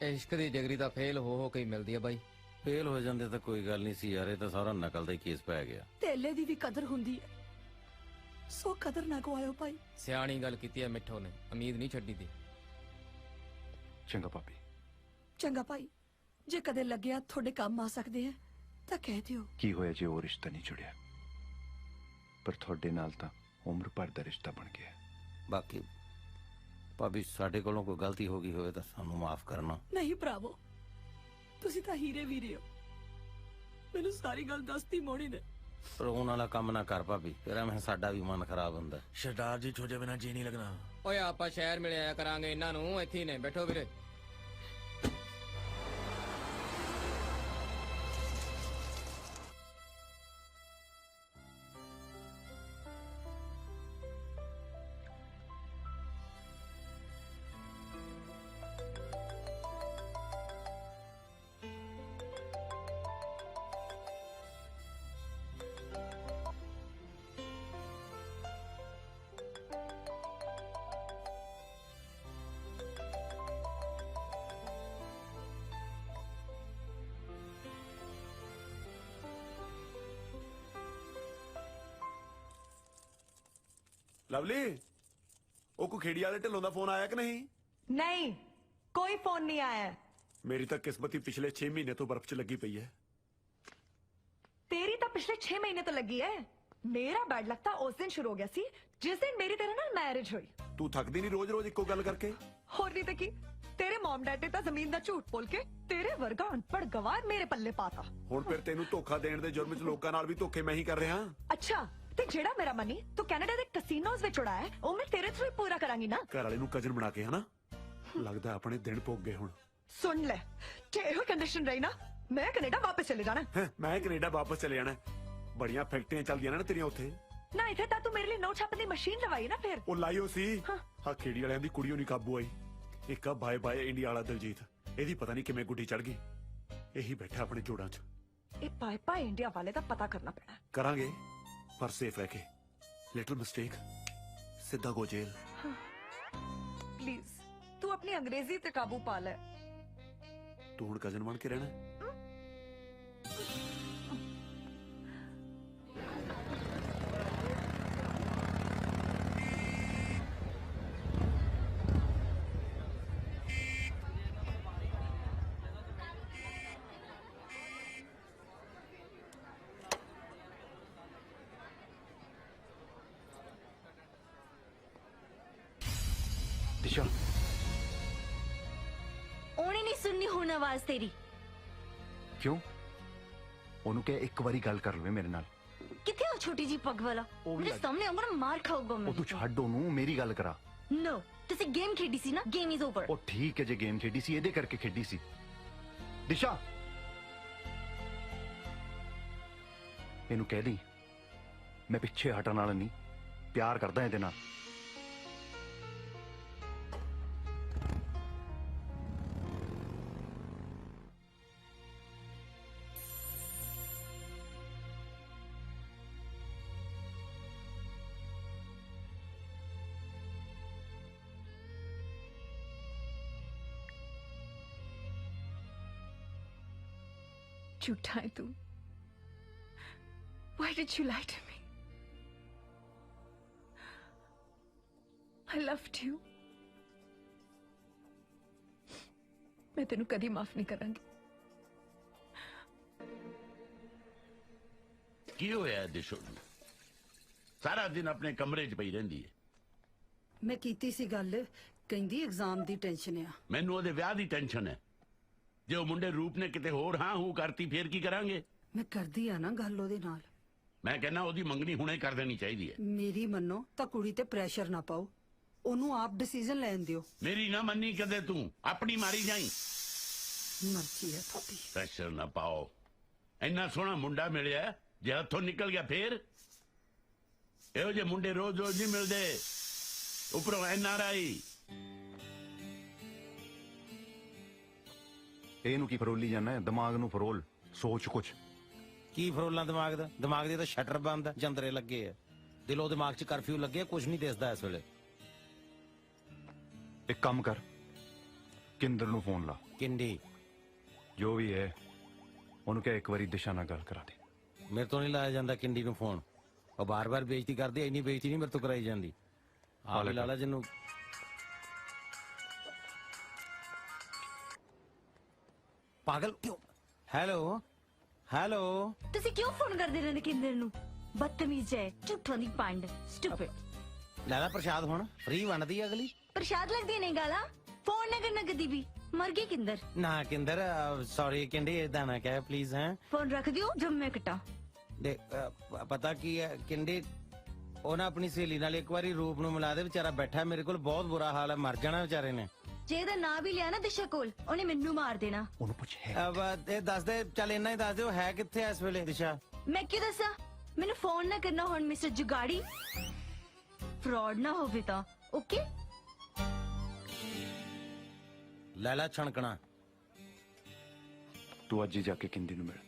ਇਸ਼ਕ ਦੀ ਡਿਗਰੀ ਤਾਂ ਫੇਲ ਹੋ ਕੇ ਹੀ ਮਿਲਦੀ ਆ ਬਾਈ। ਫੇਲ ਹੋ ਜਾਂਦੇ ਤਾਂ ਕੋਈ ਗੱਲ ਨਹੀਂ ਸੀ ਯਾਰ, ਇਹ ਤਾਂ ਸਾਰਾ ਨਕਲ ਦਾ ਹੀ ਕੇਸ ਪੈ ਗਿਆ। ਤੇਲੇ ਦੀ ਵੀ ਕਦਰ ਹੁੰਦੀ ਹੈ, ਸੋ ਕਦਰ ਨਾ ਗਵਾਇਓ ਭਾਈ। ਸਿਆਣੀ ਗੱਲ ਕੀਤੀ ਹੈ ਮਿੱਠੋ ਨੇ, ਉਮੀਦ ਨਹੀਂ ਛੱਡੀ ਦੀ। ਚੰਗਾ ਭਾਬੀ। ਚੰਗਾ ਭਾਈ, ਜੇ ਕਦੇ ਲੱਗਿਆ ਤੁਹਾਡੇ ਕੰਮ ਆ ਸਕਦੇ ਆ ਤਾਂ ਕਹਿ ਦਿਓ। ਕੀ ਹੋਇਆ ਜੇ ਉਹ ਰਿਸ਼ਤਾ ਨਹੀਂ ਜੁੜਿਆ, ਪਰ ਤੁਹਾਡੇ ਨਾਲ ਤਾਂ ਉਮਰ ਭਰ ਦਾ ਰਿਸ਼ਤਾ ਬਣ ਗਿਆ। ਬਾਕੀ ਭਾਬੀ ਸਾਡੇ ਕੋਲੋਂ ਕੋਈ ਗਲਤੀ ਹੋ ਗਈ ਹੋਵੇ ਤਾਂ ਸਾਨੂੰ ਮਾਫ ਕਰਨਾ। ਨਹੀਂ ਭਰਾਵੋ, ਤੁਸੀਂ ਤਾਂ ਹੀਰੇ ਵੀਰੇ ਹੋ। ਮੈਨੂੰ ਸਾਰੀ ਗੱਲ ਦੱਸਤੀ ਮੋਣੀ ਨੇ। ਰੋਣ ਵਾਲਾ ਕੰਮ ਨਾ ਕਰ ਭਾਬੀ, ਫਿਰ ਐਵੇਂ ਸਾਡਾ ਵੀ ਮਨ ਖਰਾਬ ਹੁੰਦਾ। ਸਰਦਾਰ ਜੀ ਛੋਜੇ ਬਿਨਾ ਜੀ ਨਹੀਂ ਲੱਗਣਾ। ਓਏ ਆਪਾਂ ਸ਼ਹਿਰ ਮਿਲ ਆਇਆ ਕਰਾਂਗੇ ਇਹਨਾਂ ਨੂੰ, ਇੱਥੇ ਨੇ ਬੈਠੋ ਵੀਰੇ। ਲਵਲੀ ਉਹ ਕੋ ਖੇੜੀ ਵਾਲੇ ਢਿੱਲੋਂ ਦਾ ਫੋਨ ਆਇਆ ਕਿ ਨਹੀਂ? नहीं कोई फोन नहीं आया है। ਮੇਰੀ ਤਾਂ ਕਿਸਮਤ ਹੀ ਪਿਛਲੇ 6 ਮਹੀਨੇ ਤੋਂ ਬਰਫ਼ 'ਚ ਲੱਗੀ ਪਈ ਹੈ। तेरी तो पिछले 6 महीने तो लगी है। मेरा बैड लगता उस दिन शुरू हो गया सी जिस दिन मेरी तेरे नाल मैरिज हुई। ਤੂੰ ਥੱਕਦੀ ਨਹੀਂ ਰੋਜ਼-ਰੋਜ਼ ਇੱਕੋ ਗੱਲ ਕਰਕੇ? ਹੋਰ ਨਹੀਂ ਤੇ ਕੀ, ਤੇਰੇ ਮਮ ਡੈਡ ਨੇ ਤਾਂ ਜ਼ਮੀਨ ਦਾ ਝੂਠ ਬੋਲ ਕੇ ਤੇਰੇ ਵਰਗਾ ਅਨਪੜ ਗਵਾਰ ਮੇਰੇ ਪੱਲੇ ਪਾਤਾ। ਹੁਣ ਫਿਰ ਤੈਨੂੰ ਧੋਖਾ ਦੇਣ ਦੇ ਜੁਰਮ 'ਚ ਲੋਕਾਂ ਨਾਲ ਵੀ ਧੋਖੇ ਮੈਂ ਹੀ ਕਰ ਰਿਹਾ। ਅੱਛਾ ਤੇ ਜਿਹੜਾ ਮੇਰਾ ਮਨੀ ਤੂੰ ਕੈਨੇਡਾ ਦੇ ਕਸੀਨੋਜ਼ ਵਿੱਚ ਉਡਾਇਆ ਹੈ, ਉਹ ਮੈਂ ਤੇਰੇ ਥਰੂ ਹੀ ਪੂਰਾ ਕਰਾਂਗੀ ਨਾ। ਘਰ ਵਾਲੇ ਨੂੰ ਕਜਨ ਬਣਾ ਕੇ ਹਨਾ? ਲੱਗਦਾ ਆਪਣੇ ਦਿਨ ਪੁੱਗ ਗਏ ਹੁਣ। ਸੁਣ ਲੈ ਜੇ ਇਹੋ ਕੰਡੀਸ਼ਨ ਰਹੀ ਨਾ ਮੈਂ ਕੈਨੇਡਾ ਵਾਪਸ ਚਲੇ ਜਾਣਾ। ਮੈਂ ਕੈਨੇਡਾ ਵਾਪਸ ਚਲੇ ਜਾਣਾ। ਬੜੀਆਂ ਫੈਕਟਰੀਆਂ ਚੱਲਦੀਆਂ ਨੇ ਨਾ ਤੇਰੀਆਂ ਉੱਥੇ। ਨਾ ਇੱਥੇ ਤਾਂ ਤੂੰ ਮੇਰੇ ਲਈ ਨੋਟ ਛਾਪਣ ਦੀ ਮਸ਼ੀਨ ਲਵਾਈ ਨਾ ਫਿਰ। ਉਹ ਲਾਈਓ ਸੀ ਹਾਂ ਖੇੜੀ ਵਾਲਿਆਂ ਦੀ ਕੁੜੀਓ ਨਹੀਂ ਕਾਬੂ ਆਈ। ਇੱਕ ਆ ਬਾਏ ਬਾਏ ਇੰਡੀਆ ਵਾਲਾ ਦਲਜੀਤ, ਇਹਦੀ ਪਤਾ ਨਹੀਂ ਕਿਵੇਂ ਗੁੱਡੀ ਚੜ ਗਈ। ਇਹੀ ਬੈਠਾ ਆਪਣੇ ਜੋੜਾਂ 'ਚ। ਇਹ ਪਾਏ ਪਾਏ ਇੰਡੀਆ ਵਾਲੇ ਦਾ ਪਤਾ ਕਰਨਾ ਪੈਣਾ। ਕਰਾਂਗੇ ਪਰ ਸੇਫ ਰਹਿ ਕੇ। ਲਿਟਲ ਮਿਸਟੇਕ ਸਿੱਧਾ ਗੋ ਜੇਲ। ਪਲੀਜ਼ ਤੂੰ ਆਪਣੀ ਅੰਗਰੇਜ਼ੀ ਤੇ ਕਾਬੂ ਪਾ ਲੈ। ਤੂੰ ਹੁਣ ਕਜ਼ਨ ਬਣ ਕੇ ਰਹਿਣਾ। दिशा ਉਹਨੇ ਨਹੀਂ ਸੁਣਨੀ ਹੁਣ ਆਵਾਜ਼ ਤੇਰੀ। ਕਿਉਂ? ਉਹਨੂੰ ਕਹਿ ਇੱਕ ਵਾਰੀ ਗੱਲ ਕਰ ਲਵੇ ਮੇਰੇ ਨਾਲ। ਕਿੱਥੇ ਉਹ ਛੋਟੀ ਜੀ ਪੱਗ ਵਾਲਾ? ਮੇਰੇ ਸਾਹਮਣੇ ਆਉਂਗਾ ਨਾ ਮਾਰ ਖਾਊਗਾ ਮੈਂ। ਉਹ ਤੂੰ ਛੱਡ ਉਹਨੂੰ, ਮੇਰੀ ਗੱਲ ਕਰਾ। ਨੋ ਤੁਸੀਂ ਗੇਮ ਖੇਡੀ ਸੀ ਨਾ, ਗੇਮ ਇਜ਼ ਓਵਰ। ਉਹ ਠੀਕ ਹੈ ਜੇ ਗੇਮ ਖੇਡੀ ਸੀ ਇਹਦੇ ਕਰਕੇ ਖੇਡੀ ਸੀ। ਦਿਸ਼ਾ ਇਹਨੂੰ ਕਹਿ ਦੀ ਮੈਂ ਪਿੱਛੇ ਹਟਣ ਵਾਲਾ ਨਹੀਂ, ਪਿਆਰ ਕਰਦਾ ਇਹਦੇ ਨਾਲ। झूठा है तू। Why did you lie to me? I loved you. मैं तेनू कदी माफ नहीं करांगी। ਕੀ ਹੋਇਆ ਦਿਸ਼ੋ ਨੂੰ? ਸਾਰਾ ਦਿਨ ਆਪਣੇ ਕਮਰੇ 'ਚ ਪਈ ਰਹਿੰਦੀ ਹੈ। ਮੈਂ ਕੀਤੀ ਸੀ ਗੱਲ, ਕਹਿੰਦੀ ਐਗਜ਼ਾਮ ਦੀ ਟੈਨਸ਼ਨ ਆ। ਮੈਨੂੰ ਉਹਦੇ ਵਿਆਹ ਦੀ ਟੈਨਸ਼ਨ ਹੈ। ਜੇ ਉਹ ਮੁੰਡੇ ਰੂਪ ਨੇ ਕਿਤੇ ਹੋਰ ਹਾਂ ਹੂੰ ਕਰਤੀ ਫੇਰ ਕੀ ਕਰਾਂਗੇ? ਮੈਂ ਕਰਦੀ ਆ ਨਾ ਗੱਲ ਉਹਦੇ ਨਾਲ। ਮੈਂ ਕਹਿੰਦਾ ਉਹਦੀ ਮੰਗਣੀ ਹੁਣੇ ਕਰ ਦੇਣੀ ਚਾਹੀਦੀ ਹੈ। ਮੇਰੀ ਮੰਨੋ ਤਾਂ ਕੁੜੀ ਤੇ ਪ੍ਰੈਸ਼ਰ ਨਾ ਪਾਓ, ਉਹਨੂੰ ਆਪ ਡਿਸੀਜਨ ਲੈਣ ਦਿਓ। ਮੇਰੀ ਨਾ ਮੰਨੀ ਕਦੇ ਤੂੰ, ਆਪਣੀ ਮਾਰੀ ਜਾਈ। ਮਰਜ਼ੀ ਹੈ ਤੁਹਾਡੀ। ਪ੍ਰੈਸ਼ਰ ਨਾ ਪਾਓ। ਇੰਨਾ ਸੋਹਣਾ ਮੁੰਡਾ ਮਿਲਿਆ, ਜੇ ਹੱਥੋਂ ਨਿਕਲ ਗਿਆ ਫੇਰ? ਇਹੋ ਜਿਹੇ ਮੁੰਡੇ ਰੋਜ਼ ਰੋਜ਼ ਨਹੀਂ ਮਿਲਦੇ, ਉੱਪਰੋਂ NRI। ਇਹਨੂੰ ਕੀ ਫਰੋਲੀ ਜਾਣਾ? ਦਿਮਾਗ ਨੂੰ ਫਰੋਲ, ਸੋਚ ਕੁਛ। ਕੀ ਫਰੋਲਾਂ ਦਿਮਾਗ ਦਾ? ਦਿਮਾਗ ਦੇ ਤਾਂ ਸ਼ਟਰ ਬੰਦ ਆ, ਜੰਦਰੇ ਲੱਗੇ ਆ। ਦਿਲੋਂ ਦਿਮਾਗ 'ਚ ਕਰਫਿਊ ਲੱਗੇ, ਕੁਝ ਨਹੀਂ ਦਿਸਦਾ ਇਸ ਵੇਲੇ। ਇੱਕ ਕੰਮ ਕਰ, ਕਿੰਦਰ ਨੂੰ ਫੋਨ ਲਾ। ਕਿੰਡੀ ਜੋ ਵੀ ਹੈ ਉਹਨੂੰ ਕਹਿ ਇੱਕ ਵਾਰੀ ਦਿਸ਼ਾ ਨਾਲ ਗੱਲ ਕਰਾ ਦੇ। ਮੇਰੇ ਤੋਂ ਨਹੀਂ ਲਾਇਆ ਜਾਂਦਾ ਕਿੰਡੀ ਨੂੰ ਫੋਨ। ਉਹ ਬਾਰ-ਬਾਰ ਬੇਇੱਜ਼ਤੀ ਕਰਦੀ, ਇੰਨੀ ਬੇਇੱਜ਼ਤੀ ਨਹੀਂ ਮੇਰੇ ਤੋਂ ਕਰਾਈ ਜਾਂਦੀ। ਆਹ ਲਾਲਾ ਜਿਹਨੂੰ ਪਾਗਲ ਕਿਉਂ? ਹੈਲੋ ਹੈਲੋ ਤੁਸੀਂ ਕਿਉਂ ਫੋਨ ਕਰਦੇ ਰਹਿੰਦੇ ਕਿੰਦਰ ਨੂੰ? ਬਦਤਮੀਜ਼ ਹੈ, ਝੂਠਾਂ ਦੀ ਪੰਡ, ਸਟੂਪਿਡ। ਲੈਣਾ ਪ੍ਰਸ਼ਾਦ ਹੁਣ ਫ੍ਰੀ ਵੰਡਦੀ ਅਗਲੀ। ਪ੍ਰਸ਼ਾਦ ਲੱਗਦੀ ਨੇ ਗਾਲਾਂ। ਫੋਨ ਨਾ ਕਰਨਾ ਕਦੀ ਵੀ। ਮਰ ਗਈ ਕਿੰਦਰ। ਨਾ ਕਿੰਦਰ, ਸੌਰੀ ਕਿੰਡੀ, ਏਦਾਂ ਨਾ ਕਹਿ ਪਲੀਜ਼। ਹੈ ਫੋਨ ਰੱਖ ਦਿਓ ਜਦ ਮੈਂ ਕਟਾ। ਦੇ ਪਤਾ ਕੀ ਹੈ ਕਿੰਡੀ, ਉਹ ਨਾ ਆਪਣੀ ਸਹੇਲੀ ਨਾਲ ਇੱਕ ਵਾਰੀ ਰੂਪ ਨੂੰ ਮਿਲਾ ਦੇ। ਵਿਚਾਰਾ ਬੈਠਾ ਮੇਰੇ ਕੋਲ, ਬਹੁਤ ਬੁਰਾ ਹਾਲ ਹੈ, ਮਰ ਜਾਣਾ ਵਿਚਾਰੇ ਨੇ। ਜੇ ਇਹਦਾ ਨਾਂ ਵੀ ਲਿਆ ਨਾ ਦਿਸ਼ਾ ਕੋਲ, ਉਹਨੇ ਮੈਨੂੰ ਮਾਰ ਦੇਣਾ। ਉਹਨੂੰ ਪੁੱਛ ਇਹ ਦੱਸ ਦੇ, ਚੱਲ ਇੰਨਾ ਹੀ ਦੱਸ ਦਿਓ, ਹੈ ਕਿੱਥੇ ਇਸ ਵੇਲੇ ਦਿਸ਼ਾ? ਮੈਂ ਕੀ ਦੱਸਾਂ? ਮੈਨੂੰ ਫੋਨ ਨਾ ਕਰਨਾ ਹੁਣ ਮਿਸਟਰ ਜੁਗਾੜੀ। ਫਰਾਡ ਨਾ ਹੋਵੇ ਤਾਂ ਓਕੇ। ਲੈਲਾ ਛਣਕਣਾ। ਤੂੰ ਅੱਜ ਹੀ ਜਾ ਕੇ ਕਿੰਦੀ ਨੂੰ ਮਿਲ।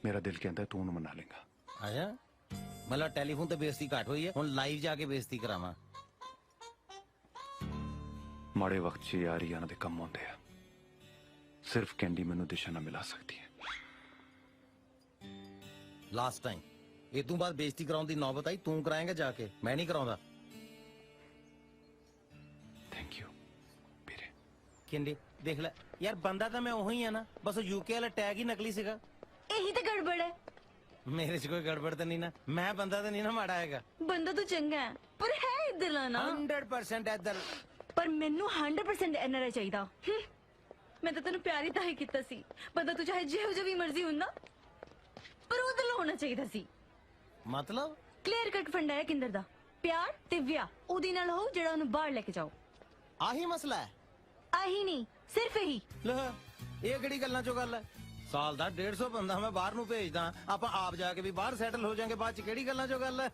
ਮੇਰਾ ਦਿਲ ਕਹਿੰਦਾ ਤੂੰ ਉਹਨੂੰ ਮਨਾ ਲੇਗਾ। ਆਇਆ ਮਤਲਬ ਟੈਲੀਫੋਨ ਤੇ ਬੇਇੱਜ਼ਤੀ ਘੱਟ ਹੋਈ ਹੈ, ਹੁਣ ਲਾਈਵ ਜਾ ਕੇ ਬੇਇੱਜ਼ਤੀ ਕਰਾਵਾਂ। ਮਾੜੇ ਵਕਤ 'ਚ ਯਾਰੀਆਂ ਦੇ ਕੰਮ ਆਉਂਦੇ ਆ। ਸਿਰਫ ਕੈਂਡੀ ਮੈਨੂੰ ਦਿਸ਼ਾ ਨਾਲ ਮਿਲਾ ਸਕਦੀ ਹੈ। ਲਾਸਟ ਟਾਈਮ ਇਹ ਤੋਂ ਬਾਅਦ ਬੇਇੱਜ਼ਤੀ ਕਰਾਉਣ ਦੀ ਨੌਬਤ ਆਈ ਤੂੰ ਕਰਾਏਂਗਾ ਜਾ ਕੇ, ਮੈਂ ਨਹੀਂ ਕਰਾਉਂਦਾ। ਥੈਂਕ ਯੂ ਕਿੰਦੇ ਦੇਖ ਲੈ ਯਾਰ, ਬੰਦਾ ਤਾਂ ਮੈਂ ਉਹੀ ਆ ਨਾ, ਬਸ ਯੂਕੇ ਵਾਲਾ ਟੈਗ ਹੀ ਨਕਲੀ ਸੀਗਾ। ਇਹੀ ਤਾਂ ਗੜਬੜ ਹੈ। ਮੇਰੇ 'ਚ ਕੋਈ ਗੜਬੜ ਤਾਂ ਨਹੀਂ ਨਾ, ਮੈਂ ਬੰਦਾ ਤਾਂ ਨਹੀਂ ਨਾ ਮਾੜਾ ਹੈਗਾ। ਬੰਦਾ ਤਾਂ ਚੰਗਾ ਹੈ ਪਰ ਹੈ ਇੱਧਰਲਾ ਨਾ 100% ਇੱਧਰ। ਪਰ ਮੈਨੂੰ 100% ਐਨਆਰਆਈ ਚਾਹੀਦਾ। ਮੈਂ ਤਾਂ ਤੈਨੂੰ ਪਿਆਰ ਹੀ ਤਾਂ ਹੀ ਕੀਤਾ ਸੀ। ਬੰਦਾ ਤੂੰ ਚਾਹੇ ਜਿਹੋ ਜਿਹਾ ਵੀ ਮਰਜ਼ੀ ਹੁੰਦਾ, ਪਰ ਉਹਦੇ ਨਾਲ ਹੋਣਾ ਚਾਹੀਦਾ ਸੀ। ਮਤਲਬ ਕਲੀਅਰ ਕੱਟ ਫੰਡਾ ਹੈ ਕਿੰਦਰ ਦਾ, ਪਿਆਰ ਤੇ ਵਿਆਹ ਉਹਦੇ ਨਾਲ ਹੋ ਜਿਹੜਾ ਉਹਨੂੰ ਬਾਹਰ ਲੈ ਕੇ ਜਾਓ। ਆਹੀ ਮਸਲਾ ਹੈ। ਆਹੀ ਨਹੀਂ, ਸਿਰਫ ਇਹੀ। ਲੈ ਇਹ ਕਿਹੜੀ ਗੱਲਾਂ ਚੋਂ ਗੱਲ ਹੈ? ਸਾਲ ਦਾ 150 ਬੰਦਾ ਮੈਂ ਬਾਹਰ ਨੂੰ ਭੇਜਦਾ, ਆਪਾਂ ਆਪ ਜਾ ਕੇ ਵੀ ਬਾਹਰ ਸੈਟਲ ਹੋ ਜਾਾਂਗੇ ਬਾਅਦ ਚ, ਕਿਹੜੀ ਗੱਲਾਂ ਚੋਂ ਗੱਲ ਹੈ?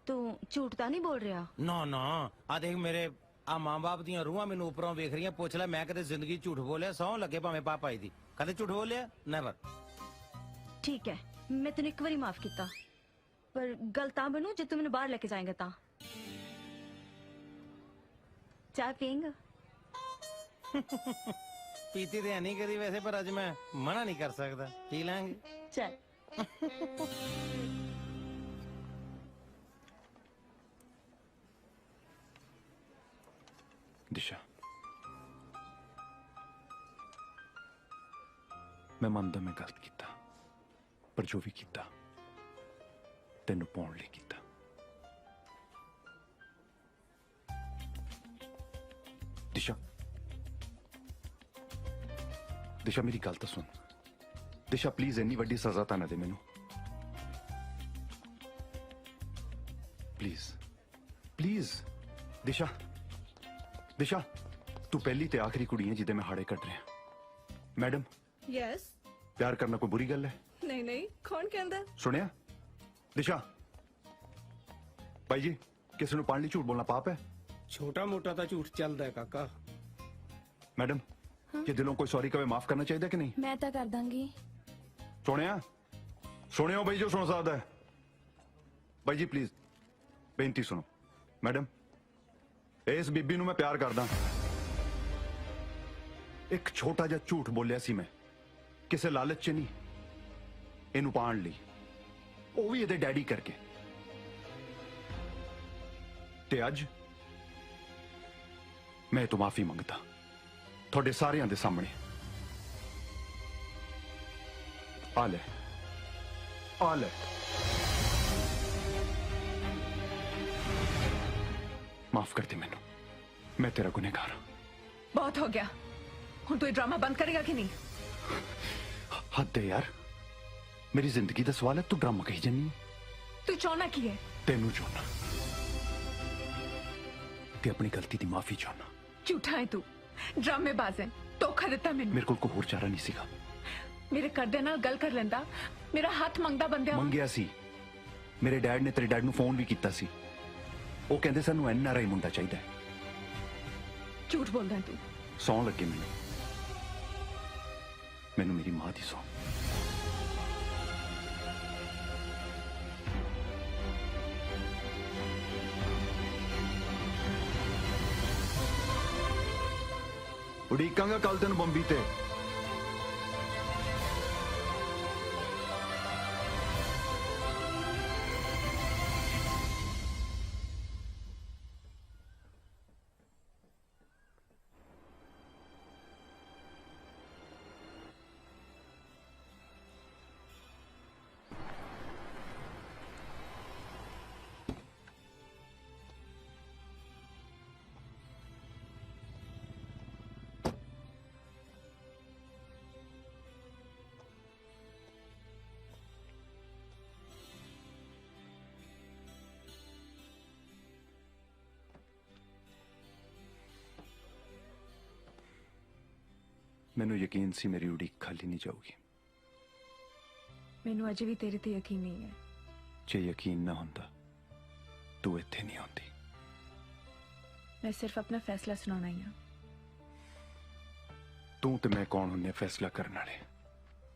ਤੂੰ ਝੂਠ ਤਾਂ ਨਹੀਂ ਬੋਲ ਰਿਹਾ? ਨਾ ਨਾ, ਆ ਦੇਖ ਮੇਰੇ ਆ ਮਾਂ-ਬਾਪ ਦੀਆਂ ਰੂਹਾਂ ਮੈਨੂੰ ਉੱਪਰੋਂ ਵੇਖ ਰਹੀਆਂ। ਪੁੱਛ ਲੈ ਮੈਂ ਕਦੇ ਜ਼ਿੰਦਗੀ ਝੂਠ ਬੋਲਿਆ? ਸਹੁੰ ਲੱਗੇ ਭਾਵੇਂ ਪਾਪਾ ਜੀ ਦੀ, ਕਦੇ ਝੂਠ ਬੋਲਿਆ? ਨੈਵਰ। ਠੀਕ ਹੈ, ਮੈਂ ਤੈਨੂੰ ਇੱਕ ਵਾਰੀ ਮਾਫ ਕੀਤਾ, ਪਰ ਗੱਲ ਤਾਂ ਬਣੂ ਜੇ ਤੂੰ ਮੈਨੂੰ ਬਾਹਰ ਲੈ ਕੇ ਜਾਏਂਗਾ ਤਾਂ। ਚਾਹ ਪੀਏਂਗਾ? ਪੀਤੀ ਤੇ ਨਹੀਂ ਕਦੀ ਵੈਸੇ, ਪਰ ਅੱਜ ਮੈਂ ਮਨਾ ਨਹੀਂ ਕਰ ਸਕਦਾ, ਪੀ ਲਾਂਗੇ। ਚੱਲ। ਦਿਸ਼ਾ, ਮੈਂ ਮੰਨਦਾ ਮੈਂ ਗਲਤ ਕੀਤਾ, ਪਰ ਜੋ ਵੀ ਕੀਤਾ ਤੈਨੂੰ ਪਾਉਣ ਲਈ ਕੀਤਾ। ਦਿਸ਼ਾ, ਦਿਸ਼ਾ ਮੇਰੀ ਗੱਲ ਤਾਂ ਸੁਣ। ਦਿਸ਼ਾ ਪਲੀਜ਼ ਇੰਨੀ ਵੱਡੀ ਸਜ਼ਾ ਤਾਂ ਨਾ ਦੇ ਮੈਨੂੰ, ਪਲੀਜ਼ ਪਲੀਜ਼। ਦਿਸ਼ਾ, ਦਿਸ਼ਾ ਤੂੰ ਪਹਿਲੀ ਤੇ ਆਖਰੀ ਕੁੜੀ ਹੈ ਜਿਹਦੇ ਮੈਂ ਹਾੜੇ ਕੱਢ ਰਿਹਾ। Madam, yes. ਪਿਆਰ ਕਰਨਾ ਕੋਈ ਬੁਰੀ ਗੱਲ ਹੈ? ਨਹੀਂ ਨਹੀਂ, ਕੌਣ ਕਹਿੰਦਾ? ਸੁਣਿਆ? ਦਿਸ਼ਾ, ਭਾਈ ਜੀ ਕਿਸੇ ਨੂੰ ਪਾਣ ਲਈ ਝੂਠ ਬੋਲਣਾ ਪਾਪ ਹੈ? ਛੋਟਾ ਮੋਟਾ ਤਾਂ ਝੂਠ ਚੱਲਦਾ ਹੈ ਕਾਕਾ। ਮੈਡਮ, ਕਿ ਦਿਲੋਂ ਕੋਈ ਸੌਰੀ ਕਵੇ ਮਾਫ ਕਰਨਾ ਚਾਹੀਦਾ ਕਿ ਨਹੀਂ? ਮੈਂ ਤਾਂ ਕਰ ਦਾਂਗੀ। ਸੁਣਿਆ? ਸੁਣਿਓ ਬਈ ਜੋ ਸੁਣ ਸਕਦਾ ਹੈ। ਬਾਈ ਜੀ ਪਲੀਜ਼ ਬੇਨਤੀ ਸੁਣੋ। ਮੈਡਮ, ਇਸ ਬੀਬੀ ਨੂੰ ਮੈਂ ਪਿਆਰ ਕਰਦਾ। ਇੱਕ ਛੋਟਾ ਜਿਹਾ ਝੂਠ ਬੋਲਿਆ ਸੀ ਮੈਂ, ਕਿਸੇ ਲਾਲਚ 'ਚ ਨਹੀਂ, ਇਹਨੂੰ ਪਾਣ ਲਈ, ਉਹ ਵੀ ਇਹਦੇ ਡੈਡੀ ਕਰਕੇ। ਤੇ ਅੱਜ ਮੈਂ ਤੋਂ ਮਾਫੀ ਮੰਗਦਾ ਤੁਹਾਡੇ ਸਾਰਿਆਂ ਦੇ ਸਾਹਮਣੇ। ਆ ਲੈ, ਆ ਲੈ। ਮਾਫ ਕਰ ਦੇ ਮੈਨੂੰ, ਮੈਂ ਤੇਰਾ ਗੁਨਹਗਾਰ ਹਾਂ। ਬਹੁਤ ਹੋ ਗਿਆ, ਹੁਣ ਤੂੰ ਇਹ ਡਰਾਮਾ ਬੰਦ ਕਰੇਗਾ ਕਿ ਨਹੀਂ? ਹੱਦ ਹੈ ਯਾਰ, ਮੇਰੀ ਜ਼ਿੰਦਗੀ ਦਾ ਸਵਾਲ ਹੈ, ਤੂੰ ਡਰਾਮਾ ਕਹੀ ਜਾਨੀ ਹੈ। ਤੂੰ ਚਾਹਨਾ ਕੀ ਹੈ? ਤੈਨੂੰ ਚਾਹੁੰਦਾ ਤੇ ਆਪਣੀ ਗਲਤੀ ਦੀ ਮਾਫੀ ਚਾਹੁੰਦਾ। ਝੂਠਾ ਹੈ ਤੂੰ, ਡਰਾਮੇਬਾਜ਼ ਹੈ, ਧੋਖਾ ਦਿੱਤਾ ਮੈਨੂੰ। ਮੇਰੇ ਕੋਲ ਕੋਈ ਹੋਰ ਚਾਰਾ ਨਹੀਂ ਸੀਗਾ। ਮੇਰੇ ਘਰਦਿਆਂ ਨਾਲ ਗੱਲ ਕਰ ਲੈਂਦਾ, ਮੇਰਾ ਹੱਥ ਮੰਗਦਾ ਬੰਦਿਆਂ ਵਾਂਗ। ਮੰਗਿਆ ਸੀ। ਮੇਰੇ ਡੈਡ ਨੇ ਤੇਰੇ ਡੈਡ ਨੂੰ ਫੋਨ ਵੀ ਕੀਤਾ ਸੀ, ਉਹ ਕਹਿੰਦੇ ਸਾਨੂੰ ਐਨਆਰਆਈ ਮੁੰਡਾ ਚਾਹੀਦਾ ਹੈ। ਝੂਠ ਬੋਲਦਾ ਹੈ ਤੂੰ। ਸੌਂ ਲੱਗੇ ਮੈਨੂੰ ਮੇਰੀ ਮਾਂ ਦੀ ਸੌਂ। ਉਡੀਕਾਂਗਾ ਕੱਲ ਤੈਨੂੰ ਬੰਬੀ ਤੇ। ਮੈਨੂੰ ਯਕੀਨ ਸੀ ਮੇਰੀ ਉਡੀਕ ਖਾਲੀ ਨਹੀਂ ਜਾਊਗੀ। ਮੈਨੂੰ ਅਜੇ ਵੀ ਤੇਰੇ ਤੇ ਯਕੀਨ ਨਹੀਂ ਹੈ। ਜੇ ਯਕੀਨ ਨਾ ਹੁੰਦਾ ਤੂੰ ਇੱਥੇ ਨਹੀਂ ਆਉਂਦੀ। ਮੈਂ ਸਿਰਫ ਆਪਣਾ ਫੈਸਲਾ ਸੁਣਾਉਣਾ ਹੀ ਹਾਂ। ਤੂੰ ਤੇ ਮੈਂ ਕੌਣ ਹੁੰਨੇ ਫੈਸਲਾ ਕਰਨ ਵਾਲੇ?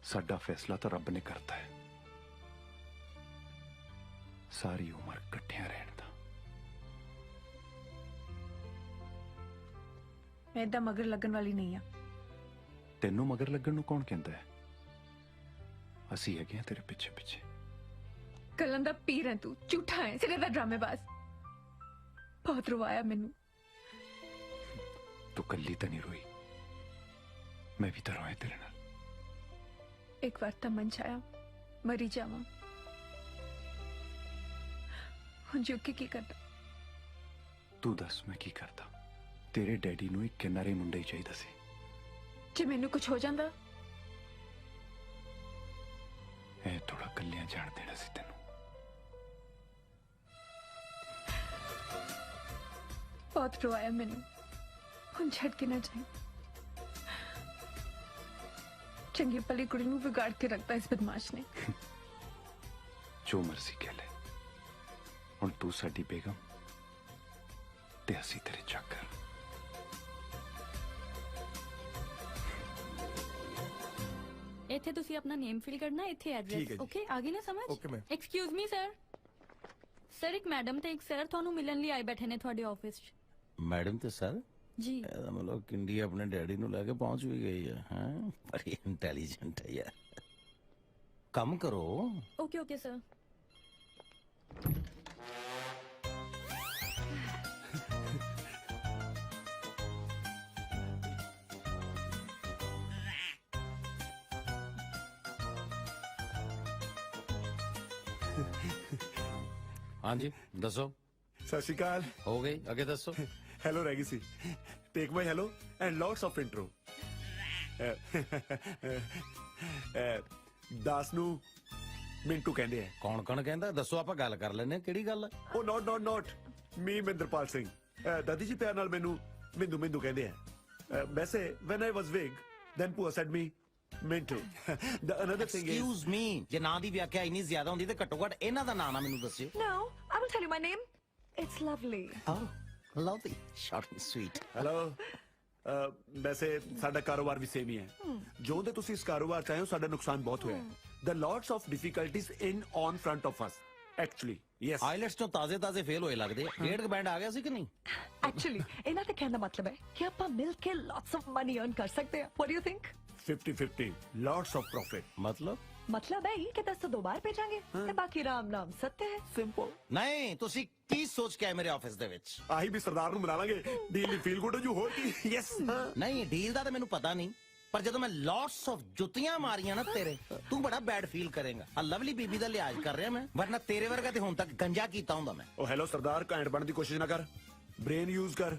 ਸਾਡਾ ਫੈਸਲਾ ਤਾਂ ਰੱਬ ਨੇ ਕਰਤਾ ਹੈ, ਸਾਰੀ ਉਮਰ ਇਕੱਠਿਆਂ ਰਹਿਣ ਦਾ। ਮੈਂ ਏਦਾਂ ਮਗਰ ਲੱਗਣ ਵਾਲੀ ਨਹੀਂ ਆ। ਤੈਨੂੰ ਮਗਰ ਲੱਗਣ ਨੂੰ ਕੌਣ ਕਹਿੰਦਾ ਹੈ? ਅਸੀਂ ਹੈਗੇ ਆ ਤੇਰੇ ਪਿੱਛੇ ਪਿੱਛੇ। कलन दा पीर है तू, झूठा है, सिरे दा ड्रामेबाज। बहुत रुवाया मैनू। तू कल्ली तो नहीं रोई, मैं भी तो रोया तेरे नाल। एक बार तो मन चाया मरी जावा, हुण जो की करदा? तू दस मैं की करता? तेरे डैडी नू एक किनारे मुंडा ही चाहिदा सी। जे मैनू कुछ हो जांदा ए थोड़ा कल्लियां जान देना सी तेनू। बहुत रोया मैनू, हुण छड़ के ना जाए। चंगी भली कुड़ी नू बिगाड़ के रखता इस बदमाश ने। जो मर्जी कह ले, हुण तू साडी बेगम ते असी तेरे चाकर। ਇੱਥੇ ਤੁਸੀਂ ਆਪਣਾ ਨੇਮ ਫਿਲ ਕਰਨਾ, ਇੱਥੇ ਠੀਕ ਹੈ ਐਡਰੈਸ। ਜੀ। ਓਕੇ, ਆ ਗਈ ਨਾ ਸਮਝ? Okay, ma'am. Excuse me sir. Sir ਇੱਕ ਮੈਡਮ ਤੇ ਇੱਕ ਸਰ ਤੁਹਾਨੂੰ ਮਿਲਣ ਲਈ ਆਏ ਬੈਠੇ ਨੇ ਤੁਹਾਡੇ ਆਫਿਸ 'ਚ। ਮੈਡਮ ਤੇ ਸਰ ਜੀ ਇਹਦਾ ਮਤਲਬ ਕਿੰਡੀ ਆਪਣੇ ਡੈਡੀ ਨੂੰ ਲੈ ਕੇ ਪਹੁੰਚ ਵੀ ਗਈ ਹੈ। ਹਾਂ, ਬੜੀ ਇੰਟੈਲੀਜੈਂਟ ਹੈ ਯਾਰ। ਕੰਮ ਕਰੋ। Okay okay sir. ਹਾਂਜੀ ਦੱਸੋ। ਸਤਿ ਸ਼੍ਰੀ ਅਕਾਲ। ਹੋ ਗਈ, ਅੱਗੇ ਦੱਸੋ। ਹੈਲੋ ਰਹਿ ਗਈ ਸੀ। Take my hello and lots of intro. ਦਾਸ ਨੂੰ ਮਿੰਟੂ ਕਹਿੰਦੇ ਆ। ਕੌਣ ਕੌਣ ਕਹਿੰਦਾ? ਦੱਸੋ, ਆਪਾਂ ਗੱਲ ਕਰ ਲੈਨੇ। ਕਿਹੜੀ ਗੱਲ? ਉਹ ਨੋਟ ਮੀ ਮਹਿੰਦਰਪਾਲ ਸਿੰਘ। ਦਾਦੀ ਜੀ ਪਿਆਰ ਨਾਲ ਮੈਨੂੰ ਮਿੰਦੂ ਮਿੰਦੂ ਕਹਿੰਦੇ ਆ। ਵੈਸੇ when I was big, then Pua said me Mintu. The another thing is, excuse me, ਜੇ ਨਾਂ ਦੀ ਵਿਆਖਿਆ ਇੰਨੀ ਜ਼ਿਆਦਾ ਹੁੰਦੀ ਤੇ ਘੱਟੋ ਘੱਟ ਇਹਨਾਂ ਦਾ ਨਾਂ ਨਾ ਮੈਨੂੰ ਦੱਸਿਓ। No, I will tell you my name. It's lovely. Oh, lovely, short and sweet. Hello. ਵੈਸੇ ਸਾਡਾ ਕਾਰੋਬਾਰ ਵੀ ਸੇਮ ਹੀ ਹੈ। ਜੋ ਦੇ ਤੁਸੀਂ ਇਸ ਕਾਰੋਬਾਰ ਚ ਆਏ ਹੋ, ਸਾਡਾ ਨੁਕਸਾਨ ਬਹੁਤ ਹੋਇਆ। The lots of difficulties in on front of us. Actually, yes. IELTS ਤੋਂ ਤਾਜ਼ੇ ਫੇਲ ਹੋਏ ਲੱਗਦੇ। ਗ੍ਰੇਡ ਬੈਂਡ ਆ ਗਿਆ ਸੀ ਕਿ ਨਹੀਂ? Actually, ਇਹਨਾਂ ਦੇ ਕਹਿਣ ਦਾ ਮਤਲਬ ਹੈ ਕਿ ਆਪਾਂ ਮਿਲ ਕੇ lots of money earn ਕਰ ਸਕਦੇ ਹਾਂ। What do you think? 50-50, lots of profit. मतलब है कि 10 से 2 बार भेजांगे ते बाकी राम नाम सत्य है। Simple. ਨਹੀਂ, ਤੁਸੀਂ ਕੀ ਸੋਚ ਕੇ ਆਏ ਮੇਰੇ ਆਫਿਸ ਦੇ ਵਿੱਚ? ਆਹੀ ਵੀ ਸਰਦਾਰ ਨੂੰ ਮਿਲਾ ਲਾਂਗੇ। ਡੀਲ ਫੀਲ ਗੁੱਡ ਜੂ ਹੋਰ ਕੀ। ਯੈਸ। ਨਹੀਂ, ਡੀਲ ਦਾ ਤਾਂ ਮੈਨੂੰ ਪਤਾ ਨਹੀਂ, ਪਰ ਜਦੋਂ ਮੈਂ ਲੋਟਸ ਆਫ ਜੁੱਤੀਆਂ ਮਾਰੀਆਂ ਨਾ ਤੇਰੇ, ਤੂੰ ਬੜਾ ਬੈਡ ਫੀਲ ਕਰੇਗਾ। ਆ ਲਵਲੀ ਬੀਬੀ ਦਾ ਲਿਹਾਜ਼ ਕਰ ਰਿਹਾ ਮੈਂ, ਵਰਨਾ ਤੇਰੇ ਵਰਗਾ ਤੇ ਹੁਣ ਤੱਕ ਗੰਜਾ ਕੀਤਾ ਹੁੰਦਾ ਮੈਂ। ਉਹ ਹੈਲੋ ਸਰਦਾਰ, ਘੈਂਟ ਬਣਨ ਦੀ ਕੋਸ਼ਿਸ਼ ਨਾ ਕਰ। ਬ੍ਰੇਨ ਯੂਜ਼ ਕਰ।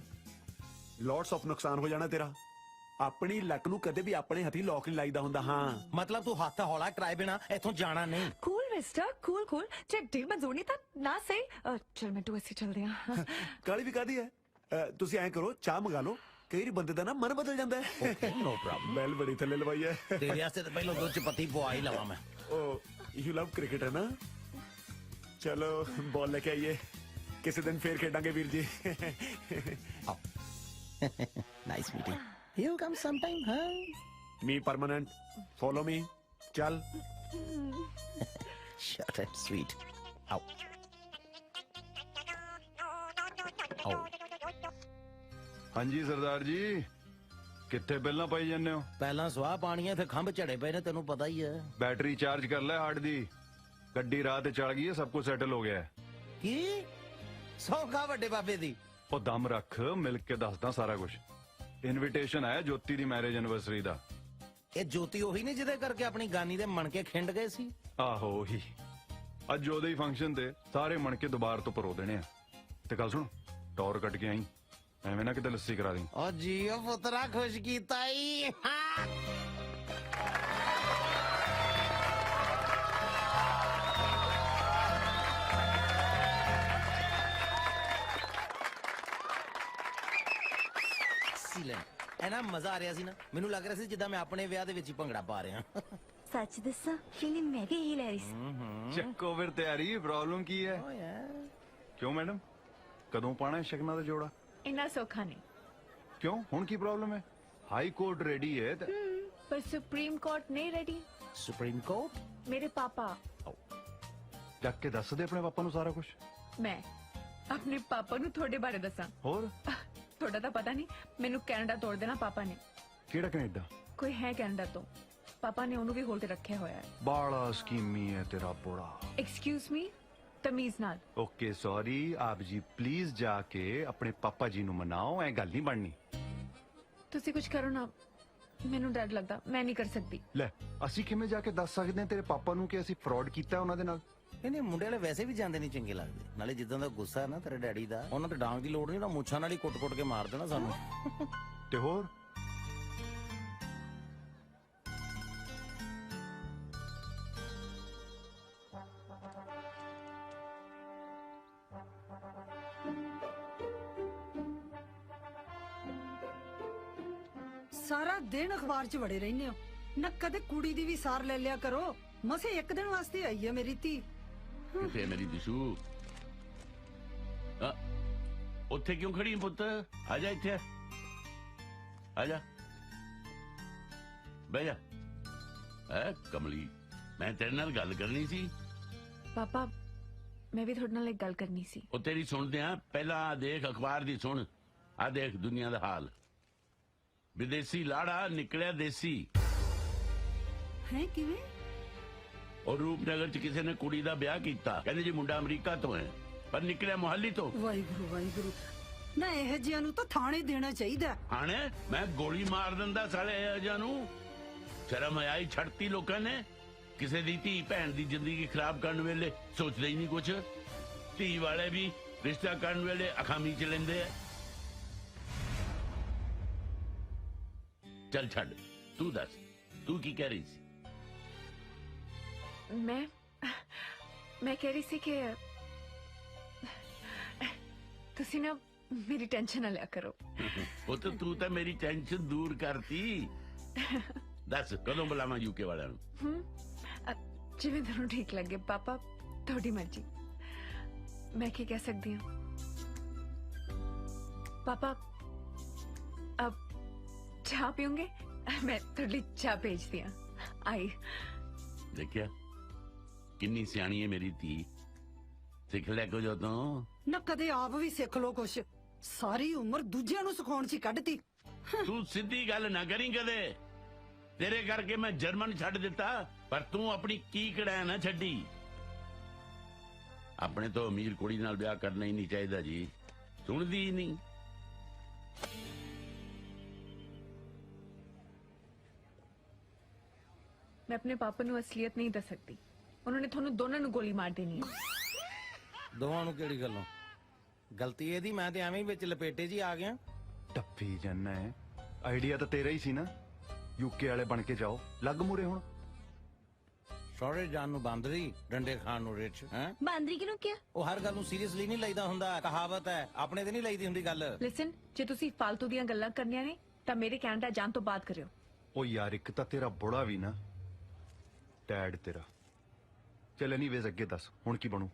ਲੋਟਸ ਆਫ ਨੁਕਸਾਨ ਹੋ ਜਾਣਾ ਤੇਰਾ। ਆਪਣੀ ਲੱਕ ਨੂੰ ਕਦੇ ਵੀ ਆਪਣੇ ਹੱਥੀ ਲੋਕ ਨਹੀਂ ਲਾਈਦਾ ਹੁੰਦਾ। ਹਾਂ, ਮਤਲਬ ਤੂੰ ਹੱਥ ਹੌਲਾ ਕਰਾਏ ਬਿਨਾ ਇੱਥੋਂ ਜਾਣਾ ਨਹੀਂ। Cool mister, cool. जे डील मंजूर नहीं था ना सही। चल मिंटू ऐसे चलते हैं। ਕਾਲੀ ਵੀ ਕਾਦੀ ਹੈ। ਤੁਸੀਂ ਐਂ ਕਰੋ, ਚਾਹ ਮੰਗਾ ਲਓ। ਕਈ ਵਾਰੀ ਬੰਦੇ ਦਾ ਨਾ ਮਨ ਬਦਲ ਜਾਂਦਾ ਹੈ। No problem. ਬੈਲ ਬੜੀ ਥੱਲੇ ਲਵਾਈ ਹੈ। ਤੇਰੇ ਵਾਸਤੇ ਤਾਂ ਪਹਿਲਾਂ ਦੁੱਧ ਚ ਪੱਤੀ ਪਵਾ ਹੀ ਲਵਾਂ ਮੈਂ। ਉਹ ਯੂ ਲਵ ਕ੍ਰਿਕਟ ਹੈ ਨਾ? ਚਲੋ ਬਾਲ ਲੈ ਕੇ ਆਈਏ, ਕਿਸੇ ਦਿਨ ਫੇਰ ਖੇਡਾਂਗੇ ਵੀਰ ਜੀ। Nice meeting. He'll come sometime, huh? Me permanent. Follow me. Chal. Short and sweet. Ow. Ow. ਹਾਂਜੀ ਸਰਦਾਰ ਜੀ, ਕਿੱਥੇ ਪਹਿਲਾਂ ਪਾਈ ਜਾਂਦੇ ਹੋ? ਪਹਿਲਾਂ ਸਵਾਹ ਪਾਣੀਆਂ ਤੇ ਖੰਭ ਝੜੇ ਪਏ ਨੇ, ਤੈਨੂੰ ਪਤਾ ਹੀ ਹੈ। ਬੈਟਰੀ ਚਾਰਜ ਕਰ ਲੈ ਹਾਰਡ ਦੀ। ਗੱਡੀ ਰਾਹ ਤੇ ਚੜ ਗਈ ਹੈ, ਸਭ ਕੁਝ ਸੈਟਲ ਹੋ ਗਿਆ ਹੈ। ਕੀ ਸੌਖਾ ਵੱਡੇ ਬਾਬੇ ਦੀ? ਉਹ ਦਮ ਰੱਖ, ਮਿਲ ਕੇ ਦੱਸਦਾ ਸਾਰਾ ਕੁਝ। ਇਨਵੀਟੇਸ਼ਨ ਆਇਆ ਜੋਤੀ ਦੀ ਮੈਰਿਜ ਐਨਵਰਸਰੀ ਦਾ। ਇਹ ਜੋਤੀ ਉਹੀ ਨਹੀਂ ਜਿਹਦੇ ਕਰਕੇ ਆਪਣੀ ਗਾਨੀ ਦੇ ਮਣਕੇ ਖਿੰਡ ਗਏ ਸੀ? ਆਹੋ ਉਹੀ। ਅੱਜ ਉਹਦੇ ਹੀ ਫੰਕਸ਼ਨ ਤੇ ਸਾਰੇ ਮਣਕੇ ਦੁਬਾਰ ਤੋਂ ਪਰੋ ਦੇਣੇ ਆ। ਤੇ ਗੱਲ ਸੁਣ, ਟੌਰ ਕੱਟ ਕੇ ਆਈ, ਐਵੇਂ ਨਾ ਕਿਤੇ ਲੱਸੀ ਕਰਾ ਦੀ। ਓ ਜੀਓ ਪੁੱਤਰਾ, ਖੁਸ਼ ਕੀਤਾ ਈ। ਐਨਾ ਮਜ਼ਾ ਆ ਰਿਹਾ ਸੀ ਨਾ, ਮੈਨੂੰ ਲੱਗ ਰਿਹਾ ਸੀ ਜਿੱਦਾਂ ਮੈਂ ਆਪਣੇ ਵਿਆਹ ਦੇ ਵਿੱਚ ਹੀ ਭੰਗੜਾ ਪਾ ਰਿਹਾ। ਸੱਚ ਦੱਸਾਂ, ਫੀਲਿੰਗ ਮੈਂ ਵੀ ਇਹੀ ਲੈ ਰਹੀ ਸੀ। ਚੱਕੋ ਫਿਰ ਤਿਆਰੀ। ਪ੍ਰੋਬਲਮ ਕੀ ਹੈ? ਕਿਉਂ ਮੈਡਮ, ਕਦੋਂ ਪਾਣਾ ਸ਼ਗਨਾਂ ਦਾ ਜੋੜਾ? इन्ना सौखा नहीं। क्यों, हुण की प्रॉब्लम है? हाई कोर्ट रेडी है पर सुप्रीम कोर्ट नहीं रेडी। Supreme court? मेरे पापा। जाके दस दे अपने पापा नु सारा कुछ। मैं अपने पापा नु थोड़े बारे दसा। और थोड़ा तो पता नहीं, मैनू कनाडा तोड़ देना पापा ने। केड़ा कनाडा? कोई है कनाडा तो, ਪਾਪਾ ਨੇ ਉਹਨੂੰ ਵੀ ਹੋਲ ਤੇ ਰੱਖਿਆ ਹੋਇਆ ਹੈ। ਬਾਲਾ ਸਕੀਮੀ ਹੈ ਤੇਰਾ ਬੋੜਾ। ਐਕਸਕਿਊਜ਼ ਮੀ, ਤਮੀਜ਼ ਨਾਲ। ਓਕੇ ਸੌਰੀ ਆਪ ਜੀ, ਪਲੀਜ਼ ਜਾ ਕੇ ਆਪਣੇ ਪਾਪਾ ਜੀ ਨੂੰ ਮਨਾਓ, ਐ ਗੱਲ ਨਹੀਂ ਬਣਨੀ। ਤੁਸੀਂ ਕੁਝ ਕਰੋ ਨਾ, ਮੈਨੂੰ ਡਰ ਲੱਗਦਾ, ਮੈਂ ਨਹੀਂ ਕਰ ਸਕਦੀ। ਲੈ ਅਸੀਂ ਕਿਵੇਂ ਜਾ ਕੇ ਦੱਸ ਸਕਦੇ ਹਾਂ ਤੇਰੇ ਪਾਪਾ ਨੂੰ ਕਿ ਅਸੀਂ ਫਰਾਡ ਕੀਤਾ ਉਹਨਾਂ ਦੇ ਨਾਲ? ਇਹਨੇ ਮੁੰਡੇ ਵਾਲੇ ਵੈਸੇ ਵੀ ਜਾਂਦੇ ਨਹੀਂ ਚੰਗੇ ਲੱਗਦੇ, ਨਾਲੇ ਜਿੱਦਾਂ ਦਾ ਗੁੱਸਾ ਹੈ ਨਾ ਤੇਰੇ ਡੈਡੀ ਦਾ, ਉਹਨਾਂ ਤੇ ਡਾਂਗ ਦੀ ਲੋੜ ਨਹੀਂ, ਨਾ ਮੁੱਛਾਂ ਨਾਲ ਹੀ ਕੁੱਟ-ਕੁੱਟ ਕੇ ਮਾਰ ਦੇਣਾ ਸਾਨੂੰ। ਤੇ ਹੋਰ ਸਾਰਾ ਦਿਨ ਅਖਬਾਰ 'ਚ ਵੜੇ ਰਹਿੰਦੇ ਹੋ ਨਾ, ਕਦੇ ਕੁੜੀ ਦੀ ਵੀ ਸਾਰ ਲੈ ਲਿਆ ਕਰੋ। ਮਸੇ ਇੱਕ ਦਿਨ ਵਾਸਤੇ ਆਈ ਹੈ ਮੇਰੀ ਧੀ। ਕਿੱਥੇ ਮੇਰੀ ਦਿਸ਼ੂ? ਉੱਥੇ ਕਿਉਂ ਖੜੀ ਪੁੱਤ? ਆ ਜਾ ਇੱਥੇ, ਆ ਜਾ, ਬਹਿ ਜਾ। ਕਮਲੀ, ਮੈਂ ਤੇਰੇ ਨਾਲ ਗੱਲ ਕਰਨੀ ਸੀ। ਪਾਪਾ ਮੈਂ ਵੀ ਤੁਹਾਡੇ ਨਾਲ ਇੱਕ ਗੱਲ ਕਰਨੀ ਸੀ। ਉਹ ਤੇਰੀ ਸੁਣਦੇ ਆ, ਪਹਿਲਾਂ ਆ ਦੇਖ ਅਖਬਾਰ ਦੀ ਸੁਣ। ਆ ਦੇਖ ਦੁਨੀਆ ਦਾ ਹਾਲ, ਵਿਦੇਸ਼ੀ ਲਾੜਾ ਨਿਕਲਿਆ ਦੇਸੀ। ਹੈ ਕਿਵੇਂ? ਔਰ ਰੂਪਨਗਰ ਚ ਕਿਸੇ ਨੇ ਕੁੜੀ ਦਾ ਵਿਆਹ ਕੀਤਾ, ਕਹਿੰਦੇ ਜੀ ਮੁੰਡਾ ਅਮਰੀਕਾ ਤੋਂ ਹੈ, ਪਰ ਨਿਕਲਿਆ ਮੁਹੱਲੀ ਤੋਂ। ਵਾਹਿਗੁਰੂ ਵਾਹਿਗੁਰੂ, ਨਾ ਇਹ ਜਿਹੀਆਂ ਨੂੰ ਤਾਂ ਥਾਣੇ ਦੇਣਾ ਚਾਹੀਦਾ। ਥਾਣੇ? ਮੈਂ ਗੋਲੀ ਮਾਰ ਦਿੰਦਾ ਸਾਲੇ ਇਹ ਜਿਹੀਆਂ ਨੂੰ। ਸ਼ਰਮ ਆਈ ਛੱਡਤੀ ਲੋਕਾਂ ਨੇ। ਕਿਸੇ ਦੀ ਧੀ ਭੈਣ ਦੀ ਜ਼ਿੰਦਗੀ ਖਰਾਬ ਕਰਨ ਵੇਲੇ ਸੋਚਦੇ ਹੀ ਨਹੀਂ ਕੁਛ। ਧੀ ਵਾਲੇ ਵੀ ਰਿਸ਼ਤਾ ਕਰਨ ਵੇਲੇ ਅਖਾਮੀ ਚ ਲੈਂਦੇ ਆ। ਚੱਲ ਛੱਡ, ਤੂੰ ਦੱਸ, ਤੂੰ ਕੀ ਕਹਿ ਰਹੀ ਸੀ? ਮੈਂ ਕਹਿ ਰਹੀ ਸੀ ਕਿ ਤੁਸੀਂ ਨਾ ਮੇਰੀ ਟੈਨਸ਼ਨ ਨਾ ਲਿਆ ਕਰੋ। ਉਹ ਤਾਂ ਤੂੰ ਤਾਂ ਮੇਰੀ ਟੈਨਸ਼ਨ ਦੂਰ ਕਰਤੀ। ਦੱਸ ਕਦੋਂ ਬੁਲਾਵਾਂ ਯੂਕੇ ਵਾਲਿਆਂ ਨੂੰ? ਜਿਵੇਂ ਤੁਹਾਨੂੰ ਠੀਕ ਲੱਗੇ ਪਾਪਾ, ਤੁਹਾਡੀ ਮਰਜ਼ੀ। ਮੈਂ ਕੀ ਕਹਿ ਸਕਦੀ ਹਾਂ ਪਾਪਾ? ਅਬ ਚਾਹ ਪੀਓਗੇ? ਮੈਂ ਤੁਹਾਡੇ ਲਈ ਚਾਹ ਭੇਜਦੀ ਹਾਂ। ਆਈ ਦੇਖਿਆ ਕਿੰਨੀ ਸਿਆਣੀ ਹੈ ਮੇਰੀ ਧੀ। ਸਿੱਖ ਲੈ ਕੁਝ ਉਦੋਂ। ਨਾ ਕਦੇ ਆਪ ਵੀ ਸਿੱਖ ਲੋ ਕੁਛ, ਸਾਰੀ ਉਮਰ ਦੂਜਿਆਂ ਨੂੰ ਸਿਖਾਉਣ 'ਚ ਹੀ ਕੱਢਤੀ। ਤੂੰ ਸਿੱਧੀ ਗੱਲ ਨਾ ਕਰੀ ਕਦੇ। ਤੇਰੇ ਕਰਕੇ ਮੈਂ ਜਰਮਨ ਛੱਡ ਦਿੱਤਾ, ਪਰ ਤੂੰ ਆਪਣੀ ਕੀ ਕੜਾ ਨਾ ਛੱਡੀ। ਆਪਣੇ ਤੋਂ ਅਮੀਰ ਕੁੜੀ ਨਾਲ ਵਿਆਹ ਕਰਨਾ ਹੀ ਨਹੀਂ ਚਾਹੀਦਾ ਜੀ, ਸੁਣਦੀ ਹੀ ਨਹੀਂ। ਮੈਂ ਆਪਣੇ ਪਾਪਾ ਨੂੰ ਅਸਲੀਅਤ ਨਹੀਂ ਦੱਸ ਸਕਦੀ। ਉਹਨਾਂ ਨੇ ਤੁਹਾਨੂੰ ਦੋਨਾਂ ਨੂੰ ਗੋਲੀ ਮਾਰ ਦੇਣੀ ਹੈ। ਦੋਵਾਂ ਨੂੰ ਕਿਹੜੀ ਗੱਲੋਂ? ਗਲਤੀ ਇਹਦੀ, ਮੈਂ ਤੇ ਐਵੇਂ ਹੀ ਵਿੱਚ ਲਪੇਟੇ ਜੀ ਆ ਗਿਆ। ਟੱਪੀ ਜੰਨਾ ਹੈ, ਆਈਡੀਆ ਤਾਂ ਤੇਰਾ ਹੀ ਸੀ ਨਾ। ਯੂਕੇ ਵਾਲੇ ਬਣ ਕੇ ਜਾਓ, ਲੱਗ ਮੂਰੇ ਹੁਣ। ਸਹੁਰੇ ਜਾਣ ਨੂੰ ਬਾਂਦਰੀ, ਡੰਡੇ ਖਾਣ ਨੂੰ ਰਿਚ। ਹੈ ਬਾਂਦਰੀ ਕਿਹਨੂੰ ਕਿਹਾ? ਉਹ ਹਰ ਗੱਲ ਨੂੰ ਸੀਰੀਅਸਲੀ ਨਹੀਂ ਲਈਦਾ ਹੁੰਦਾ, ਕਹਾਵਤ ਹੈ, ਆਪਣੇ ਤੇ ਨਹੀਂ ਲਈਦੀ ਹੁੰਦੀ ਗੱਲ। ਲਿਸਨ, ਜੇ ਤੁਸੀਂ ਫालतू ਦੀਆਂ ਗੱਲਾਂ ਕਰਨੀਆਂ ਨੇ ਤਾਂ ਮੇਰੇ ਕੈਨੇਡਾ ਜਾਣ ਤੋਂ ਬਾਅਦ ਕਰਿਓ। ਉਹ ਯਾਰ ਇੱਕ ਤਾਂ ਤੇਰਾ ਬੁੜਾ ਵੀ ਨਾ, ਡੈਡ ਤੇਰਾ। ਚੱਲ ਐਨੀਵੇਜ਼ ਅੱਗੇ ਦੱਸ ਹੁਣ ਕੀ ਬਣੂ?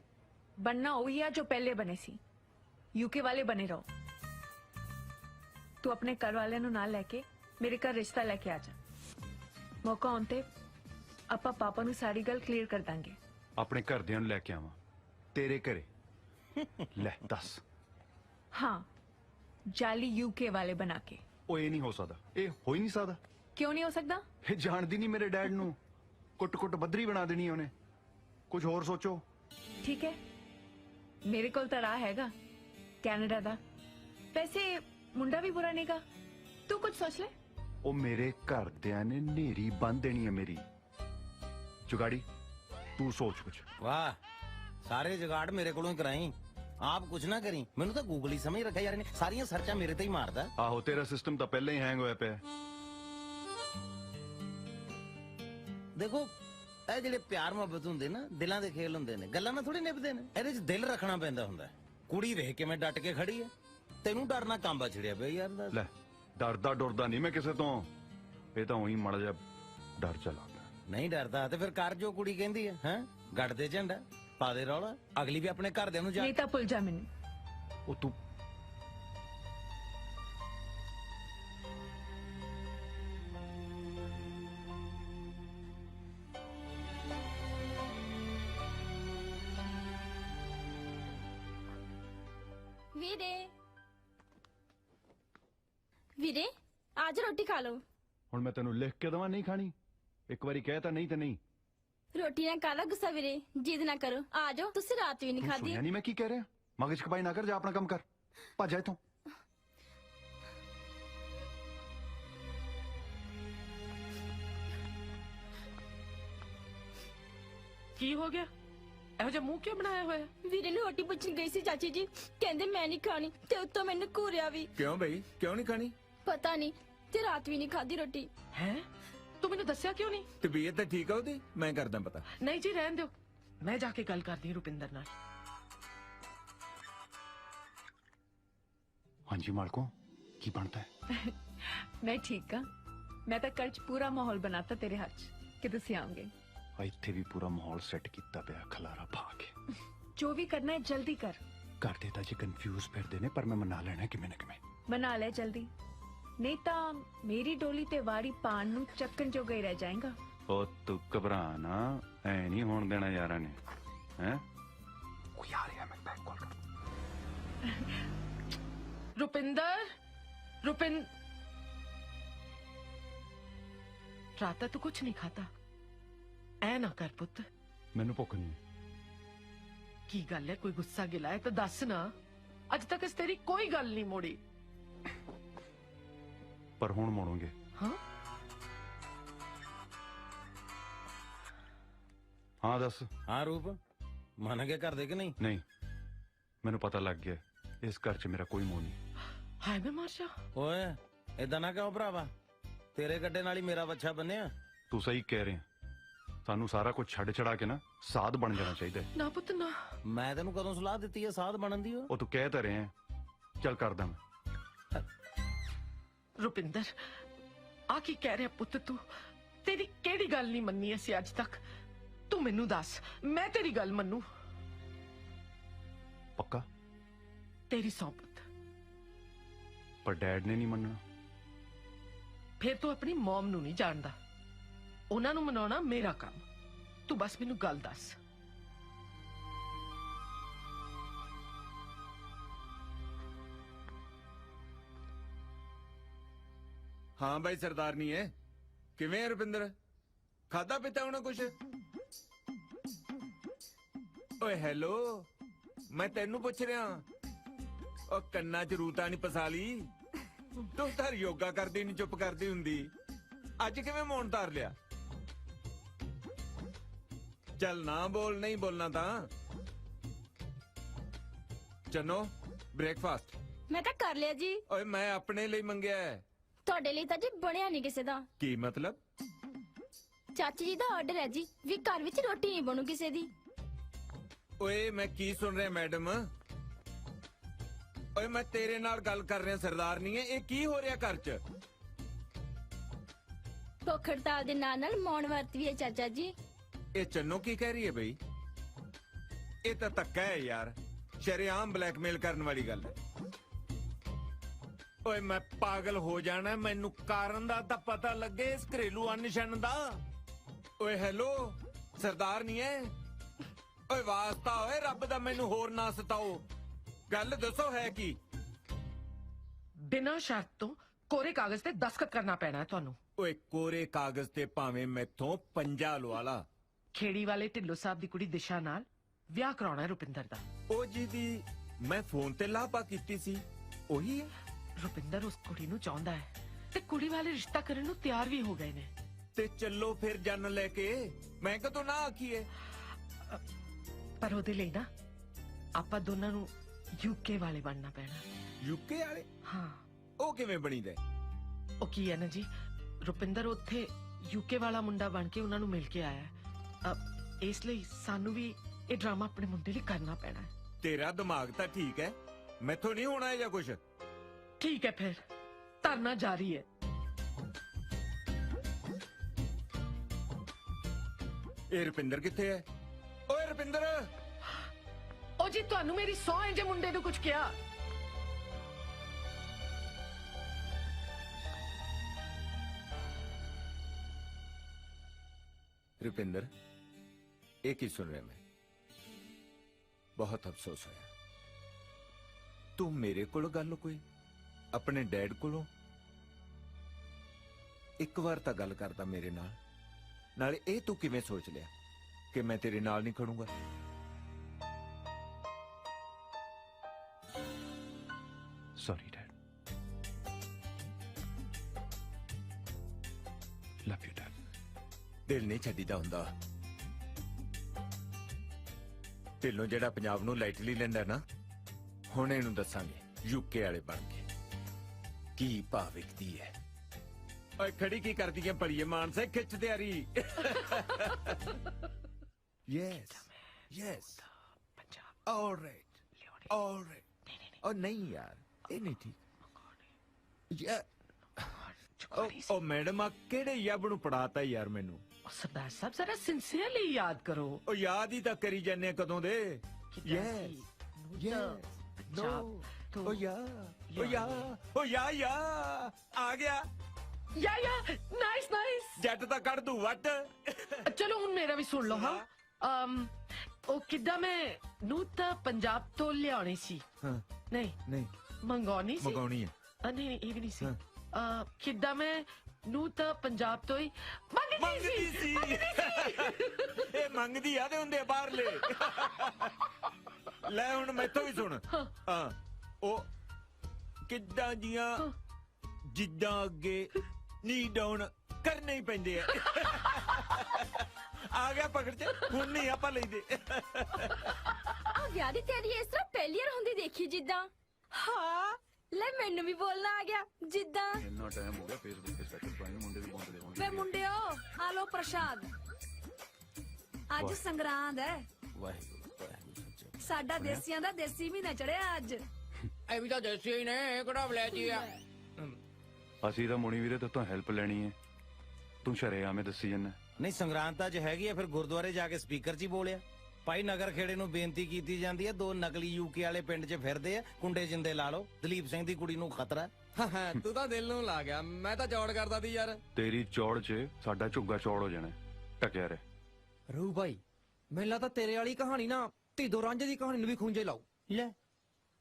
बनना वही है जो पहले बने सी। यूके वाले बने रहो। तू अपने घर वाले नु नाल लेके मेरे घर रिश्ता लेके आ जा। मौका आउंदे ਆਪਾਂ ਪਾਪਾ ਨੂੰ ਸਾਰੀ ਗੱਲ ਕਲੀਅਰ ਕਰ ਦਾਂਗੇ। ਆਪਣੇ ਘਰਦਿਆਂ ਨੂੰ ਲੈ ਕੇ ਆਵਾਂ ਤੇਰੇ ਘਰੇ? ਲੈ ਦੱਸ। हाँ, जाली यूके वाले बना के। ਉਹ ਇਹ ਨਹੀਂ ਹੋ ਸਕਦਾ, ਇਹ ਹੋ ਹੀ ਨਹੀਂ ਸਕਦਾ। क्यों नहीं हो सकता? ਇਹ ਜਾਣਦੀ ਨਹੀਂ ਮੇਰੇ ਡੈਡ ਨੂੰ, ਕੁੱਟ-ਕੁੱਟ ਬੱਦਰੀ ਬਣਾ ਦੇਣੀ ਉਹਨੇ। ਕੁਝ ਹੋਰ ਸੋਚੋ। ठीक है, मेरे कोल तो राह हैगा कनाडा दा। वैसे मुंडा भी बुरा नहींगा, तू कुछ सोच ले। ਉਹ ਮੇਰੇ ਘਰਦਿਆਂ ਨੇ ਨੇਰੀ ਬੰਨ ਦੇਣੀ ਹੈ ਮੇਰੀ। जुगाड़ी तू सोच कुछ। वाह, सारे जुगाड़ मेरे कोलों ही कराई, आप कुछ ना करी। मैनू तो गूगल ही समझ रखा यार, सारियां सर्चा मेरे ते ही मारदा। आहो, तेरा सिस्टम तो पहले ही हैंग होया पे। देखो ਇਹ ਜਿਹੜੇ ਪਿਆਰ ਮੁਹੱਬਤ ਹੁੰਦੇ ਨਾ, ਦਿਲਾਂ ਦੇ ਖੇਲ ਹੁੰਦੇ ਨੇ, ਗੱਲਾਂ ਨਾਲ ਥੋੜੀ ਨਿਭਦੇ ਨੇ। ਇਹਦੇ 'ਚ ਦਿਲ ਰੱਖਣਾ ਪੈਂਦਾ ਹੁੰਦਾ। ਕੁੜੀ ਵੇਖ ਕੇ ਮੈਂ ਡਟ ਕੇ ਖੜੀ ਐ, ਤੈਨੂੰ ਡਰਨਾ ਕਾਂਬਾ ਛਿੜਿਆ ਪਿਆ ਯਾਰ। ਦੱਸ ਲੈ, ਡਰਦਾ ਡਰਦਾ ਨਹੀਂ ਮੈਂ ਕਿਸੇ ਤੋਂ, ਇਹ ਤਾਂ ਉਹੀ ਮੜ ਜਾ ਡਰ ਚਲਾ। ਨਹੀਂ ਡਰਦਾ ਤੇ ਫਿਰ ਕਰ ਜੋ ਕੁੜੀ ਕਹਿੰਦੀ ਹੈ। ਹੈ ਗੱਡ ਦੇ ਝੰਡਾ, ਪਾ ਦੇ ਰੌਲਾ, ਅਗਲੀ ਵੀ ਆਪਣੇ ਘਰਦਿਆਂ ਨੂੰ ਜਾ। ਨਹੀਂ ਤਾਂ ਭੁੱਲ ਜਾ ਮੈਨੂੰ। ਉਹ ਤੂੰ ਵੀਰੇ आज रोटी खा लो। ਹੁਣ ਮੈਂ ਤੈਨੂੰ ਲਿਖ ਕੇ ਦਵਾਂ ਨਹੀਂ ਖਾਣੀ? ਇੱਕ ਵਾਰੀ ਕਹਿ ਤਾਂ ਨਹੀਂ ਰੋਟੀ ਨਾਲ ਕਾਹਦਾ ਗੁੱਸਾ ਵੀਰੇ ਜਿੱਦ ਨਾ ਕਰੋ ਆ ਜਾਓ ਤੁਸੀਂ ਰਾਤ ਵੀ ਨਹੀਂ ਤੂੰ ਖਾਧੀ ਸੁਣਿਆ ਨਹੀਂ ਮੈਂ ਕੀ ਕਹਿ ਰਿਹਾ ਮਗਜ ਖਪਾਈ ਨਾ ਕਰ ਜਾ ਆਪਣਾ ਕੰਮ ਕਰ ਭੱਜ ਜਾ ਇੱਥੋਂ ਕੀ ਹੋ ਗਿਆ ਇਹੋ ਜਿਹਾ ਮੂੰਹ ਕਿਉਂ ਬਣਾਇਆ ਹੋਇਆ ਵੀਰੇ ਨੂੰ ਰੋਟੀ ਪੁੱਛਣ ਗਈ ਸੀ ਚਾਚੀ ਜੀ ਕਹਿੰਦੇ ਮੈਂ ਨਹੀਂ ਖਾਣੀ ਤੇ ਉੱਤੋਂ ਮੈਨੂੰ ਘੂਰਿਆ ਵੀ ਕਿਉਂ ਬਈ ਕਿਉਂ ਨਹੀਂ ਖਾਣੀ ਪਤਾ ਨਹੀਂ ਤੇ ਰਾਤ ਵੀ ਨਹੀਂ ਖਾਧੀ ਰੋਟੀ ਹੈ ਤੂੰ ਮੈਨੂੰ ਦੱਸਿਆ ਕਿਉਂ ਨਹੀਂ ਤਬੀਅਤ ਤਾਂ ਠੀਕ ਆ ਉਹਦੀ ਮੈਂ ਕਰਦਾ ਪਤਾ ਨਹੀਂ ਜੀ ਰਹਿਣ ਦਿਓ ਮੈਂ ਜਾ ਕੇ ਗੱਲ ਕਰਦੀ ਹਾਂ ਰੁਪਿੰਦਰ ਨਾਲ ਹਾਂਜੀ ਮਾਲਕੋ ਕੀ ਬਣਦਾ ਹੈ मैं ठीक हाँ मैं तो कल च पूरा माहौल बनाता तेरे हाथ च कि तुसी आओगे ਇੱਥੇ ਵੀ ਪੂਰਾ ਮਾਹੌਲ ਸੈੱਟ ਕੀਤਾ ਪਿਆ ਖਲਾਰਾ ਪਾ ਕੇ जो भी करना है जल्दी कर ਕਰਦੇ ਤਾਂ ਜੇ ਕਨਫਿਊਜ਼ ਫਿਰਦੇ ਨੇ ਪਰ ਮੈਂ ਮਨਾ ਲੈਣਾ ਕਿਵੇਂ ਨਾ ਕਿਵੇਂ मना ले जल्दी नहीं तो मेरी डोली ते वाड़ी पान नू चक्कन जो गई रह जाएगा ਉਹ ਤੂੰ ਘਬਰਾ ਨਾ ਐ ਨਹੀਂ ਹੋਣ ਦੇਣਾ ਯਾਰਾਂ ਨੇ ਹੈ ਕੋਈ ਆ ਰਿਹਾ ਮੈਂ ਬੈਕ ਕਾਲ ਕਰ रुपिंदर रात तू कुछ नहीं खाता ऐ ना कर पुत ਮੈਨੂੰ ਭੁੱਖ ਨਹੀਂ की गल है कोई गुस्सा गिला है तो दस ना अज तक इस तेरी कोई गल नहीं मोड़ी ਪਰ ਹੁਣ ਮੋੜੋਗੇ हाँ ਹਾਂ ਦੱਸ ਹਾਂ ਰੂਪ ਮੰਨ ਕੇ ਘਰ ਦੇ ਕਿ ਨਹੀਂ ਨਹੀਂ ਮੈਨੂੰ ਪਤਾ ਲੱਗ ਗਿਆ ਇਸ ਘਰ 'ਚ ਮੇਰਾ ਕੋਈ ਮੋਹ ਨਹੀਂ हाय मैं मार जा ਓਏ ਏਦਾਂ ਨਾ ਕਹੋ ਭਰਾਵਾ ਤੇਰੇ ਗੱਡੇ ਨਾਲ ਹੀ ਮੇਰਾ ਬੱਚਾ ਬੰਨਿਆ ਤੂੰ ਸਹੀ ਕਹਿ ਰਿਹਾ ਸਾਨੂੰ ਸਾਰਾ ਕੁਝ ਛੱਡ ਛੜਾ ਕੇ ਨਾ ਸਾਧ ਬਣ ਜਾਣਾ ਚਾਹੀਦਾ ਹੈ। ना पुत ना ਮੈਂ ਤੈਨੂੰ ਕਦੋਂ ਸਲਾਹ ਦਿੱਤੀ ਹੈ ਸਾਧ ਬਣਨ ਦੀ ਉਹ ਤੂੰ ਕਹਿ ਤਾਂ ਰਿਹਾ ਚੱਲ ਕਰਦਾ ਮੈਂ रुपिंदर आ की कह रहा पुत तू तेरी केड़ी गल नहीं मन्नी असी अज तक तू मैनू दस मैं तेरी गल मन्नू ਪੱਕਾ तेरी सौ पुत ਪਰ ਡੈਡ ਨੇ ਨਹੀਂ ਮੰਨਣਾ फिर तू अपनी मॉम नू नहीं जानदा उन्हां नू मनाउणा मेरा काम तू बस मैनू गल दस ਹਾਂ ਬਾਈ ਸਰਦਾਰਨੀ ਹੈ ਕਿਵੇਂ ਹੈ ਰੁਪਿੰਦਰ ਖਾਦਾ ਪੀਤਾ ਹੋਣਾ ਕੁਛ ਓਏ ਹੈਲੋ ਮੈਂ ਤੈਨੂੰ ਪੁੱਛ ਰਿਹਾ ਉਹ ਕੰਨਾਂ 'ਚ ਰੂਤਾ ਨਹੀਂ ਪਸਾ ਲਈ ਤੂੰ ਤਾਂ ਯੋਗਾ ਕਰਦੀ ਨਹੀਂ ਚੁੱਪ ਕਰਦੀ ਹੁੰਦੀ ਅੱਜ ਕਿਵੇਂ ਮੌਨ ਧਾਰ ਲਿਆ ਚੱਲ ਨਾ ਬੋਲ ਨਹੀਂ ਬੋਲਣਾ ਤਾਂ ਚਨੋ ਬ੍ਰੇਕਫਾਸਟ ਮੈਂ ਤਾਂ ਕਰ ਲਿਆ ਜੀ ਓਏ ਮੈਂ ਆਪਣੇ ਲਈ ਮੰਗਿਆ ਹੈ ਤੁਹਾਡੇ ਲਈ ਤਾਂ ਜੀ ਬਣਿਆ ਨਹੀਂ ਕਿਸੇ ਦਾ ਕੀ ਮਤਲਬ ਚਾਚੀ ਜੀ ਦਾ ਆਰਡਰ ਹੈ ਜੀ ਵੀ ਘਰ ਵਿੱਚ ਰੋਟੀ ਨਹੀਂ ਬਣੂ ਕਿਸੇ ਦੀ ਓਏ ਮੈਂ ਕੀ ਸੁਣ ਰਿਹਾ ਮੈਡਮ ਓਏ ਮੈਂ ਤੇਰੇ ਨਾਲ ਗੱਲ ਕਰ ਰਿਹਾ ਸਰਦਾਰਨੀ ਹੈ ਇਹ ਕੀ ਹੋ ਰਿਹਾ ਘਰ 'ਚ ਭੁੱਖ ਹੜਤਾਲ ਦੇ ਨਾਲ ਮੌਨ ਵਰਤ ਵੀ ਹੈ ਚਾਚਾ ਜੀ ਇਹ ਚੰਨੋ ਕੀ ਕਹਿ ਰਹੀ ਹੈ ਬਈ ਇਹ ਤਾਂ ਧੱਕਾ ਹੈ ਯਾਰ ਸ਼ਰੇਆਮ ਬਲੈਕਮੇਲ ਕਰਨ ਵਾਲੀ ਗੱਲ ਹੈ ਓਏ ਮੈਂ ਪਾਗਲ ਹੋ ਜਾਣਾ ਮੈਨੂੰ ਕਾਰਨ ਦਾ ਤਾਂ ਪਤਾ ਲੱਗੇ ਇਸ ਘਰੇਲੂ ਅਨਸ਼ਨ ਦਾ ਓਏ ਹੈਲੋ ਸਰਦਾਰ ਨਹੀਂ ਹੈ ਓਏ ਵਾਸਤਾ ਓਏ ਰੱਬ ਦਾ ਮੈਨੂੰ ਹੋਰ ਨਾ ਸਤਾਓ ਗੱਲ ਦੱਸੋ ਹੈ ਕੀ बिना शर्त तो कोरे कागज ते दस्तखत करना पैना है ਤੁਹਾਨੂੰ ਓਏ ਕੋਰੇ ਕਾਗਜ਼ ਤੇ ਭਾਵੇਂ ਮੈਥੋਂ ਪੰਜਾ ਲਵਾ ਲਾ ਖੇੜੀ ਵਾਲੇ ਢਿੱਲੋਂ ਸਾਹਿਬ ਦੀ ਕੁੜੀ ਦਿਸ਼ਾ ਨਾਲ ਵਿਆਹ ਕਰਾਉਣਾ ਹੈ ਰੁਪਿੰਦਰ ਦਾ ਉਹ ਜੀ ਦੀ ਮੈਂ ਫੋਨ ਤੇ ਲਾਪਾ ਕੀਤੀ ਸੀ ਉਹੀ ਹੈ ਰੁਪਿੰਦਰ ਉਸ ਕੁੜੀ ਨੂੰ ਚਾਹੁੰਦਾ ਹੈ ਤੇ ਕੁੜੀ ਵਾਲੇ ਰਿਸ਼ਤਾ ਕਰਨ ਨੂੰ ਤਿਆਰ ਵੀ ਹੋ ਗਏ ਨੇ ਤੇ ਚੱਲੋ ਫਿਰ ਜਨ ਲੈ ਕੇ ਮੈਂ ਕਦੋਂ ਨਾ ਆਖੀਏ ਪਰ ਉਹਦੇ ਲਈ ਨਾ ਆਪਾਂ ਦੋਨਾਂ ਨੂੰ ਯੂਕੇ ਵਾਲੇ ਬਣਨਾ ਪੈਣਾ ਯੂਕੇ ਵਾਲੇ ਹਾਂ ਉਹ ਕਿਵੇਂ ਬਣੀਦਾ ਉਹ ਕੀ ਹੈ ਨਾ ਜੀ ਰੁਪਿੰਦਰ ਉੱਥੇ ਯੂਕੇ ਵਾਲਾ ਮੁੰਡਾ ਬਣ ਕੇ ਉਹਨਾਂ ਨੂੰ ਮਿਲ ਕੇ ਆਇਆ ਹੈ ਇਸ ਲਈ ਸਾਨੂੰ ਵੀ ਇਹ ਡਰਾਮਾ ਆਪਣੇ ਮੁੰਡੇ ਲਈ ਕਰਨਾ ਪੈਣਾ ਹੈ ਤੇਰਾ ਦਿਮਾਗ ਤਾਂ ਠੀਕ ਹੈ ਮੈਥੋਂ ਨਹੀਂ ਹੋਣਾ ਜਾਂ ਕੁਛ ठीक है फिर धरना जारी है ਇਹ ਰੁਪਿੰਦਰ ਕਿੱਥੇ ਹੈ ਓਏ ਰੁਪਿੰਦਰ ओ जी ਤੁਹਾਨੂੰ ਮੇਰੀ ਸੌਂ ਹੈ ਜੇ ਮੁੰਡੇ ਨੂੰ ਕੁਝ ਕਿਹਾ ਰੁਪਿੰਦਰ ਇਹ ਕੀ ਸੁਣ ਰਿਹਾ ਮੈਂ ਬਹੁਤ ਅਫਸੋਸ ਹੋਇਆ ਤੂੰ ਮੇਰੇ ਕੋਲ ਗੱਲ ਕੋਈ ਆਪਣੇ ਡੈਡ ਕੋਲੋਂ ਇੱਕ ਵਾਰ ਤਾਂ ਗੱਲ ਕਰਦਾ ਮੇਰੇ ਨਾਲ ਨਾਲੇ ਇਹ ਤੂੰ ਕਿਵੇਂ ਸੋਚ ਲਿਆ ਕਿ ਮੈਂ ਤੇਰੇ ਨਾਲ ਨਹੀਂ ਖੜੂੰਗਾ? Sorry, Dad. Love you, Dad. ਦਿਲ ਨਹੀਂ ਛੱਡੀਦਾ ਹੁੰਦਾ। ਢਿੱਲੋਂ ਜਿਹੜਾ ਪੰਜਾਬ ਨੂੰ ਲਾਈਟਲੀ ਲੈਂਦਾ ਨਾ, ਹੁਣ ਇਹਨੂੰ ਦੱਸਾਂਗੇ ਯੂਕੇ ਵਾਲੇ ਬਣ ਕੇ ਕੀ ਭਾਵ ਵਿਕਦੀ ਹੈ। ਓਏ ਖੜੀ ਕੀ ਕਰਦੀ ਹੈ ਭਲੀਏ ਮਾਨਸੇ, ਖਿੱਚ ਤਿਆਰੀ। Yes yes all right all right. ਉਹ ਨਹੀਂ ਯਾਰ, ਇਹ ਨਹੀਂ ਠੀਕ। ਉਹ ਮੈਡਮ ਆ ਕਿਹੜੇ ਯੱਬ ਨੂੰ ਪੜਾਤਾ ਯਾਰ ਮੈਨੂੰ। सरदार साहब जरा सिंसियरली याद करो। ਉਹ ਯਾਦ ਹੀ ਤਾਂ ਕਰੀ ਜਾਂਦੇ ਕਦੋਂ ਦੇ। ਯੈਸ ਯੈਸ ਨੋ ਓ ਯਾ ਓ ਯਾ ਓ ਯਾ ਆ ਗਿਆ। या नाइस नाइस। ਜੱਟ ਤਾਂ ਕੱਢ ਦੂ ਵੱਟ। चलो हुन मेरा भी सुन लो। हाँ ओ किदा मैं नू तां पंजाब तो लियानी सी। हाँ नहीं नहीं मंगवानी सी। मंगाउनी है। नहीं नहीं ये भी नहीं सी। किदा मैं नू तां पंजाब तो ही मंगदी सी। ਇਹ ਮੰਗਦੀ ਆ ਤੇ ਹੁੰਦੇ ਬਾਹਰਲੇ। ਲੈ ਹੁਣ ਮੈਥੋਂ ਵੀ ਸੁਣ। ਹਾਂ ਉਹ ਕਿੱਦਾਂ ਜੀਆਂ ਜਿੱਦਾਂ ਅੱਗੇ ਨੀ ਡਾਊਨ ਕਰਨੇ ਹੀ ਪੈਂਦੇ ਆ। ਆ ਗਿਆ ਪਕੜ ਚ, ਹੁਣ ਨਹੀਂ ਆਪਾਂ ਲੈਂਦੇ। ਆ ਵਿਆਹ ਦੀ ਤਿਆਰੀ ਇਸ ਤਰ੍ਹਾਂ ਪਹਿਲੀ ਵਾਰ ਹੁੰਦੀ ਦੇਖੀ ਜਿੱਦਾਂ। ਹਾਂ ਲੈ ਮੈਨੂੰ ਵੀ ਬੋਲਣਾ ਆ ਗਿਆ ਜਿੱਦਾਂ। ਇੰਨਾ ਟਾਈਮ ਹੋ ਗਿਆ ਫੇਸਬੁੱਕ ਤੇ ਸਟੇਟਸ ਪਾਉਣ ਨੂੰ, ਮੁੰਡੇ ਵੀ ਪਾਉਂਦੇ ਰਹੇ। ਵੇ ਮੁੰਡਿਓ ਆ ਲੋ ਪ੍ਰਸ਼ਾਦ। ਅੱਜ ਸੰਗਰਾਂਦ ਹੈ। ਵਾਹਿਗੁਰੂ ਸਾਡਾ ਦੇਸੀਆਂ ਦਾ ਦੇਸੀ ਮਹੀਨਾ ਚੜਿਆ ਅੱਜ। ਇਹ ਵੀ ਤਾਂ ਦੇਸੀ ਹੀ ਨੇ, ਕਿਹੜਾ ਵਲੈਤੀ ਆ। ਅਸੀਂ ਤਾਂ ਮੁਨੀ ਵੀਰੇ ਤੋਂ ਹੈਲਪ ਲੈਣੀ ਹੈ, ਤੂੰ ਸ਼ਰੇਆਮੇ ਦੱਸੀ ਜੰਨਾ। ਨਹੀਂ ਸੰਗਰਾਂਦ ਅੱਜ ਹੈਗੀ ਆ, ਫਿਰ ਗੁਰਦੁਆਰੇ ਜਾ ਕੇ ਸਪੀਕਰ 'ਚ ਹੀ ਬੋਲਿਆ। ਭਾਈ ਨਗਰ ਖੇੜੇ ਨੂੰ ਬੇਨਤੀ ਕੀਤੀ ਜਾਂਦੀ ਹੈ, 2 ਨਕਲੀ ਯੂਕੇ ਵਾਲੇ ਪਿੰਡ 'ਚ ਫਿਰਦੇ ਆ, ਕੁੰਡੇ ਜਿੰਦੇ ਲਾ ਲਓ। ਦਲੀਪ ਸਿੰਘ ਦੀ ਕੁੜੀ ਨੂੰ ਖਤਰਾ। ਤੂੰ ਤਾਂ ਦਿਲ ਨੂੰ ਲਾ ਗਿਆ, ਮੈਂ ਤਾਂ ਚੌੜ ਕਰਦਾ ਸੀ ਯਾਰ। ਤੇਰੀ ਚੌੜ 'ਚ ਸਾਡਾ ਝੁੱਗਾ ਚੌੜ ਹੋ ਜਾਣਾ। ਟਕਿਆ ਰਹਿ। ਰੂ ਭਾਈ ਮੈਨੂੰ ਤਾਂ ਤੇਰੇ ਵਾਲੀ ਕਹਾਣੀ ਨਾ ਧੀਦੋ ਰਾਂਝੇ ਦੀ ਕਹਾਣੀ ਨੂੰ ਵੀ ਖੁੰਝੇ ਲਾਓ। ਲੈ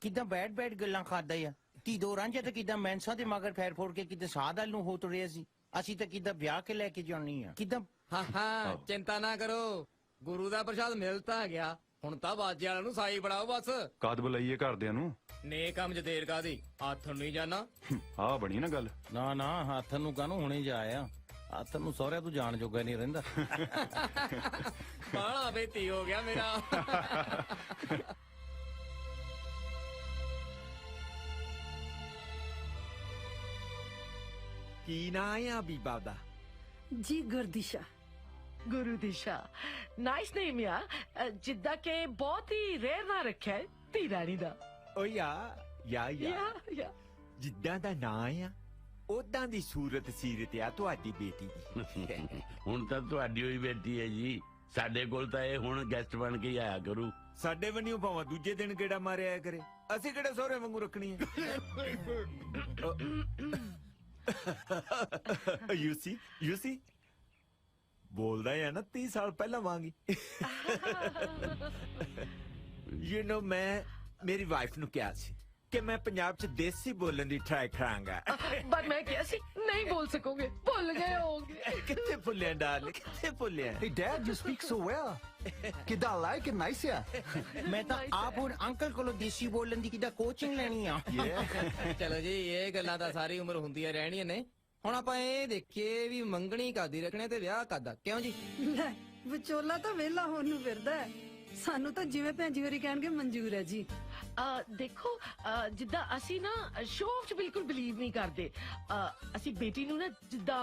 ਕਿਦਾਂ ਬੈਡ ਗੱਲਾਂ ਕਰਦਾ ਆ। ਧੀਦੋ ਰਾਂਝਾ ਤੇ ਕਿਦਾਂ ਮੈਂਸਾ ਦੇ ਮਗਰ ਫੈਰ ਫੋੜ ਕੇ ਕਿਤੇ ਸਾਧ ਵੱਲ ਨੂੰ ਹੋ ਤੁਰਿਆ ਸੀ। ਅਸੀਂ ਤਾਂ ਕਿਦਾਂ ਵਿਆਹ ਕੇ ਲੈ ਕੇ ਜਾਣੀ ਆ। ਕਿਦਾਂ ਹਾਂ ਚਿੰਤਾ ਨਾ ਕਰੋ, ਗੁਰੂ ਦਾ ਪ੍ਰਸ਼ਾਦ ਮਿਲ ਤਾਂ ਗਿਆ। ਹੁਣ ਤਾਂ ਬਾਜੇ ਵਾਲਿਆਂ ਨੂੰ ਸਾਈ ਬੜਾਓ ਬਸ। ਕਦ ਬੁਲਾਈਏ ਘਰਦਿਆਂ ਨੂੰ? ਨੇ ਕੰਮ 'ਚ ਦੇਰ ਕਾਦੀ, ਹੱਥ ਨੂੰ ਨਹੀਂ ਜਾਣਾ। ਆਹ ਬਣੀ ਨਾ ਗੱਲ। ਨਾ ਨਾ ਹੱਥ ਨੂੰ ਕਾਹਨੂੰ ਹੁਣੇ ਜਾ ਆ। ਹੱਥ ਨੂੰ ਸਹੁਰਿਆਂ ਤੂੰ ਜਾਣ ਜੋਗਾ ਨਹੀਂ ਰਹਿੰਦਾ। ਬਾਲਾ ਬੇਤੀ ਹੋ ਗਿਆ ਮੇਰਾ। ਕੀ ਨਾਂ ਆ ਬੀਬਾ ਦਾ? ਜੀ ਗੁਰਦਿਸ਼ਾ। गुरु दिशा नाइस नेम यार। जिद्दा के बहुत ही रेयर ना रखा है धी रानी दा। ਓ ਯਾ ਜਿੱਦਾਂ ਦਾ ਨਾਂ ਆ ਉਦਾਂ ਦੀ ਸੂਰਤ ਸੀਰਤ ਆ ਤੁਹਾਡੀ ਬੇਟੀ ਦੀ। ਹੁਣ ਤਾਂ ਤੁਹਾਡੀ ਹੋਈ ਬੇਟੀ ਹੈ ਜੀ। ਸਾਡੇ ਕੋਲ ਤਾਂ ਇਹ ਹੁਣ ਗੈਸਟ ਬਣ ਕੇ ਹੀ ਆਇਆ ਕਰੂ। ਸਾਡੇ ਵੰਨਿਓ ਭਾਵਾਂ ਦੂਜੇ ਦਿਨ ਕਿਹੜਾ ਮਾਰਿਆ ਕਰੇ, ਅਸੀਂ ਕਿਹੜੇ ਸਹੁਰੇ ਵਾਂਗੂ ਰੱਖਣੀ ਹੈ। ਯੂ ਸੀ ਬੋਲਦਾ ਹੈ ਨਾ 30 ਸਾਲ ਪਹਿਲਾਂ ਵਾਂਗੀ। ਯੂ نو ਮੈਂ ਮੇਰੀ ਵਾਈਫ ਨੂੰ ਕਿਹਾ ਸੀ ਕਿ ਮੈਂ ਪੰਜਾਬ 'ਚ ਦੇਸੀ ਬੋਲਣ ਦੀ ਟਰਾਈ ਕਰਾਂਗਾ। पर मैं क्या सी नहीं बोल सकोगे, भूल गए होगे। ਕਿੱਥੇ ਭੁੱਲਿਆ ਡਾਰਲਿੰਗ, ਕਿੱਥੇ ਭੁੱਲਿਆ? Hey Dad, you speak so well. ਕਿੱਦਾਂ like it, nice ya. ਮੈਂ ਤਾਂ ਆਪ ਹੁਣ ਅੰਕਲ ਕੋਲੋਂ ਦੇਸੀ ਬੋਲਣ ਦੀ ਕਿੱਦਾਂ ਕੋਚਿੰਗ ਲੈਣੀ ਆ। ਚਲੋ ਜੀ ਇਹ ਗੱਲਾਂ ਤਾਂ ਸਾਰੀ ਉਮਰ ਹੁੰਦੀਆਂ ਰਹਿਣੀਆਂ ਨੇ। ਹੁਣ ਆਪਾਂ ਇਹ ਦੇਖੀਏ ਵੀ ਮੰਗਣੀ ਕਾਦੀ ਰੱਖਣੇ ਤੇ ਵਿਆਹ ਕਾਦਾ, ਕਿਉਂ ਜੀ? ਲੈ ਵਿਚੋਲਾ ਤਾਂ ਵਿਹਲਾ ਹੋਣ ਨੂੰ ਫਿਰਦਾ ਹੈ। ਸਾਨੂੰ ਤਾਂ ਜਿਵੇਂ ਭੈਣ ਜੀ ਹੋਰੀ ਕਹਿਣਗੇ ਮਨਜ਼ੂਰ ਹੈ ਜੀ। ਦੇਖੋ ਜਿੱਦਾਂ ਅਸੀਂ ਨਾ ਸ਼ੋਅ ਆਫ 'ਚ ਬਿਲਕੁਲ ਬਿਲੀਵ ਨਹੀਂ ਕਰਦੇ। ਅਸੀਂ ਬੇਟੀ ਨੂੰ ਨਾ ਜਿੱਦਾਂ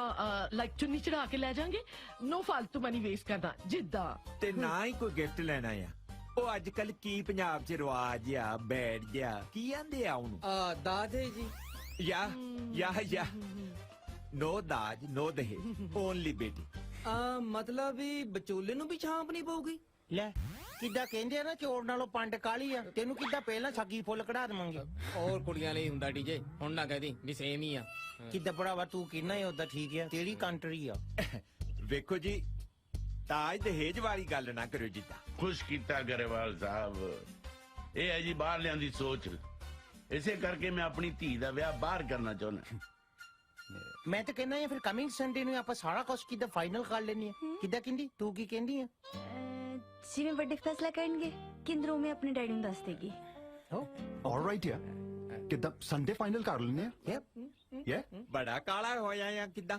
ਲਾਈਕ ਚੁੰਨੀ ਚੜਾ ਕੇ ਲੈ ਜਾਾਂਗੇ, ਨੋ ਫालतू ਮਨੀ ਵੇਸਟ ਕਰਨਾ ਜਿੱਦਾਂ। ਤੇ ਨਾ ਹੀ ਕੋਈ ਗਿਫਟ ਲੈਣਾ ਆ। ਉਹ ਅੱਜ ਕੱਲ ਕੀ ਪੰਜਾਬ 'ਚ ਰਿਵਾਜ ਆ, ਬੈਠ ਗਿਆ ਕੀ ਆਂਦੇ ਆ ਉਹਨੂੰ? ਦਾਦੇ ਜੀ। ਯਾ ਨੋ ਦਾਜ ਨੋ ਦਹੇ, ਓਨਲੀ ਬੇਟੀ। ਮਤਲਬ ਵੀ ਵਿਚੋਲੇ ਨੂੰ ਵੀ ਛਾਂਪ ਨਹੀਂ ਪਊਗੀ। ਲੈ ਕਿੱਦਾਂ ਕਹਿੰਦੇ ਆ ਨਾ ਚੋਰ ਨਾਲੋਂ ਪੰਡ ਕਾਲੀ ਆ। ਤੈਨੂੰ ਕਿੱਦਾਂ ਪਹਿਲਾਂ ਛੱਗੀ ਫੁੱਲ ਕਢਾ ਦੇਵਾਂਗੇ। ਹੋਰ ਕੁੜੀਆਂ ਲਈ ਹੁੰਦਾ ਡੀਜੇ, ਹੁਣ ਨਾ ਕਹਦੀ ਵੀ ਸੇਮ ਹੀ ਆ। ਕਿੱਦਾਂ ਭਰਾਵਾ ਤੂੰ ਕਿੰਨਾ ਹੀ ਉਦਾਂ ਠੀਕ ਆ, ਤੇਰੀ ਕੰਟਰੀ ਆ। ਵੇਖੋ ਜੀ ਤਾਜ ਦਹੇਜ ਵਾਲੀ ਗੱਲ ਨਾ ਕਰਿਓ ਜਿੱਦਾਂ। ਖੁਸ਼ ਕੀਤਾ ਗਰੇਵਾਲ ਸਾਹਿਬ, ਇਹ ਹੈ ਜੀ ਬਾਹਰਲਿਆਂ ਦੀ ਸੋਚ। ਇਸੇ ਕਰਕੇ ਮੈਂ ਆਪਣੀ ਧੀ ਦਾ ਵਿਆਹ ਬਾਹਰ ਕਰਨਾ ਚਾਹੁੰਦਾ। ਮੈਂ ਤਾਂ ਕਹਿੰਦਾ ਆ ਫਿਰ ਕਮਿੰਗ ਸੰਡੇ ਨੂੰ ਆਪਾਂ ਸਾਰਾ ਕੁਝ ਕਿੱਦਾਂ ਫਾਈਨਲ ਕਰ ਲੈਣੀ ਹੈ ਕਿੱਦਾਂ ਕਹਿੰਦੀ ਤੂੰ ਕੀ ਕਹਿੰਦੀ ਆ ਜਿਵੇਂ ਵੱਡੇ ਫੈਸਲਾ ਕਰਨਗੇ ਕਿੰਦਰੋਂ ਮੈਂ ਆਪਣੇ ਡੈਡੀ ਨੂੰ ਦੱਸ ਦੇਗੀ Alright, yeah. ਕਿੱਦਾਂ ਸੰਡੇ ਫਾਈਨਲ ਕਰ ਲੈਣੇ ਆ Yeah? ਬੜਾ ਕਾਲਾ ਹੋਇਆ ਆ ਕਿੱਦਾਂ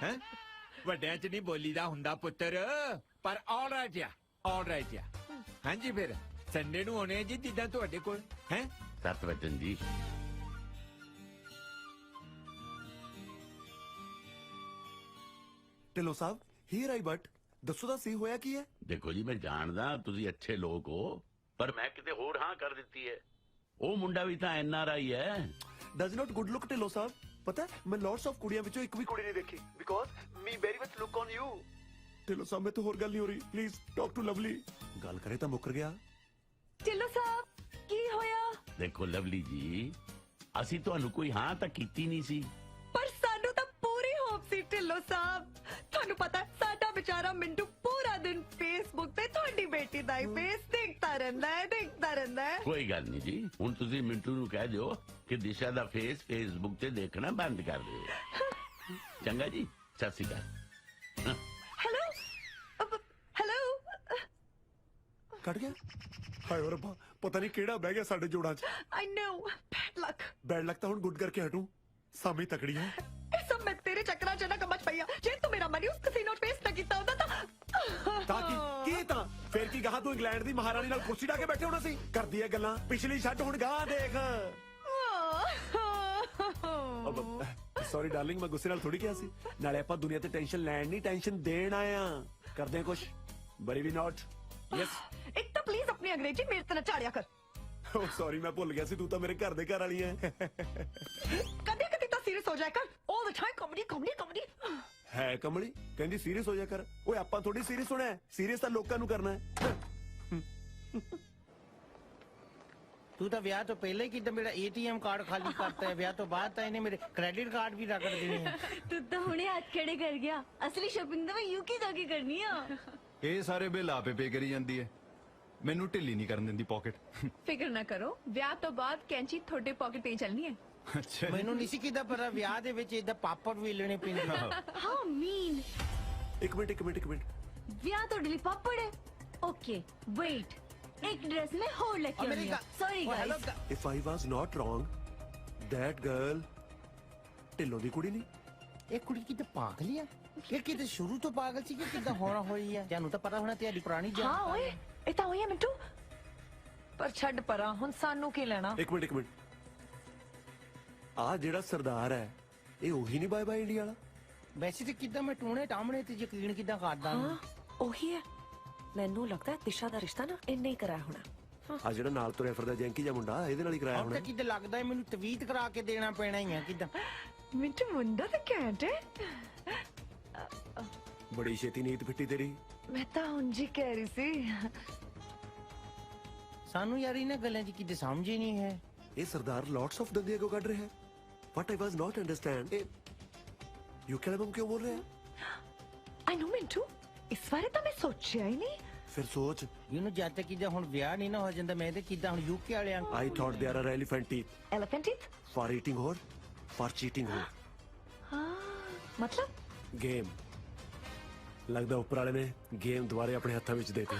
ਹੈ ਵੱਡਿਆਂ ਚ ਨਹੀਂ ਬੋਲੀਦਾ ਹੁੰਦਾ ਪੁੱਤਰ ਪਰ ਆਲਰਾਈਟ ਆ ਹਾਂਜੀ ਫਿਰ ਸੰਡੇ ਨੂੰ ਹੋਣੇ ਜੀ ਜਿੱਦਾਂ ਤੁਹਾਡੇ ਕੋਲ ਹੈ 7 ਵਜੇ ਜੀ ਢਿੱਲੋਂ ਸਾਹਿਬ ਹੀਰ ਆਈ ਬਟ ਦੱਸੋ ਤਾਂ ਸਹੀ ਹੋਇਆ ਕੀ ਹੈ ਦੇਖੋ ਜੀ ਮੈਂ ਜਾਣਦਾ ਤੁਸੀਂ ਅੱਛੇ ਲੋਕ ਹੋ ਪਰ ਮੈਂ ਕਿਤੇ ਹੋਰ ਹਾਂ ਕਰ ਦਿੱਤੀ ਹੈ ਉਹ ਮੁੰਡਾ ਵੀ ਤਾਂ NRI ਹੈ does not good look Dhillon ਸਾਹਿਬ ਪਤਾ ਮੈਂ ਲੋਟਸ ਆਫ ਕੁੜੀਆਂ ਵਿੱਚੋਂ ਇੱਕ ਵੀ ਕੁੜੀ ਨਹੀਂ ਦੇਖੀ because me very much look on you Dhillon ਸਾਹਿਬ ਮੈਂ ਤਾਂ ਹੋਰ ਗੱਲ ਨਹੀਂ ਹੋ ਰਹੀ ਪਲੀਜ਼ ਟਾਕ ਟੂ ਲਵਲੀ ਗੱਲ ਕਰੇ ਤਾਂ ਮੁੱਕਰ ਗਿਆ ਢਿੱਲੋਂ ਸਾਹਿਬ ਕੀ ਹੋਇਆ ਦੇਖੋ ਲਵਲੀ ਜੀ ਅਸੀਂ ਤੁਹਾਨੂੰ ਕੋਈ ਹਾਂ ਤਾਂ ਕੀਤੀ ਨਹੀਂ ਸੀ ਪਰ ਸਾਨੂੰ ਤਾਂ ਪੂਰੀ ਹੋਪ ਸੀ ਢਿੱਲੋਂ ਸਾਹਿਬ ਤੁਹਾਨੂੰ ਪਤਾ ਸਾਡਾ ਵਿਚਾਰਾ ਮਿੰਟੂ ਪੂਰਾ ਦਿਨ ਫੇਸਬੁੱਕ ਤੇ ਤੁਹਾਡੀ ਬੇਟੀ ਦਾ ਹੀ ਫੇਸ ਦੇਖਦਾ ਰਹਿੰਦਾ ਹੈ ਕੋਈ ਗੱਲ ਨਹੀਂ ਜੀ ਹੁਣ ਤੁਸੀਂ ਮਿੰਟੂ ਨੂੰ ਕਹਿ ਦਿਓ ਕਿ ਦਿਸ਼ਾ ਦਾ ਫੇਸ ਫੇਸਬੁੱਕ ਤੇ ਦੇਖਣਾ ਬੰਦ ਕਰ ਦਿਓ ਚੰਗਾ ਜੀ ਸਤਿ ਸ਼੍ਰੀ ਅਕਾਲ ਹੈਲੋ ਕੱਟ ਗਿਆ ਹਾਏ ਰੱਬਾ ਪਤਾ ਨਹੀਂ ਕਿਹੜਾ ਬਹਿ ਗਿਆ ਸਾਡੇ ਜੋੜਾਂ 'ਚ ਆਈ ਨੋ ਬੈਡ ਲੱਕ ਬੈਡ ਲੱਕ ਤਾਂ ਹੁਣ ਗੁੱਡ ਕਰਕੇ ਹਟੂ ਸਾਮੀ ਤਕੜੀ ਹੈ ਇਹ ਸਭ ਮੈਂ ਤੇਰੇ ਚੱਕਰਾਂ 'ਚ ਨਾ ਕਮਚ ਪਈਆ ਜੇ ਤੂੰ ਮੇਰਾ ਮਨੀ ਉਸ ਕਸੀਨੋ ਪੇਸਟ ਨਾ ਕੀਤਾ ਹੁੰਦਾ ਤਾਂ ਕੀ ਤਾਂ ਫੇਰ ਕੀ ਗਾਹ ਤੂੰ ਇੰਗਲੈਂਡ ਦੀ ਮਹਾਰਾਣੀ ਨਾਲ ਕੁਰਸੀ ਢਾ ਕੇ ਬੈਠੇ ਹੋਣਾ ਸੀ ਕਰਦੀ ਐ ਗੱਲਾਂ ਪਿਛਲੀ ਛੱਡ ਹੁਣ ਗਾਹ ਦੇਖ ਸੌਰੀ ਡਾਰਲਿੰਗ ਮੈਂ ਗੁੱਸੇ ਨਾਲ ਥੋੜੀ ਕਿਹਾ ਸੀ ਨਾਲੇ ਆਪਾਂ ਦੁਨੀਆ ਤੇ ਟੈਨਸ਼ਨ ਲੈਣ ਨਹੀਂ ਟੈਨਸ਼ਨ ਦੇਣ ਆਏ ਆ ਕਰਦੇ ਆ ਕੁਛ ਬਰੀ ਵੀ ਨਾਟ ਯੈਸ ਇੱਕ ਤਾਂ ਪਲੀਜ਼ ਆਪਣੀ ਅੰਗਰੇਜ਼ੀ ਮੇਰੇ ਤੇ ਨਾ ਝਾੜਿਆ ਕਰ ਓ ਸੌਰੀ ਮੈਂ ਭੁੱਲ ਗਿਆ ਸੀ ਤੂੰ ਤਾਂ ਮੇਰੇ ਘਰ ਦੇ ਘਰ ਵਾਲੀ ਐ ਕਦੇ ਕਦੇ ਤਾਂ ਸੀਰੀਅਸ ਹੋ ਜਾਇਆ ਕਰ ਆਲ ਦ ਟਾਈਮ ਕਾਮੇਡੀ ਹੈ ਕਮਲੀ ਕਹਿੰਦੀ ਸੀਰੀਅਸ ਹੋ ਜਾ ਕਰ ਓਏ ਆਪਾਂ ਥੋੜੀ ਸੀਰੀਅਸ ਹੋਣਾ ਹੈ ਸੀਰੀਅਸ ਤਾਂ ਲੋਕਾਂ ਨੂੰ ਕਰਨਾ ਹੈ ਤੂੰ ਤਾਂ ਵਿਆਹ ਤੋਂ ਪਹਿਲਾਂ ਹੀ ਕਿੱਦਾਂ ਮੇਰਾ ATM ਕਾਰਡ ਖਾਲੀ ਕਰਤਾ ਹੈ ਵਿਆਹ ਤੋਂ ਬਾਅਦ ਤਾਂ ਇਹਨੇ ਮੇਰੇ ਕ੍ਰੈਡਿਟ ਕਾਰਡ ਵੀ ਰਗੜ ਦੇਣੇ ਹੈ ਤੂੰ ਤਾਂ ਹੁਣੇ ਹੱਥ ਖੜੇ ਕਰ ਗਿਆ ਅਸਲੀ ਸ਼ਾਪਿੰਗ ਤਾਂ ਮੈਂ UK ਜਾ ਕੇ ਕਰਨੀ ਆ ਇਹ ਸਾਰੇ ਬਿੱਲ ਆਪੇ ਪੇ ਕਰੀ ਜਾਂਦੀ ਹੈ ਮੈਨੂੰ ਢਿੱਲੀ ਨਹੀਂ ਕਰਨ ਦਿੰਦੀ ਪਾਕਟ ਫਿਕਰ ਨਾ ਕਰੋ ਵਿਆਹ ਤੋਂ ਬਾਅਦ ਕੈਂਚੀ ਤੁਹਾਡੇ ਪਾਕਟ ਤੇ ਚੱਲਣੀ ਹੈ ਅੱਛਾ ਮੈਨੂੰ ਨਹੀਂ ਸੀ ਕਿਦਾਂ ਪਤਾ ਵਿਆਹ ਦੇ ਵਿੱਚ ਇਦਾਂ ਪਾਪੜ ਵੀ ਲੈਣੇ ਪੈਂਦੇ ਹਾਊ ਮੀਨ ਇੱਕ ਮਿੰਟ ਵਿਆਹ ਤੁਹਾਡੇ ਲਈ ਪਾਪੜ ਹੈ ਓਕੇ ਵੇਟ ਇੱਕ ਡਰੈਸ ਮੈਂ ਹੋਰ ਲੈ ਕੇ ਆਉਂਦੀ ਹਾਂ sorry guys if I was not wrong that girl Dhillon ਦੀ ਕੁੜੀ ਨਹੀਂ ਇਹ ਕੁੜੀ ਕਿਤੇ ਪਾਗਲ ਆ ਇਹ ਕਿਤੇ ਸ਼ੁਰੂ ਤੋਂ ਪਾਗਲ ਸੀ ਕਿ ਕਿਦਾਂ ਹੋਣਾ ਹੋਈ ਆ ਤੁਹਾਨੂੰ ਤਾਂ ਪਤਾ ਹੋਣਾ ਤੁਹਾਡੀ ਪੁਰਾਣੀ ਜਾਨ ਹਾਂ ਓਏ ਇਹ ਤਾਂ ਹੋਈ ਆ ਮਿੰਟੂ ਪਰ ਛੱਡ ਪਰਾਂ ਹੁਣ ਸਾਨੂੰ ਕੀ ਲੈਣਾ ਇੱਕ ਮਿੰਟ ਆ ਜਿਹੜਾ ਸਰਦਾਰ ਹੈ ਇਹ ਉਹੀ ਨਹੀਂ ਬਾਏ ਬਾਏ ਇੰਡੀਆ ਵਾਲਾ ਵੈਸੇ ਤੇ ਕਿਦਾਂ ਮੈਂ ਟੂਣੇ ਟਾਮਣੇ ਤੇ ਯਕੀਨ ਕਿਦਾਂ ਕਰਦਾ ਹਾਂ ਉਹੀ ਹੈ ਮੈਨੂੰ ਲੱਗਦਾ ਦਿਸ਼ਾ ਦਾ ਰਿਸ਼ਤਾ ਨਾ ਇੰਨੇ ਹੀ ਕਰਾਇਆ ਹੋਣਾ ਆ ਜਿਹੜਾ ਨਾਲ ਤੁਰਿਆ ਫਿਰਦਾ ਜੈਂਕੀ ਜਿਹਾ ਮੁੰਡਾ ਇਹਦੇ ਨਾਲ ਹੀ ਕਰਾਇਆ ਹੁਣ ਹੋਣਾ ਤਾਂ ਕਿਦਾਂ ਲੱਗਦਾ ਹੈ ਮੈਨੂੰ ਤਵੀਤ ਕਰਾ ਕੇ ਦੇਣਾ ਪੈਣਾ ਹੀ ਆ ਕਿਦਾਂ ਮਿੰਟੂ ਮੁੰਡਾ ਤਾਂ ਘੈਂਟ ਹੈ ਬੜੀ ਛੇਤੀ ਨੀਤ ਫਿੱਟੀ ਤੇਰੀ ਮੈਂ ਤਾਂ ਉਂਝ ਹੀ ਕਹਿ ਰਹੀ ਸੀ ਸਾਨੂੰ ਯਾਰ ਇਹਨਾਂ ਗੱਲਾਂ 'ਚ ਕਿਤੇ ਸਮਝ ਹੀ ਨਹੀਂ ਹੈ ਇਹ ਸਰਦਾਰ ਲੋਟਸ ਆਫ ਦੰਦੀਆਂ ਕਿਉਂ ਕੱਢ ਰਿਹਾ ਹੈ What I was not understand you ਕਿਉਂ ਬੋਲ ਰਿਹਾ ਆਈ ਨੋ ਮਿੰਟੂ ਇਸ ਬਾਰੇ ਤਾਂ ਮੈਂ ਸੋਚਿਆ ਹੀ ਨਹੀਂ ਫਿਰ ਸੋਚ ਇਹਨੂੰ ਜਦ ਤੱਕ ਕਿਦਾਂ ਹੁਣ ਵਿਆਹ ਨਹੀਂ ਨਾ ਹੋ ਜਾਂਦਾ ਮੈਂ ਤੇ ਕਿਦਾਂ ਹੁਣ UK ਵਾਲਿਆਂ I thought there are elephant teeth elephant teeth for eating or for cheating or ਹਾਂ ਮਤਲਬ ਗੇਮ ਲੱਗਦਾ ਉੱਪਰ ਵਾਲੇ ਨੇ ਗੇਮ ਦੁਬਾਰੇ ਆਪਣੇ ਹੱਥਾਂ ਵਿੱਚ ਦੇਤੀ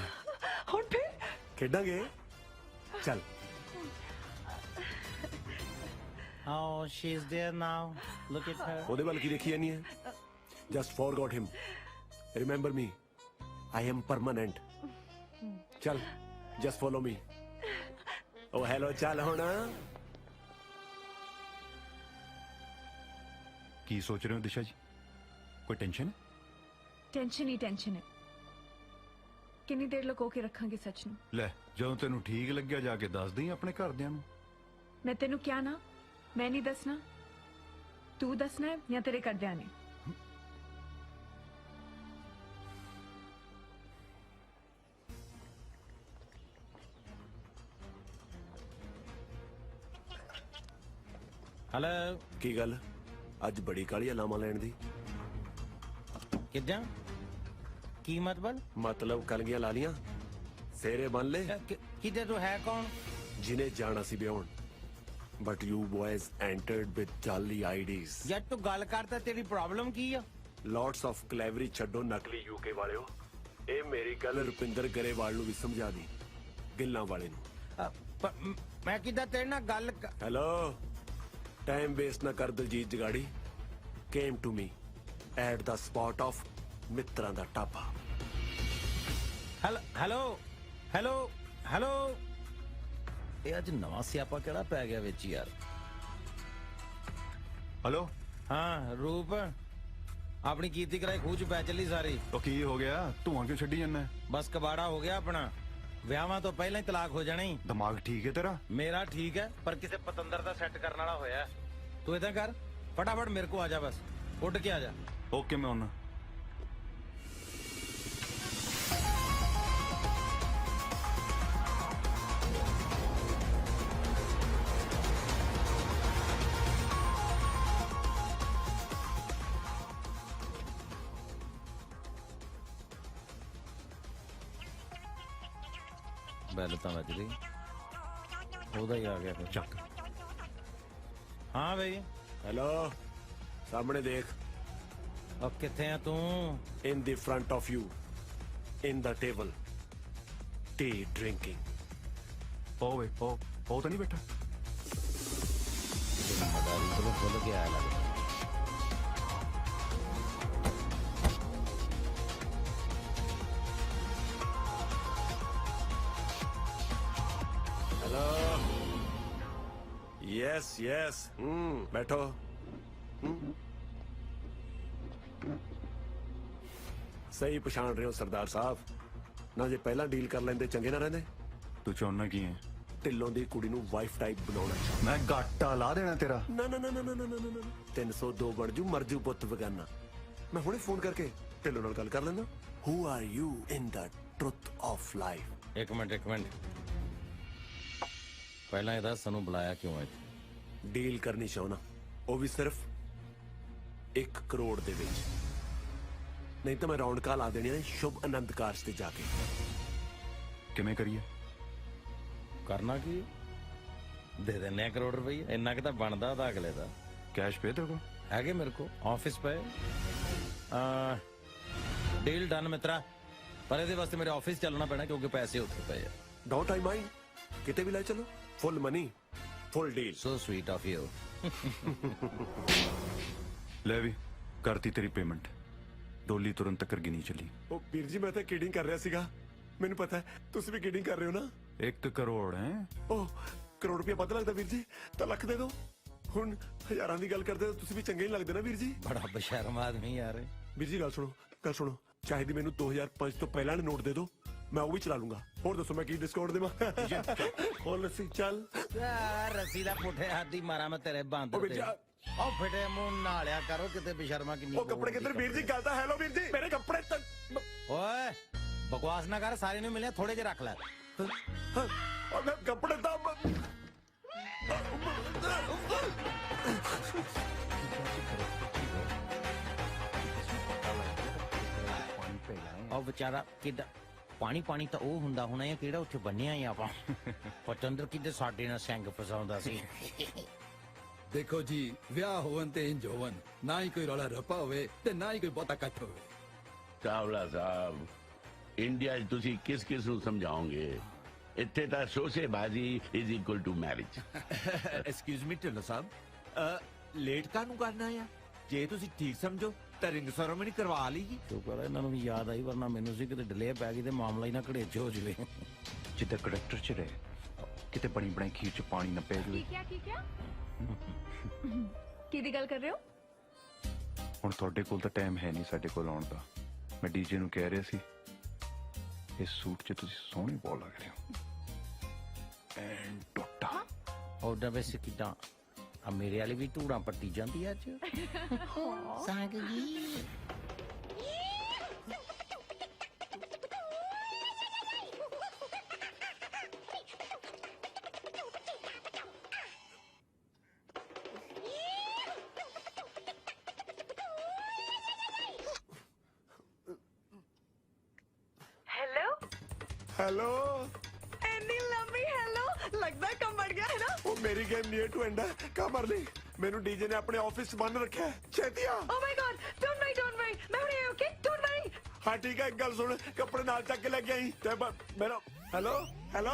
ਹੁਣ ਫਿਰ ਖੇਡਾਂਗੇ ਚੱਲ Oh, she's there now. Look at her. ਉਹਦੇ ਵੱਲ ਕੀ ਦੇਖੀ ਜਾਨੀ ਹੈ just forgot him remember me I am permanent ਚੱਲ just follow me oh hello ਚੱਲ ਹੁਣ ਕੀ ਸੋਚ ਰਹੇ ਹੋ ਦਿਸ਼ਾ ਜੀ ਕੋਈ ਟੈਨਸ਼ਨ ਹੈ ਟੈਨਸ਼ਨ ਹੈ ਕਿੰਨੀ ਦੇਰ ਲੁਕੋ ਕੇ ਰੱਖਾਂਗੇ ਸੱਚ ਨੂੰ ਲੈ ਜਦੋਂ ਤੈਨੂੰ ਠੀਕ ਲੱਗਿਆ ਜਾ ਕੇ ਦੱਸ ਦੇਈਂ ਆਪਣੇ ਘਰਦਿਆਂ ਨੂੰ ਮੈਂ ਤੈਨੂੰ ਕਿਹਾ ਨਾ ਮੈਂ ਨਹੀਂ ਦੱਸਣਾ ਤੂੰ ਦੱਸਣਾ ਹੈ ਜਾਂ ਤੇਰੇ ਘਰਦਿਆਂ ਨੇ ਹਲੋ ਕੀ ਗੱਲ ਅੱਜ ਬੜੀ ਕਾਲੀ ਅਲਾਮਾ ਲੈਣ ਦੀ ਕਿੱਦਾਂ ਕੀ ਮਤਲਬ ਕਲਗੀਆਂ ਲਾ ਲੀਆਂ ਸੇਰੇ ਬੰਨ ਲੈ ਕਿੱਦਾਂ ਤੂੰ ਹੈ ਕੌਣ ਜਿਨੇ ਜਾਣਾ ਸੀ ਵਿਆਹਣ But you boys entered with jolly IDs. ਯਾਰ ਤੂੰ ਗੱਲ ਕਰਦਾ ਤੇਰੀ ਪ੍ਰੋਬਲਮ ਕੀ ਆ? Lots of clevery ਛੱਡੋ ਨਕਲੀ UK ਵਾਲਿਓ। ਇਹ ਮੇਰੀ ਗੱਲ ਰੁਪਿੰਦਰ ਗਰੇਵਾਲ ਨੂੰ ਵੀ ਸਮਝਾ ਦੀ, ਗਿੱਲਾਂ ਵਾਲੇ ਨੂੰ। ਮੈਂ ਕਿੱਦਾਂ ਤੇਰੇ ਨਾਲ ਗੱਲ ਹੈਲੋ, ਟਾਈਮ ਵੇਸਟ ਨਾ ਕਰ Daljit ਜਗਾੜੀ। Came to me at the spot of ਮਿੱਤਰਾਂ ਦਾ ਢਾਬਾ। ਹੈਲੋ ਹੈਲੋ ਹੈਲੋ, ਇਹ ਅੱਜ ਨਵਾਂ ਸਿਆਪਾ ਕਿਹੜਾ ਪੈ ਗਿਆ ਵਿੱਚ ਯਾਰ? ਹੈਲੋ, ਹਾਂ ਰੂਪ, ਆਪਣੀ ਕੀਤੀ ਕਰਾਈ ਖੂਹ ਚ ਪੈ ਚੱਲੀ ਸਾਰੀ। ਉਹ ਕੀ ਹੋ ਗਿਆ? ਧੂਆਂ ਕਿਉਂ ਛੱਡੀ ਜਾਂਦਾ? ਬਸ ਕਬਾੜਾ ਹੋ ਗਿਆ ਆਪਣਾ। ਵਿਆਹਾਂ ਤੋਂ ਪਹਿਲਾਂ ਹੀ ਤਲਾਕ ਹੋ ਜਾਣੀ। ਦਿਮਾਗ ਠੀਕ ਹੈ ਤੇਰਾ? ਮੇਰਾ ਠੀਕ ਹੈ, ਪਰ ਕਿਸੇ ਪਤੰਦਰ ਦਾ ਸੈੱਟ ਕਰਨ ਵਾਲਾ ਹੋਇਆ। ਤੂੰ ਏਦਾਂ ਕਰ, ਫਟਾਫਟ ਮੇਰੇ ਕੋ ਆ ਜਾ, ਬਸ ਉੱਡ ਕੇ ਆ ਜਾ। ਓਕੇ, ਮੈਂ ਆਉਣਾ। ਬੈਲ ਤਾਂ ਵੱਜ ਗਈ, ਉਹਦਾ ਹੀ ਆ ਗਿਆ ਫਿਰ। ਚੱਕ। ਹਾਂ ਬਈ। ਹੈਲੋ, ਸਾਹਮਣੇ ਦੇਖ। अब किथे है तू? In the front of you, in the table, tea drinking. ਓਏ ਉਹ ਤਾਂ ਨਹੀਂ ਬੈਠਾ? मदारी तो भूल गया लगता। हेलो, यस यस, बैठो। सही पछाण रहे हो सरदार साहब, ना जे पहला डील कर लेंदे चंगे ना रहंदे। तू चाहना की है? ਢਿੱਲੋਂ ਦੀ ਕੁੜੀ ਨੂੰ ਵਾਈਫ ਟਾਈਪ ਬਣਾਉਣਾ। ਮੈਂ ਗਾਟਾ ਲਾ ਦੇਣਾ ਤੇਰਾ। ਨਾ ਨਾ ਨਾ ਨਾ ਨਾ ਨਾ ਨਾ 302 ਬਣ ਜੂ, ਮਰਜੂ ਪੁੱਤ ਬਗਾਨਾ। ਮੈਂ ਹੁਣੇ ਫੋਨ ਕਰਕੇ ਢਿੱਲੋਂ ਨਾਲ ਗੱਲ ਕਰ ਲੈਂਦਾ। Who are you in the truth of life? ਇੱਕ ਮਿੰਟ ਪਹਿਲਾਂ ਇਹ ਦੱਸ ਸਾਨੂੰ ਬੁਲਾਇਆ ਕਿਉਂ ਹੈ? ਡੀਲ ਕਰਨੀ ਚਾਹੁੰਦਾ, ਉਹ ਵੀ ਸਿਰਫ 1 ਕਰੋੜ ਦੇ ਵਿੱਚ। ਨਹੀਂ ਤਾਂ ਮੈਂ ਰੌਣਕਾਂ ਲਾ ਦੇਣੀਆਂ ਨੇ ਸ਼ੁਭ ਆਨੰਦ ਕਾਰਜ ਤੇ ਜਾ ਕੇ। ਕਿਵੇਂ ਕਰੀਏ? ਕਰਨਾ ਕੀ? ਦੇ ਦਿੰਨੇ ਕਰੋੜ ਰੁਪਏ, ਇੰਨਾ ਕਿ ਤਾਂ ਬਣਦਾ ਤਾਂ ਅਗਲੇ ਦਾ। ਕੈਸ਼ ਪੇ ਤੇਰੇ ਕੋਲ ਹੈਗੇ? ਮੇਰੇ ਕੋਲ ਆਫਿਸ ਪਏ। ਡੀਲ ਡਨ ਮਿੱਤਰਾ, ਪਰ ਇਹਦੇ ਵਾਸਤੇ ਮੇਰੇ ਆਫਿਸ ਚੱਲਣਾ ਪੈਣਾ ਕਿਉਂਕਿ ਪੈਸੇ ਉੱਥੇ ਪਏ ਆ। ਡੋਂਟ ਆਈ ਮਾਈਂਡ, ਕਿਤੇ ਵੀ ਲੈ ਚਲੋ। Full money, full deal. So sweet of you. ਲੈ ਵੀ ਕਰਤੀ ਤੇਰੀ ਪੇਮੈਂਟ। ਡੋਲੀ ਤੁਰੰਤ ਤੱਕ ਗਿਣੀ ਚਲੀ। ਉਹ ਵੀਰ ਜੀ, ਮੈਂ ਤਾਂ ਕਿਡਿੰਗ ਕਰ ਰਿਹਾ ਸੀਗਾ। ਮੈਨੂੰ ਪਤਾ ਹੈ ਤੁਸੀਂ ਵੀ ਕਿਡਿੰਗ ਕਰ ਰਹੇ ਹੋ ਨਾ। 1 ਕਰੋੜ ਹੈ? ਉਹ ਕਰੋੜ ਰੁਪਏ ਵੱਧ ਲੱਗਦਾ ਵੀਰ ਜੀ, ਤਾਂ ਲੱਖ ਦੇ ਦਿਓ। ਹੁਣ ਹਜ਼ਾਰਾਂ ਦੀ ਗੱਲ ਕਰਦੇ ਤੁਸੀਂ ਵੀ ਚੰਗੇ ਨਹੀਂ ਲੱਗਦੇ ਨਾ ਵੀਰ ਜੀ। ਬੜਾ ਬਸ਼ਰਮ ਆਦਮੀ ਯਾਰ। ਵੀਰ ਜੀ ਗੱਲ ਸੁਣੋ, ਚਾਹੇ ਦੀ ਮੈਨੂੰ 2005 ਤੋਂ ਪਹਿਲਾਂ ਦੇ ਨੋਟ ਦੇ ਦਿਓ, ਮੈਂ ਉਹ ਵੀ ਚਲਾ ਲੂੰਗਾ। ਹੋਰ ਦੱਸੋ ਮੈਂ ਕੀ ਡਿਸਕਾਊਂਟ ਦੇਵਾਂ? ਹੋਰ ਲੱਸੀ ਚੱਲ। ਰੱਸੀ ਦਾ ਪੁੱਠੇ ਹੱਥ ਦੀ ਮਾਰਾ ਮੈਂ ਤੇਰੇ ਬਾਂਦਰ ਤੇ। ਉਹ ਫਿਟੇ ਮੂੰਹ ਨਾਲਿਆ ਕਰੋ, ਕਿਤੇ ਬੇਸ਼ਰਮਾ ਕਿੰਨੀ। ਉਹ ਕੱਪੜੇ ਕਿੱਧਰ ਵੀਰ ਜੀ? ਗੱਲ ਤਾਂ ਹੈਲੋ ਵੀਰ ਜੀ, ਮੇਰੇ ਕੱਪੜੇ ਤੱਕ। ਓਏ ਬਕਵਾਸ ਨਾ ਕਰ, ਸਾਰੇ ਨੂੰ ਮਿਲਿਆ, ਥੋੜੇ ਜਿਹੇ ਰੱਖ ਲੈ। ਮੈਂ ਕੱਪੜੇ ਤਾਂ ਉਹ ਵਿਚਾਰਾ ਕਿੱਦਾਂ ਪਾਣੀ ਤਾਂ ਉਹ ਹੁੰਦਾ ਹੋਣਾ ਹੈ ਕਿਹੜਾ ਉੱਥੇ ਬੰਨਿਆ ਹੀ ਆਪਾਂ। ਪਤੰਦਰ ਕਿੱਦੇ ਸਾਡੇ ਨਾਲ ਸਿੰਘ ਫਸਾਉਂਦਾ ਸੀ। ਦੇਖੋ ਜੀ, ਵਿਆਹ ਹੋਵਨ ਤੇ ਇੰਜ ਹੋਵਨ, ਨਾ ਹੀ ਕੋਈ ਰੌਲਾ ਰੱਪਾ ਹੋਵੇ ਤੇ ਨਾ ਹੀ ਕੋਈ ਬਹੁਤਾ ਇਕੱਠ ਹੋਵੇ। ਚਾਵਲਾ ਸਾਹਿਬ, ਇੰਡੀਆ 'ਚ ਤੁਸੀਂ ਕਿਸ ਨੂੰ ਸਮਝਾਓਗੇ? ਇੱਥੇ ਤਾਂ ਸ਼ੋਸ਼ੇਬਾਜ਼ੀ is equal to marriage. Excuse me Dhillon Sahib, late ਕਾਹਨੂੰ ਕਰਨਾ ਆ? ਜੇ ਤੁਸੀਂ ਠੀਕ ਸਮਝੋ ਤਾਂ ਰਿੰਗ ਸੈਰੇਮਨੀ ਕਰਵਾ ਲਈਏ। ਸ਼ੁਕਰ ਇਹਨਾਂ ਨੂੰ ਵੀ ਯਾਦ ਆਈ, ਵਰਨਾ ਮੈਨੂੰ ਸੀ ਕਿਤੇ ਡਿਲੇ ਪੈ ਗਈ ਤੇ ਮਾਮਲਾ ਹੀ ਨਾ ਘੜੇਚ ਹੋ ਜਵੇ। ਜਿੱਦਾਂ ਕੰਡਕਟਰ ਚ ਰਹੇ, ਕਿਤੇ ਬਣੀ ਬਣਾਈ ਖੀਰ ਚ ਪਾਣੀ ਨਾ ਪੈ ਜਵੇ। ਕਿਹਦੀ ਗੱਲ ਕਰ ਰਹੇ ਹੋ? ਹੁਣ ਤੁਹਾਡੇ ਕੋਲ ਤਾਂ ਟਾਈਮ ਹੈ ਨਹੀਂ ਸਾਡੇ ਕੋਲ ਆਉਣ ਦਾ। ਮੈਂ ਡੀਜੇ ਨੂੰ ਕਹਿ ਰਿਹਾ ਸੀ, ਇਸ ਸੂਟ 'ਚ ਤੁਸੀਂ ਸੋਹਣੇ ਬਹੁਤ ਲੱਗ ਰਹੇ ਹੋ। ਐਂਡ ਟੋਟਾ ਉਹਦਾ ਵੈਸੇ ਕਿਦਾਂ ਆ ਮੇਰੇ ਵਾਲੀ ਵੀ ਧੂੜਾਂ ਪੱਟੀ ਜਾਂਦੀ ਅੱਜ। ਸੰਗ ਜੀ ਹੈਲੋ ਐਨੀ ਲੰਬੀ ਹੈਲੋ लगता है कम बढ़ गया है ना? ਉਹ ਮੇਰੀ ਗੇਮ ਨੀਅਰ ਟੂ ਐਂਡ ਹੈ ਕਮਰ ਲਈ ਮੈਨੂੰ ਡੀਜੇ ਨੇ ਆਪਣੇ ਆਫਿਸ 'ਚ ਬੰਨ ਰੱਖਿਆ ਹੈ ਛੇਤੀ ਆ Oh my God! Don't worry. मैं हूं here, okay? Don't worry. ਹਾਂ ਠੀਕ ਹੈ ਇੱਕ ਗੱਲ ਸੁਣ ਕੱਪੜੇ ਨਾਲ ਚੱਕ ਕੇ ਲੈ ਕੇ ਆਈ ਤੇ ਮੇਰਾ ਹੈਲੋ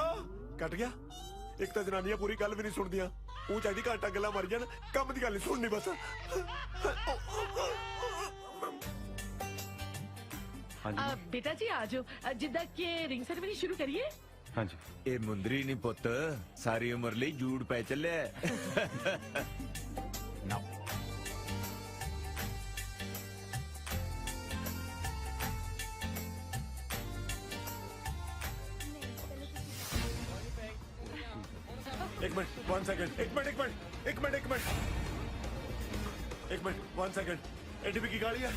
ਕੱਟ ਗਿਆ ਇੱਕ ਤਾਂ ਜਨਾਨੀਆਂ ਪੂਰੀ ਗੱਲ ਵੀ ਨਹੀਂ ਸੁਣਦੀਆਂ ਉਹ ਚਾਹੀਦੀ ਘਾਟਾ ਗੱਲਾਂ ਮਰ ਜਾਣ ਕੰਮ ਦੀ ਗੱਲ ਨਹੀਂ ਸੁਣਨੀ ਬਸ बेटा जी आ जाओ जिद्दां के रिंग सेरेमनी शुरू करिए हाँ जी ਇਹ ਮੁੰਦਰੀ ਨਹੀਂ ਪੁੱਤ ਸਾਰੀ ਉਮਰ ਲਈ ਜੂੜ ਪੈ ਚੱਲਿਆ ਨਾ एक मिनट 1 सेकंड एक मिनट 1 सेकंड एडीपी की गाड़ी है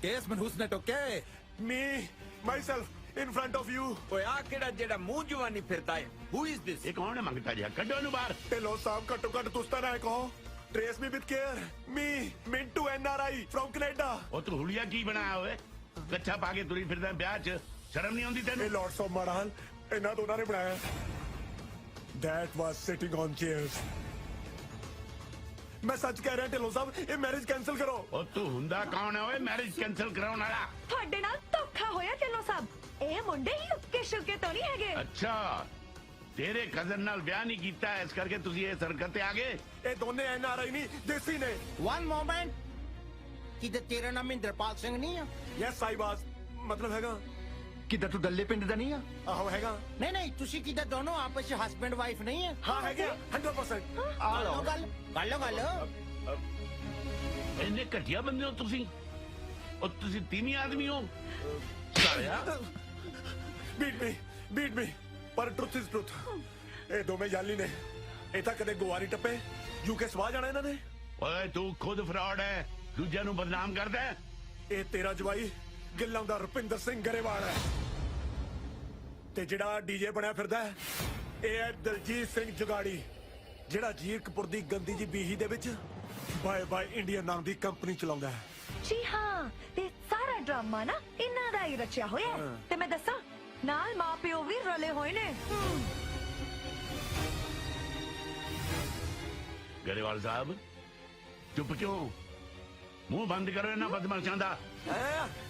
केस मनहूस ने टोके me myself in front of you ਓਏ ਆ ਕਿਹੜਾ ਜਿਹੜਾ ਮੂੰਹ ਜਵਾਨੀ ਫਿਰਦਾ ਹੈ ਹੂ ਇਜ਼ ਦਿਸ ਇਹ ਕੌਣ ਹੈ ਮੰਗਤਾ ਜਿਹਾ ਕੱਢੋ ਇਹਨੂੰ ਬਾਹਰ ਢਿੱਲੋਂ ਸਾਹਿਬ ਘੱਟੋ ਘੱਟ ਤੁਸੀਂ ਤਾਂ ਨਾ ਕਹੋ trace me with care me Mintu NRI from Canada ਉਹ ਤੂੰ ਹੁਲੀਆ ਕੀ ਬਣਾਇਆ ਹੋਵੇ ਕੱਛਾ ਪਾ ਕੇ ਤੁਰੀ ਫਿਰਦਾ ਵਿਆਹ 'ਚ ਸ਼ਰਮ ਨਹੀਂ ਆਉਂਦੀ ਤੈਨੂੰ ਇਹ ਲਾਰਡਸ ਆਫ ਮੜਾਲ ਇਹਨਾਂ ਦੋਨਾਂ ਨੇ ਬਣਾਇਆ that was sitting on chairs ਮੈਂ ਸੱਚ ਕਹਿ ਰਿਹਾ ਢਿੱਲੋਂ ਸਾਹਿਬ ਇਹ ਮੈਰਿਜ ਕੈਨਸਲ ਕਰੋ ਉਹ ਤੂੰ ਹੁੰਦਾ ਕੌਣ ਹੈ ਓਏ ਮੈਰਿਜ ਕੈਨਸਲ ਕਰਾਉਣ ਵਾਲਾ ਤੁਹਾਡੇ ਨਾਲ ਧੋਖਾ ਹੋਇਆ ਢਿੱਲੋਂ ਸਾਹਿਬ ਇਹ ਮੁੰਡੇ ਹੀ ਉੱਕੇ ਸ਼ੁਕੇ ਤੋਂ ਨਹੀਂ ਹੈਗੇ ਅੱਛਾ ਤੇਰੇ ਕਜ਼ਨ ਨਾਲ ਵਿਆਹ ਨਹੀਂ ਕੀਤਾ ਇਸ ਕਰਕੇ ਤੁਸੀਂ ਇਹ ਸਰਕਤ ਤੇ ਆ ਗਏ ਇਹ ਦੋਨੇ ਐਨਆਰਆਈ ਨਹੀਂ ਦੇਸੀ ਨੇ वन मोमेंट किधर तेरा नाम इंद्रपाल सिंह नहीं है ਯੈਸ ਆਈ ਵਾਸ ਮਤਲਬ ਹੈਗਾ ਕਿੱਦਾਂ ਤੂੰ ਡੱਲੇ ਪਿੰਡ ਦਾ ਨਹੀਂ ਆ ਆਹੋ ਹੈਗਾ नहीं नहीं तुसी किधर दोनों आपस में हस्बैंड वाइफ नहीं है ਹਾਂ ਹੈਗੇ 100% ਆ ਲਓ गल ਇੰਨੇ ਘਟੀਆ ਬੰਦੇ ਹੋ ਤੁਸੀਂ ਉਹ ਤੁਸੀਂ ਤੀਵੀਂ ਆਦਮੀ ਹੋ ਸਾਲਿਆ ਬੀਟ ਮੀ ਪਰ ਟਰੁੱਥ ਇਜ਼ ਟਰੁੱਥ ਇਹ ਦੋਵੇਂ ਯਾਲੀ ਨੇ ਇਹ ਤਾਂ ਕਦੇ ਗੋਆ ਨਹੀਂ ਟੱਪੇ ਯੂਕੇ ਸਵਾ ਜਾਣਾ ਇਹਨਾਂ ਨੇ ਓਏ ਤੂੰ ਖੁਦ ਫਰਾਡ ਹੈ ਦੂਜਿਆਂ ਨੂੰ ਬਦਨਾਮ ਕਰਦਾ ਹੈ ਇਹ ਤੇਰਾ ਜਵਾਈ ਗਿੱਲਾਂ ਦਾ ਰੁਪਿੰਦਰ ਸਿੰਘ ਗਰੇਵਾਲ ਹੈ ਤੇ ਜਿਹੜਾ ਡੀਜੇ ਬਣਿਆ ਫਿਰਦਾ ਹੈ ਇਹ ਹੈ ਦਲਜੀਤ ਸਿੰਘ ਜਗਾੜੀ ਜਿਹੜਾ ਜੀਰਕਪੁਰ ਦੀ ਗੰਦੀ ਜੀ ਬੀਹੀ ਦੇ ਵਿੱਚ ਬਾਏ ਬਾਏ ਇੰਡੀਆ ਨਾਮ ਦੀ ਕੰਪਨੀ ਚਲਾਉਂਦਾ ਹੈ ਜੀ ਹਾਂ ਤੇ ਸਾਰਾ ਡਰਾਮਾ ਨਾ ਇਹਨਾਂ ਦਾ ਹੀ ਰਚਿਆ ਹੋਇਆ ਹੈ। ਤੇ ਮੈਂ ਦੱਸਾਂ ਨਾਲ ਮਾਪਿਓ ਵੀ ਰਲੇ ਹੋਏ ਨੇ ਗਰੇਵਾਲ ਸਾਹਿਬ ਚੁੱਪ ਕਿਉਂ ਮੂੰਹ ਬੰਦ ਕਰੋ ਇਹਨਾਂ ਬਦਮਾਸ਼ਾਂ ਦਾ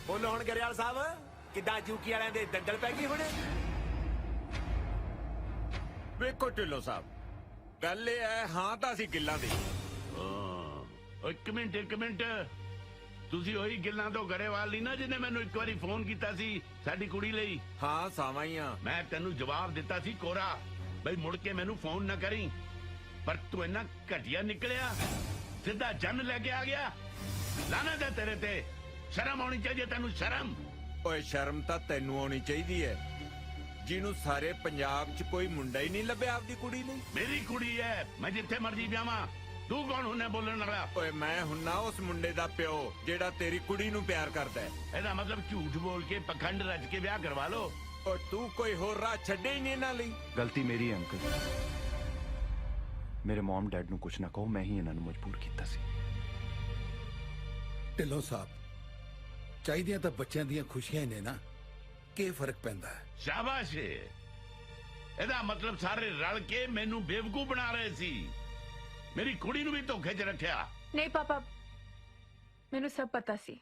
ਬੋਲੋ ਹੁਣ ਗਰੇਵਾਲ ਸਾਹਿਬ ਕਿੱਦਾਂ ਯੂਕੇ ਵਾਲਿਆਂ ਦੇ ਦੰਦਲ ਪੈ ਗਈ ਹੁਣ ਵੇਖੋ ਢਿੱਲੋਂ ਸਾਹਿਬ ਗੱਲ ਇਹ ਹੈ ਹਾਂ ਤਾਂ ਅਸੀਂ ਗਿੱਲਾਂ ਦੇ ਇੱਕ ਮਿੰਟ ਤੁਸੀਂ ਉਹੀ ਗਿੱਲਾਂ ਤੋਂ ਗਰੇਵਾਲ ਨਹੀਂ ਨਾ ਜਿਹਨੇ ਮੈਨੂੰ ਇੱਕ ਵਾਰੀ ਫੋਨ ਕੀਤਾ ਸੀ ਸਾਡੀ ਕੁੜੀ ਲਈ ਹਾਂ ਸਾਵਾਂ ਹੀ ਆ ਮੈਂ ਤੈਨੂੰ ਜਵਾਬ ਦਿੱਤਾ ਸੀ ਕੋਰਾ ਬਈ ਮੁੜ ਕੇ ਮੈਨੂੰ ਫੋਨ ਨਾ ਕਰੀ ਪਰ ਤੂੰ ਇੰਨਾ ਘਟੀਆ ਨਿਕਲਿਆ ਸਿੱਧਾ ਜਨ ਲੈ ਕੇ ਆ ਗਿਆ ਲਾਨਤ ਹੈ ਤੇਰੇ ਤੇ ਸ਼ਰਮ ਆਉਣੀ ਚਾਹੀਦੀ ਤੈਨੂੰ ਸ਼ਰਮ ਓਏ ਸ਼ਰਮ ਤਾਂ ਤੈਨੂੰ ਆਉਣੀ ਚਾਹੀਦੀ ਹੈ ਜਿਹਨੂੰ ਸਾਰੇ ਪੰਜਾਬ 'ਚ ਕੋਈ ਮੁੰਡਾ ਹੀ ਨਹੀਂ ਲੱਭਿਆ ਆਪਦੀ ਕੁੜੀ ਲਈ ਮੇਰੀ ਕੁੜੀ ਹੈ ਮੈਂ ਜਿੱਥੇ ਮਰਜੀ ਵਿਆਹਾਂ ਤੂੰ ਕੌਣ ਹੁੰਨਾ ਬੋਲਣ ਵਾਲਾ ਓਏ ਮੈਂ ਹੁੰਨਾ ਉਸ ਮੁੰਡੇ ਦਾ ਪਿਓ ਜਿਹੜਾ ਤੇਰੀ ਕੁੜੀ ਨੂੰ ਪਿਆਰ ਕਰਦਾ ਹੈ ਇਹਦਾ ਮਤਲਬ ਝੂਠ ਬੋਲ ਕੇ ਪਖੰਡ ਰਚ ਕੇ ਵਿਆਹ ਕਰਵਾ ਲੋ ਓ ਤੂੰ ਕੋਈ ਹੋਰ ਰਾਹ ਛੱਡੇ ਹੀ ਨਹੀਂ ਇਹਨਾਂ ਲਈ ਗਲਤੀ ਮੇਰੀ ਹੈ ਅੰਕਲ ਮੇਰੇ ਮਮ ਡੈਡ ਨੂੰ ਕੁਝ ਨਾ ਕਹੋ ਮੈਂ ਹੀ ਇਹਨਾਂ ਨੂੰ ਮਜਬੂਰ ਕੀਤਾ ਸੀ ਢਿੱਲੋਂ ਸਾਹਿਬ ਚਾਹੀਦੀਆਂ ਤਾਂ ਬੱਚਿਆਂ ਦੀਆਂ ਖੁਸ਼ੀਆਂ ਨੇ ਨਾ ਕੀ ਫਰਕ ਪੈਂਦਾ ਹੈ ਸ਼ਾਬਾਸ਼ ਇਹਦਾ ਮਤਲਬ ਸਾਰੇ ਰਲ ਕੇ ਮੈਨੂੰ ਬੇਵਕੂਫ ਬਣਾ ਰਹੇ ਸੀ ਮੇਰੀ ਕੁੜੀ ਨੂੰ ਵੀ ਧੋਖੇ 'ਚ ਰੱਖਿਆ नहीं पापा मैंने सब पता सी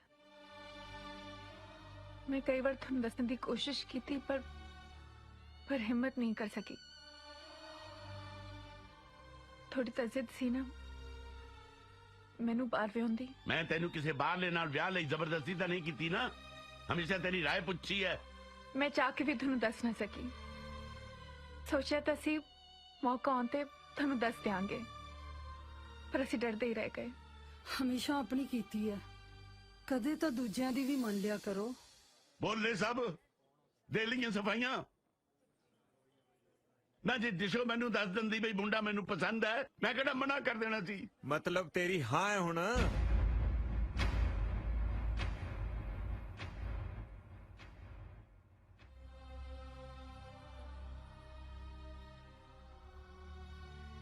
मैं कई बार थोड़ा दसने की कोशिश की थी पर हिम्मत नहीं कर सकी थोड़ी तजिद सी ना मैनू बाहर भी होंदी ਮੈਂ ਤੈਨੂੰ ਕਿਸੇ ਬਾਹਰਲੇ ਨਾਲ ਵਿਆਹ ਲਈ ਜ਼ਬਰਦਸਤੀ ਤਾਂ ਨਹੀਂ ਕੀਤੀ ਨਾ ਹਮੇਸ਼ਾ ਤੇਰੀ ਰਾਏ ਪੁੱਛੀ ਹੈ मैं चाह के भी थोड़ा दस ना सकी सोचा तो सी मौका आते थोड़ा दस देंगे पर ਅਸੀਂ ਡਰਦੇ ਹੀ ਰਹਿ ਗਏ ਹਮੇਸ਼ਾ ਆਪਣੀ ਕੀਤੀ ਹੈ ਕਦੇ ਤਾਂ ਦੂਜਿਆਂ ਦੀ ਵੀ ਮੰਨ ਲਿਆ ਕਰੋ ਬੋਲੇ ਸਭ ਦੇ ਲਈਆਂ ਸਫਾਈਆਂ ਨਾ ਜੇ ਦਿਸ਼ੋ ਮੈਨੂੰ ਦੱਸ ਦਿੰਦੀ ਬਈ ਮੁੰਡਾ ਮੈਨੂੰ ਪਸੰਦ ਹੈ ਮੈਂ ਕਿਹੜਾ ਮਨਾ ਕਰ ਦੇਣਾ ਸੀ ਮਤਲਬ ਤੇਰੀ ਹਾਂ ਹੈ ਹੁਣ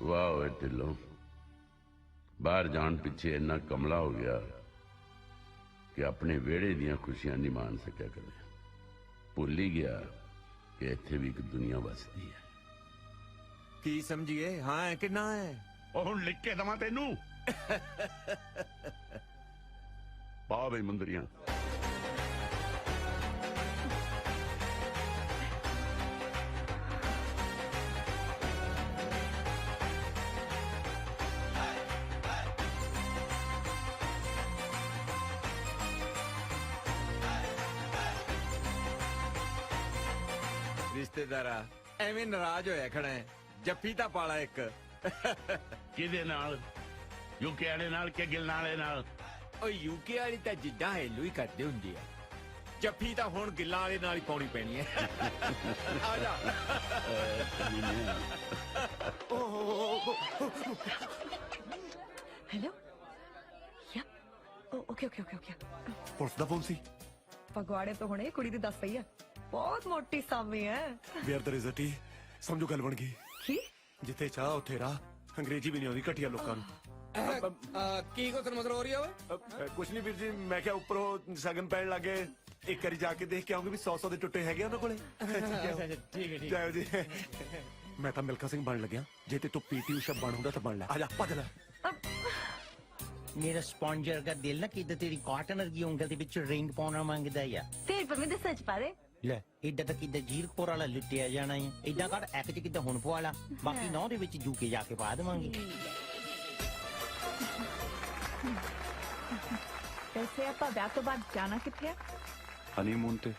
ਵਾਹ ਓਏ ਢਿੱਲੋਂ ਬਾਹਰ ਜਾਣ ਪਿੱਛੇ ਇੰਨਾ ਕਮਲਾ ਹੋ ਗਿਆ ਕਿ ਆਪਣੇ ਵਿਹੜੇ ਦੀਆਂ ਖੁਸ਼ੀਆਂ ਨਹੀਂ ਮਾਣ ਸਕਿਆ ਕਦੇ ਭੁੱਲ ਹੀ ਗਿਆ ਕਿ ਇੱਥੇ ਵੀ ਇੱਕ ਦੁਨੀਆ ਵਸਦੀ ਹੈ। ਕੀ ਸਮਝੀਏ, ਹਾਂ ਹੈ ਕਿ ਨਾ ਹੈ? ਉਹ ਹੁਣ ਲਿਖ ਕੇ ਦਵਾਂ ਤੈਨੂੰ? ਪਾ ਬਈ ਮੁੰਦਰੀਆਂ। ਰਿਸ਼ਤੇਦਾਰਾ ਐਵੇਂ ਨਾਰਾਜ਼ ਹੋਇਆ ਖੜਾ ਹੈ। ਜੱਫੀ ਤਾਂ ਪਾਲਾ ਇੱਕ। ਕਿਹਦੇ ਨਾਲ? ਯੂਕੇ ਵਾਲੇ ਨਾਲ ਕਿ ਗਿਲਨ ਵਾਲੇ ਨਾਲ? ਉਹ ਯੂਕੇ ਵਾਲੀ ਤਾਂ ਜਿੱਦਾਂ ਹੈਲੂ ਹੀ ਕਰਦੇ ਹੁੰਦੀ ਆ। ਜੱਫੀ ਤਾਂ ਹੁਣ ਗਿੱਲਾਂ ਵਾਲੇ ਨਾਲ ਹੀ ਪਾਉਣੀ ਪੈਣੀ ਹੈ। ਆ ਜਾ। ਹੈਲੋ ਯਾ ਓਕੇ ਪੁਲਿਸ ਦਾ ਫੋਨ ਸੀ। ਫਗਵਾੜੇ ਤੋਂ ਹੁਣੇ ਕੁੜੀ ਦੀ ਦੱਸ ਪਈ ਆ, ਬਹੁਤ ਮੋਟੀ ਸਾਮੀ ਹੈ। ਵੇਅਰ ਦਰ ਇਜ਼ ਅ ਟੀ। ਸਮਝੋ ਗੱਲ ਬਣ ਗਈ। ਕੀ? ਜਿੱਥੇ ਚਾਹ ਉੱਥੇ ਰਾਹ। ਅੰਗਰੇਜ਼ੀ ਵੀ ਨਹੀਂ ਆਉਂਦੀ ਘਟੀਆ ਲੋਕਾਂ ਨੂੰ। ਕੀ ਕੁਛ ਮਤਲਬ ਹੋ ਰਹੀ ਆ ਓਏ? ਕੁਛ ਨਹੀਂ ਵੀਰ ਜੀ, ਮੈਂ ਕਿਹਾ ਉੱਪਰੋਂ ਸਗਨ ਪੈਣ ਲੱਗੇ, ਇੱਕ ਵਾਰੀ ਜਾ ਕੇ ਦੇਖ ਕੇ ਆਉਂਗੇ ਵੀ 100 ਦੇ ਟੁੱਟੇ ਹੈਗੇ ਉਹਨਾਂ ਕੋਲੇ। ਠੀਕ ਹੈ ਜਾਓ ਜੀ। ਮੈਂ ਤਾਂ ਮਿਲਖਾ ਸਿੰਘ ਬਣ ਲੱਗਿਆ, ਜੇ ਤੇ ਤੂੰ ਪੀਟੀ ਊਸ਼ਾ ਬਣ ਹੁੰਦਾ ਤਾਂ ਬਣ ਲੈ। ਆ ਜਾ ਭੱਜ ਲੈ। ਮੇਰਾ ਸਪੌਂਜਰ ਦਾ ਦਿਲ ਨਾ ਕਿਤੇ ਤੇਰੀ ਕਾਟਨ ਵਰਗੀ ਉਂਗਲ ਦੇ ਵਿੱਚ ਰਿੰਗ ਪਾਉਣਾ ਮੰਗਦਾ ਆ। ਤੇਰੇ ਪਰ ਮੈਂ ਸੱਚ ਪਾ ਦੇ। ਲੈ ਏਦਾਂ ਤਾਂ ਕਿੱਦਾਂ ਜੀਰਕਪੁਰ ਵਾਲਾ ਲੁੱਟਿਆ ਜਾਣਾ ਹੈ। ਏਦਾਂ ਕਰ ਇੱਕ ਚ ਕਿੱਦਾਂ ਹੁਣ ਪਵਾ ਲਾ, ਬਾਕੀ 9 ਦੇ ਵਿੱਚ ਜੂਕੇ ਜਾ ਕੇ ਪਾ ਦੇਵਾਂਗੇ। ਵੈਸੇ ਆਪਾਂ ਵਿਆਹ ਤੋਂ ਬਾਅਦ ਜਾਣਾ ਕਿੱਥੇ ਆ? ਹਨੀਮੂਨ ਤੇ।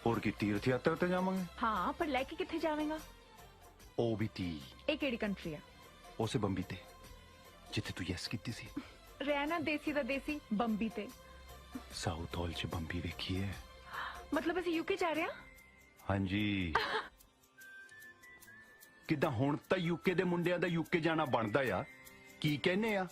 ਹੋਰ ਕੀ ਤੀਰਥ ਯਾਤਰਾ ਤੇ ਜਾਵਾਂਗੇ। ਹਾਂ, ਪਰ ਲੈ ਕੇ ਕਿੱਥੇ ਜਾਵੇਂਗਾ? ਉਹ ਵੀ ਤੀ ਇਹ ਕਿਹੜੀ ਕੰਟਰੀ ਆ? ਉਸੇ ਬੰਬੀ ਤੇ ਜਿੱਥੇ ਤੂੰ ਯੈਸ ਕੀਤੀ ਸੀ। ਰਹਿਣਾ ਦੇਸੀ ਦਾ ਦੇਸੀ ਬੰਬੀ ਤੇ। ਸਾਊਥ ਹਾਲ ਚ ਬੰਬੀ ਵੇਖੀ ਹੈ। ਮਤਲਬ ਅਸੀਂ ਯੂਕੇ ਜਾ ਰਹੇ ਹਾਂ? ਹਾਂਜੀ। ਕਿੱਦਾਂ ਹੁਣ ਤਾਂ ਯੂਕੇ ਦੇ ਮੁੰਡਿਆਂ ਦਾ ਯੂਕੇ ਜਾਣਾ ਬਣਦਾ ਆ। ਕੀ ਕਹਿੰਦੇ ਆ?